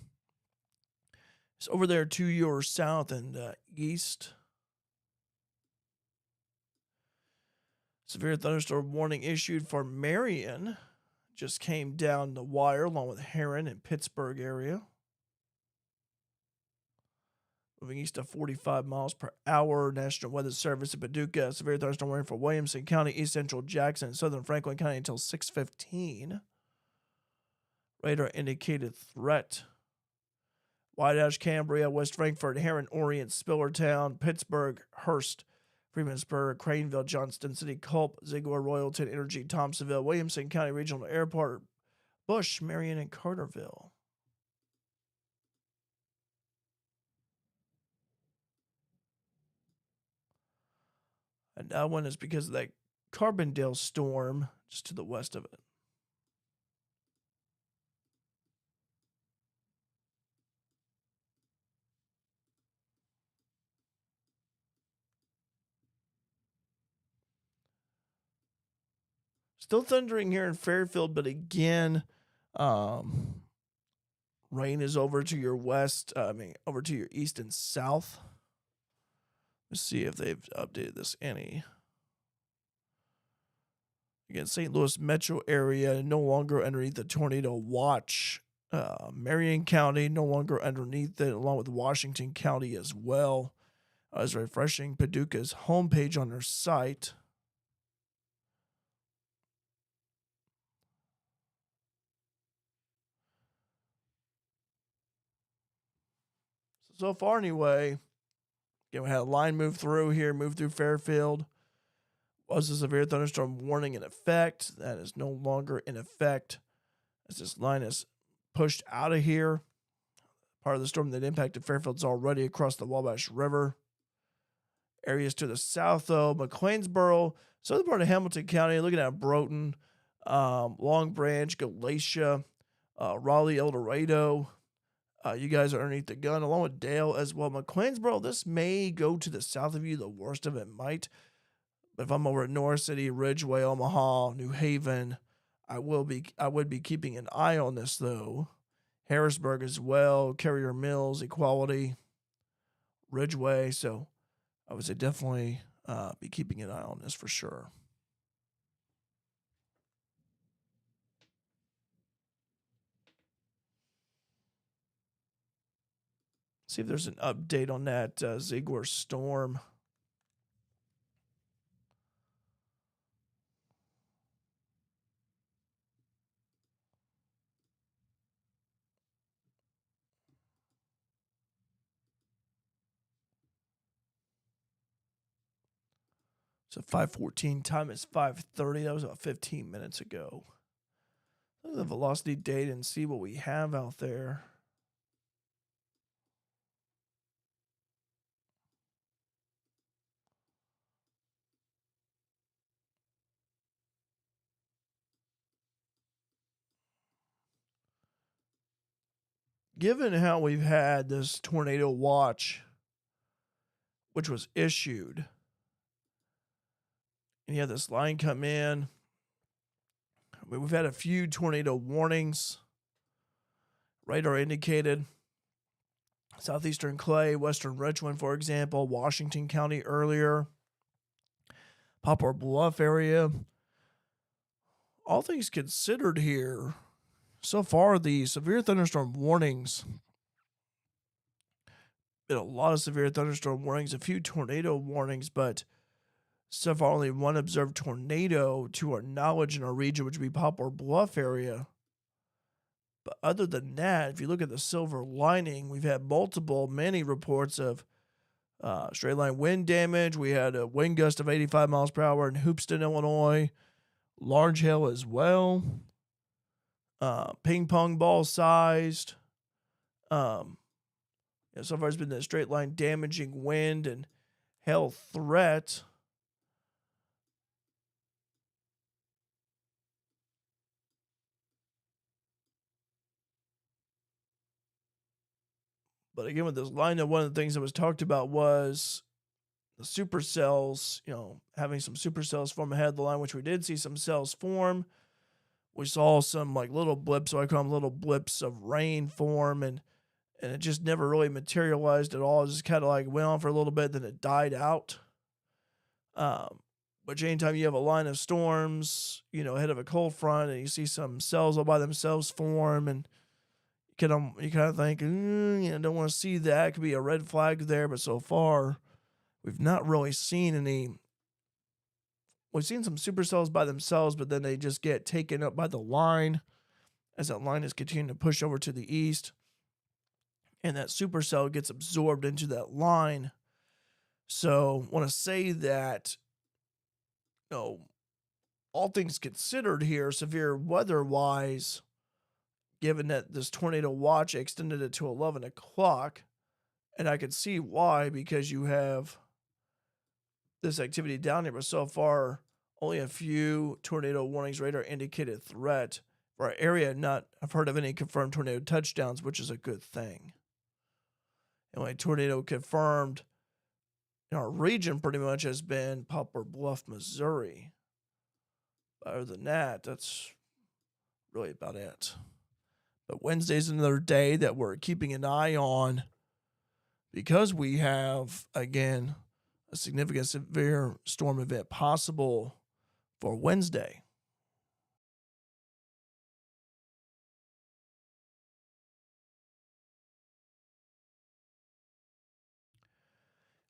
Speaker 1: is over there to your south and east. Severe thunderstorm warning issued for Marion. Just came down the wire along with Heron and Pittsburgh area. Moving east of 45 miles per hour. National Weather Service in Paducah. Severe thunderstorm warning for Williamson County, East Central Jackson, and Southern Franklin County until 6:15. Radar indicated threat. White Ash, Cambria, West Frankfort, Heron, Orient, Spillertown, Pittsburgh, Hearst, Freemansburg, Craneville, Johnston City, Culp, Ziegler, Royalton, Energy, Thompsonville, Williamson County Regional Airport, Bush, Marion, and Carterville. And that one is because of that Carbondale storm just to the west of it. Still thundering here in Fairfield, but again, rain is over to your west, over to your east and south. Let's see if they've updated this any. Again, St. Louis metro area no longer underneath the tornado watch. Marion County no longer underneath it, along with Washington County as well. I was refreshing Paducah's homepage on their site. So far, anyway, again, we had a line move through here, move through Fairfield. Was a severe thunderstorm warning in effect? That is no longer in effect, as this line is pushed out of here. Part of the storm that impacted Fairfield's already across the Wabash River. Areas to the south, though, McLeansboro, southern part of Hamilton County, looking at Broughton, Long Branch, Galatia, Raleigh, El Dorado. You guys are underneath the gun, along with Dale as well. McLeansboro, this may go to the south of you. The worst of it might. But if I'm over at North City, Ridgeway, Omaha, New Haven, I would be keeping an eye on this, though. Harrisburg as well, Carrier Mills, Equality, Ridgeway. So I would say definitely be keeping an eye on this for sure. See if there's an update on that Ziegler storm. So 5:14, time is 5:30. That was about 15 minutes ago. Look at the velocity data and see what we have out there. Given how we've had this tornado watch, which was issued, and you had this line come in, I mean, we've had a few tornado warnings. Radar indicated southeastern Clay, western Richland, for example, Washington County earlier, Poplar Bluff area. All things considered here, so far the severe thunderstorm warnings, been a lot of severe thunderstorm warnings, a few tornado warnings, but so far only one observed tornado to our knowledge in our region, which would be Poplar Bluff area. But other than that, if you look at the silver lining, we've had many reports of straight line wind damage. We had a wind gust of 85 miles per hour in Hoopeston, Illinois. Large hail as well. Ping pong ball sized. So far it's been a straight line damaging wind and hail threat. But again, with this lineup, one of the things that was talked about was the supercells, having some supercells form ahead of the line, which we did see some cells form. We saw some like little blips, so I call them little blips of rain form, and it just never really materialized at all. It just kind of like went on for a little bit, then it died out. But anytime you have a line of storms, ahead of a cold front, and you see some cells all by themselves form, and you kind of think, don't want to see that. It could be a red flag there, but so far, we've not really seen any. We've seen some supercells by themselves, but then they just get taken up by the line as that line is continuing to push over to the east. And that supercell gets absorbed into that line. So I want to say that, all things considered here, severe weather-wise, given that this tornado watch extended it to 11 o'clock, and I could see why, because you have this activity down here, but so far only a few tornado warnings, radar indicated threat for our area. I've heard of any confirmed tornado touchdowns, which is a good thing. The only tornado confirmed in our region pretty much has been Poplar Bluff, Missouri. Other than that, that's really about it. But Wednesday's another day that we're keeping an eye on because we have, again, a significant severe storm event possible for Wednesday.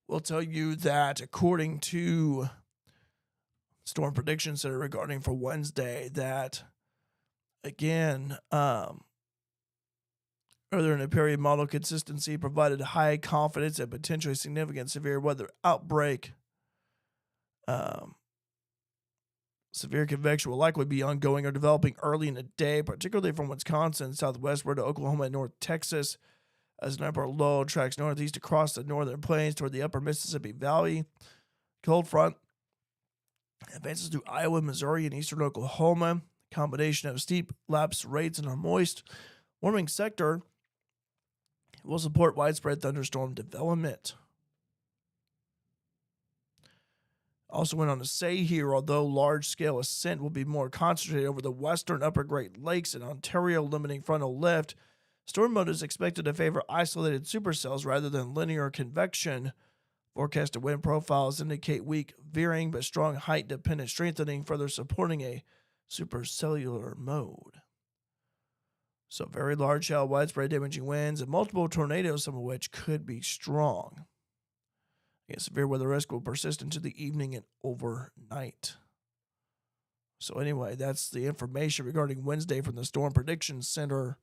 Speaker 1: We'll tell you that according to Storm Prediction Center regarding for Wednesday, that, again, earlier in the period, model consistency provided high confidence and potentially significant severe weather outbreak. Severe convection will likely be ongoing or developing early in the day, particularly from Wisconsin southwestward to Oklahoma and North Texas, as an upper low tracks northeast across the northern plains toward the upper Mississippi Valley. Cold front advances through Iowa, Missouri, and eastern Oklahoma. Combination of steep lapse rates and a moist, warming sector will support widespread thunderstorm development. Also went on to say here, although large-scale ascent will be more concentrated over the western upper Great Lakes and Ontario, limiting frontal lift, storm mode is expected to favor isolated supercells rather than linear convection. Forecasted wind profiles indicate weak veering but strong height-dependent strengthening, further supporting a supercellular mode. So very large hail, widespread damaging winds, and multiple tornadoes, some of which could be strong. Again, severe weather risk will persist into the evening and overnight. So anyway, that's the information regarding Wednesday from the Storm Prediction Center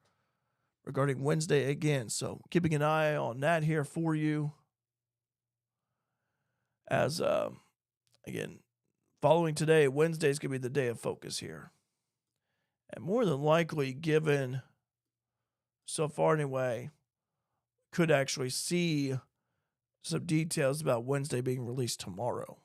Speaker 1: regarding Wednesday again. So keeping an eye on that here for you. As, again, Following today, Wednesday is going to be the day of focus here. And more than likely, given so far anyway, could actually see some details about Wednesday being released tomorrow.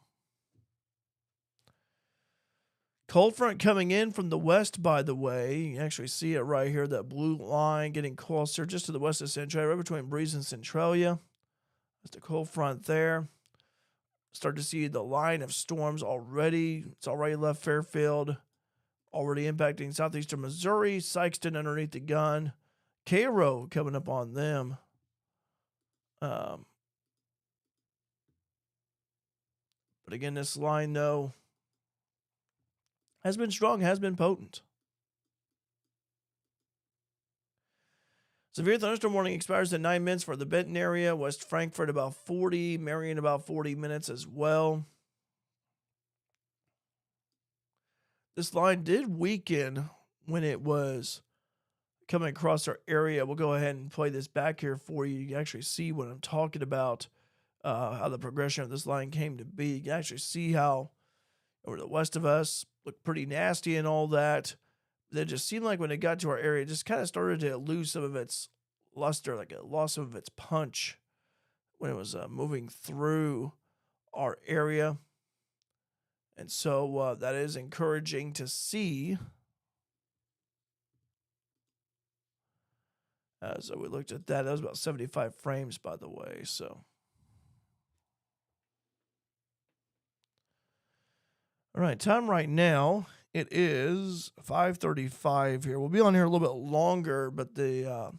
Speaker 1: Cold front coming in from the west, by the way. You can actually see it right here, that blue line getting closer just to the west of Centralia, right between Breeze and Centralia. That's the cold front there. Start to see the line of storms already. It's already left Fairfield, already impacting southeastern Missouri. Sikeston underneath the gun. Cairo coming up on them. But again, this line, though, has been strong, has been potent. Severe thunderstorm warning expires in 9 minutes for the Benton area. West Frankfort about 40. Marion about 40 minutes as well. This line did weaken when it was coming across our area. We'll go ahead and play this back here for you. You can actually see what I'm talking about, how the progression of this line came to be. You can actually see how over the west of us looked pretty nasty and all that. It just seemed like when it got to our area, it just kind of started to lose some of its luster, like it lost some of its punch when it was moving through our area. And so that is encouraging to see. So we looked at that. That was about 75 frames, by the way. So, all right, time right now, it is 5:35 here. We'll be on here a little bit longer, but the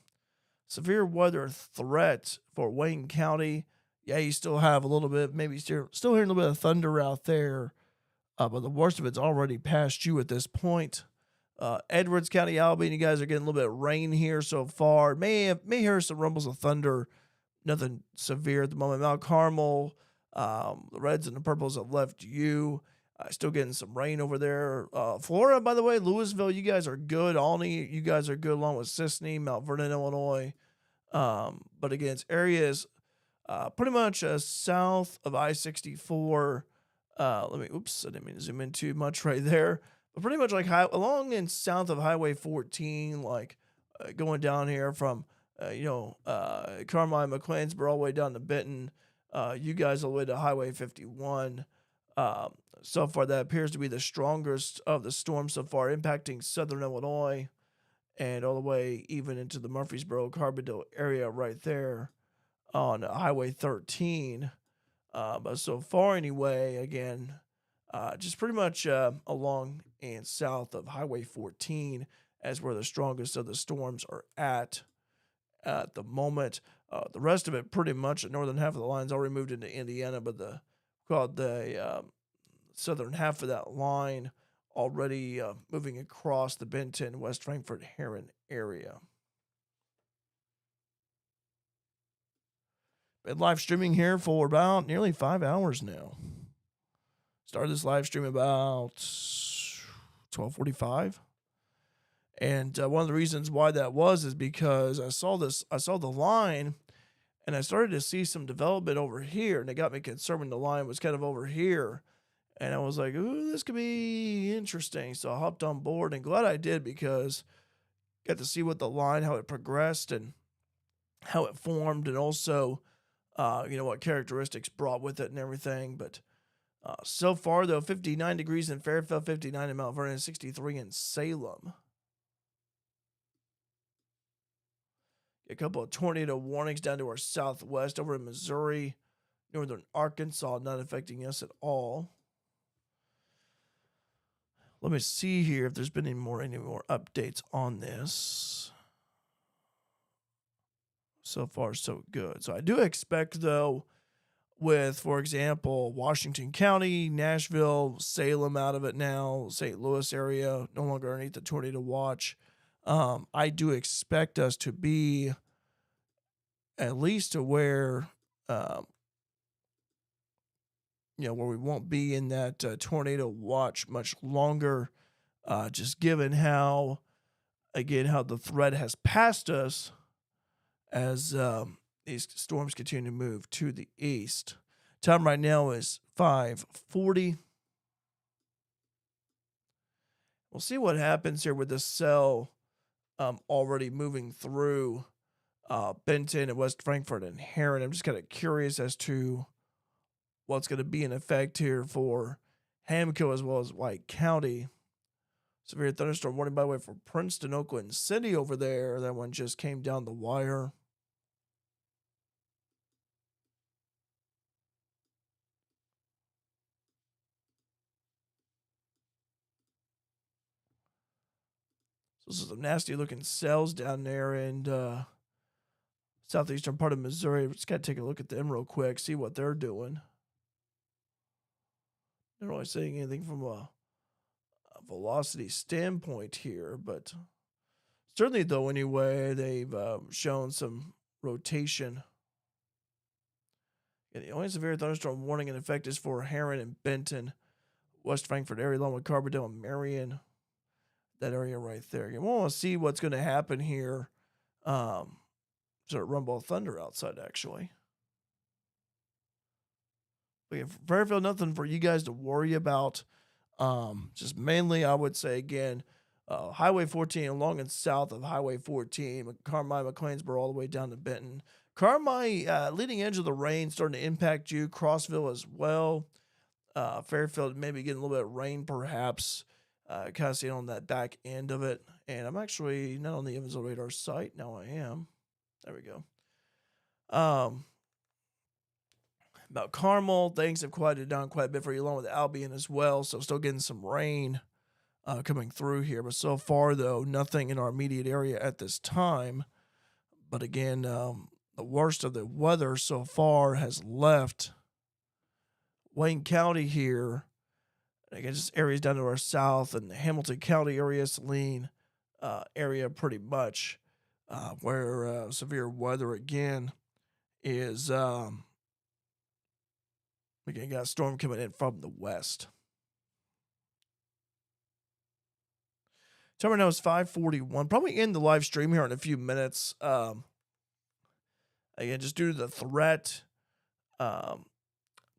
Speaker 1: severe weather threat for Wayne County, yeah, you still have a little bit, maybe still hearing a little bit of thunder out there, but the worst of it's already past you at this point. Edwards County, Albion, you guys are getting a little bit of rain here so far. May hear some rumbles of thunder. Nothing severe at the moment. Mount Carmel, the Reds and the Purples have left you. Still getting some rain over there. Florida, by the way, Louisville, you guys are good. Albany, you guys are good along with Sisney, Mount Vernon, Illinois. But again, it's areas pretty much south of I-64. I didn't mean to zoom in too much right there. But pretty much like along and south of Highway 14, like going down here from, Carmine, McClainsboro, all the way down to Benton. You guys all the way to Highway 51. So far, that appears to be the strongest of the storms so far, impacting southern Illinois and all the way even into the Murfreesboro, Carbondale area right there on Highway 13. But so far, anyway, again, just pretty much along and south of Highway 14 as where the strongest of the storms are at the moment. The rest of it, pretty much, the northern half of the line's already moved into Indiana, but the southern half of that line already moving across the Benton, West Frankfort, Heron area. Been live streaming here for about nearly 5 hours now. Started this live stream about 12:45. And one of the reasons why that was is because I saw the line, and I started to see some development over here, and it got me concerned when the line was kind of over here. And I was like, ooh, this could be interesting. So I hopped on board, and glad I did, because I got to see what the line, how it progressed and how it formed, and also, what characteristics brought with it and everything. But so far, though, 59 degrees in Fairfield, 59 in Mount Vernon, 63 in Salem. A couple of tornado warnings down to our southwest over in Missouri, northern Arkansas, not affecting us at all. Let me see here if there's been any more updates on this. So far, so good. So I do expect, though, with, for example, Washington County, Nashville, Salem out of it now, St. Louis area, no longer underneath the tornado watch. I do expect us to be at least to where, where we won't be in that tornado watch much longer, just given how the threat has passed us as these storms continue to move to the east. Time right now is 5:40. We'll see what happens here with this cell already moving through Benton and West Frankfort and Heron. I'm just kind of curious as to what's going to be in effect here for Hamco as well as White County. Severe thunderstorm warning, by the way, for Princeton, Oakland City over there. That one just came down the wire. So this is some nasty looking cells down there in southeastern part of Missouri. Just got to take a look at them real quick, see what they're doing. Not really saying anything from a velocity standpoint here, but certainly, though, anyway, they've shown some rotation. And the only severe thunderstorm warning in effect is for Heron and Benton, West Frankfort area, along with Carbondale and Marion. That area right there. You want to see what's going to happen here. Sort of rumble of thunder outside, actually. But yeah, Fairfield, nothing for you guys to worry about. Just mainly, I would say, again, Highway 14 along and south of Highway 14, Carmi, McLeansboro, all the way down to Benton. Carmi, leading edge of the rain starting to impact you. Crossville as well. Fairfield maybe getting a little bit of rain, perhaps. Kind of seeing on that back end of it. And I'm actually not on the Evansville radar site. Now I am. There we go. About Carmel, things have quieted down quite a bit for you, along with Albion as well. So still getting some rain coming through here. But so far, though, nothing in our immediate area at this time. But again, the worst of the weather so far has left Wayne County here. Again, just areas down to our south and the Hamilton County area, Saline area pretty much, where severe weather again is, again, got a storm coming in from the west. Time right now is 5:41. Probably end the live stream here in a few minutes. Again, just due to the threat that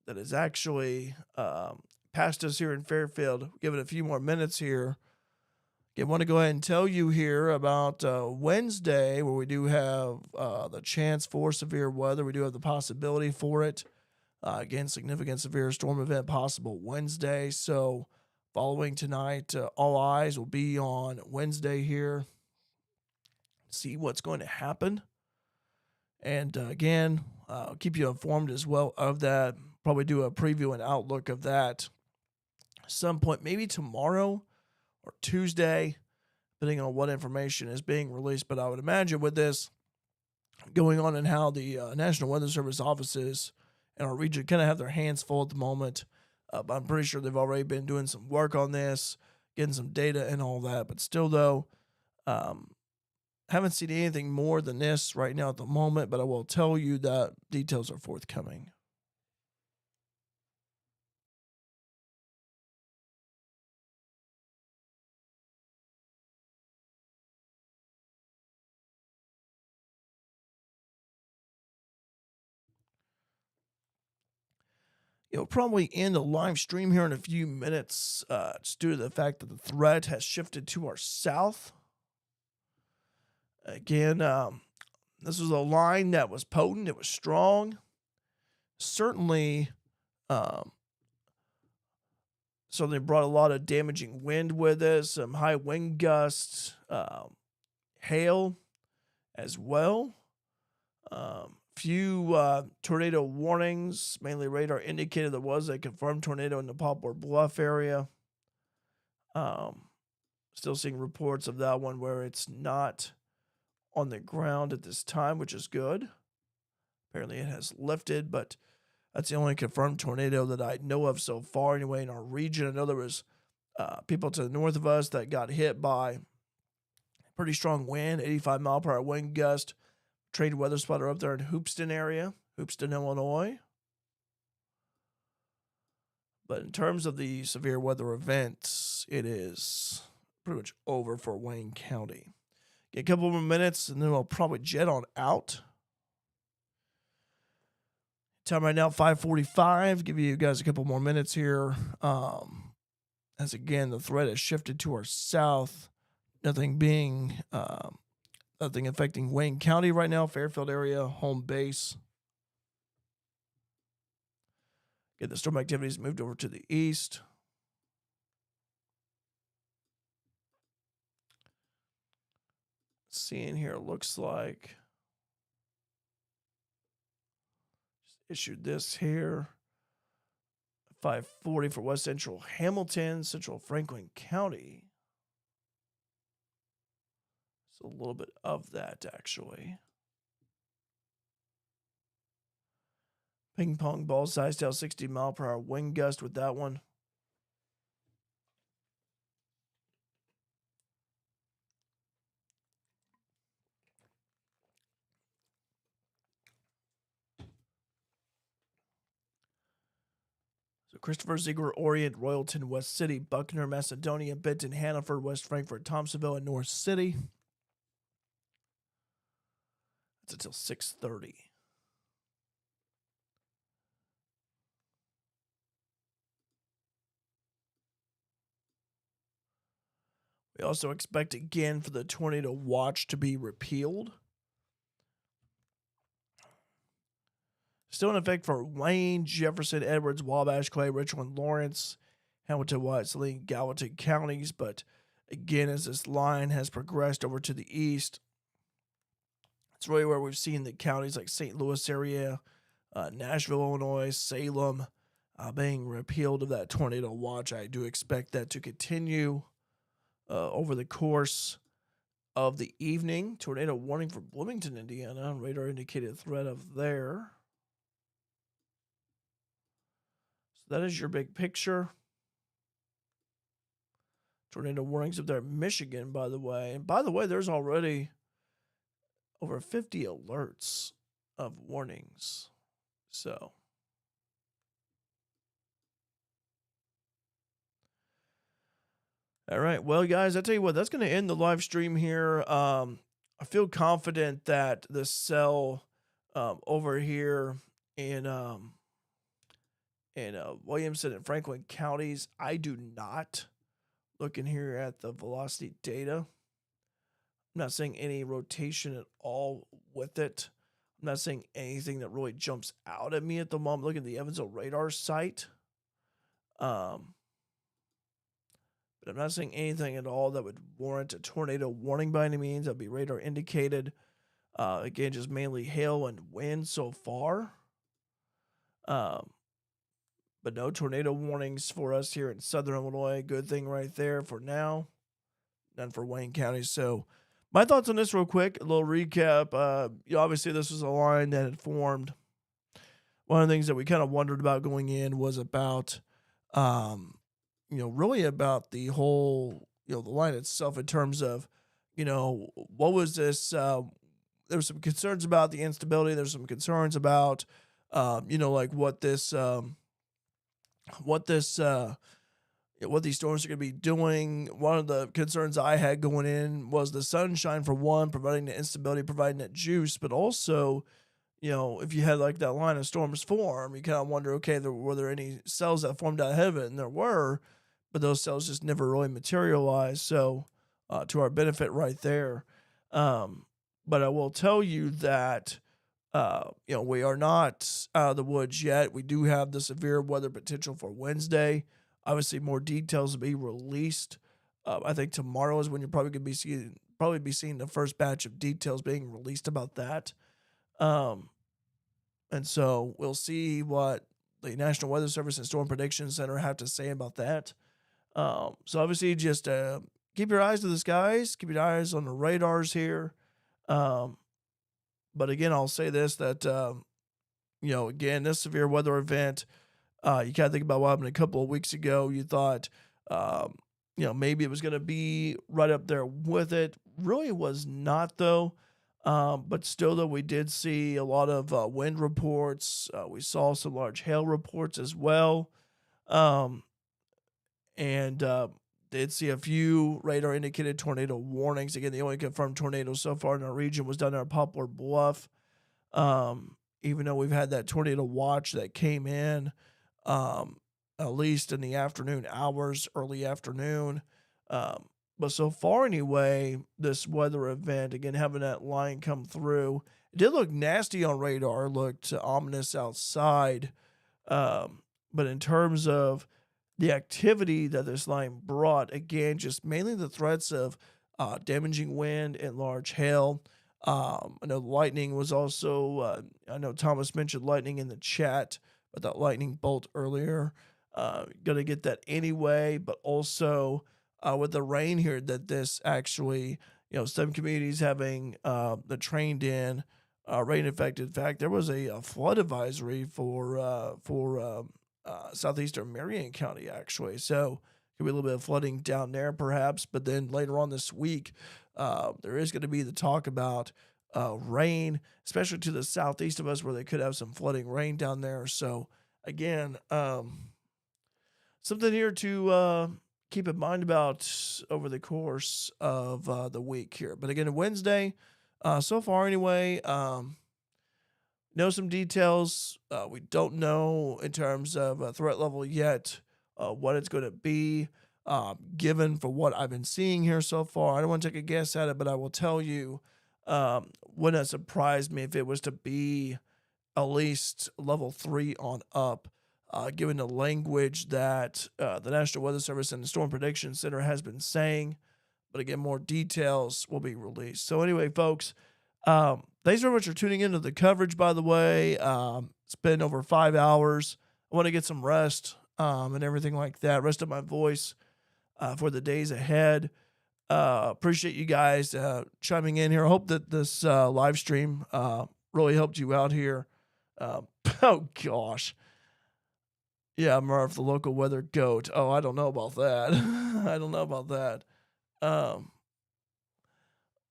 Speaker 1: is actually past us here in Fairfield. Give it a few more minutes here. I want to go ahead and tell you here about Wednesday, where we do have the chance for severe weather. We do have the possibility for it. Again, significant severe storm event possible Wednesday. So following tonight, all eyes will be on Wednesday here. See what's going to happen. And again, I'll keep you informed as well of that. Probably do a preview and outlook of that some point, maybe tomorrow or Tuesday, depending on what information is being released. But I would imagine with this going on and how the National Weather Service offices in our region kind of have their hands full at the moment. But I'm pretty sure they've already been doing some work on this, getting some data and all that. But still, though, haven't seen anything more than this right now at the moment. But I will tell you that details are forthcoming. It'll probably end the live stream here in a few minutes, just due to the fact that the threat has shifted to our south. Again, this was a line that was potent. It was strong. Certainly brought a lot of damaging wind with us, some high wind gusts, hail as well. Few tornado warnings, mainly radar indicated there was a confirmed tornado in the Poplar Bluff area. Still seeing reports of that one where it's not on the ground at this time, which is good. Apparently it has lifted, but that's the only confirmed tornado that I know of so far anyway in our region. I know there was people to the north of us that got hit by pretty strong wind, 85-mile-per-hour wind gust. Trade weather spotter up there in Hoopeston area, Hoopeston, Illinois. But in terms of the severe weather events, it is pretty much over for Wayne County. Get a couple more minutes, and then we'll probably jet on out. Time right now, 5:45. Give you guys a couple more minutes here. as again the threat has shifted to our south. Nothing affecting Wayne County right now, Fairfield area, home base. Get the storm activities moved over to the east. Seeing here, it looks like just issued this here. 540 for West Central Hamilton, Central Franklin County. It's a little bit of that, actually. Ping pong ball size down 60 mile per hour wind gust with that one. So Christopher, Ziegler, Orient, Royalton, West City, Buckner, Macedonia, Benton, Hannaford, West Frankfort, Thompsonville, and North City. That's until 6:30. We also expect again for the tornado watch to be repealed. Still in effect for Wayne, Jefferson, Edwards, Wabash, Clay, Richland, Lawrence, Hamilton, White, Saline, Gallatin counties. But again, as this line has progressed over to the east, it's really where we've seen the counties like St. Louis area, Nashville, Illinois, Salem being repealed of that tornado watch. I do expect that to continue over the course of the evening. Tornado warning for Bloomington, Indiana. Radar indicated threat of there. So that is your big picture. Tornado warnings up there in Michigan, by the way. And by the way, there's already over 50 alerts of warnings. So all right. Well, guys, I tell you what, that's going to end the live stream here. I feel confident that the cell over here in Williamson and Franklin counties, I do not. Looking here at the velocity data, I'm not seeing any rotation at all with it. I'm not seeing anything that really jumps out at me at the moment. Look at the Evansville radar site. But I'm not seeing anything at all that would warrant a tornado warning by any means. That'd be radar indicated. Again, just mainly hail and wind so far. But no tornado warnings for us here in Southern Illinois. Good thing right there for now. None for Wayne County. So my thoughts on this real quick. A little recap. Obviously, this was a line that had formed. One of the things that we kind of wondered about going in was about, really about the whole, the line itself in terms of, what was this? There were some concerns about the instability. There's some concerns about, like what these storms are going to be doing. One of the concerns I had going in was the sunshine, for one, providing the instability, providing that juice, but also, if you had like that line of storms form, you kind of wonder, okay, were there any cells that formed out ahead of it? And there were, but those cells just never really materialized. So, to our benefit right there. But I will tell you that, we are not out of the woods yet. We do have the severe weather potential for Wednesday. Obviously, more details will be released. I think tomorrow is when you're probably going to be seeing the first batch of details being released about that. And so we'll see what the National Weather Service and Storm Prediction Center have to say about that. So obviously, just keep your eyes to the skies, keep your eyes on the radars here. But again, I'll say this, that, again, this severe weather event, you kind of think about what happened a couple of weeks ago. You thought, maybe it was going to be right up there with it. Really was not, though. But still, though, we did see a lot of wind reports. We saw some large hail reports as well. And did see a few radar indicated tornado warnings. Again, the only confirmed tornado so far in our region was down there at Poplar Bluff. Even though we've had that tornado watch that came in, at least in the afternoon hours, early afternoon. Um, but so far, anyway, this weather event, again, having that line come through, it did look nasty on radar, looked ominous outside. But in terms of the activity that this line brought, again, just mainly the threats of damaging wind and large hail. I know lightning was also, I know Thomas mentioned lightning in the chat, but that lightning bolt earlier. Going to get that anyway, but also with the rain here, that this actually, some communities having the trained in rain affected. In fact, there was a flood advisory for southeastern Marion County, actually. So could be a little bit of flooding down there, perhaps. But then later on this week, there is going to be the talk about rain, especially to the southeast of us, where they could have some flooding rain down there. So again, something here to keep in mind about over the course of the week here. But again, Wednesday, so far anyway, know some details. We don't know in terms of threat level yet what it's going to be. Given for what I've been seeing here so far, I don't want to take a guess at it, but I will tell you, wouldn't it surprise me if it was to be at least level 3 on up, given the language that the National Weather Service and the Storm Prediction Center has been saying. But again, more details will be released. So anyway, folks, thanks very much for tuning into the coverage, by the way. It's been over 5 hours. I want to get some rest and everything like that, rest of my voice for the days ahead. Appreciate you guys chiming in here. I hope that this live stream really helped you out here. Oh, gosh. Yeah, Murph, the local weather goat. Oh, I don't know about that. I don't know about that.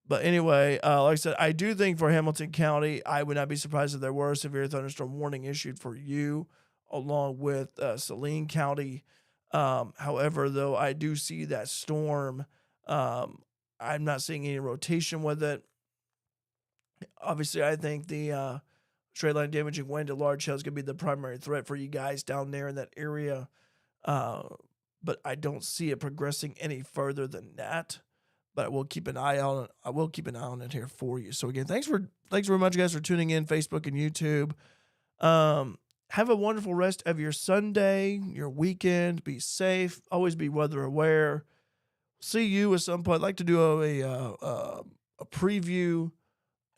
Speaker 1: But anyway, like I said, I do think for Hamilton County, I would not be surprised if there were a severe thunderstorm warning issued for you, along with Saline County. However, though, I do see that storm. I'm not seeing any rotation with it. Obviously, I think the straight line damaging wind to large hail is going to be the primary threat for you guys down there in that area. But I don't see it progressing any further than that. But I will keep an eye on it. I will keep an eye on it here for you. So again, thanks very much, guys, for tuning in, Facebook and YouTube. Have a wonderful rest of your Sunday, your weekend. Be safe. Always be weather aware. See you at some point. I'd like to do a preview,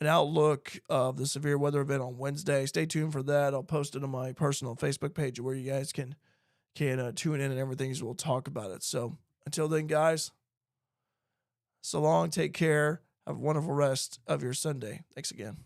Speaker 1: an outlook of the severe weather event on Wednesday. Stay tuned for that. I'll post it on my personal Facebook page where you guys can tune in and everything, so we'll talk about it. So until then, guys, so long. Take care. Have a wonderful rest of your Sunday. Thanks again.